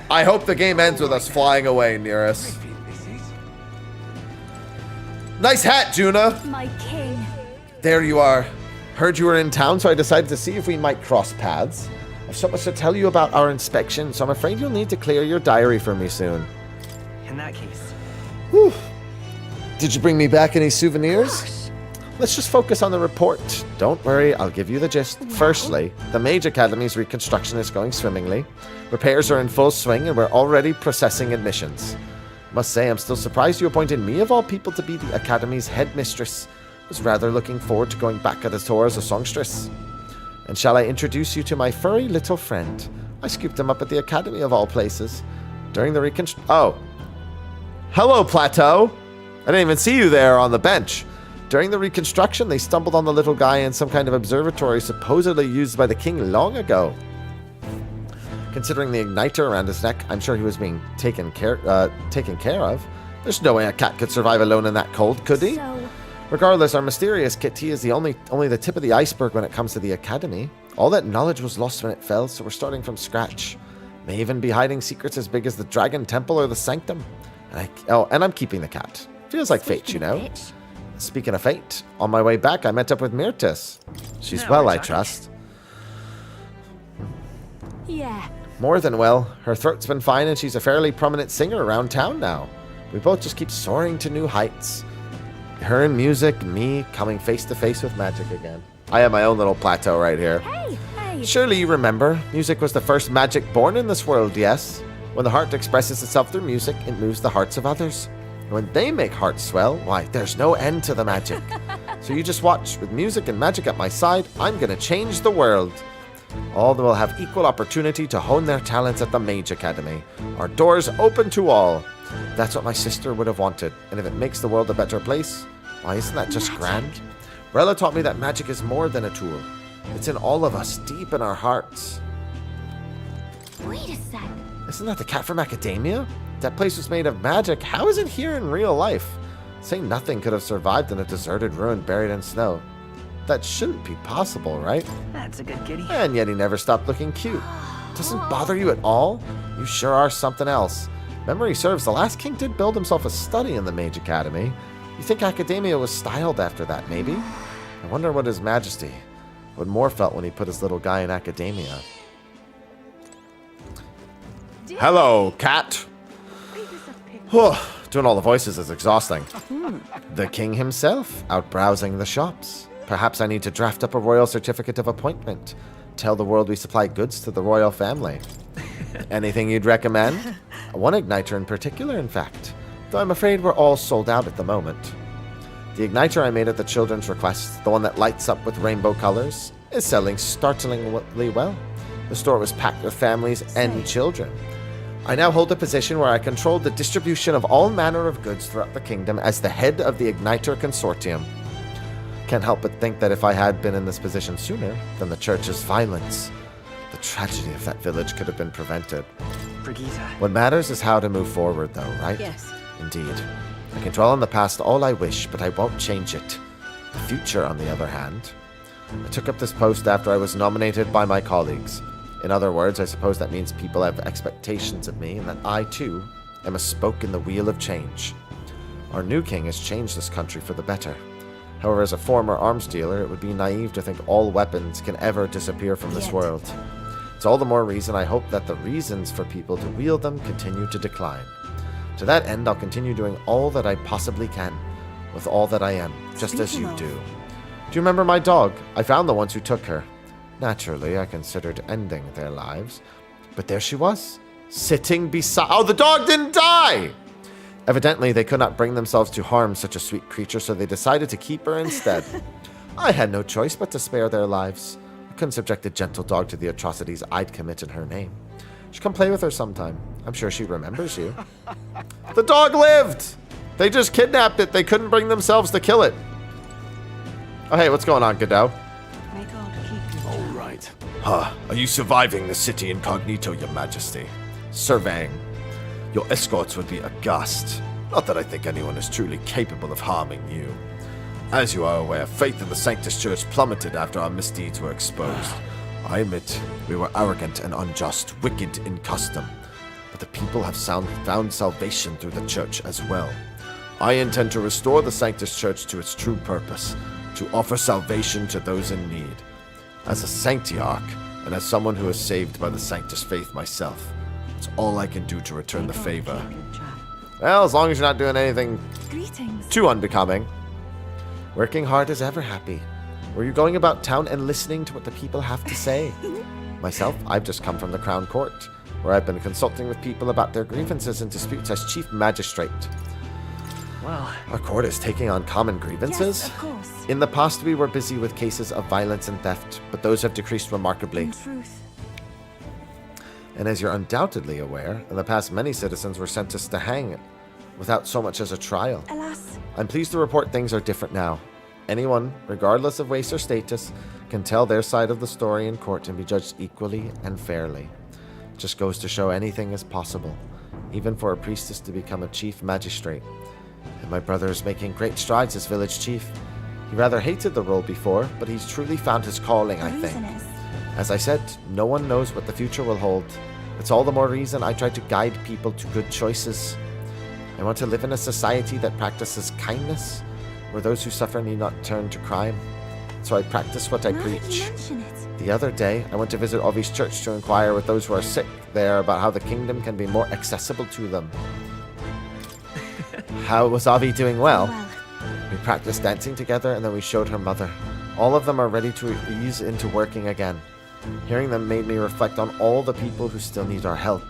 I hope the game ends with us flying away, Nearest. Nice hat, Juna. My king. There you are. Heard you were in town, so I decided to see if we might cross paths. I've so much to tell you about our inspection, so I'm afraid you'll need to clear your diary for me soon. In that case... Whew. Did you bring me back any souvenirs? Let's just focus on the report. Don't worry, I'll give you the gist. Firstly, the Mage Academy's reconstruction is going swimmingly. Repairs are in full swing and we're already processing admissions. Must say, I'm still surprised you appointed me of all people to be the Academy's headmistress. Was rather looking forward to going back at a tour as a songstress. And shall I introduce you to my furry little friend? I scooped him up at the Academy of all places. During the reconstruction... Oh. Hello, Plateau! I didn't even see you there on the bench. During the reconstruction, they stumbled on the little guy in some kind of observatory supposedly used by the king long ago. Considering the igniter around his neck, I'm sure he was being taken care of. There's no way a cat could survive alone in that cold, could he? Regardless, our mysterious Kitty is only the tip of the iceberg when it comes to the Academy. All that knowledge was lost when it fell, so we're starting from scratch. May even be hiding secrets as big as the Dragon Temple or the Sanctum. And I'm keeping the cat. Feels like fate, you know. Speaking of fate, on my way back, I met up with Myrtis. She's well, I trust. Yeah. More than well. Her throat's been fine and she's a fairly prominent singer around town now. We both just keep soaring to new heights. Her in music, me coming face to face with magic again. I have my own little plateau right here. Hey. Surely you remember, music was the first magic born in this world, yes? When the heart expresses itself through music, it moves the hearts of others. And when they make hearts swell, why, there's no end to the magic. So you just watch. With music and magic at my side, I'm gonna change the world. All will have equal opportunity to hone their talents at the Mage Academy. Our doors open to all. That's what my sister would have wanted. And if it makes the world a better place, why, isn't that just grand? Rella taught me that magic is more than a tool. It's in all of us, deep in our hearts. Wait a sec. Isn't that the cat from Academia? That place was made of magic. How is it here in real life? Say nothing could have survived in a deserted ruin buried in snow. That shouldn't be possible, right? That's a good kitty. And yet he never stopped looking cute. Doesn't bother you at all? You sure are something else. Memory serves, the last king did build himself a study in the Mage Academy. You think Academia was styled after that, maybe? I wonder what His Majesty would more felt when he put his little guy in Academia. Hello, cat. Doing all the voices is exhausting. The king himself, out browsing the shops. Perhaps I need to draft up a royal certificate of appointment. Tell the world we supply goods to the royal family. Anything you'd recommend? One igniter in particular, in fact. Though I'm afraid we're all sold out at the moment. The igniter I made at the children's request, the one that lights up with rainbow colors, is selling startlingly well. The store was packed with families and children. I now hold a position where I control the distribution of all manner of goods throughout the kingdom as the head of the Igniter Consortium. Can't help but think that if I had been in this position sooner, then the church's violence, the tragedy of that village could have been prevented. Brigitte. What matters is how to move forward, though, right? Yes. Indeed. I can dwell on the past all I wish, but I won't change it. The future, on the other hand. I took up this post after I was nominated by my colleagues. In other words, I suppose that means people have expectations of me, and that I, too, am a spoke in the wheel of change. Our new king has changed this country for the better. However, as a former arms dealer, it would be naive to think all weapons can ever disappear from this world. It's all the more reason I hope that the reasons for people to wield them continue to decline. To that end, I'll continue doing all that I possibly can, with all that I am, just as you do. Do you remember my dog? I found the ones who took her. Naturally, I considered ending their lives. But there she was, sitting beside... Oh, the dog didn't die! Evidently, they could not bring themselves to harm such a sweet creature, so they decided to keep her instead. I had no choice but to spare their lives. I couldn't subject a gentle dog to the atrocities I'd commit in her name. You should come play with her sometime. I'm sure she remembers you. The dog lived! They just kidnapped it. They couldn't bring themselves to kill it. Oh, hey, what's going on, Godot? All right. Are you surviving the city incognito, Your Majesty? Surveying. Your escorts would be aghast. Not that I think anyone is truly capable of harming you. As you are aware, faith in the Sanctus Church plummeted after our misdeeds were exposed. I admit, we were arrogant and unjust, wicked in custom. But the people have found salvation through the Church as well. I intend to restore the Sanctus Church to its true purpose, to offer salvation to those in need. As a Sanctiarch, and as someone who is saved by the Sanctus faith myself, it's all I can do to return the favor. Well, as long as you're not doing anything Greetings. too unbecoming. Working hard as ever, Happy. Were you going about town and listening to what the people have to say? Myself, I've just come from the Crown Court, where I've been consulting with people about their grievances and disputes as Chief Magistrate. Well, Our court is taking on common grievances. Yes, of course. In the past, we were busy with cases of violence and theft, but those have decreased remarkably. In truth. And as you're undoubtedly aware, in the past many citizens were sentenced to hang without so much as a trial. Alas. I'm pleased to report things are different now. Anyone, regardless of race or status, can tell their side of the story in court and be judged equally and fairly. It just goes to show anything is possible, even for a priestess to become a chief magistrate. And my brother is making great strides as village chief. He rather hated the role before, but he's truly found his calling, I think. As I said, no one knows what the future will hold. It's all the more reason I try to guide people to good choices. I want to live in a society that practices kindness, where those who suffer need not turn to crime. So I practice what I preach. The other day, I went to visit Ovi's church to inquire with those who are sick there about how the kingdom can be more accessible to them. How was Ovi doing well? We practiced dancing together and then we showed her mother. All of them are ready to ease into working again. Hearing them made me reflect on all the people who still need our help.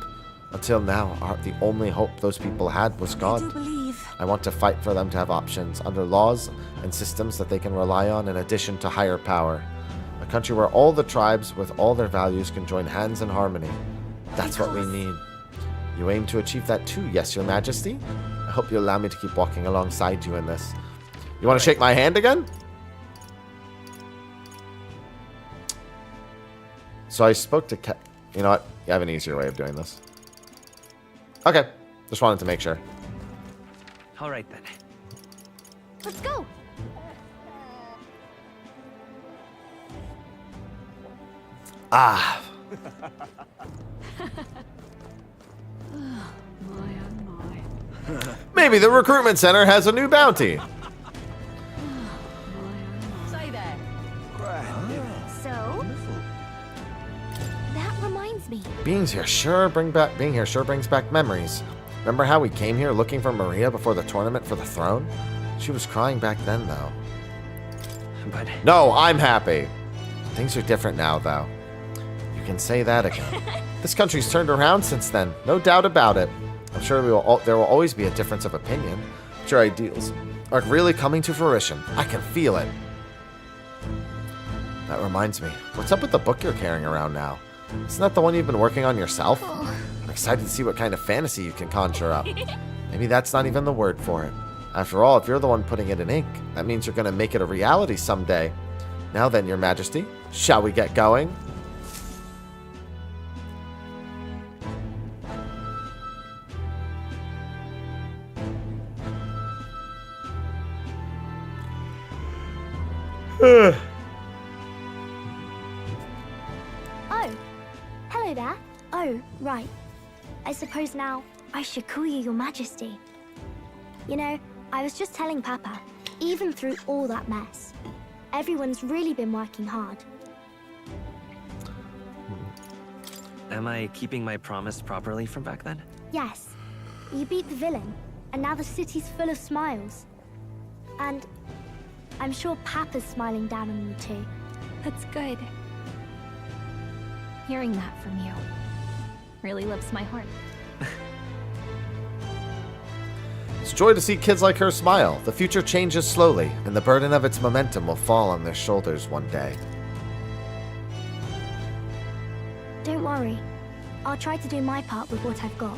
Until now, the only hope those people had was God. I do believe. I want to fight for them to have options under laws and systems that they can rely on in addition to higher power. A country where all the tribes with all their values can join hands in harmony. That's what we need. You aim to achieve that too, yes, Your Majesty? I hope you allow me to keep walking alongside you in this. You want to shake my hand again? So I spoke to You know what? You have an easier way of doing this. Okay. Just wanted to make sure. All right then. Let's go. Ah. Maybe the recruitment center has a new bounty. Say there. So, that reminds me. Being here sure brings back memories. Remember how we came here looking for Maria before the tournament for the throne? She was crying back then, though. But no, I'm happy. Things are different now, though. You can say that again. This country's turned around since then, no doubt about it. I'm sure there will always be a difference of opinion, but your ideals are really coming to fruition. I can feel it. That reminds me, what's up with the book you're carrying around now? Isn't that the one you've been working on yourself? I'm excited to see what kind of fantasy you can conjure up. Maybe that's not even the word for it. After all, if you're the one putting it in ink, that means you're going to make it a reality someday. Now then, Your Majesty, shall we get going? Oh, hello there. Oh, right. I suppose now I should call you Your Majesty. You know, I was just telling Papa, even through all that mess, everyone's really been working hard. am I keeping my promise properly from back then? Yes, you beat the villain, and now the city's full of smiles. And I'm sure Papa's smiling down on you too. That's good. Hearing that from you really lifts my heart. It's joy to see kids like her smile. The future changes slowly, and the burden of its momentum will fall on their shoulders one day. Don't worry. I'll try to do my part with what I've got.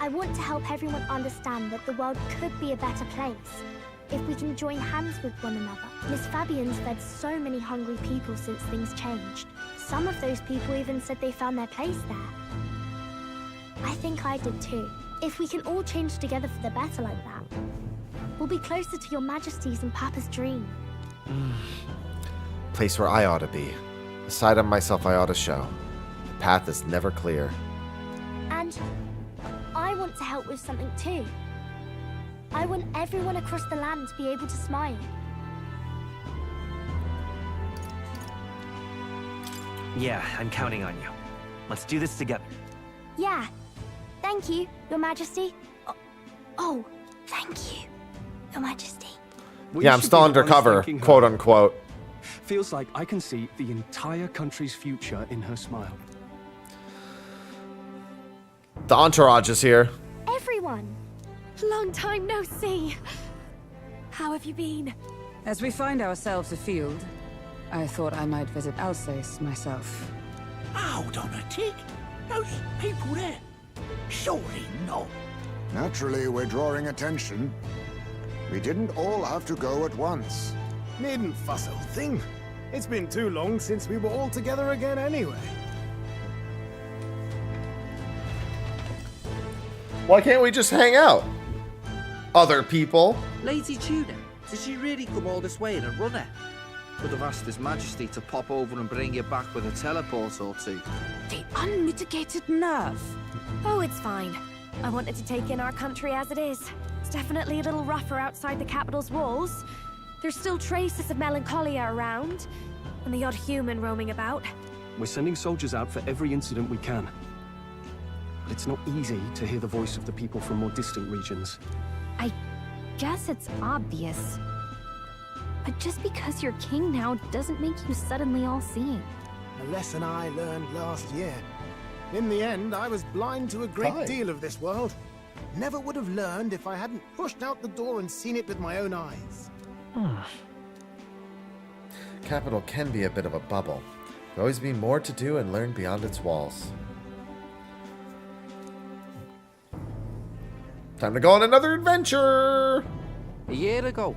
I want to help everyone understand that the world could be a better place if we can join hands with one another. Miss Fabian's fed so many hungry people since things changed. Some of those people even said they found their place there. I think I did too. If we can all change together for the better like that, we'll be closer to Your Majesty's and Papa's dream. Place where I ought to be. A side of myself I ought to show. The path is never clear. And I want to help with something too. I want everyone across the land to be able to smile. Yeah, I'm counting on you. Let's do this together. Yeah. Thank you, Your Majesty. Oh, thank you, Your Majesty. Yeah, I'm still undercover, quote unquote. Feels like I can see the entire country's future in her smile. The entourage is here. Everyone! Long time no see. How have you been? As we find ourselves afield, I thought I might visit Alsace myself. Hold on a tick. Those people there. Surely not. Naturally, we're drawing attention. We didn't all have to go at once. Needn't fuss, old thing. It's been too long since we were all together again anyway. Why can't we just hang out? Other people. Lady Tudor, did she really come all this way in a runner? Could have asked His Majesty to pop over and bring you back with a teleport or two. The unmitigated nerve. Oh, it's fine. I wanted to take in our country as it is. It's definitely a little rougher outside the capital's walls. There's still traces of melancholia around, and the odd human roaming about. We're sending soldiers out for every incident we can. But it's not easy to hear the voice of the people from more distant regions. I guess it's obvious. But just because you're king now doesn't make you suddenly all-seeing. A lesson I learned last year. In the end, I was blind to a great deal of this world. Never would have learned if I hadn't pushed out the door and seen it with my own eyes. Capital can be a bit of a bubble. There'll always be more to do and learn beyond its walls. Time to go on another adventure! A year ago,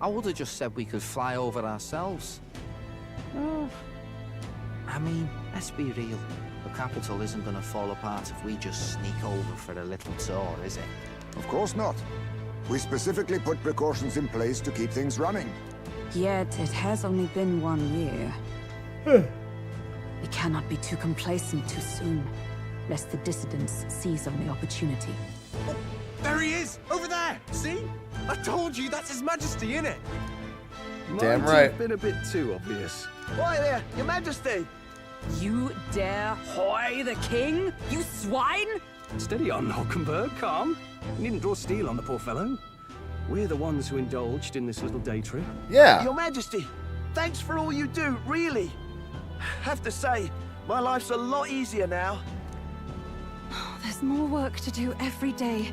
I would have just said we could fly over ourselves. I mean, let's be real. The capital isn't going to fall apart if we just sneak over for a little tour, is it? Of course not. We specifically put precautions in place to keep things running. Yet it has only been 1 year. We cannot be too complacent too soon, lest the dissidents seize on the opportunity. Oh, there he is! Over there! See? I told you, that's His Majesty, innit? Damn Might right. have been a bit too obvious. Why there, Your Majesty? You dare hoy the king? You swine! Steady on, Hockenberg, calm. You needn't draw steel on the poor fellow. We're the ones who indulged in this little day trip. Yeah. Your Majesty, thanks for all you do, really. Have to say, my life's a lot easier now. There's more work to do every day.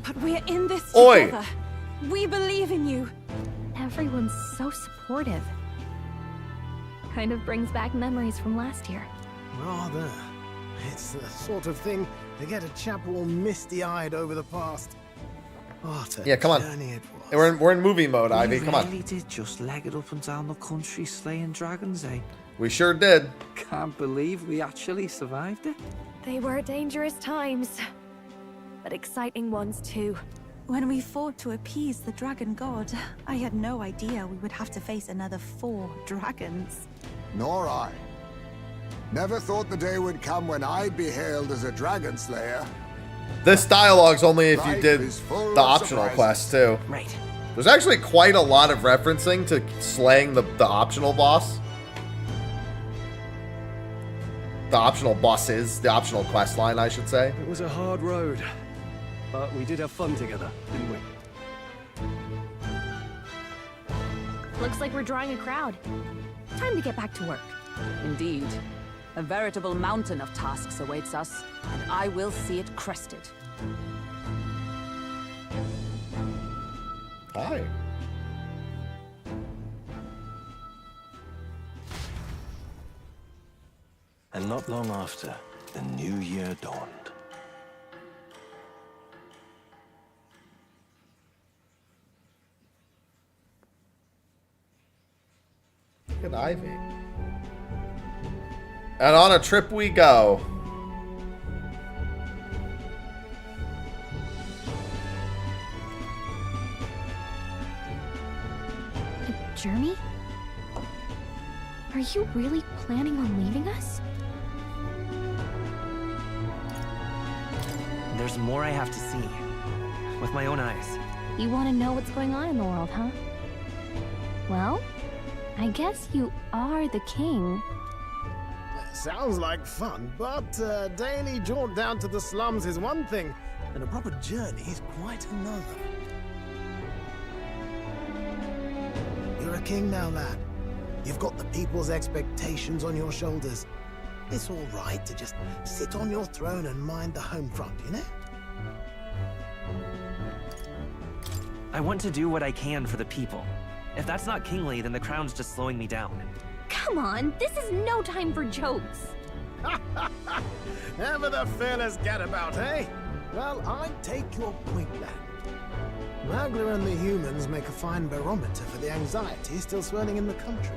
But we're in this Oi. together. We believe in you. Everyone's so supportive. Kind of brings back memories from last year. Rather. It's the sort of thing to get a chap all misty-eyed over the past. What a Yeah, come on. journey it was. We're in movie mode, Ivy. Come on. We really did just leg it up and down the country slaying dragons, eh? We sure did. Can't believe we actually survived it. They were dangerous times, but exciting ones too. When we fought to appease the dragon god, I had no idea we would have to face another 4 dragons. Nor I. Never thought the day would come when I'd be hailed as a dragon slayer. This dialogue's only if you Life did is full the of optional surprises. quest too. Right. There's actually quite a lot of referencing to slaying the optional boss. The optional bosses, the optional quest line, I should say. It was a hard road, but we did have fun together, didn't we? Looks like we're drawing a crowd. Time to get back to work. Indeed. A veritable mountain of tasks awaits us, and I will see it crested. Hi. And not long after, the new year dawned. Look at Ivy. And on a trip we go. A journey? Are you really planning on leaving us? There's more I have to see. With my own eyes. You want to know what's going on in the world, huh? Well, I guess you are the king. Sounds like fun, but daily jaunt down to the slums is one thing. and a proper journey is quite another. You're a king now, lad. You've got the people's expectations on your shoulders. It's all right to just sit on your throne and mind the home front, you know? I want to do what I can for the people. If that's not kingly, then the crown's just slowing me down. Come on, this is no time for jokes. Ever the fearless gadabout, eh? Well, I take your point, lad. Magla and the humans make a fine barometer for the anxiety still swirling in the country.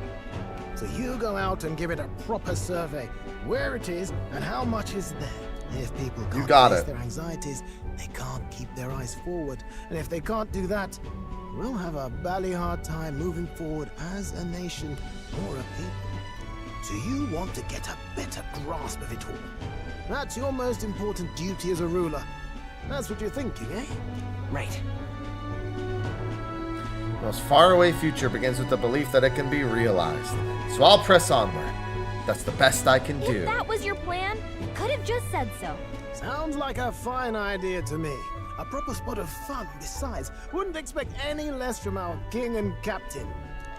So you go out and give it a proper survey, where it is and how much is there. If people can't face their anxieties, they can't keep their eyes forward. And if they can't do that, we'll have a bally hard time moving forward as a nation or a people. So you want to get a better grasp of it all. That's your most important duty as a ruler. That's what you're thinking, eh? Right. The most faraway future begins with the belief that it can be realized. So I'll press onward. That's the best I can do. If that was your plan, you could have just said so. Sounds like a fine idea to me. A proper spot of fun, besides. Wouldn't expect any less from our king and captain.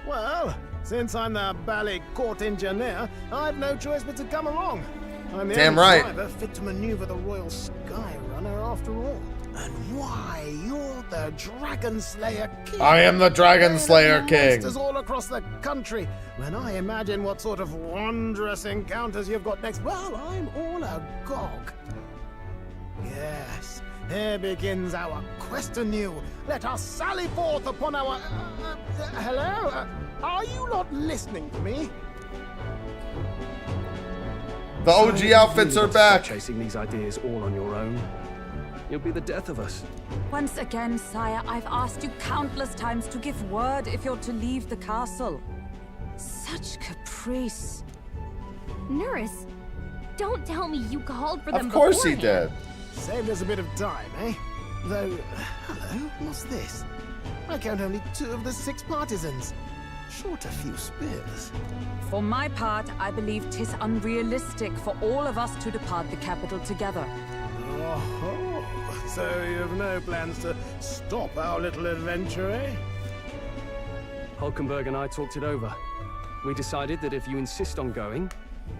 Well, since I'm the bally court engineer, I've no choice but to come along. I'm the Damn only right. driver fit to maneuver the Royal Skyrunner after all. And why, you're the Dragon Slayer King. I am the Dragon Slayer King. Monsters all across the country. When I imagine what sort of wondrous encounters you've got next, well, I'm all agog. Yes, here begins our quest anew. Let us sally forth upon our... hello? Are you not listening to me? The OG outfits are back. Chasing these ideas all on your own. You'll be the death of us. Once again, sire, I've asked you countless times to give word if you're to leave the castle. Such caprice. Nurse, don't tell me you called for them Of course he beforehand. did. Saved us a bit of time, eh? Though, hello, what's this? I count only 2 of the 6 partisans. Short a few spears. For my part, I believe 'tis unrealistic for all of us to depart the capital together. Oh, so you've no plans to stop our little adventure, eh? Hulkenberg and I talked it over. We decided that if you insist on going,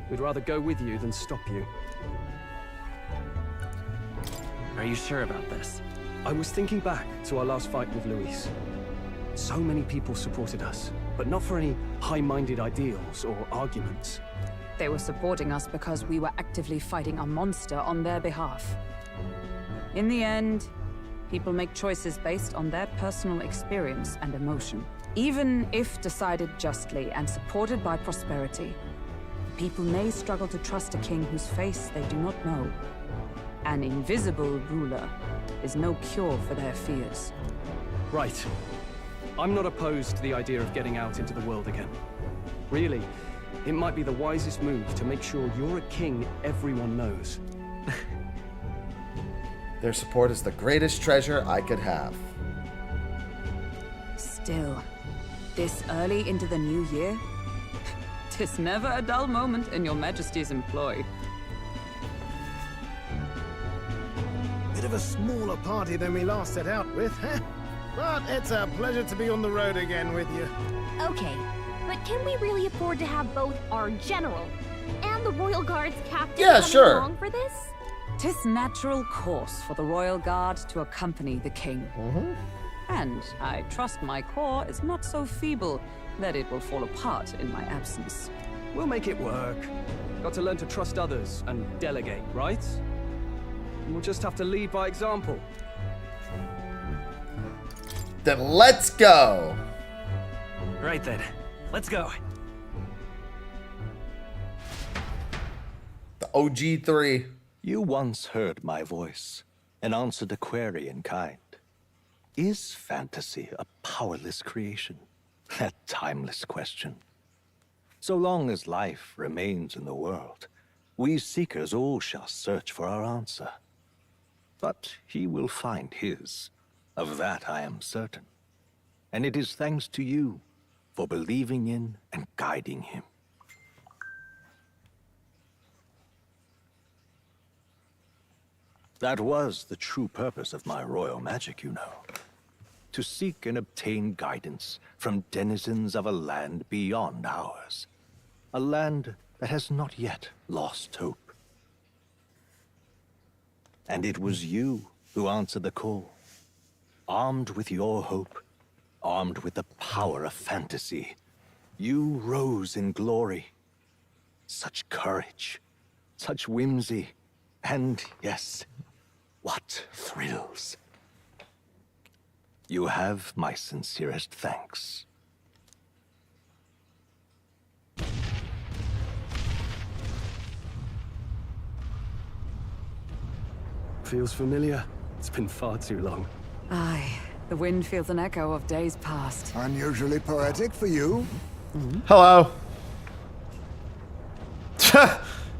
we'd rather go with you than stop you. Are you sure about this? I was thinking back to our last fight with Luis. So many people supported us, but not for any high-minded ideals or arguments. They were supporting us because we were actively fighting a monster on their behalf. In the end, people make choices based on their personal experience and emotion. Even if decided justly and supported by prosperity, people may struggle to trust a king whose face they do not know. An invisible ruler is no cure for their fears. Right. I'm not opposed to the idea of getting out into the world again. Really, it might be the wisest move to make sure you're a king everyone knows. Their support is the greatest treasure I could have. Still, this early into the new year? 'Tis never a dull moment in your Majesty's employ. Bit of a smaller party than we last set out with, huh? But it's a pleasure to be on the road again with you. Okay, but can we really afford to have both our general and the Royal Guard's captain coming along for this? 'Tis natural course for the Royal Guard to accompany the king. And I trust my corps is not so feeble that it will fall apart in my absence. We'll make it work. Got to learn to trust others and delegate, right? And we'll just have to lead by example. Then let's go. Right then, let's go. The OG3. You once heard my voice and answered a query in kind. Is fantasy a powerless creation? That timeless question. So long as life remains in the world, we seekers all shall search for our answer. But he will find his. Of that I am certain. And it is thanks to you for believing in and guiding him. That was the true purpose of my royal magic, you know. To seek and obtain guidance from denizens of a land beyond ours. A land that has not yet lost hope. And it was you who answered the call. Armed with your hope, armed with the power of fantasy, you rose in glory. Such courage, such whimsy, and yes, what thrills. You have my sincerest thanks. Feels familiar. It's been far too long. Aye, the wind feels an echo of days past. Unusually poetic for you. Hello.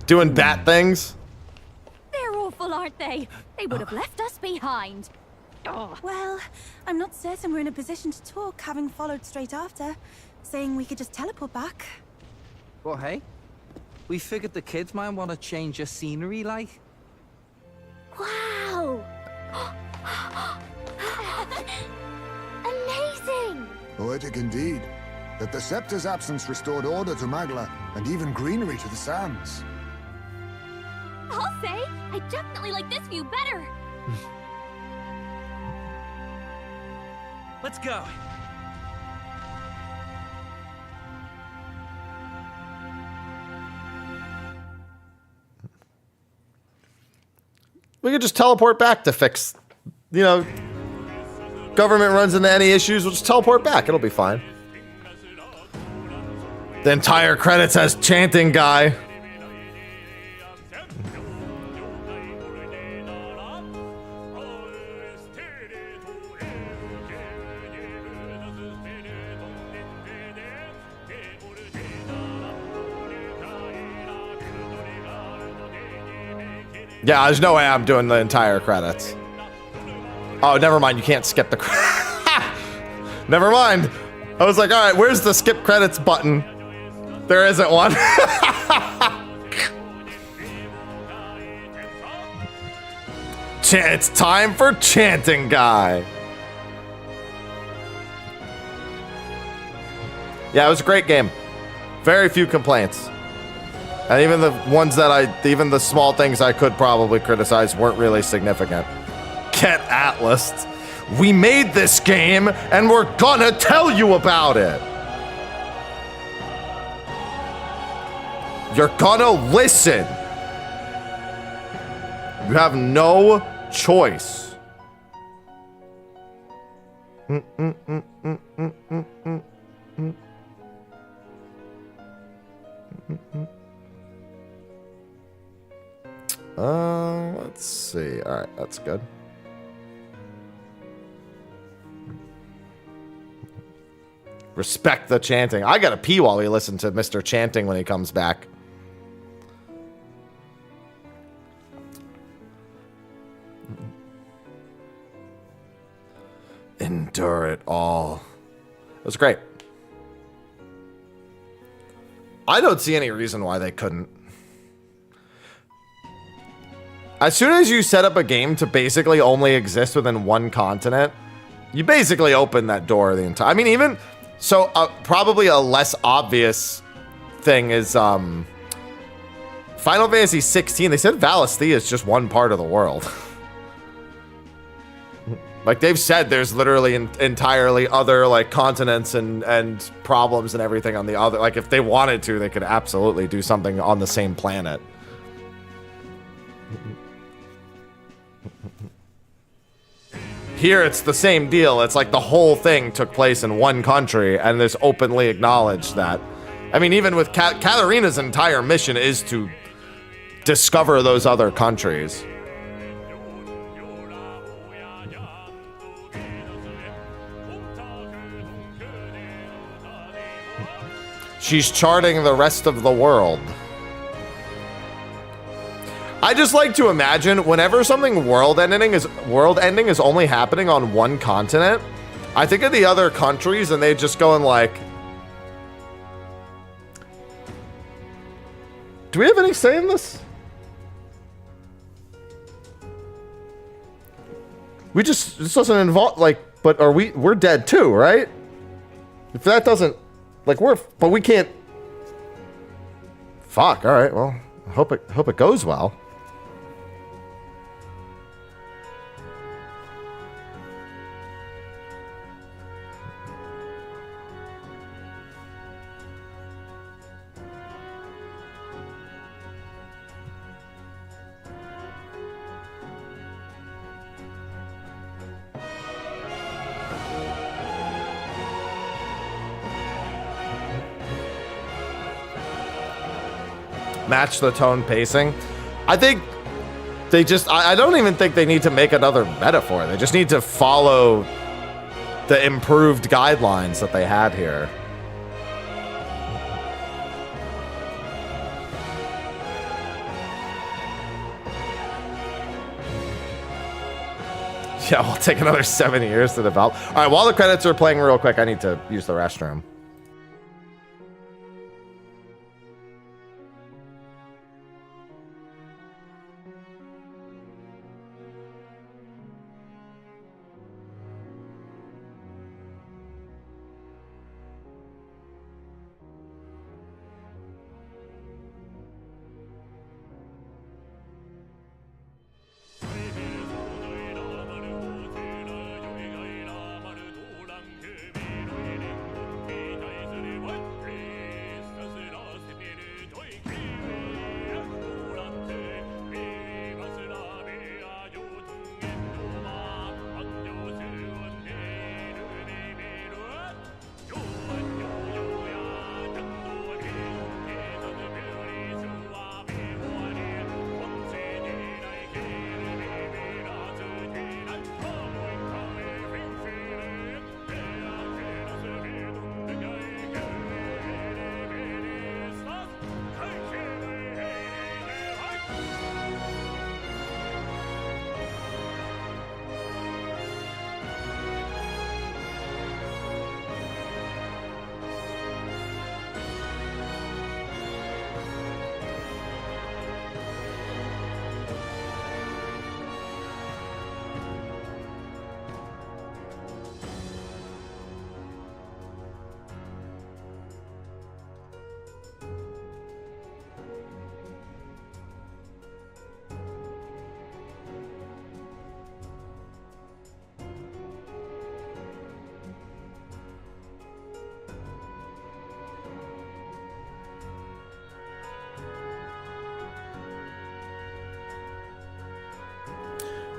Doing bat things. They're awful, aren't they? They would have left us behind. Oh. Well, I'm not certain we're in a position to talk, having followed straight after, saying we could just teleport back. Well, hey, we figured the kids might want to change your scenery, like. Wow! Amazing! Poetic indeed. That the scepter's absence restored order to Magla, and even greenery to the sands. I'll say, I definitely like this view better. Let's go. We could just teleport back to fix, you know, government runs into any issues, we'll just teleport back. It'll be fine. The entire credits has chanting guy. Yeah, there's no way I'm doing the entire credits. Oh, never mind. You can't skip the Never mind. I was like, all right, where's the skip credits button? There isn't one. It's time for chanting guy. Yeah, it was a great game. Very few complaints. And even the ones that even the small things I could probably criticize weren't really significant. Get Atlas. We made this game and we're gonna tell you about it. You're gonna listen. You have no choice. Let's see. All right, that's good. Respect the chanting. I gotta pee while we listen to Mr. Chanting when he comes back. Endure it all. It was great. I don't see any reason why they couldn't. As soon as you set up a game to basically only exist within one continent, you basically open that door the entire... I mean, even... So, probably a less obvious thing is, Final Fantasy 16, they said Valisthea is just one part of the world. Like, they've said there's literally entirely other, like, continents and problems and everything on the other... Like, if they wanted to, they could absolutely do something on the same planet. Here, it's the same deal. It's like the whole thing took place in one country, and it's openly acknowledged that. I mean, even with Katarina's entire mission is to discover those other countries. She's charting the rest of the world. I just like to imagine whenever something world-ending is only happening on one continent, I think of the other countries and they just going like, do we have any say in this? We just, this doesn't involve, like, but we're dead too, right? If that doesn't, like, but we can't. Fuck, alright, well, I hope it goes well. Match the tone pacing. I think they just, I don't even think they need to make another metaphor. They just need to follow the improved guidelines that they had here. Yeah, we'll take another 7 years to develop. All right, while the credits are playing real quick, I need to use the restroom.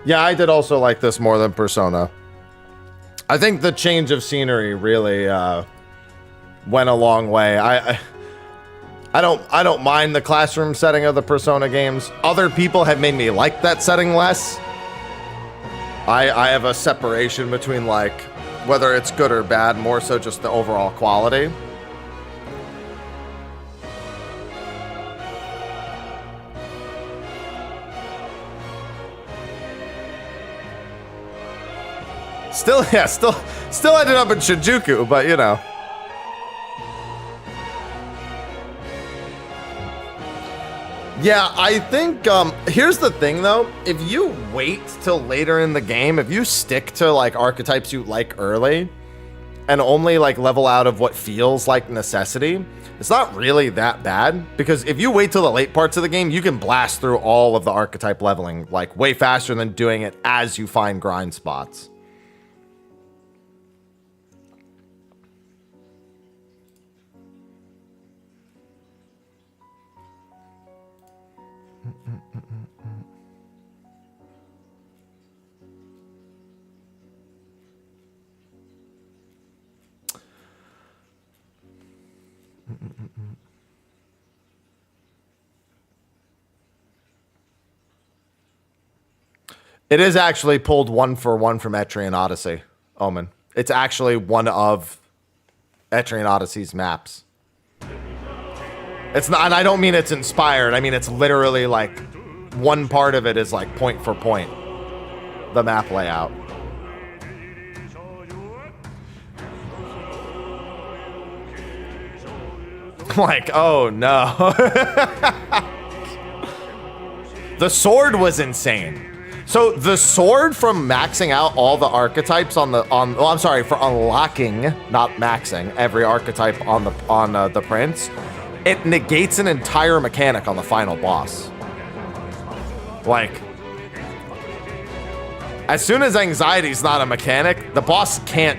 Yeah, I did also like this more than Persona. I think the change of scenery really went a long way. I don't mind the classroom setting of the Persona games. Other people have made me like that setting less. I have a separation between, like, whether it's good or bad, more so just the overall quality. Still ended up in Shinjuku, but you know. Yeah, I think, here's the thing though, if you wait till later in the game, if you stick to like archetypes you like early, and only like level out of what feels like necessity, it's not really that bad, because if you wait till the late parts of the game, you can blast through all of the archetype leveling like way faster than doing it as you find grind spots. It is actually pulled 1-for-1 from Etrian Odyssey, Omen. It's actually one of Etrian Odyssey's maps. It's not, and I don't mean it's inspired. I mean, it's literally like one part of it is like point for point, the map layout. Like, oh no. The sword was insane. So the sword from maxing out all the archetypes for unlocking, not maxing, every archetype on the prince, it negates an entire mechanic on the final boss. Like, as soon as anxiety's not a mechanic, the boss can't,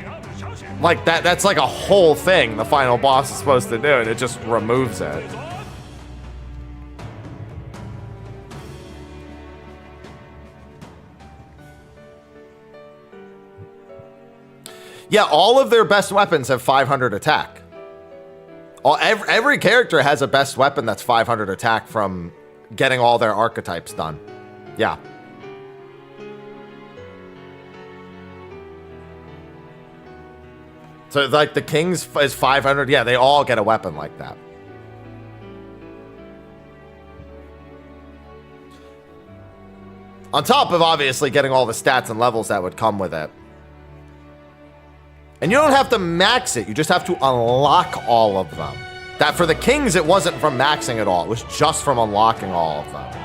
like, that's like a whole thing the final boss is supposed to do, and it just removes it. Yeah, all of their best weapons have 500 attack. Every character has a best weapon that's 500 attack from getting all their archetypes done. Yeah. So, like, the King's is 500. Yeah, they all get a weapon like that. On top of, obviously, getting all the stats and levels that would come with it. And you don't have to max it. You just have to unlock all of them. That for the Kings, it wasn't from maxing it all. It was just from unlocking all of them.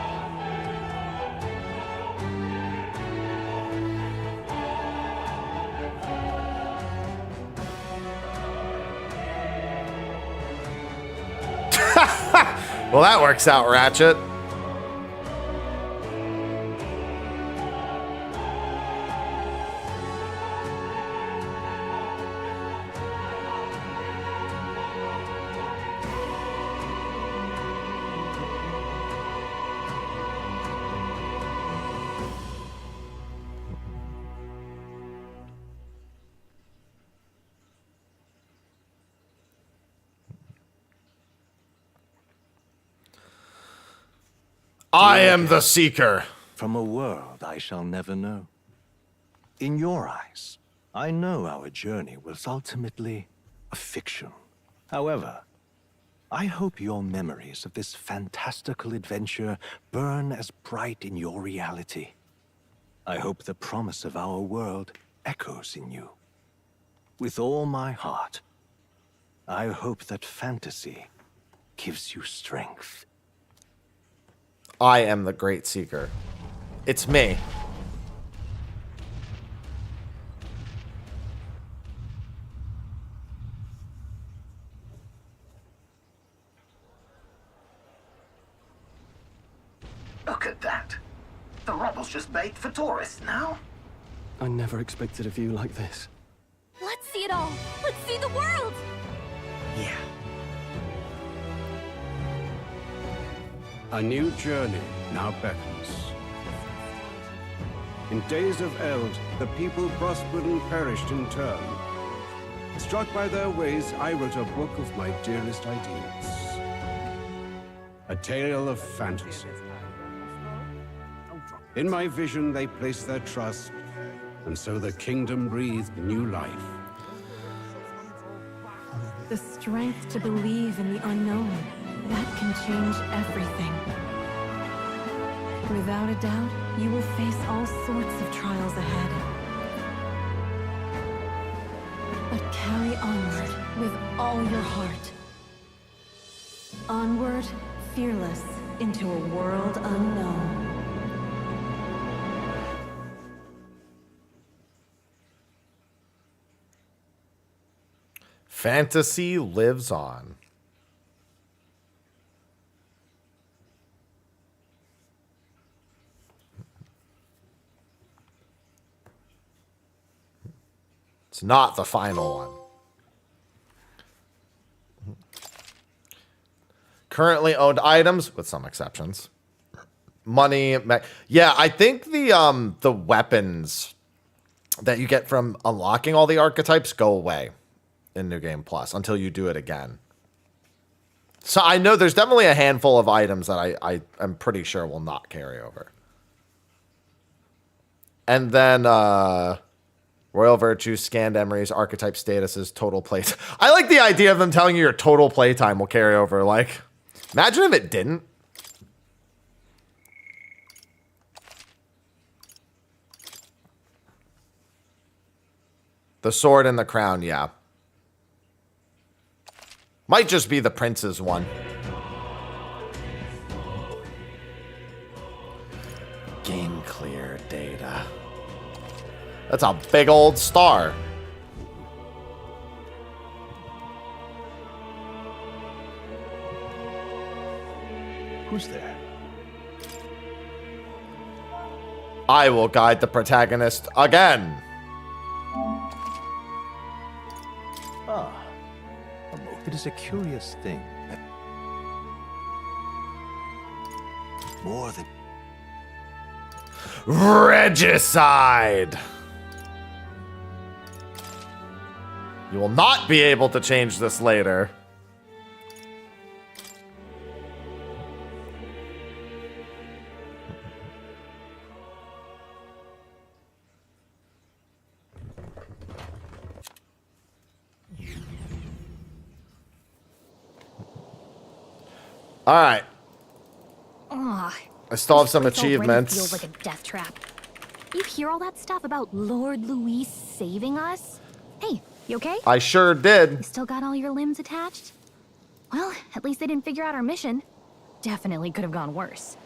Well, that works out, Ratchet. I am the Seeker. From a world I shall never know. In your eyes, I know our journey was ultimately a fiction. However, I hope your memories of this fantastical adventure burn as bright in your reality. I hope the promise of our world echoes in you. With all my heart, I hope that fantasy gives you strength. I am the Great Seeker. It's me. Look at that. The rubble's just bait for tourists now. I never expected a view like this. Let's see it all. Let's see the world. Yeah. A new journey now beckons. In days of eld, the people prospered and perished in turn. Struck by their ways, I wrote a book of my dearest ideas. A tale of fantasy. In my vision, they placed their trust, and so the kingdom breathed new life. The strength to believe in the unknown. That can change everything. Without a doubt, you will face all sorts of trials ahead. But carry onward with all your heart. Onward, fearless, into a world unknown. Fantasy lives on. It's not the final one. Currently owned items, with some exceptions. Money, yeah, I think the weapons that you get from unlocking all the archetypes go away in New Game Plus until you do it again. So I know there's definitely a handful of items that I am pretty sure will not carry over. And then Royal Virtue, Scanned Emeries, Archetype Statuses, Total Playtime. I like the idea of them telling you your total playtime will carry over. Like, imagine if it didn't. The sword and the crown, yeah. Might just be the prince's one. Game clear data. That's a big old star. Who's there? I will guide the protagonist again. Ah, it is a curious thing. More than Regicide. You will not be able to change this later. All right. Aw, I still have some this place already achievements. feels like a death trap. You hear all that stuff about Lord Luis saving us? Hey, you okay? I sure did. You still got all your limbs attached? Well, at least they didn't figure out our mission. Definitely could have gone worse.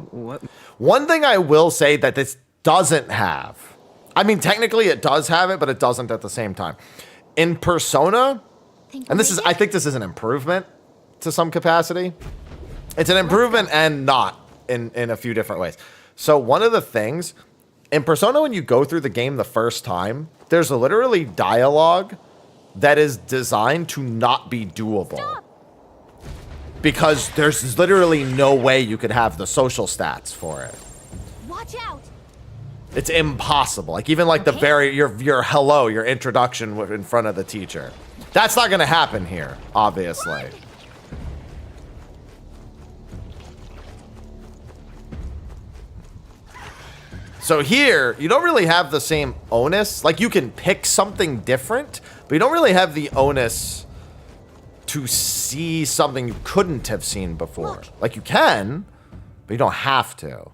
What? One thing I will say that this doesn't have. I mean, technically it does have it, but it doesn't at the same time. In Persona, and this is, I think this is an improvement to some capacity. It's an improvement and not in a few different ways. So one of the things, in Persona, when you go through the game the first time, there's literally dialogue that is designed to not be doable. Stop. Because there's literally no way you could have the social stats for it. Watch out! It's impossible. Like even like the very your hello, your introduction in front of the teacher. That's not gonna happen here, obviously. So here, you don't really have the same onus. Like you can pick something different, but you don't really have the onus to see something you couldn't have seen before. Like you can, but you don't have to.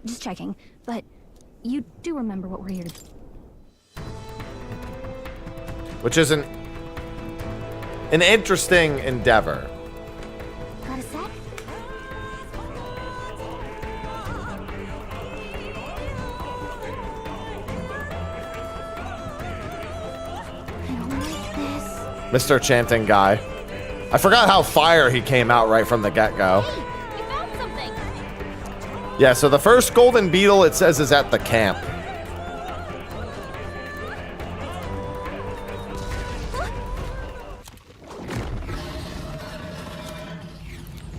Just checking, but you do remember what we're here to do. Which is an interesting endeavor. Got a sec? I don't like this. Mr. Chanting guy. I forgot how fire he came out right from the get-go. You found something! Yeah, so the first golden beetle, it says, is at the camp.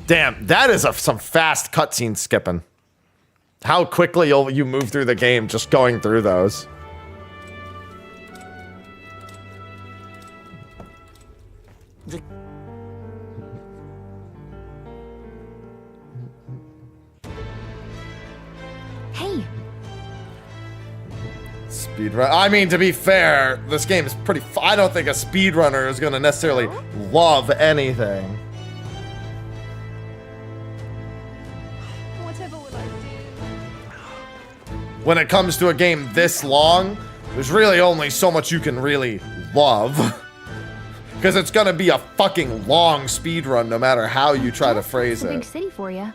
Damn, that is some fast cutscene skipping. How quickly you move through the game just going through those. Hey! Speedrun. I mean, to be fair, this game is pretty. I don't think a speedrunner is going to necessarily love anything. Whatever will I do? When it comes to a game this long, there's really only so much you can really love. Because it's going to be a fucking long speedrun no matter how you try to phrase It's a big it. city for you.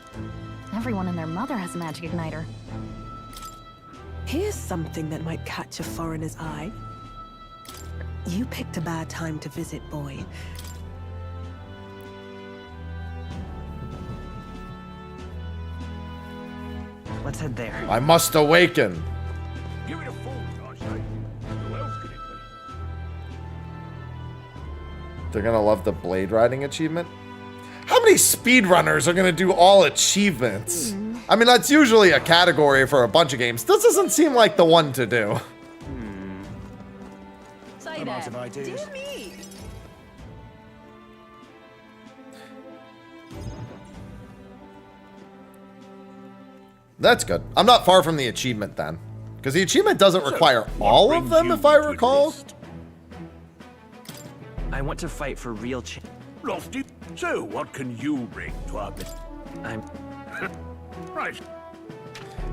Everyone and their mother has a magic igniter. Here's something that might catch a foreigner's eye. You picked a bad time to visit, boy. Let's head there. I must awaken. Give it a phone, I say. Who else could it be? They're going to love the blade riding achievement. How many speedrunners are going to do all achievements? I mean, that's usually a category for a bunch of games. This doesn't seem like the one to do. Say I'm out that. of ideas. Dear me. That's good. I'm not far from the achievement then. Because the achievement doesn't require all of them, if I recall. I want to fight for real change. Lofty. So, what can you bring to our business? I'm... Right.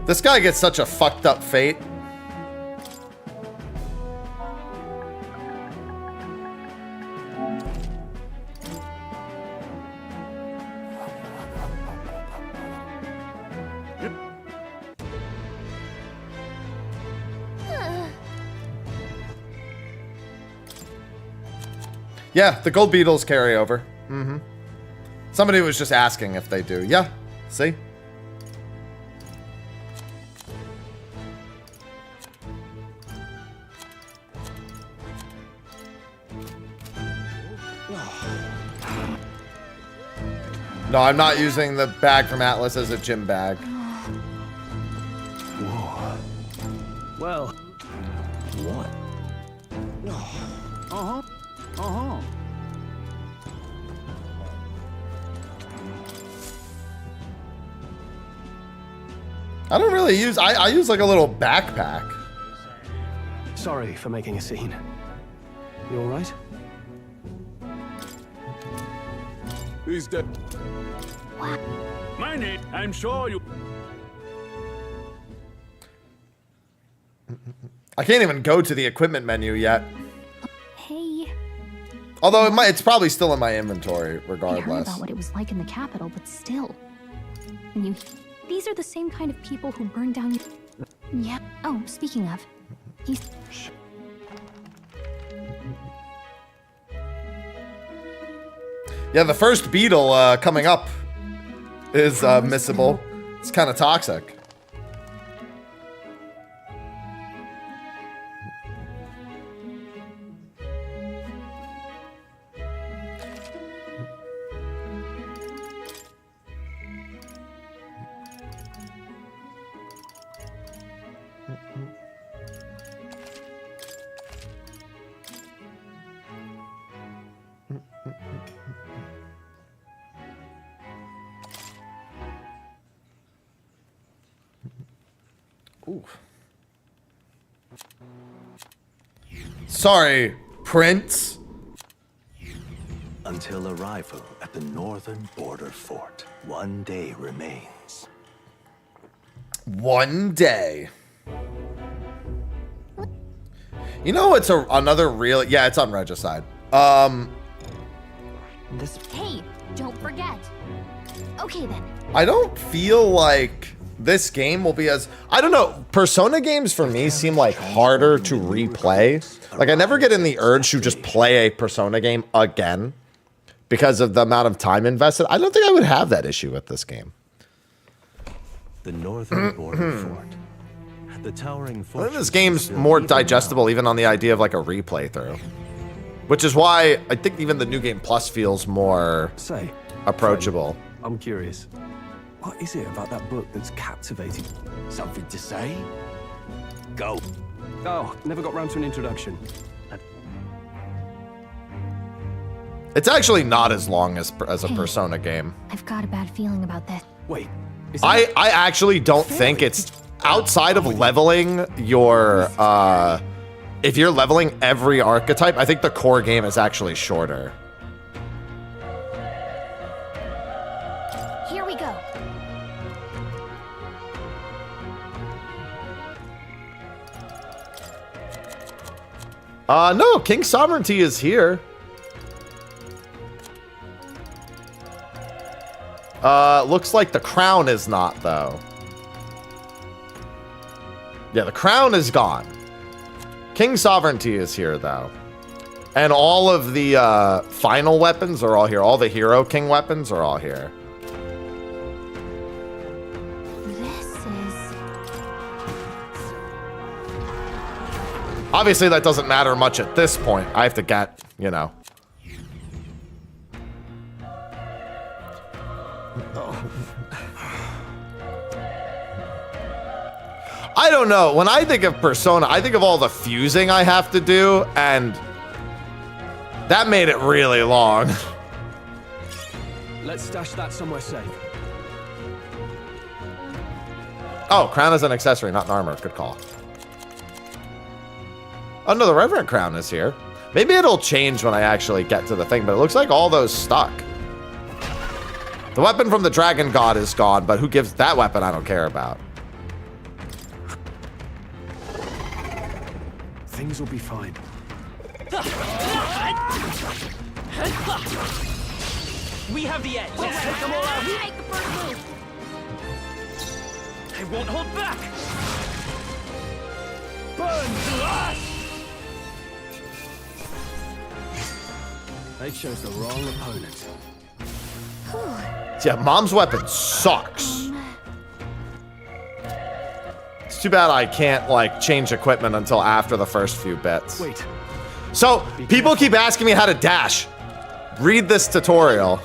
This guy gets such a fucked up fate. Yeah, the gold beetles carry over. Mm-hmm. Somebody was just asking if they do. Yeah, see? No, I'm not using the bag from Atlas as a gym bag. Whoa. Well, what? Uh-huh. Uh-huh. I don't really use... I use like a little backpack. Sorry for making a scene. You all right? He's dead. Mind it, I'm sure you... I can't even go to the equipment menu yet. Hey. Although it's probably still in my inventory, I heard regardless. about what it was like in the capital, but still. And these are the same kind of people who burned down your... Yeah. Oh, speaking of, he's... Yeah, the first beetle coming up is missable. It's kind of toxic. Ooh. Sorry, Prince. Until arrival at the northern border fort, one day remains. One day. You know, it's another real... Yeah, it's on Regicide. Hey, don't forget. Okay then. I don't feel like this game will be as... I don't know. Persona games for me seem like harder to replay. Like, I never get in the urge to just play a Persona game again because of the amount of time invested. I don't think I would have that issue with this game. The northern border fort. The towering I think fortress this game's more digestible even on the idea of like a replay through. Which is why I think even the New Game Plus feels more approachable. I'm curious. What is it about that book that's captivating? Something to say? Go. Oh, never got round to an introduction. It's actually not as long as a Persona game. I've got a bad feeling about this. Wait. I actually don't think it's outside of leveling your if you're leveling every archetype, I think the core game is actually shorter. Here we go. No, King Sovereignty is here. Looks like the crown is not, though. Yeah, the crown is gone. King Sovereignty is here, though. And all of the final weapons are all here. All the Hero King weapons are all here. This is... Obviously, that doesn't matter much at this point. I have to get, you know. I don't know. When I think of Persona, I think of all the fusing I have to do, and that made it really long. Let's stash that somewhere safe. Oh, crown is an accessory, not an armor. Good call. Oh, no, the Reverend Crown is here. Maybe it'll change when I actually get to the thing, but it looks like all those stuck. The weapon from the Dragon God is gone, but who gives that weapon I don't care about. Things will be fine. We have the edge. Let's take them all out. You make the first move. I won't hold back. Burn to ash! They chose the wrong opponent. Yeah, Mom's weapon sucks. It's too bad I can't, like, change equipment until after the first few bits. Wait. So, people keep asking me how to dash. Read this tutorial.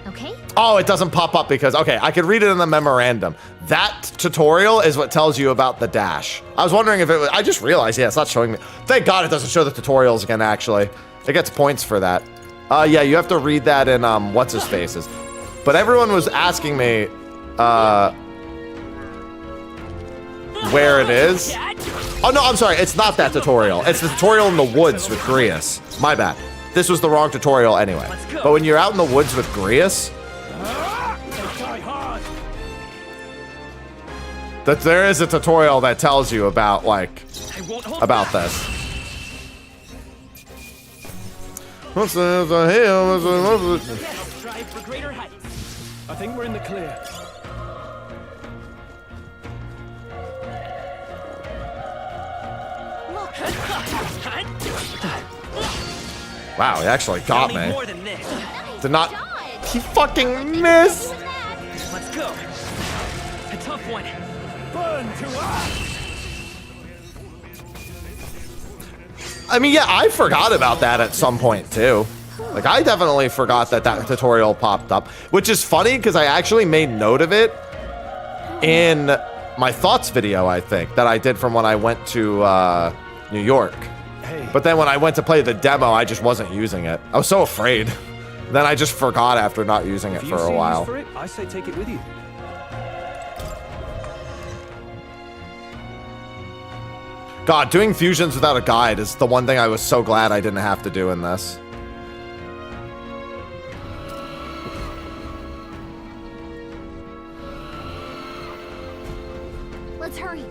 Okay. Oh, it doesn't pop up because, okay, I could read it in the memorandum. That tutorial is what tells you about the dash. I was wondering if it was, I just realized, yeah, it's not showing me. Thank God it doesn't show the tutorials again, actually. It gets points for that. Yeah, you have to read that in, what's-his-faces. But everyone was asking me, where it is. Oh, no, I'm sorry. It's not that tutorial. It's the tutorial in the woods with Grius. My bad. This was the wrong tutorial anyway. But when you're out in the woods with Grius, that there is a tutorial that tells you about, like, about this. Strive for greater heights. I think we're in the clear. Wow, he actually got me. More than this. Did not. He fucking missed. Let's go. A tough one. Burn to us. I mean, yeah, I forgot about that at some point too. Like, I definitely forgot that that tutorial popped up, which is funny because I actually made note of it in my thoughts video, I think, that I did from when I went to New York. But then when I went to play the demo, I just wasn't using it. I was so afraid. Then I just forgot after not using it for a while. For it, I say take it with you. God, doing fusions without a guide is the one thing I was so glad I didn't have to do in this. Let's hurry.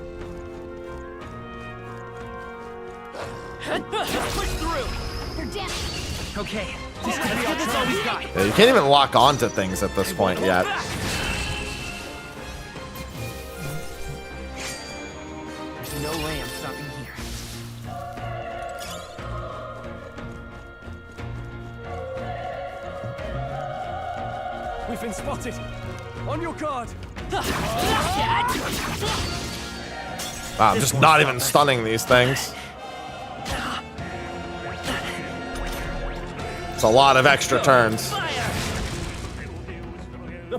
Let's push through. They're down. Okay, let's give this all we've got. Yeah, you can't even lock onto things at this point yet. There's no way I'm stopping here. We've been spotted. On your guard. Wow, I'm just not even stunning these things. It's a lot of extra turns. Oh,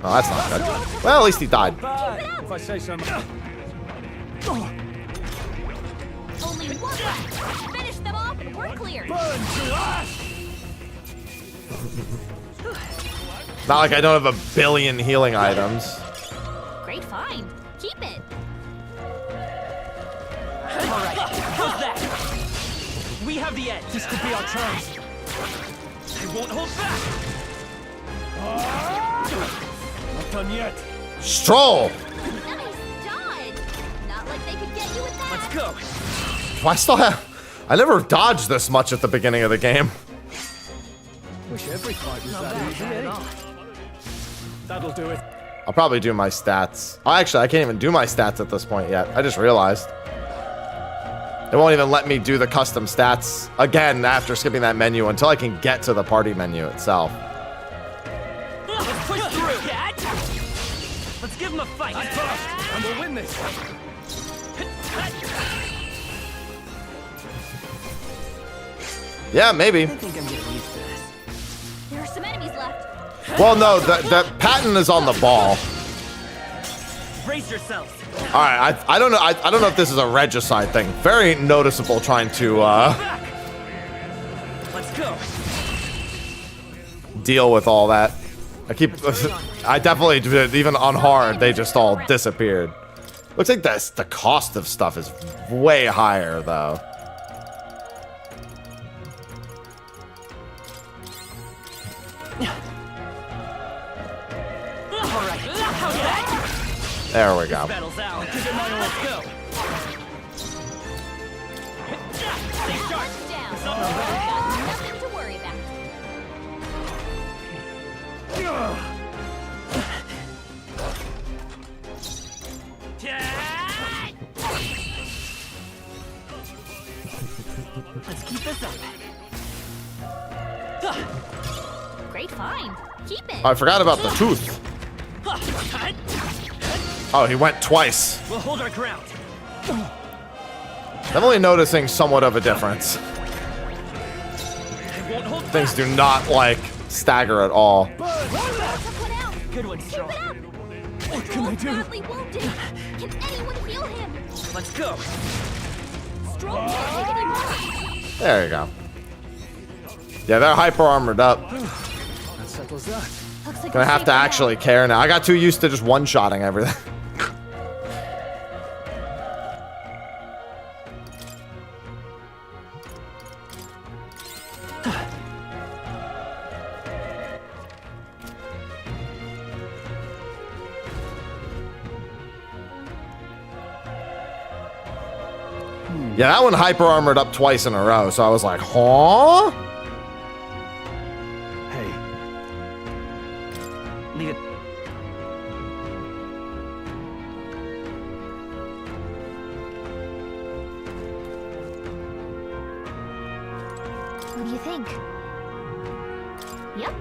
that's not good. Well, at least he died. If I say so. Only one left. Finish them off and we're clear. Burn to us. Not like I don't have a billion healing items. Great find. Keep it. All right, how's that? We have the edge. This could be our chance. I won't hold back. Not done yet. Stroll! Nice dodge. Not like they could get you with that. Let's go. I still have... I never dodged this much at the beginning of the game. Wish every fight was that easy, eh? That'll do it. I'll probably do my stats. Oh, actually, I can't even do my stats at this point yet. I just realized. It won't even let me do the custom stats again after skipping that menu until I can get to the party menu itself. Let's push through. Let's give him a fight. And we'll win this. Yeah, maybe. I think I'm getting used to this. There are some enemies left. Well, no, the patent is on the ball. Brace yourselves. All right, I don't know. I don't know if this is a regicide thing. Very noticeable trying to Let's go. deal with all that. I definitely did, even on hard, they just all disappeared. Looks like the cost of stuff is way higher though. All right, how's that? There we go. Battle's out. Give it my all. Let's go. Stay sharp. Down. Nothing to worry about. Let's keep this up. fine. Keep it. I forgot about the tooth. Oh, he went twice. We'll hold our ground. I'm only noticing somewhat of a difference. Things do not, like, stagger at all. Good one, Strong. What can I do? Badly wounded. Can anyone heal him? Let's go. Strong can't take any more. There you go. Yeah, they're hyper armored up. That settles that. Looks like Gonna have to actually care now. I got too used to just one-shotting everything. Yeah, that one hyper armored up twice in a row, so I was like, huh? Hey. Leave it. What do you think? Yep.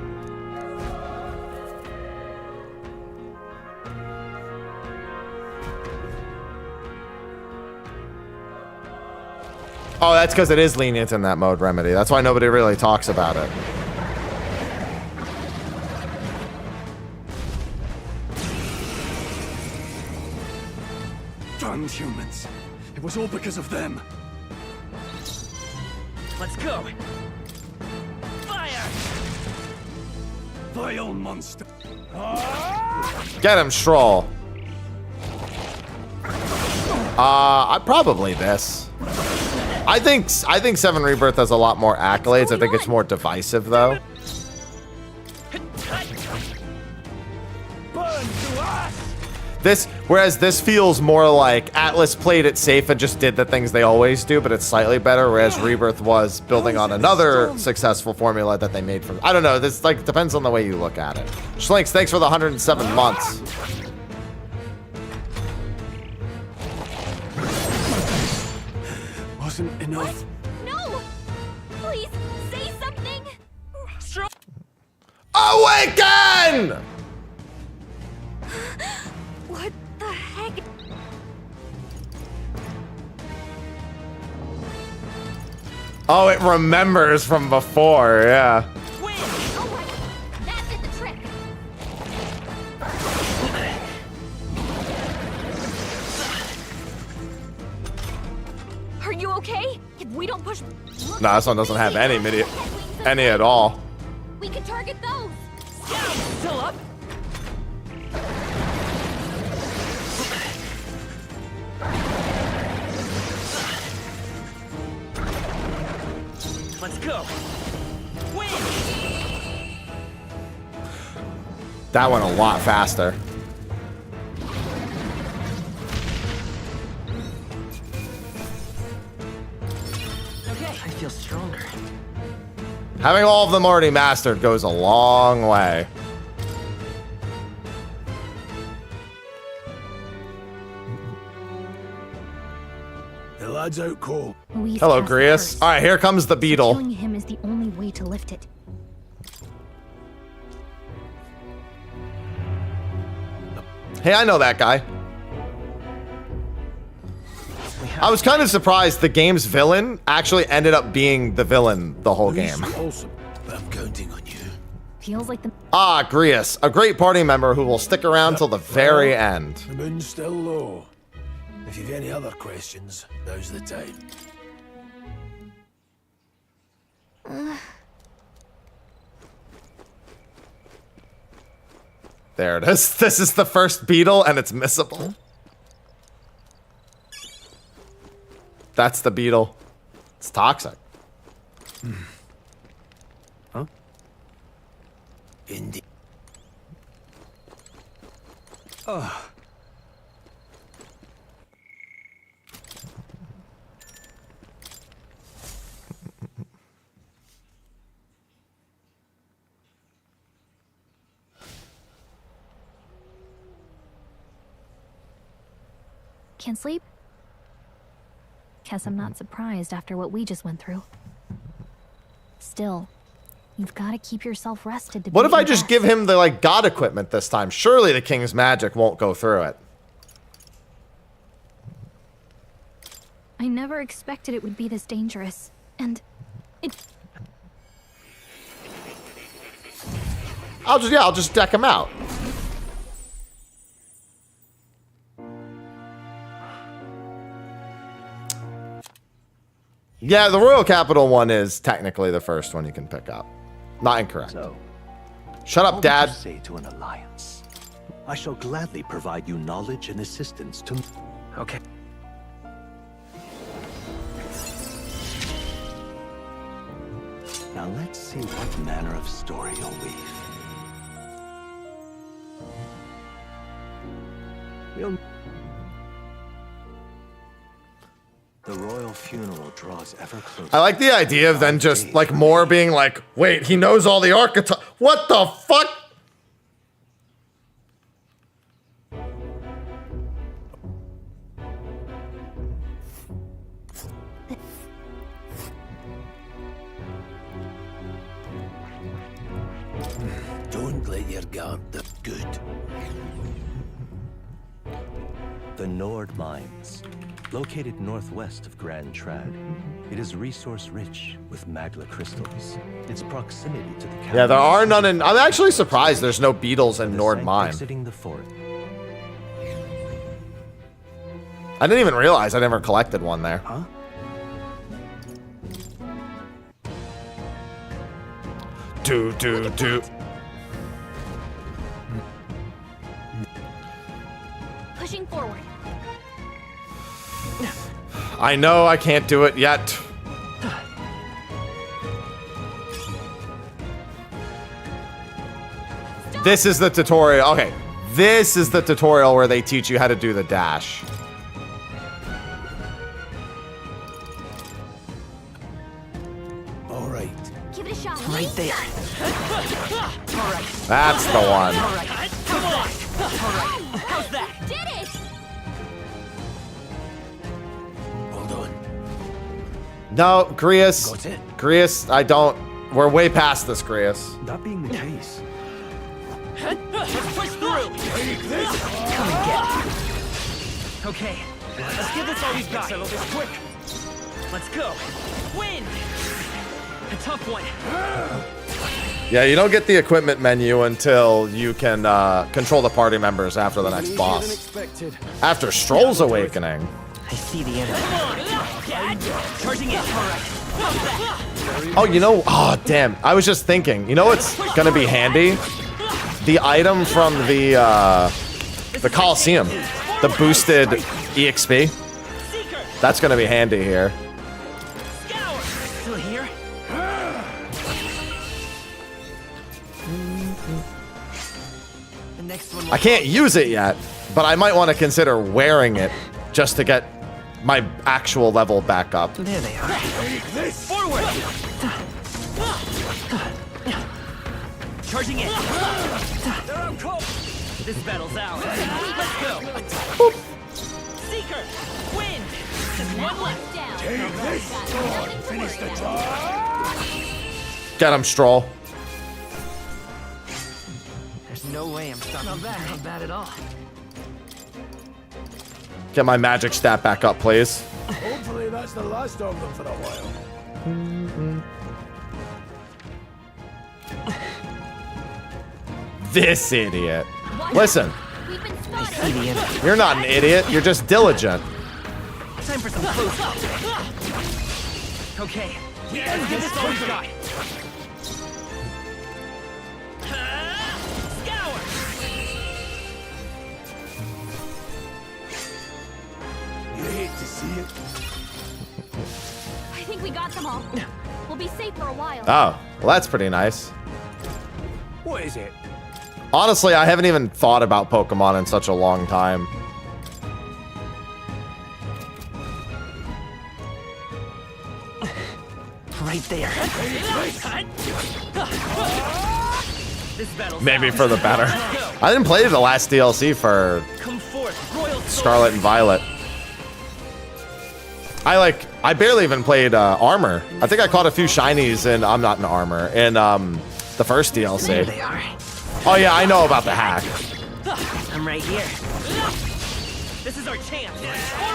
Oh, that's because it is lenient in that mode, Remedy. That's why nobody really talks about it. Damned humans. It was all because of them. Let's go. Fire! Vile monster. Get him, Stroll. I probably this. I think 7 Rebirth has a lot more accolades. I think it's more divisive though. Whereas this feels more like Atlas played it safe and just did the things they always do, but it's slightly better. Whereas Rebirth was building on another successful formula that they made from. I don't know. This like depends on the way you look at it. Schlinks, thanks for the 107 months. Wasn't enough. No! Please, say something! Awaken! What the heck? Oh, it remembers from before, yeah. That did the trick! Are you okay? If we don't push... Nah, this one doesn't have any at all. We can target those! Still up? Let's go. Win! That went a lot faster. Okay, I feel stronger. Having all of them already mastered goes a long way. The lad's out cold. Hello, Grius. All right, here comes the beetle. Killing him is the only way to lift it. Hey, I know that guy. I was kind of surprised the game's villain actually ended up being the villain the whole game. I'm counting on you. Feels like the... Ah, Grius, a great party member who will stick around till the very end. The moon's still low. If you've any other questions, now's the time. There it is. This is the first beetle, and it's missable. That's the beetle. It's toxic. Huh? Indeed. Oh. Can't sleep? Guess I'm not surprised after what we just went through. Still, You've got to keep yourself rested to What be if I your just best. give him the, like, god equipment this time? Surely the king's magic won't go through it. I never expected it would be this dangerous. And it... I'll just deck him out. Yeah, the Royal Capital one is technically the first one you can pick up. Not incorrect. So, shut up, Dad. What would you say to an alliance? I shall gladly provide you knowledge and assistance to... Okay. Now let's see what manner of story you'll weave. The royal funeral draws ever closer. I like the idea of then just, like, more being like, wait, he knows all the archetypes. What the fuck? Don't let your guard down. Good. The Nord Mines, located northwest of Grand Trad. It is resource-rich with magla crystals. Its proximity to the capital... Yeah, there are none in... I'm actually surprised there's no beetles in Nord Mine. Exiting the fort. I didn't even realize I never collected one there. Huh? Do. Pushing forward. I know I can't do it yet. This is the tutorial. Okay. This is the tutorial where they teach you how to do the dash. All right. Give it a shot. Right there. All right. That's the one. All right. Come on. All right. How's that? Did it! Hold on. No, Grius. Got it? Grius, I don't. We're way past this, Grius. That being the case. Let's push through. Take this. Come and get it. Okay. Let's give this all we've got. Settle this quick. Let's go. Win. A tough one. Yeah, you don't get the equipment menu until you can control the party members after the next boss. After Stroll's Awakening. I see the enemy. Charging in. All right. Oh, you know, oh, damn. I was just thinking, you know what's going to be handy? The item from the Coliseum. The boosted EXP. That's going to be handy here. Still here? The next one. I can't use it yet, but I might want to consider wearing it just to get my actual level back up. There they are. Take this. Forward. Charging in. They're up close. This battle's ours. Let's go. Boop. Seeker, win. Just one left down. Take this. Go on. Finish the job. Get him, Stroll. There's no way I'm stopping. Not bad at all. Get my magic stat back up, please. Hopefully that's the last of them for a while. This idiot. Listen, I see the enemy. you're not an idiot. You're just diligent. Time for some close up. Okay. Let's give this all we've got. Scour. You hate to see it. I think we got them all. We'll be safe for a while. Oh, well, that's pretty nice. What is it? Honestly, I haven't even thought about Pokemon in such a long time. Right there. This battle's Maybe ours. for the better. Let's go. I didn't play the last DLC for Come forth, Royal Sword. Scarlet and Violet. I barely even played armor. I think I caught a few shinies and I'm not in armor in the first DLC. There they are. Oh yeah, I know about the hack. I'm right here. This is our chance.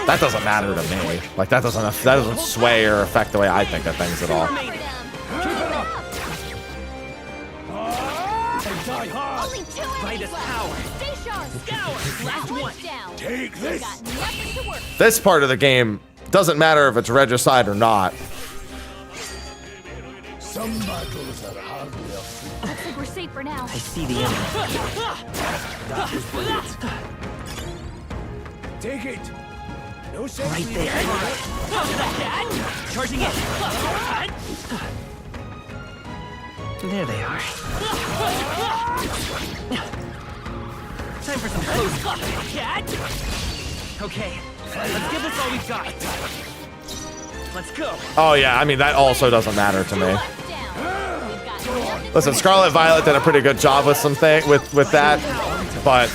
That doesn't matter to me. Like that doesn't sway or affect the way I think of things at all. Die hard. Only 2 By enemies this left. power. Stay sharp. Scour. Last one. Down. Take this. Got nothing to work. This part of the game doesn't matter if it's regicide or not. Some battles are hardly a Looks like we're safe for now. I see the enemy. That was brilliant. Take it. No sense Right leaving there. it. Charging in. There they are. Time for some close. Okay, let's give this all we've got. Let's go. Oh yeah, I mean that also doesn't matter to me. Listen, Scarlet Violet did a pretty good job with something with that, but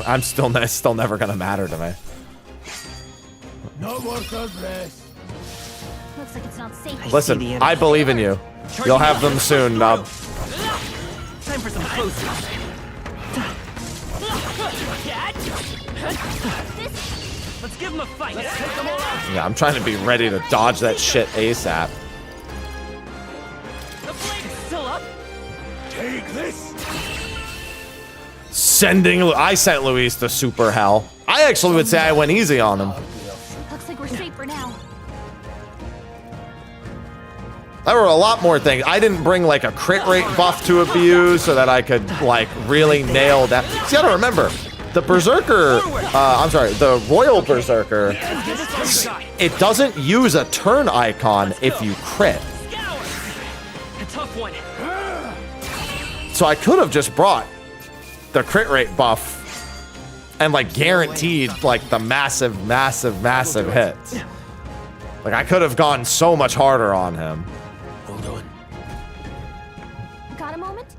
I'm still never gonna matter to me. No more third rest. Looks like it's not safe. Listen, I believe in you. You'll have them soon, Nub. Time for some close. Let's give them a fight. Let's take them all out. Yeah, I'm trying to be ready to dodge that shit ASAP. The flame's still up. Take this. I sent Luis to super hell. I actually would say I went easy on him. Looks like we're safe for now. There were a lot more things. I didn't bring like a crit rate buff to abuse so that I could like really nail that. See, you gotta remember, the Berserker, the Royal Berserker, it doesn't use a turn icon if you crit. A tough one. So I could have just brought the crit rate buff and like guaranteed like the massive hits. Like I could have gone so much harder on him. Hold on. Got a moment?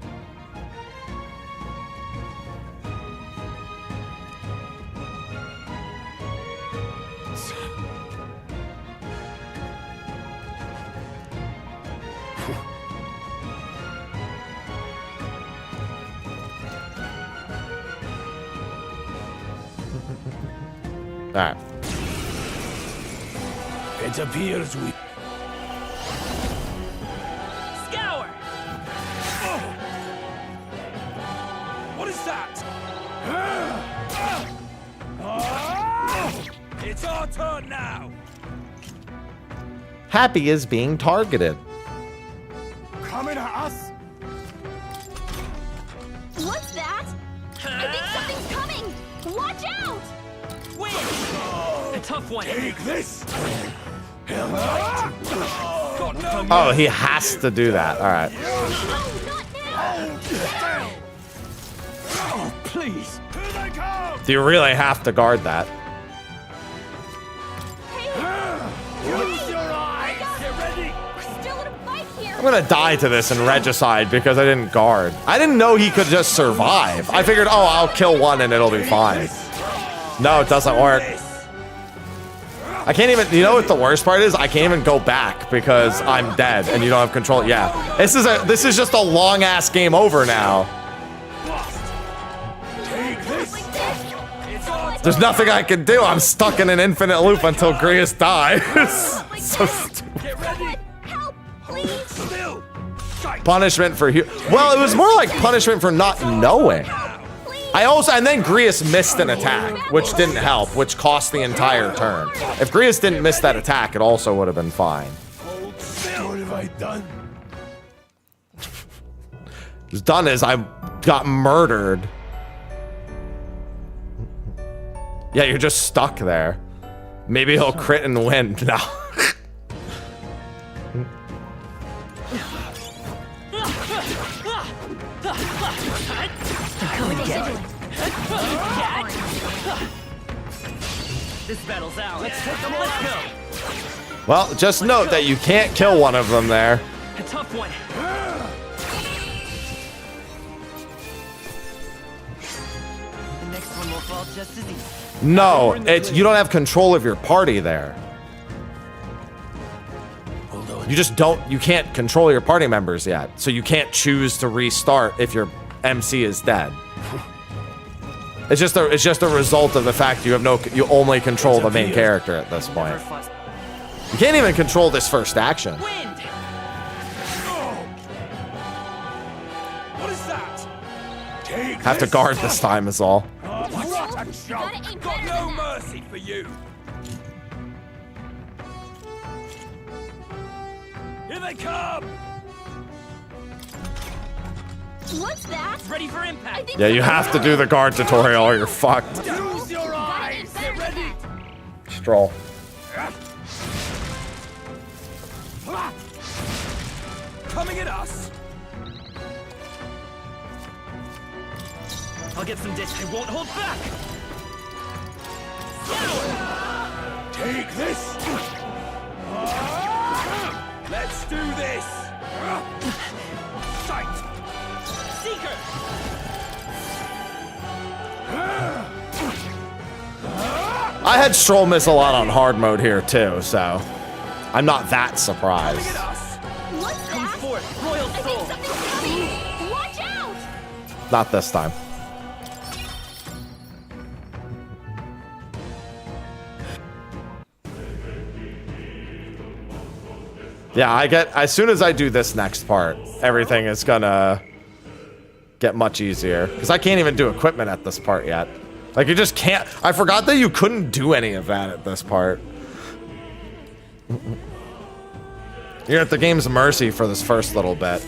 All right. It appears we. Scour. What is that? It's our turn now. Happy is being targeted. Coming at us. What's that? I think something's coming. Watch out! Win. A tough one. Take this. Oh, he has to do that. All right. Oh, please. Here they come. Do you really have to guard that? Use your eyes. Get ready. We're still in a fight here. I'm gonna die to this in regicide because I didn't guard. I didn't know he could just survive. I figured, oh, I'll kill one and it'll be fine. No, it doesn't work. I can't even, you know what the worst part is? I can't even go back because I'm dead and you don't have control. Yeah, this is just a long ass game over now. There's nothing I can do. I'm stuck in an infinite loop until Grius dies. So stupid. Punishment for well, it was more like punishment for not knowing. And then Grius missed an attack, which didn't help, which cost the entire turn. If Grius didn't miss that attack, it also would have been fine. What have I done? What's done is I got murdered. Yeah, you're just stuck there. Maybe he'll crit and win. No. This battle's out. Let's go. Well, just note that you can't kill one of them there. A tough one. The next one will fall just as easy. No, you don't have control of your party there. You just you can't control your party members yet. So you can't choose to restart if your MC is dead. It's just a result of the fact you only control the main character at this point. You can't even control this first action. What is that? Have to guard this time is all. What a joke! Got no mercy for you. Here they come! What's that? Ready for impact. Yeah, you have to do the guard tutorial or you're fucked. Use your eyes! Get ready! Stroll. Coming at us! I'll get some dish. I won't hold back. Take this! Let's do this! Sight! Seeker! I had Stroll miss a lot on hard mode here too, so I'm not that surprised. Come forth, Royal Soul! Watch out! Not this time. Yeah, as soon as I do this next part, everything is gonna get much easier. Because I can't even do equipment at this part yet. Like, you just can't. I forgot that you couldn't do any of that at this part. You're at the game's mercy for this first little bit.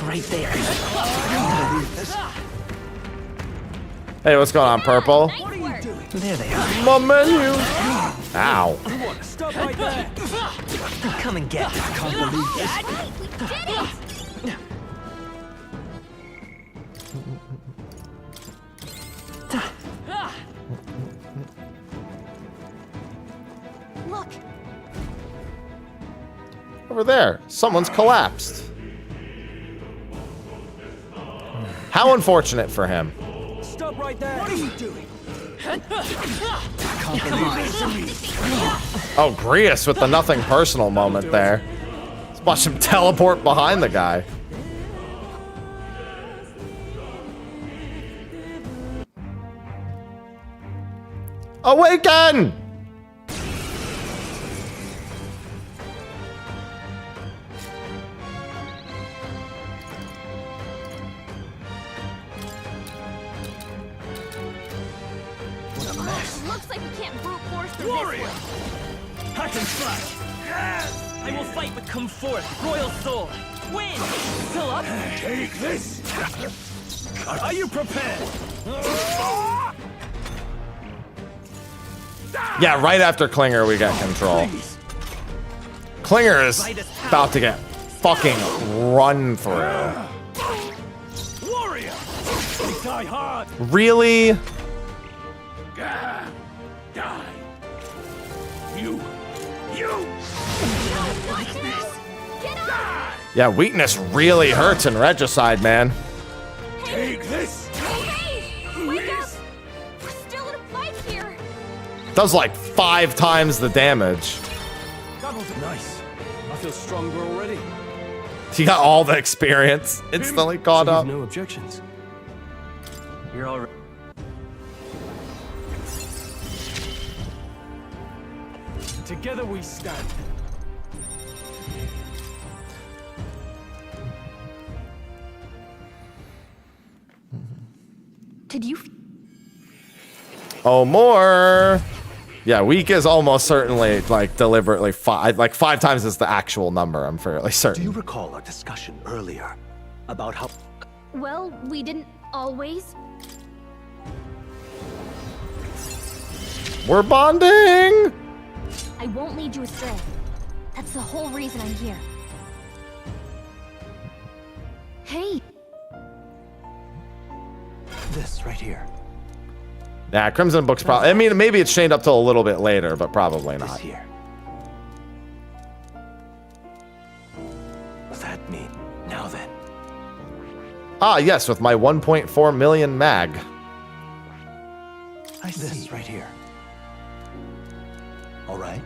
Right there. Hey, what's going on, Purple? There they are. My menu. Ow. Stop right there! Come and get. I can't believe this. We did it! Look. Over there. Someone's collapsed. How unfortunate for him. Stop right there! What are you doing? Oh, Grius with the nothing personal moment there. Let's watch him teleport behind the guy. Awaken! Looks like we can't brute force through Warrior! this one. Hack and slash! I will fight with come forth, Royal Soul! Win! Still up? Take this! Are you prepared? Yeah, right after Klinger, we get control. Klinger is about to get fucking run through. Warrior! Die hard! Really? Die! You! Like this. Get up! Yeah, weakness really hurts in Regicide, man. Take this! Hey! Wake up! We're still in a fight here! Does like 5 times the damage. Nice. I feel stronger already. He got all the experience. Instantly caught up. No objections. You're all right. Together we stand. Did you? Oh, more. Yeah, weak is almost certainly like deliberately 5 times is the actual number. I'm fairly certain. Do you recall our discussion earlier about how? Well, we didn't always. We're bonding. I won't lead you astray. That's the whole reason I'm here. Hey! This right here. Nah, Crimson Book's probably... I mean, maybe it's chained up till a little bit later, but probably not. This here. That me. Now then. Ah, yes, with my 1.4 million mag. I see. This right here. All right.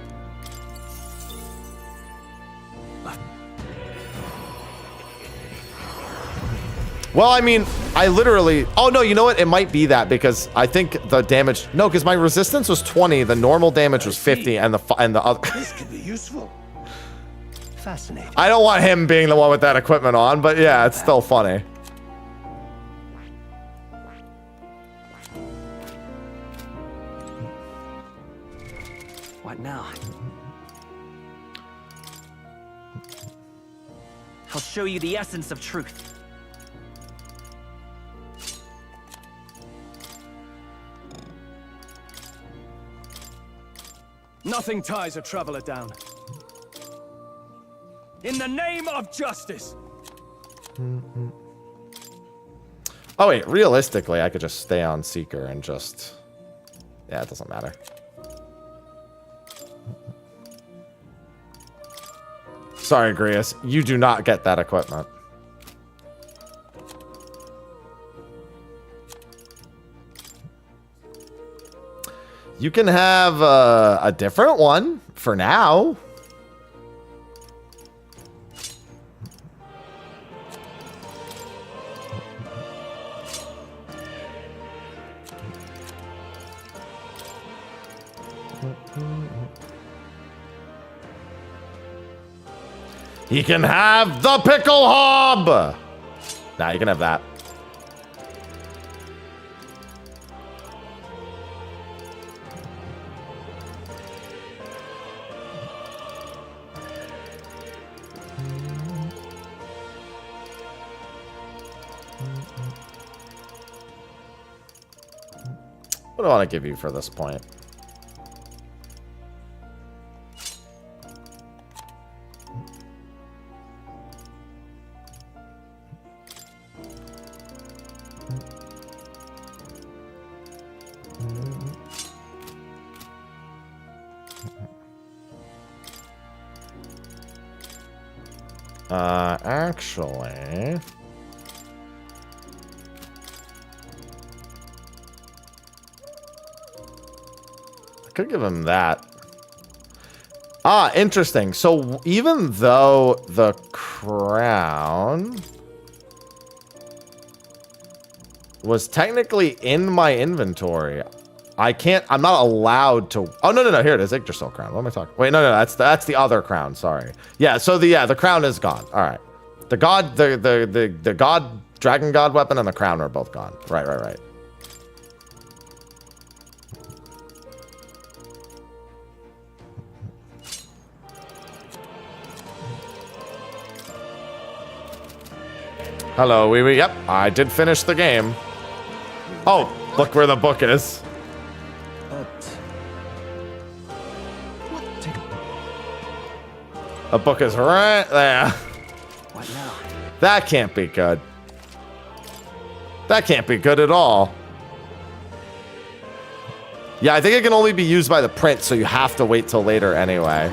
Well, I mean, I literally... Oh, no, you know what? It might be that because I think the damage... No, because my resistance was 20, the normal damage was 50, and the other... This could be useful. Fascinating. I don't want him being the one with that equipment on, but yeah, it's still funny. What now? I'll show you the essence of truth. Nothing ties a traveler down. In the name of justice. Oh, wait, realistically, I could just stay on Seeker and just... Yeah, it doesn't matter. Sorry, Grius, you do not get that equipment. You can have a different one for now. He can have the pickle hob. Nah, you can have that. What do I want to give you for this point? Actually... I could give him that. Ah, interesting. So even though the crown was technically in my inventory, I'm not allowed to. Oh, no. Here it is. Yggdrasil crown. What am I talking? Wait, no. That's the other crown. Sorry. Yeah. So the crown is gone. All right. The god, the god, dragon god weapon and the crown are both gone. Right. Hello, wee. Yep, I did finish the game. Oh, look where the book is. The book is right there. What now? That can't be good. That can't be good at all. Yeah, I think it can only be used by the prince, so you have to wait till later anyway.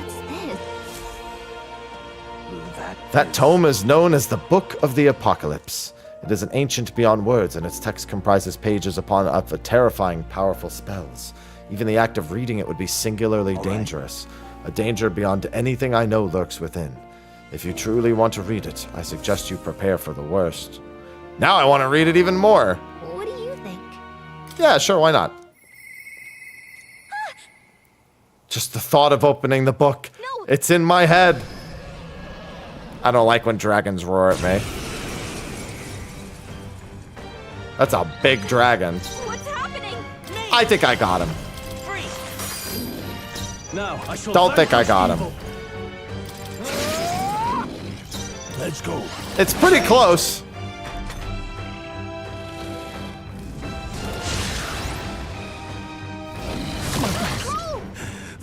That tome is known as the Book of the Apocalypse. It is an ancient beyond words, and its text comprises pages of terrifying, powerful spells. Even the act of reading it would be singularly dangerous. A danger beyond anything I know lurks within. If you truly want to read it, I suggest you prepare for the worst. Now I want to read it even more. What do you think? Yeah, sure, why not? Just the thought of opening the book. No. It's in my head. I don't like when dragons roar at me. That's a big dragon. What's happening? I think I got him. Now, I shall Don't think I got him. Let's go. It's pretty close.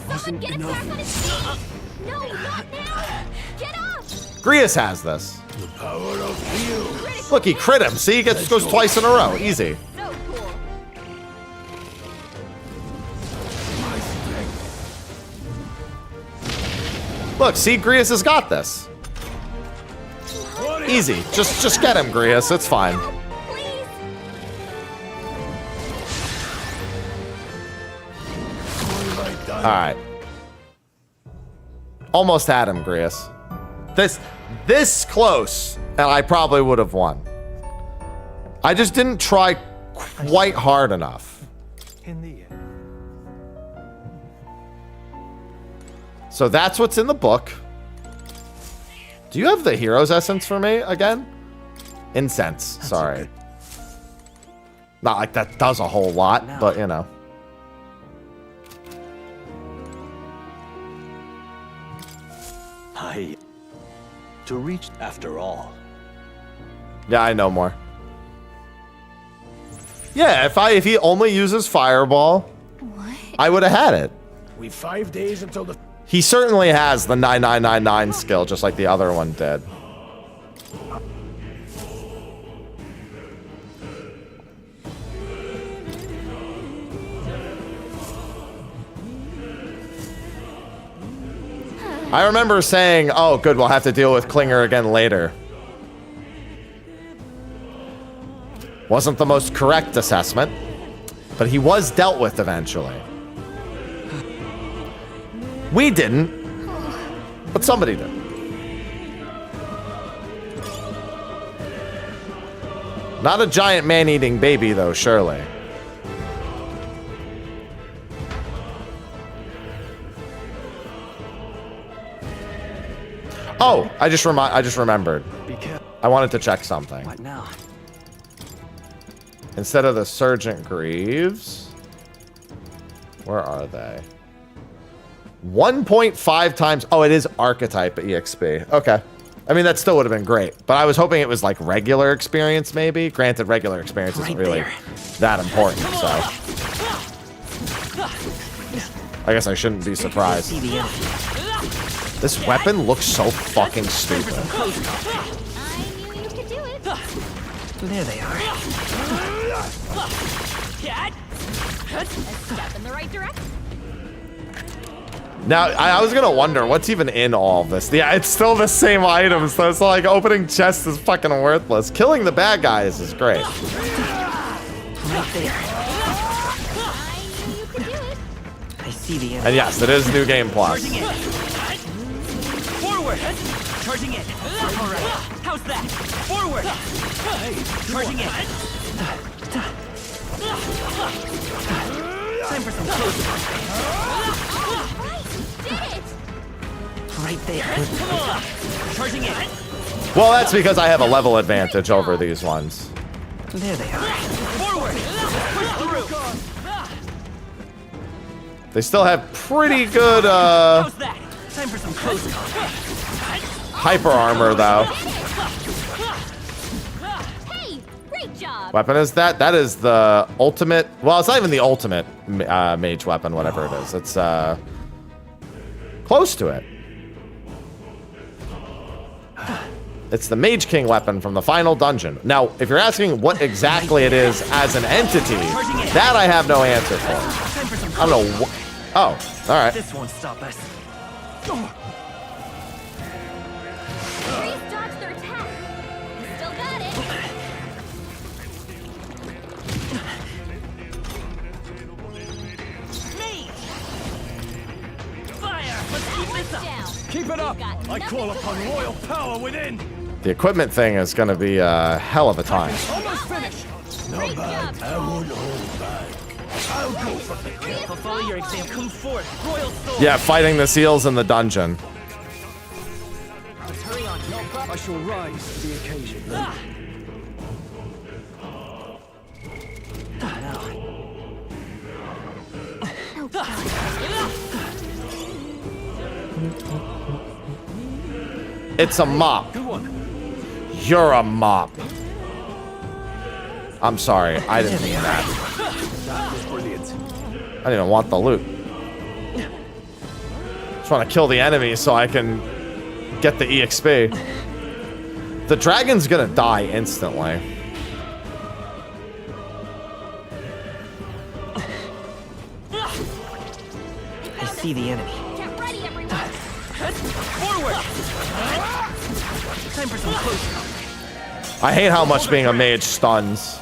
Someone get it back on his feet! No, not now! Get up! Grius has this. The power of fear. Look, he crit him. See, he goes twice in a row. Easy. So Look, see, Grius has got this. Easy. Just get him, Grius. It's fine. Alright. Almost had him, Grius. This close, and I probably would have won. I just didn't try quite hard enough. In the end. So that's what's in the book. Do you have the hero's essence for me again? Incense, sorry. Not like that does a whole lot, but you know. To reach after all. Yeah, I know more. Yeah, if he only uses fireball, I would have had it. We've 5 days until the... He certainly has the 9999 skill, just like the other one did. I remember saying, oh, good, we'll have to deal with Klinger again later. Wasn't the most correct assessment, but he was dealt with eventually. We didn't, but somebody did. Not a giant man-eating baby, though, surely. Oh, I just remembered. I wanted to check something. What now? Instead of the Sergeant Greaves, where are they? 1.5 times. Oh, it is archetype EXP. Okay. I mean, that still would have been great, but I was hoping it was like regular experience, maybe. Granted, regular experience isn't really that important, so I guess I shouldn't be surprised. This weapon looks so fucking stupid. There they are. A step in the right direction. Now, I was gonna wonder, what's even in all of this? Yeah, it's still the same items, so it's like opening chests is fucking worthless. Killing the bad guys is great. Right there. I see the enemy. And yes, it is New Game Plus. Forward! Charging in. All right. How's that? Forward! Charging in. Time for some close. Right there. Charging in. Well, that's because I have a level advantage over these ones. There they are. Forward! Push through! They still have pretty good, How's that? Time for some close. hyper armor, though. Hey, great job. Weapon is that? That is the ultimate. Well, it's not even the ultimate mage weapon, whatever it is. It's close to it. It's the Mage King weapon from the final dungeon. Now, if you're asking what exactly it is as an entity, that I have no answer for. I don't know. Oh, all right. This won't stop us. Grease dodged their attack. We still got it. Fire! Let's keep this up. Keep it up! I call upon royal power within! The equipment thing is going to be a hell of a time. Almost finished! Not bad. I won't hold back. I'll go from the camp. I'll follow your example. Come forth, royal soul. Yeah, fighting the seals in the dungeon. Let's hurry on. I shall rise to the occasion. It's a mop. You're a mop. I'm sorry, I didn't mean that. That was brilliant. I didn't even want the loot. Just want to kill the enemy so I can get the EXP. The dragon's gonna die instantly. I see the enemy. Get ready, everyone. Forward! Time for some close. I hate how much being a mage stuns.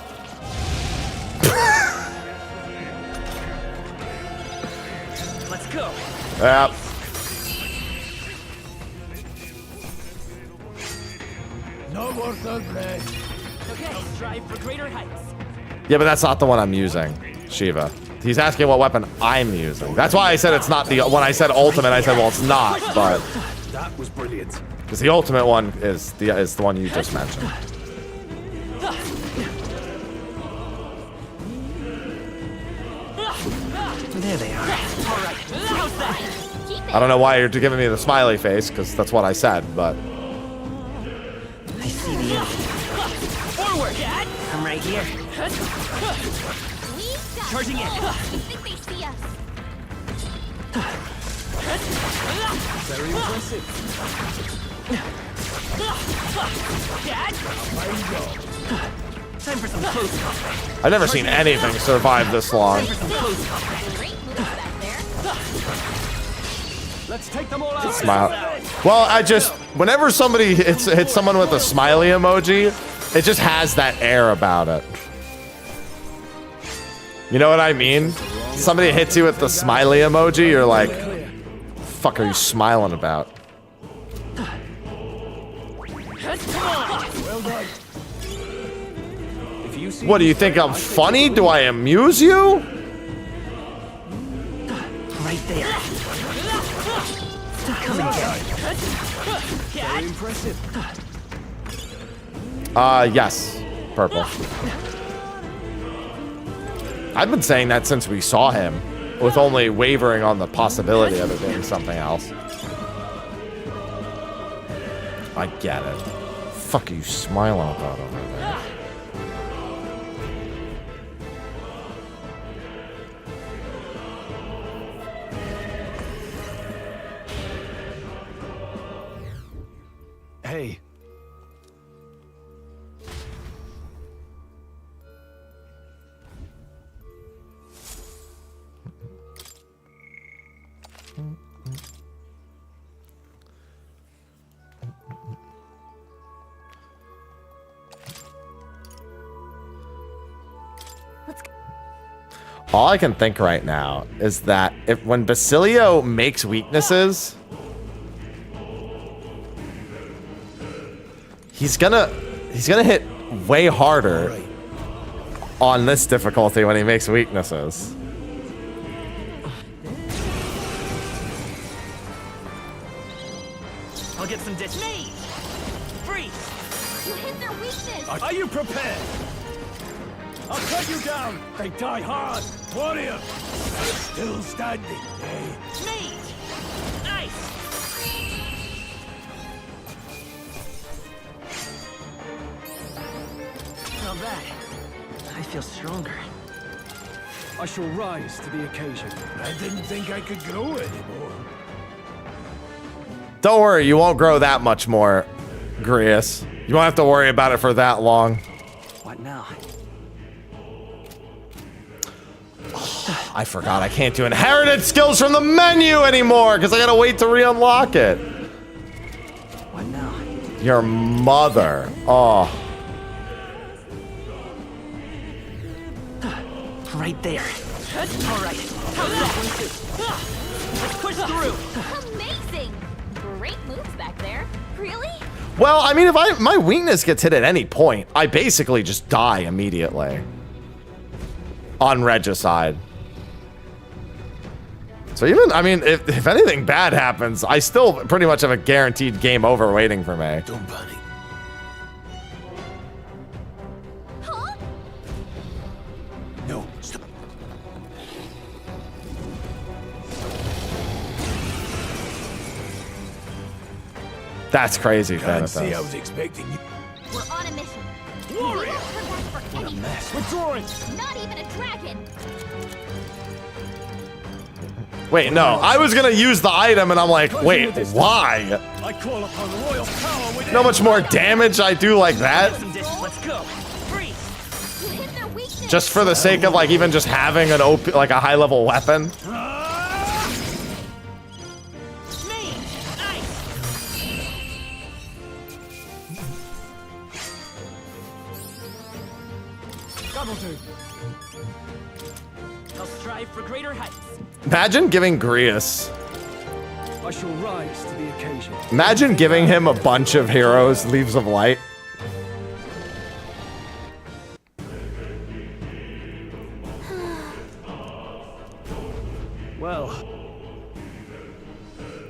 Let's go. Yep. No more third bread. Okay, strive for greater heights. Yeah, but that's not the one I'm using, Shiva. He's asking what weapon I'm using. That's why I said it's not the... When I said ultimate, I said, well, it's not, but... That was brilliant. Because the ultimate one is the one you just mentioned. There they are. All right, how's that? I don't know why you're giving me the smiley face, because that's what I said, but... I see the enemy. Forward! I'm right here. Charging in. I think they see us. Very impressive. Time for some close. I've never seen anything survive this long. Let's take them all out. Smile. Well, I just... Whenever somebody hits someone with a smiley emoji, it just has that air about it. You know what I mean? Somebody hits you with the smiley emoji, you're like, fuck are you smiling about? Well done. If you see What, do you think I'm funny? Do I amuse you? Right there. Come and get it. Very impressive. Yes. Purple. I've been saying that since we saw him, with only wavering on the possibility of it being something else. I get it. Fuck are you smiling about over there? Hey. All I can think right now is that when Basilio makes weaknesses, he's gonna hit way harder on this difficulty when he makes weaknesses. I'll get some ditch. Freeze! You hit their weakness. Are you prepared? I'll cut you down. They die hard. Warrior. Still standing, eh? Mage! Ice! Not bad. I feel stronger. I shall rise to the occasion. I didn't think I could grow anymore. Don't worry, you won't grow that much more, Grius. You won't have to worry about it for that long. What now? I forgot I can't do inherited skills from the menu anymore because I gotta wait to re-unlock it. What now? Your mother. Oh. Right there. All right. How's that? Let's push through. Amazing. Great moves back there. Really? Well, I mean, if my weakness gets hit at any point, I basically just die immediately. On Regicide. So even, I mean, if anything bad happens, I still pretty much have a guaranteed game over waiting for me. Don't panic. Huh? No, stop. That's crazy, Can't see I Thanatos. was expecting you. We're on a mission. Warrior! We won't come back for anything. Withdrawing! Not even a dragon. Wait, no, I was gonna use the item and I'm like, wait, why? I call upon royal power with You know how much more damage I do like that? Let's go. Freeze. You hit their weakness. Just for the sake of like even just having an OP, like a high level weapon? Mage! Ice! That'll do. I'll strive for greater heights. Imagine giving Grius. I shall rise to the occasion. Imagine giving him a bunch of heroes, Leaves of Light. Well,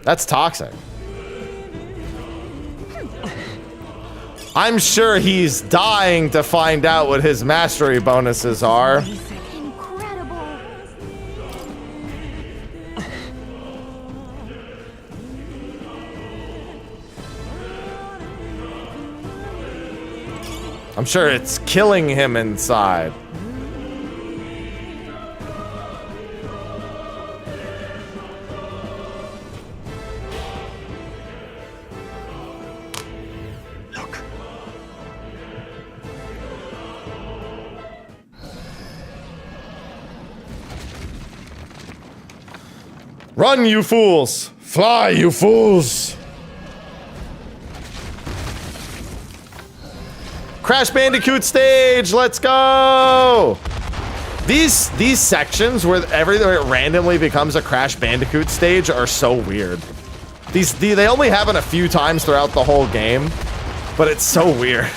that's toxic. I'm sure he's dying to find out what his mastery bonuses are. I'm sure it's killing him inside. Look. Run, you fools! Fly, you fools! Crash Bandicoot stage, let's go! These sections where everything randomly becomes a Crash Bandicoot stage are so weird. They only happen a few times throughout the whole game, but it's so weird.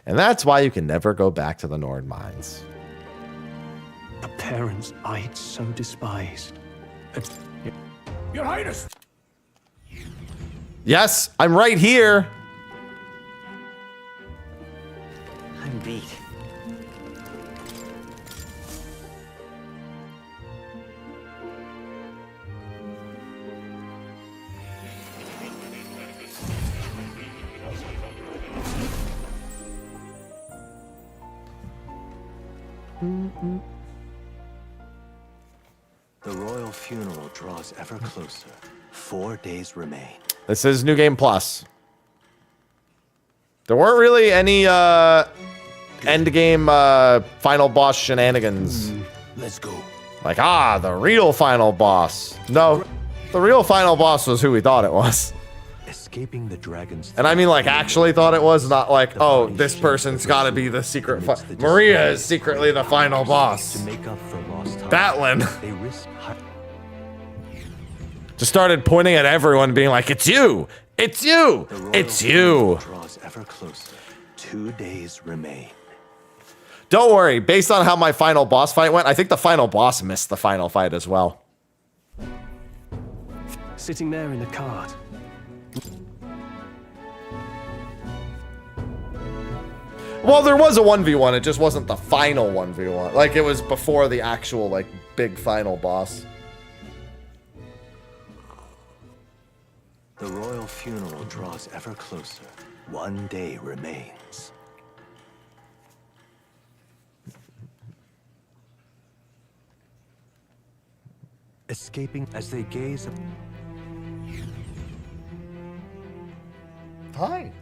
And that's why you can never go back to the Nord mines. the parents I'd so despised. Your Highness! Yes, I'm right here. I'm beat. The royal funeral draws ever closer. 4 days remain. This is New Game Plus. There weren't really any end game final boss shenanigans. Let's go. Like, the real final boss. No, the real final boss was who we thought it was. Escaping the dragon's... And I mean, like, actually thought it was, not like, oh, this person's gotta be the secret Maria is secretly the final boss. To make up for lost time, Batlin they risk just started pointing at everyone, being like, it's you! It's you! It's you! draws ever closer. 2 days remain. Don't worry, based on how my final boss fight went, I think the final boss missed the final fight as well. Sitting there in the cart. Well, there was a 1v1, it just wasn't the final 1v1. Like, it was before the actual, like, big final boss. The royal funeral draws ever closer. 1 day remains. Escaping as they gaze. Hi.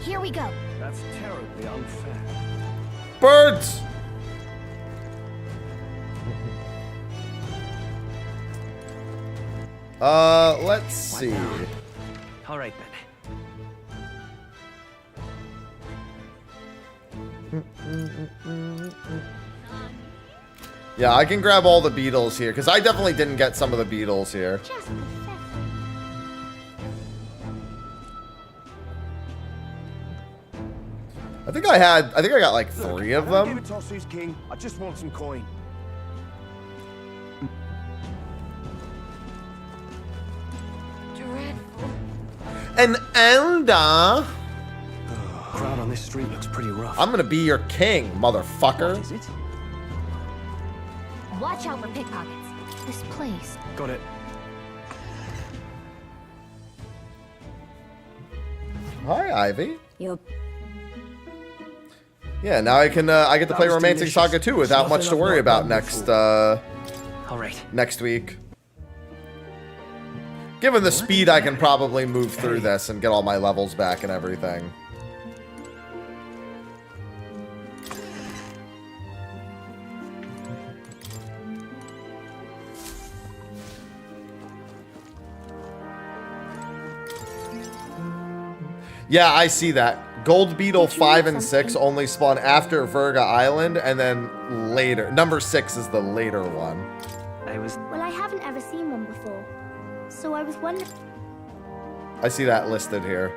Here we go. That's terribly unfair. Birds! Let's see. All right then. Yeah, I can grab all the beetles here, because I definitely didn't get some of the beetles here. I think I got like 3 of them. Give it to us, King. I just want some coin. Dreadful. An elder. Crowd on this street looks pretty rough. I'm gonna be your king, motherfucker. What is it? Watch out for pickpockets. This place. Got it. Hi, Ivy. You're... Yeah, now I get to play was Romancing delicious. Saga 2 without Nothing much to I've worry not about done next before. All right. next week. Given the speed, I can probably move through this and get all my levels back and everything. Yeah, I see that. Gold Beetle 5 and 6 only spawn after Virga Island, and then later. Number 6 is the later one. Well, I haven't ever seen one before, so I was wondering. I see that listed here.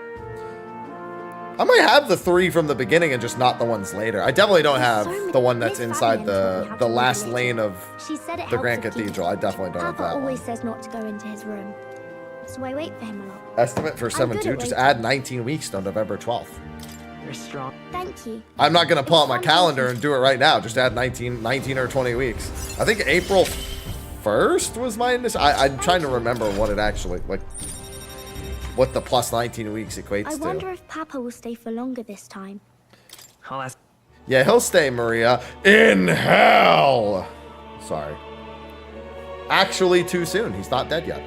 I might have the 3 from the beginning and just not the ones later. I definitely don't have the one that's inside the last lane of the Grand Cathedral. I definitely don't have Papa that one. always says not to go into his room, so I wait for him a lot. Estimate for I'm good 7-2, at just waiting. add 19 weeks to November 12th. You're strong. Thank you. I'm not going to pull out my calendar and do it right now. Just add 19 or 20 weeks. I think April 1st was my initial. I'm trying to remember what it actually, like, what the plus 19 weeks equates I to. wonder if Papa will stay for longer this time. I'll ask. Yeah, he'll stay, Maria. In hell! Sorry. Actually, too soon. He's not dead yet.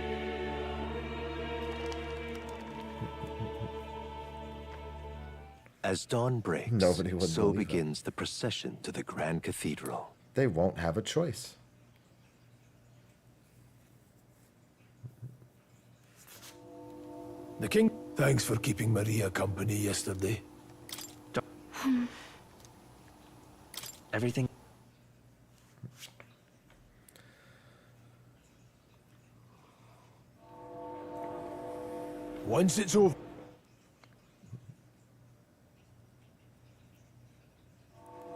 As dawn breaks, Nobody would so believe it. begins the procession to the Grand Cathedral. They won't have a choice. The king, thanks for keeping Maria company yesterday. Everything. Once it's over.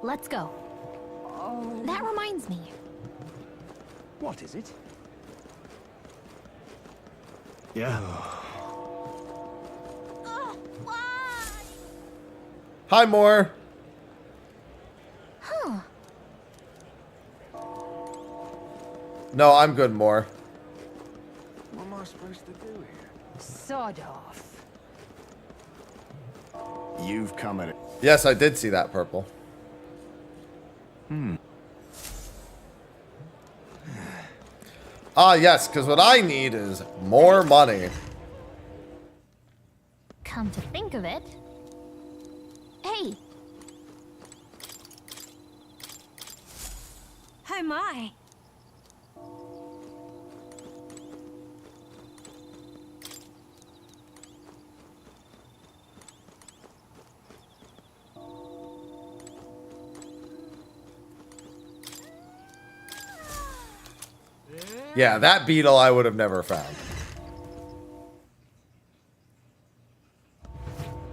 Let's go. That reminds me. What is it? Yeah. Hi, Moore. Huh. No, I'm good, Moore. What am I supposed to do here? Sod off. You've come at it. Yes, I did see that purple. Ah, yes, because what I need is more money. Come to think of it. Hey. Oh my. Yeah, that beetle I would have never found.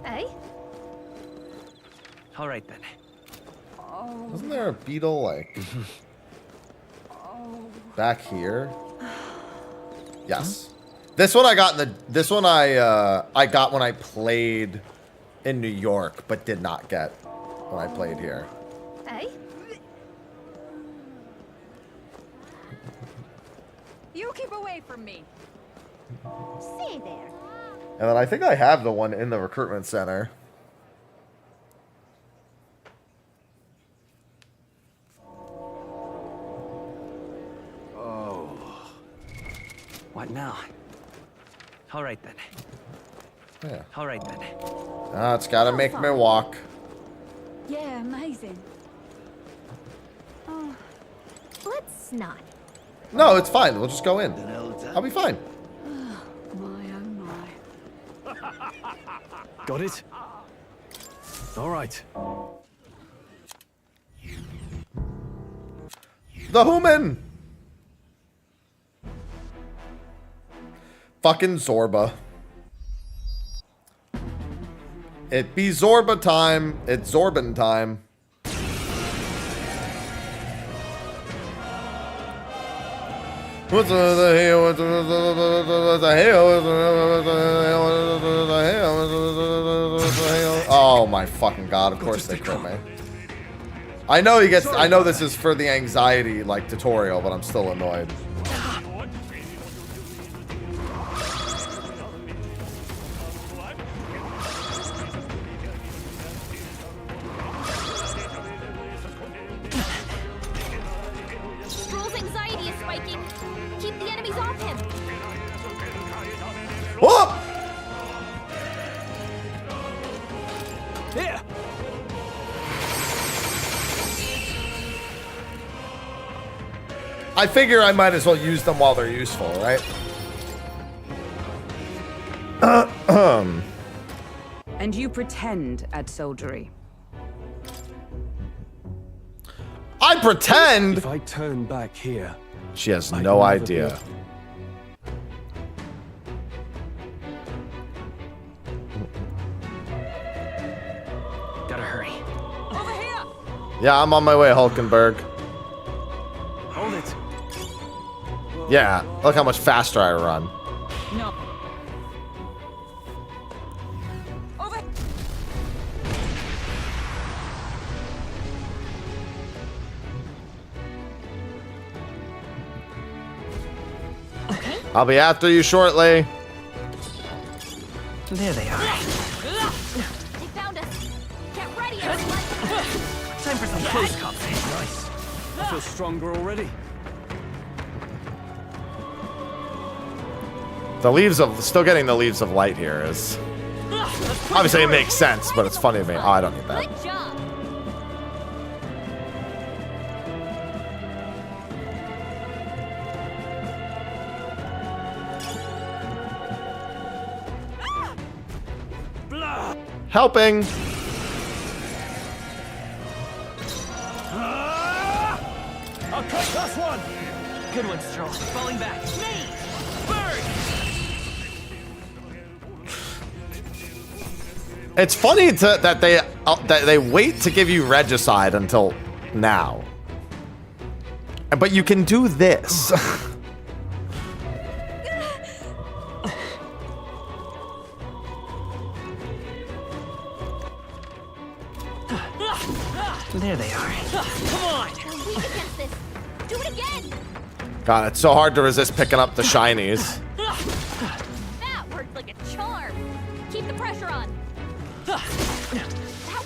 Hey? All right then. Wasn't there a beetle like back here? Yes. This one I got in the. This one I got when I played in New York, but did not get when I played here. Hey? You keep away from me. Stay there. And then I think I have the one in the recruitment center. Oh. What now? All right then. Yeah. All right then. Ah, it's gotta make me walk. Yeah, amazing. Oh, let's not. No, it's fine. We'll just go in. I'll be fine. My oh my. Got it? All right. The human. Fucking Zorba. It be Zorba time. It's Zorban time. What's the hell? What's the hell? Oh my fucking god! Of course they crit me. I know he gets. I know this is for the anxiety like tutorial, but I'm still annoyed. Stroll's anxiety is spiking. Keep the enemies off him. Oh! Here. I figure I might as well use them while they're useful, right? And you pretend at soldiery. I pretend. If I turn back here, She has no idea. Gotta hurry. Yeah, I'm on my way, Hulkenberg. Hold it. Yeah, look how much faster I run. No. Over. I'll be after you shortly. There they are. They found us. Get ready, everyone. Time for some close combat. nice. I feel stronger already. The leaves of still getting the leaves of light here is obviously it makes sense, but it's funny to me. Oh, I don't need that. Good job. Helping. Okay, last one. Good one, Stroll. Falling back. It's funny that they wait to give you regicide until now, but you can do this. There they are. Come on. We're weak against this. Do it again. God, it's so hard to resist picking up the shinies. That worked like a charm. Keep the pressure on. That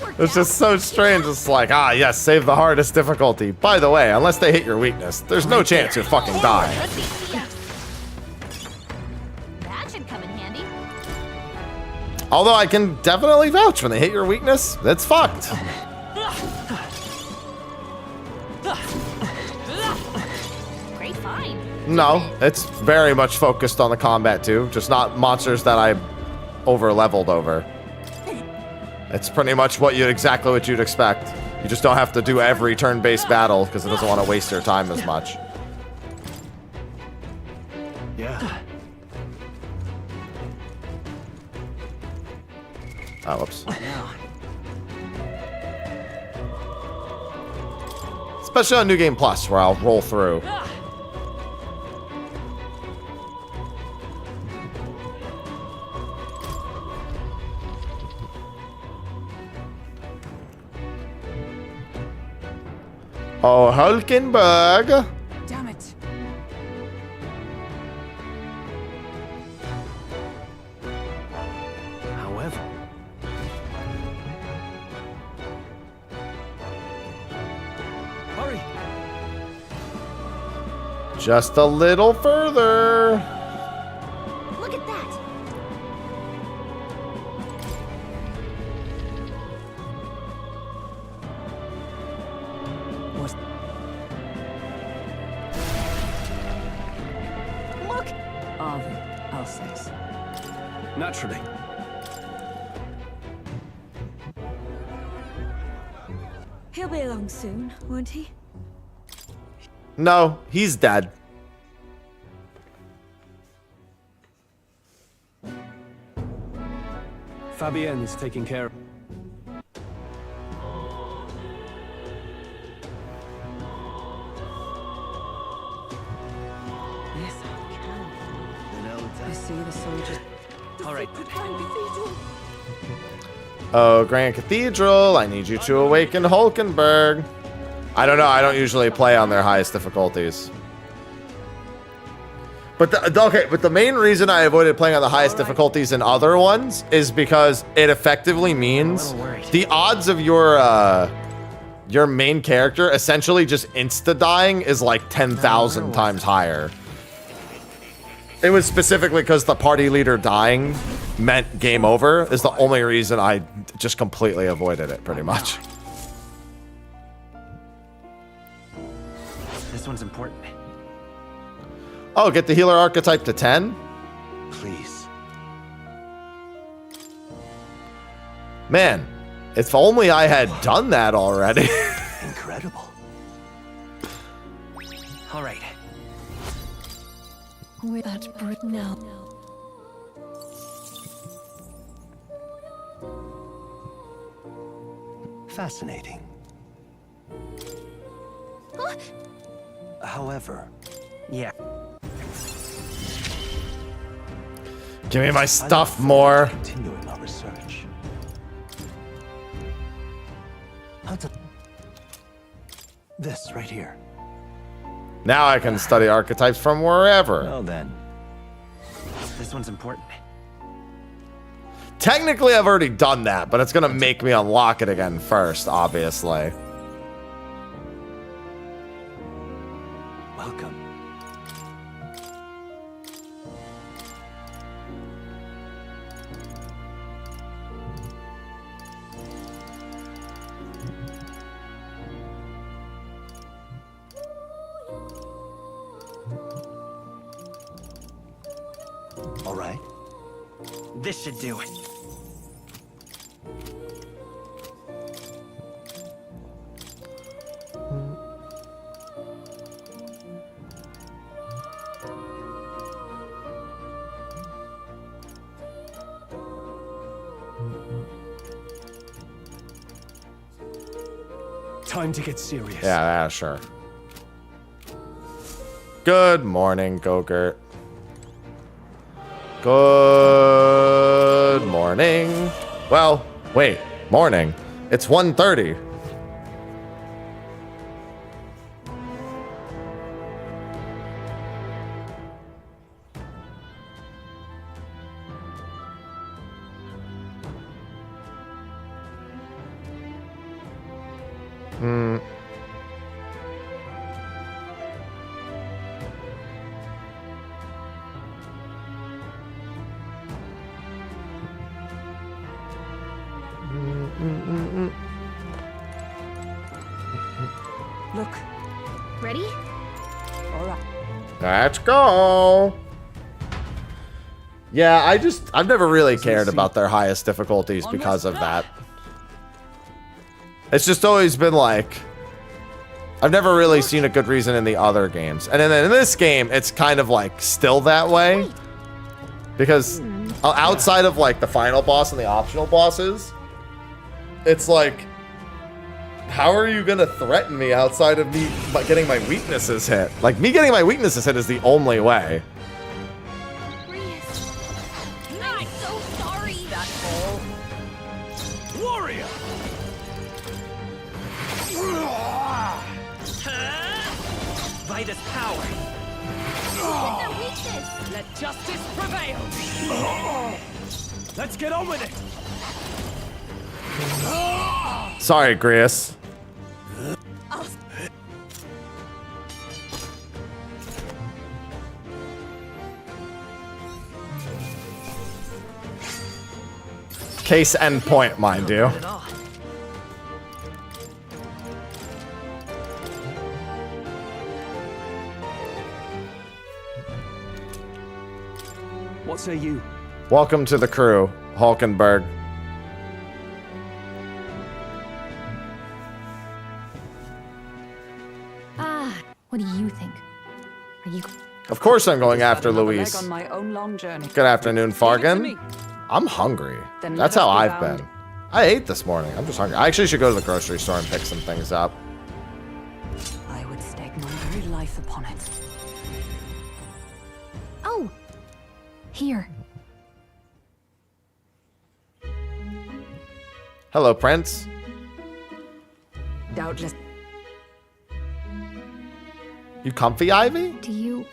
worked. It's just so strange. It's like, ah, yes, save the hardest difficulty. By the way, unless they hit your weakness, there's no chance you'll fucking die. That should come in handy. Although I can definitely vouch when they hit your weakness, it's fucked. Great find. No, it's very much focused on the combat too, just not monsters that I over-leveled over. It's pretty much exactly what you'd expect. You just don't have to do every turn-based battle because it doesn't want to waste your time as much. Yeah. Oh, whoops. Especially on New Game Plus, where I'll roll through. Oh, Hulkenberg. Damn it. However, hurry. Just a little further. Look at that. Look. I'll say. Naturally. He'll be along soon, won't he? No, he's dead. Fabienne is taking care of. Yes, I can. I see the soldiers. All right. Oh, Grand Cathedral, I need you to awaken Hulkenberg. I don't know, I don't usually play on their highest difficulties. But the main reason I avoided playing on the highest difficulties in other ones is because it effectively means the odds of your main character essentially just insta-dying is like 10,000 times higher. It was specifically because the party leader dying meant game over is the only reason I just completely avoided it, pretty much. This one's important. Oh, get the healer archetype to 10? Please. Man, if only I had done that already. Incredible. All right. With that brute now. Fascinating. However, yeah. Give me my stuff more. Continuing our research. This right here. Now I can study archetypes from wherever. Well then. This one's important. Technically, I've already done that, but it's going to make me unlock it again first, obviously. Welcome. All right. This should do it. Time to get serious. Yeah, sure. Good morning, Gogurt. Good morning. Well, wait, morning. It's 1:30. Look. Ready? All right. Let's go. Yeah, I've never really cared about their highest difficulties because of that. It's just always been like, I've never really seen a good reason in the other games. And then in this game, it's kind of like still that way. Because outside of like the final boss and the optional bosses, it's like, how are you gonna threaten me outside of me getting my weaknesses hit? Like, me getting my weaknesses hit is the only way. I'm so sorry. That hole. Warrior. Vitus power. Get their weakness. Let justice prevail. Let's get on with it. Sorry, Grius. Case end point, mind you. What say you? Welcome to the crew, Hulkenberg. What do you think? Are you... Of course I'm going after Another leg Luis. on my own long journey. Good afternoon, Fargan. I'm hungry. Then That's let us how be I've bound. been. I ate this morning. I'm just hungry. I actually should go to the grocery store and pick some things up. I would stake my very life upon it. Oh! Here. Hello, Prince. Doubtless. You comfy, Ivy? Do you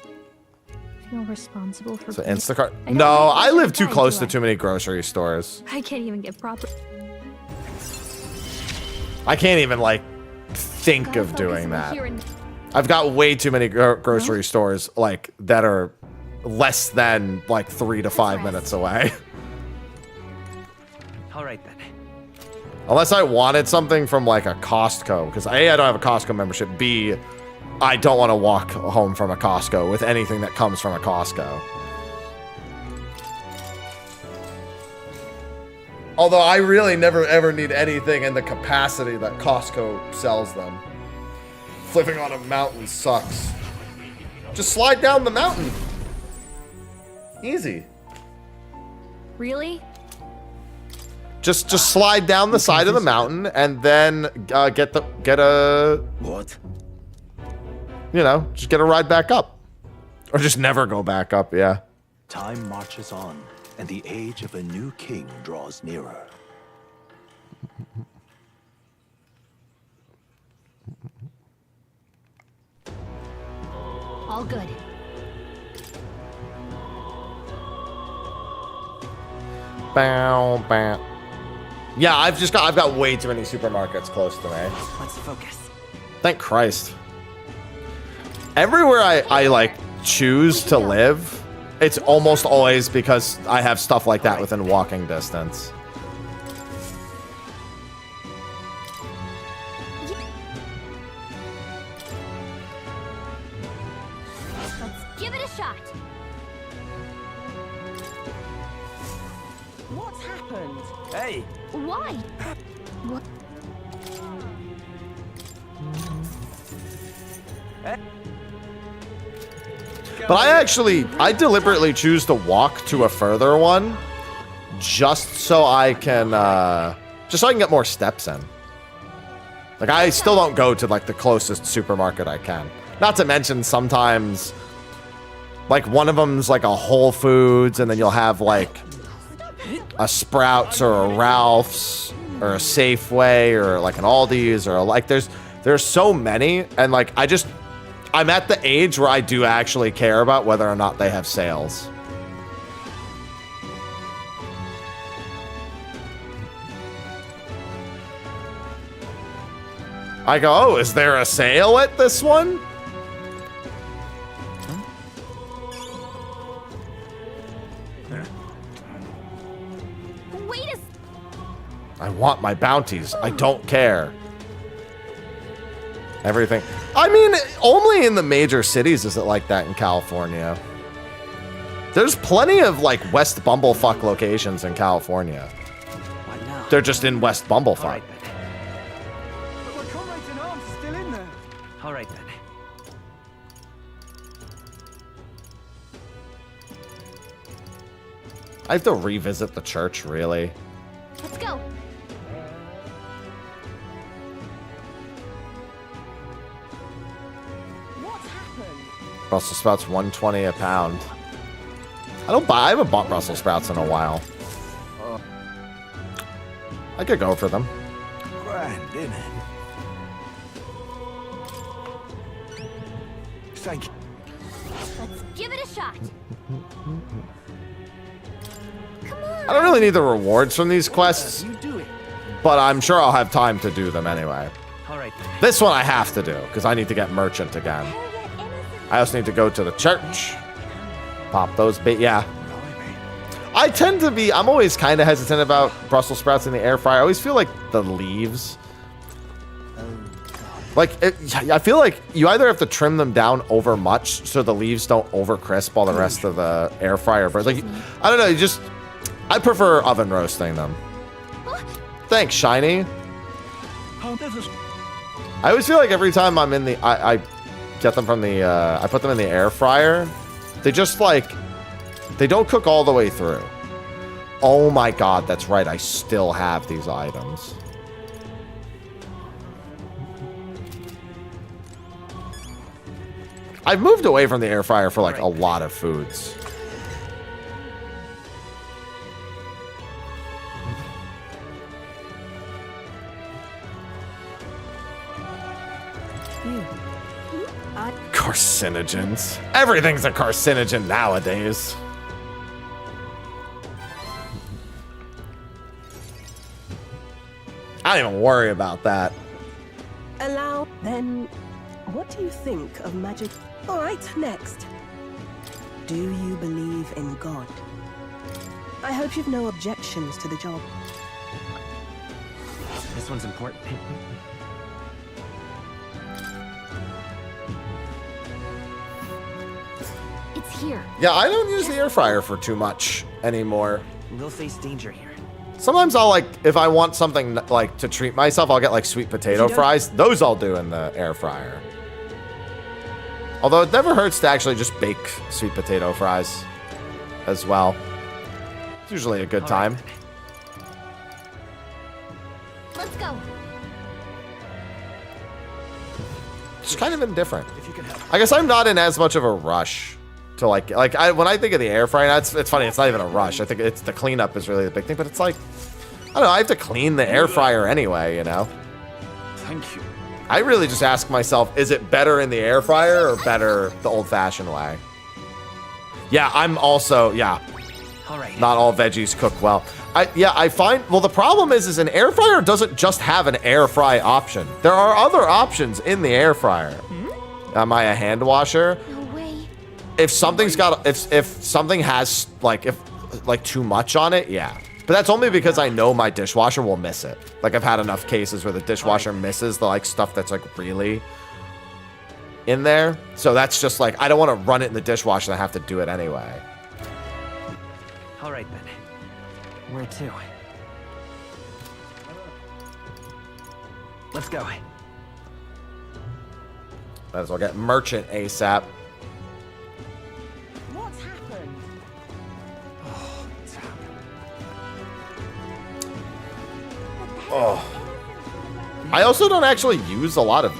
feel responsible for... So Instacart. I don't No, make I much live of too time, close do to too many grocery stores. I can't even get proper... I can't even, like, think Gotta of focus doing on that. here and- I've got way too many grocery stores, like, that are less than like 3 to 5 minutes away. All right then. Unless I wanted something from like a Costco, because A, I don't have a Costco membership. B, I don't want to walk home from a Costco with anything that comes from a Costco. Although I really never ever need anything in the capacity that Costco sells them. Flipping on a mountain sucks. Just slide down the mountain. Easy. Really? Just slide down the side of the mountain and then get a what? You know, just get a ride back up, or just never go back up. Yeah. Time marches on, and the age of a new king draws nearer. All good. Bow, bow. Yeah, I've got way too many supermarkets close to me. Let's focus. Thank Christ. Everywhere I like choose to live, it's almost always because I have stuff like that within walking distance. Let's give it a shot. What's happened? Hey. Why? What? But I deliberately choose to walk to a further one just so I can get more steps in. Like, I still don't go to like the closest supermarket I can. Not to mention sometimes like one of them's like a Whole Foods, and then you'll have like a Sprouts or a Ralph's or a Safeway or like an Aldi's, or like there's so many, and like I'm at the age where I do actually care about whether or not they have sales. I go, oh, is there a sale at this one? Wait a... I want my bounties. I don't care. Everything. I mean, only in the major cities is it like that in California. There's plenty of like West Bumblefuck locations in California. They're just in West Bumblefuck. But my comrades in arms are still in there. All right then. I have to revisit the church, really. Let's go. Brussels sprouts, $1.20 a pound. I haven't bought Brussels sprouts in a while. I could go for them. Grand, isn't it? Thank you. Let's give it a shot. I don't really need the rewards from these quests, but I'm sure I'll have time to do them anyway. All right. This one I have to do, because I need to get merchant again. I also need to go to the church. Pop those yeah. I tend to be, I'm always kind of hesitant about Brussels sprouts in the air fryer. I always feel like the leaves. Like, I feel like you either have to trim them down over much so the leaves don't over crisp all the rest of the air fryer. But like, I don't know, I prefer oven roasting them. Thanks, Shiny. I always feel like every time I'm in the, I get them from the, I put them in the air fryer, they just like, they don't cook all the way through. Oh my god, that's right, I still have these items. I've moved away from the air fryer for like a lot of foods. Carcinogens. Everything's a carcinogen nowadays. I don't even worry about that. Then, what do you think of magic? All right, next. Do you believe in God? I hope you've no objections to the job. This one's important. It's here. Yeah, I don't use the air fryer for too much anymore. We'll face danger here. Sometimes I'll like, if I want something like to treat myself, I'll get like sweet potato fries. Those I'll do in the air fryer. Although it never hurts to actually just bake sweet potato fries as well. It's usually a good time. Let's go. It's kind of indifferent. I guess I'm not in as much of a rush to when I think of the air fryer, it's funny, it's not even a rush. I think it's the cleanup is really the big thing, but it's like, I don't know, I have to clean the air fryer anyway, you know? Thank you. I really just ask myself, is it better in the air fryer or better the old-fashioned way? Yeah, I'm also, not all veggies cook well. I find, well, the problem is an air fryer doesn't just have an air fry option. There are other options in the air fryer. Am I a hand washer? No way. If something's got, if something has like too much on it, yeah. But that's only because I know my dishwasher will miss it. Like I've had enough cases where the dishwasher misses the like stuff that's like really in there. So that's just like, I don't want to run it in the dishwasher and I have to do it anyway. All right then. Where to? Let's go. Might as well get merchant ASAP. What's happened? Oh. I also don't actually use a lot of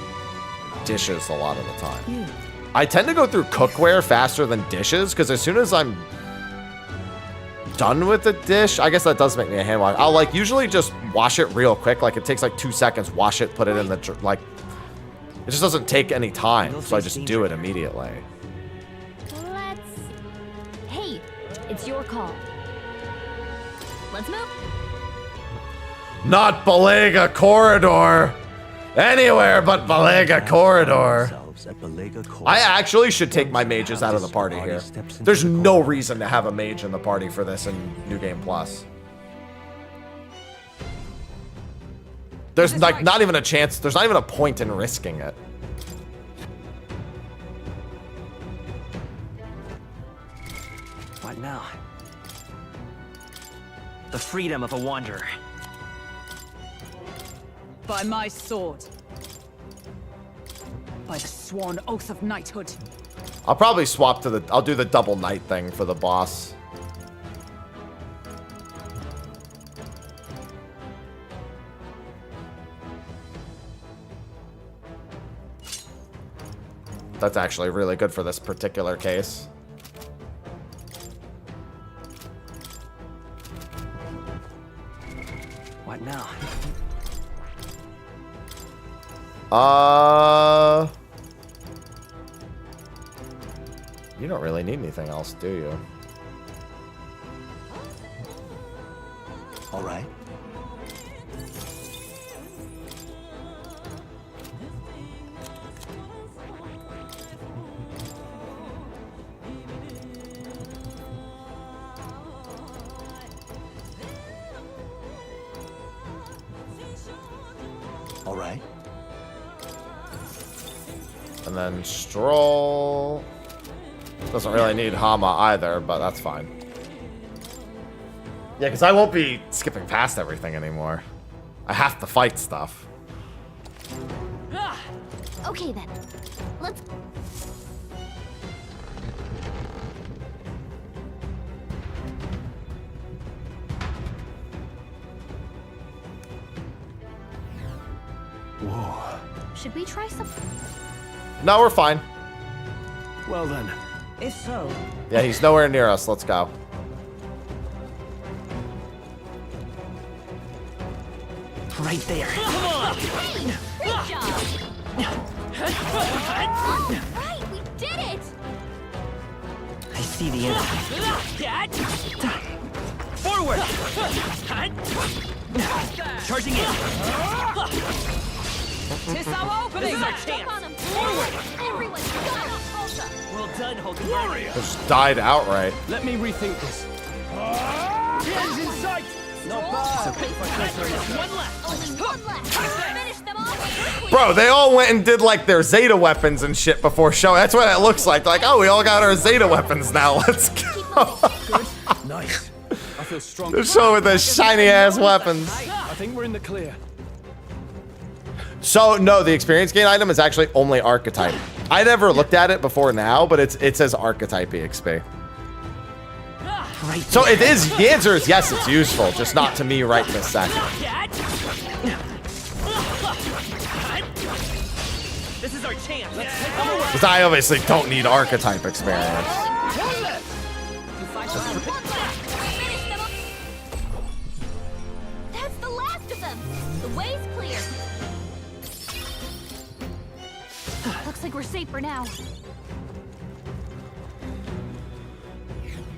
dishes a lot of the time. I tend to go through cookware faster than dishes because as soon as I'm done with the dish, I guess that does make me a hand wash. I'll like usually just wash it real quick. Like it takes like 2 seconds, wash it, put it in the, like, it just doesn't take any time. So I just do it immediately. Hey, it's your call. Let's move. Not Balega Corridor. Anywhere but Balega Corridor. I actually should take my mages out of the party here. There's no reason to have a mage in the party for this in New Game Plus. There's like not even a chance, there's not even a point in risking it. What now? The freedom of a wanderer. By my sword. By the sworn oath of knighthood. I'll probably swap to I'll do the double knight thing for the boss. That's actually really good for this particular case. What now? You don't really need anything else, do you? All right. All right. And then Stroll. Doesn't really need Hama either, but that's fine. Yeah, because I won't be skipping past everything anymore. I have to fight stuff. Okay then. Let's... Whoa. Should we try some... No, we're fine. Well then. If so... Yeah, he's nowhere near us. Let's go. Right there. Come on! Hey! Great job! All right, we did it! I see the enemy. Forward! Charging in. Tis our opening! This is our chance. On him. Forward! Everyone, go! We'll done holding Warrior! Just died outright. Let me rethink this. The end's in sight! Not bad. One left. Only one left. Finish them off. Bro, they all went and did like their Zeta weapons and shit before show. That's what it looks like. Like, oh, we all got our Zeta weapons now. Let's go. Nice. I feel strong. The show with the shiny ass weapons. I think we're in the clear. So no, the experience gain item is actually only archetype. I never looked at it before now, but it says archetype EXP. So it is, the answer is yes, it's useful, just not to me right this second. This is our chance. Because I obviously don't need archetype experience. That's the last of them. The way's clear. Looks like we're safe for now.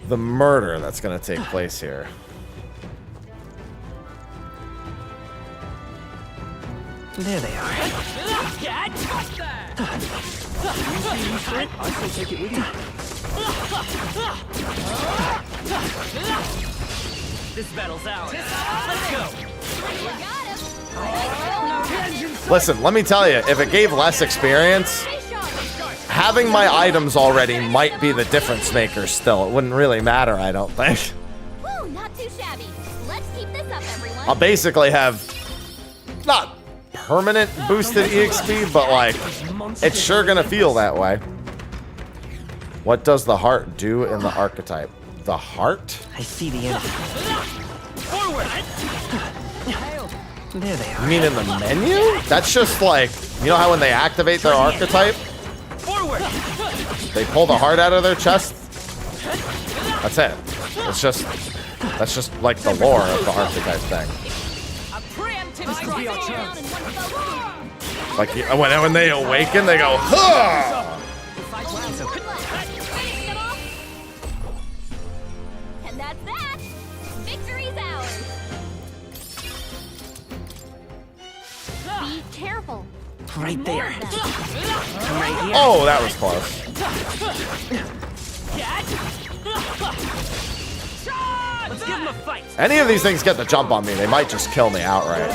The murder that's going to take place here. There they are. I still take it with you. This battle's ours. Let's go. Listen, let me tell you, if it gave less experience, having my items already might be the difference maker still. It wouldn't really matter, I don't think. Woo, not too shabby. Let's keep this up, everyone. I'll basically have, not permanent boosted EXP, but like, it's sure gonna feel that way. What does the heart do in the archetype? The heart? I see the enemy. Forward. There they are. You mean in the menu? That's just like, you know how when they activate their archetype, Forward. they pull the heart out of their chest? That's it. That's just like the lore of the archetype thing. Like when they awaken, they go, huh! And that's that. Victory's ours. Be careful. Right there. Right here. Oh, that was close. Let's give him a fight. Any of these things get the jump on me, they might just kill me outright.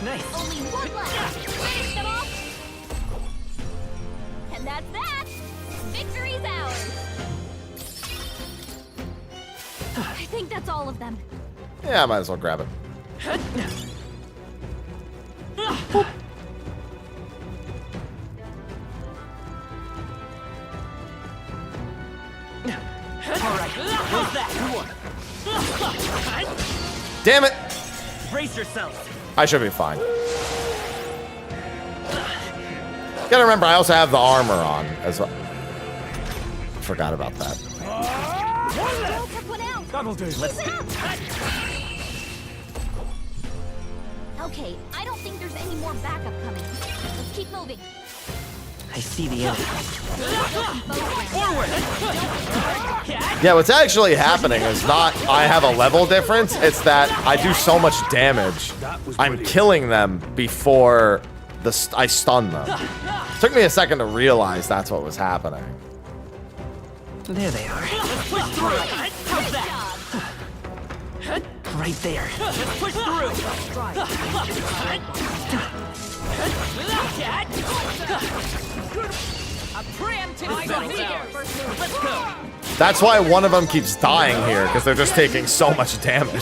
Nice. Only one left. Finish them off. And that's that. Victory's ours. I think that's all of them. Yeah, I might as well grab it. Damn it! Brace yourselves. I should be fine. Gotta remember, I also have the armor on as well. Forgot about that. That'll do. Let's go. Okay, I don't think there's any more backup coming. Let's keep moving. I see the enemy. Forward. Yeah, what's actually happening is not I have a level difference, it's that I do so much damage. I'm killing them before I stun them. It took me a second to realize that's what was happening. There they are. Right there. Let's push through. A preemptive Let's go. That's why one of them keeps dying here, because they're just taking so much damage.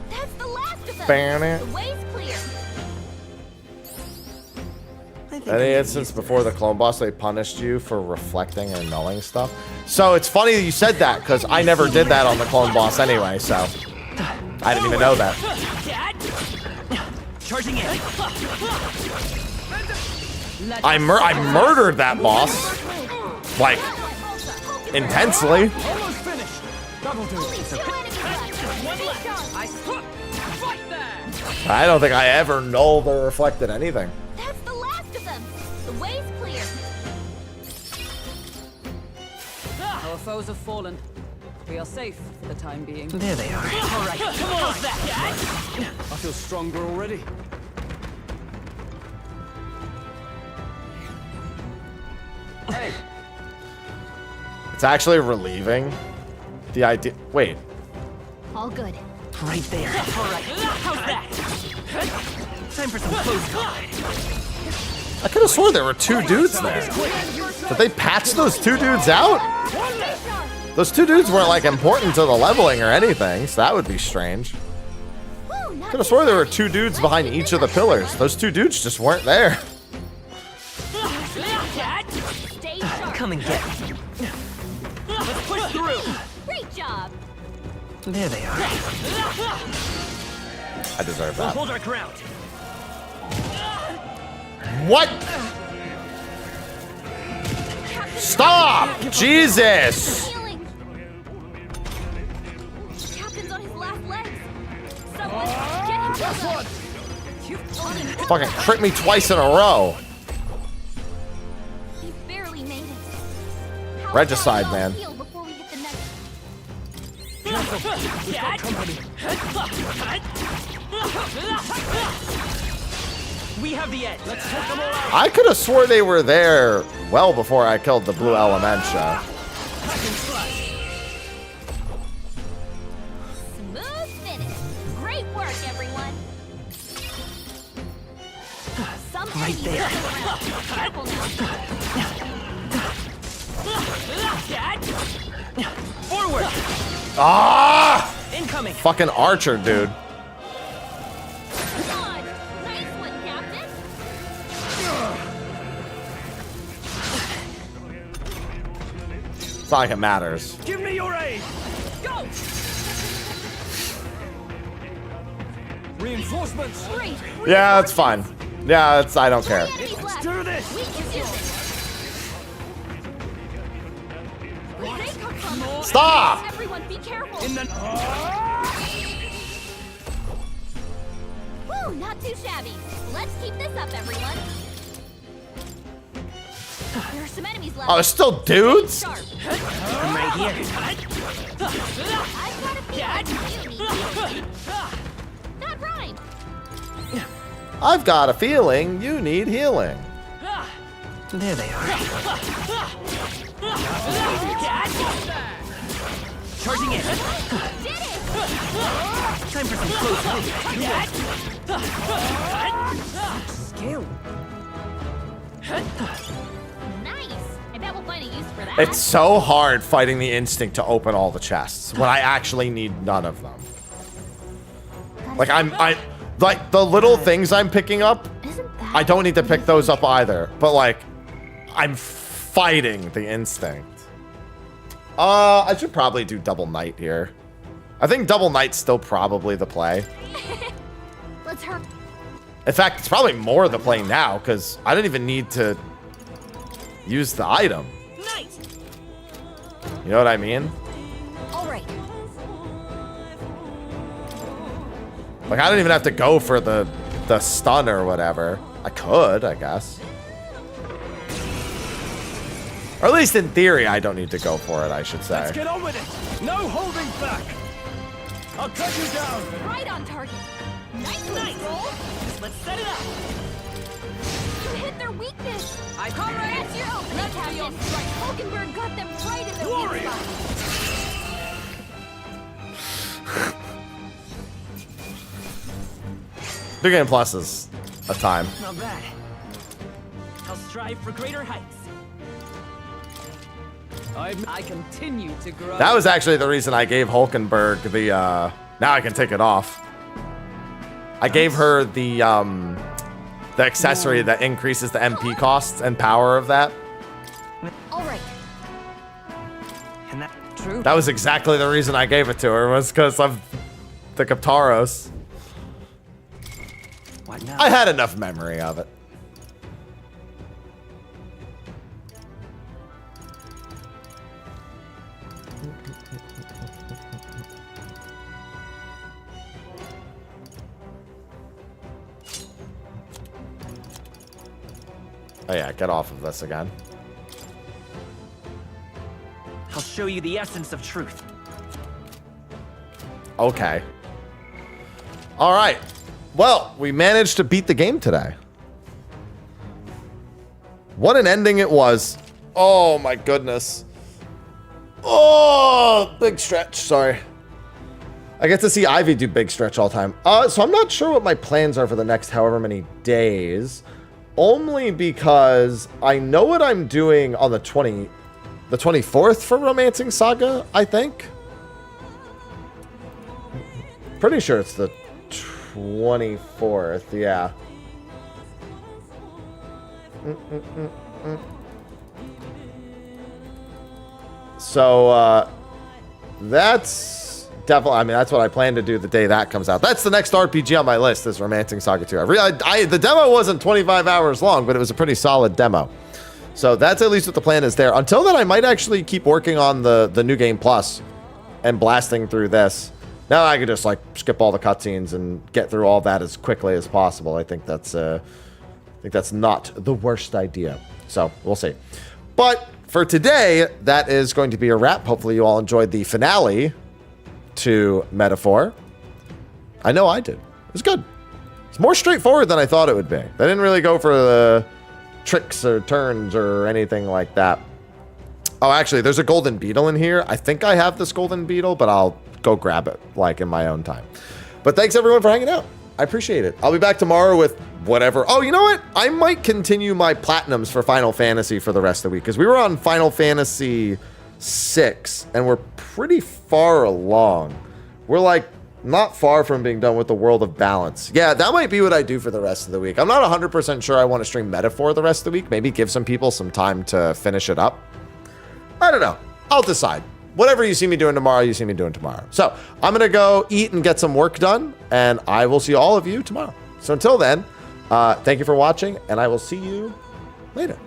That's the last of them. Ban it. The way's clear. Any instance before the clone boss, they punished you for reflecting or nulling stuff? So it's funny that you said that, because I never did that on the clone boss anyway, so I didn't even know that. Charging in. I murdered that boss, like, intensely. Almost finished. That'll do. I don't think I ever nulled or reflected anything. That's the last of them. The way's clear. Our foes have fallen. We are safe for the time being. There they are. All right, come on, that. I feel stronger already. Hey. It's actually relieving. The idea. Wait. All good. Right there. All right. How's that? Time for some close combat. I could have sworn there were 2 dudes there. Did they patch those 2 dudes out? Those 2 dudes weren't like important to the leveling or anything, so that would be strange. Could have sworn there were 2 dudes behind each of the pillars. Those 2 dudes just weren't there. Come and get me. Let's push through. Great job. There they are. I deserve We'll that. hold our ground. What? Stop! Jesus! Captain's on his last legs. Someone get him. Fucking crit me twice in a row. He barely made it. Regicide, man. Heal before we hit the next. We have the edge. Let's take them all out. I could have swore they were there well before I killed the blue Elementia. Smooth finish. Great work, everyone. Right there. Careful now. Forward. Ah! Incoming. Fucking archer, dude. Come on. Nice one, Captain. It's not like it matters. Give me your aid. Go. Reinforcements. Great. Yeah, that's fine. Yeah, it's, I don't care. Let's do this. We can do it. Where they come from? Stop! Everyone, be careful. In the. Woo, not too shabby. Let's keep this up, everyone. There are some enemies left. Oh, there's still dudes? Sharp. I'm right here. I've got a feeling you need that rhyme. I've got a feeling you need healing. There they are. Charging in. Did it! Time for some close Skill. Nice. I bet we'll find a use for that. It's so hard fighting the instinct to open all the chests when I actually need none of them. Like I like the little things I'm picking up, I don't need to pick those up either. But like I'm fighting the instinct. I should probably do double knight here. I think double knight's still probably the play. Let's hurry. In fact, it's probably more the play now because I didn't even need to use the item. Knight. You know what I mean? All right. Like I don't even have to go for the stun or whatever. I could, I guess. Or at least in theory, I don't need to go for it, I should say. Let's get on with it. No holding back. I'll cut you down. Right on target. Nice roll. Let's set it up. You hit their weakness. I All right, it's your opening, Captain. Hulkenberg got them right in their weak spot. They're getting pluses a time. Not bad. I'll strive for greater heights. I continue to grow. That was actually the reason I gave Hulkenberg the, now I can take it off. I gave her the accessory that increases the MP costs and power of that. All right. And that true. That was exactly the reason I gave it to her, was because of the Kaptaros. What now? I had enough memory of it. Oh yeah, get off of this again. I'll show you the essence of truth. Okay. All right. Well, we managed to beat the game today. What an ending it was. Oh, my goodness. Oh, big stretch. Sorry. I get to see Ivy do big stretch all the time. So I'm not sure what my plans are for the next however many days. Only because I know what I'm doing on the 24th for Romancing Saga, I think. Pretty sure it's the 24th, yeah. So, that's definitely, I mean, that's what I plan to do the day that comes out. That's the next RPG on my list, is Romancing Saga 2. The demo wasn't 25 hours long, but it was a pretty solid demo. So that's at least what the plan is there. Until then, I might actually keep working on the New Game Plus and blasting through this. Now I could just like skip all the cutscenes and get through all that as quickly as possible. I think that's not the worst idea. So we'll see. But for today, that is going to be a wrap. Hopefully you all enjoyed the finale to Metaphor. I know I did. It was good. It's more straightforward than I thought it would be. They didn't really go for the tricks or turns or anything like that. Oh, actually, there's a golden beetle in here. I think I have this golden beetle, but I'll go grab it like in my own time. But thanks everyone for hanging out. I appreciate it. I'll be back tomorrow with whatever. Oh, you know what? I might continue my platinums for Final Fantasy for the rest of the week, because we were on Final Fantasy 6 and we're pretty far along. We're like not far from being done with the World of Balance. Yeah, that might be what I do for the rest of the week. I'm not 100% sure I want to stream Metaphor the rest of the week. Maybe give some people some time to finish it up. I don't know. I'll decide. Whatever you see me doing tomorrow, you see me doing tomorrow. So I'm going to go eat and get some work done, and I will see all of you tomorrow. So until then, thank you for watching, and I will see you later.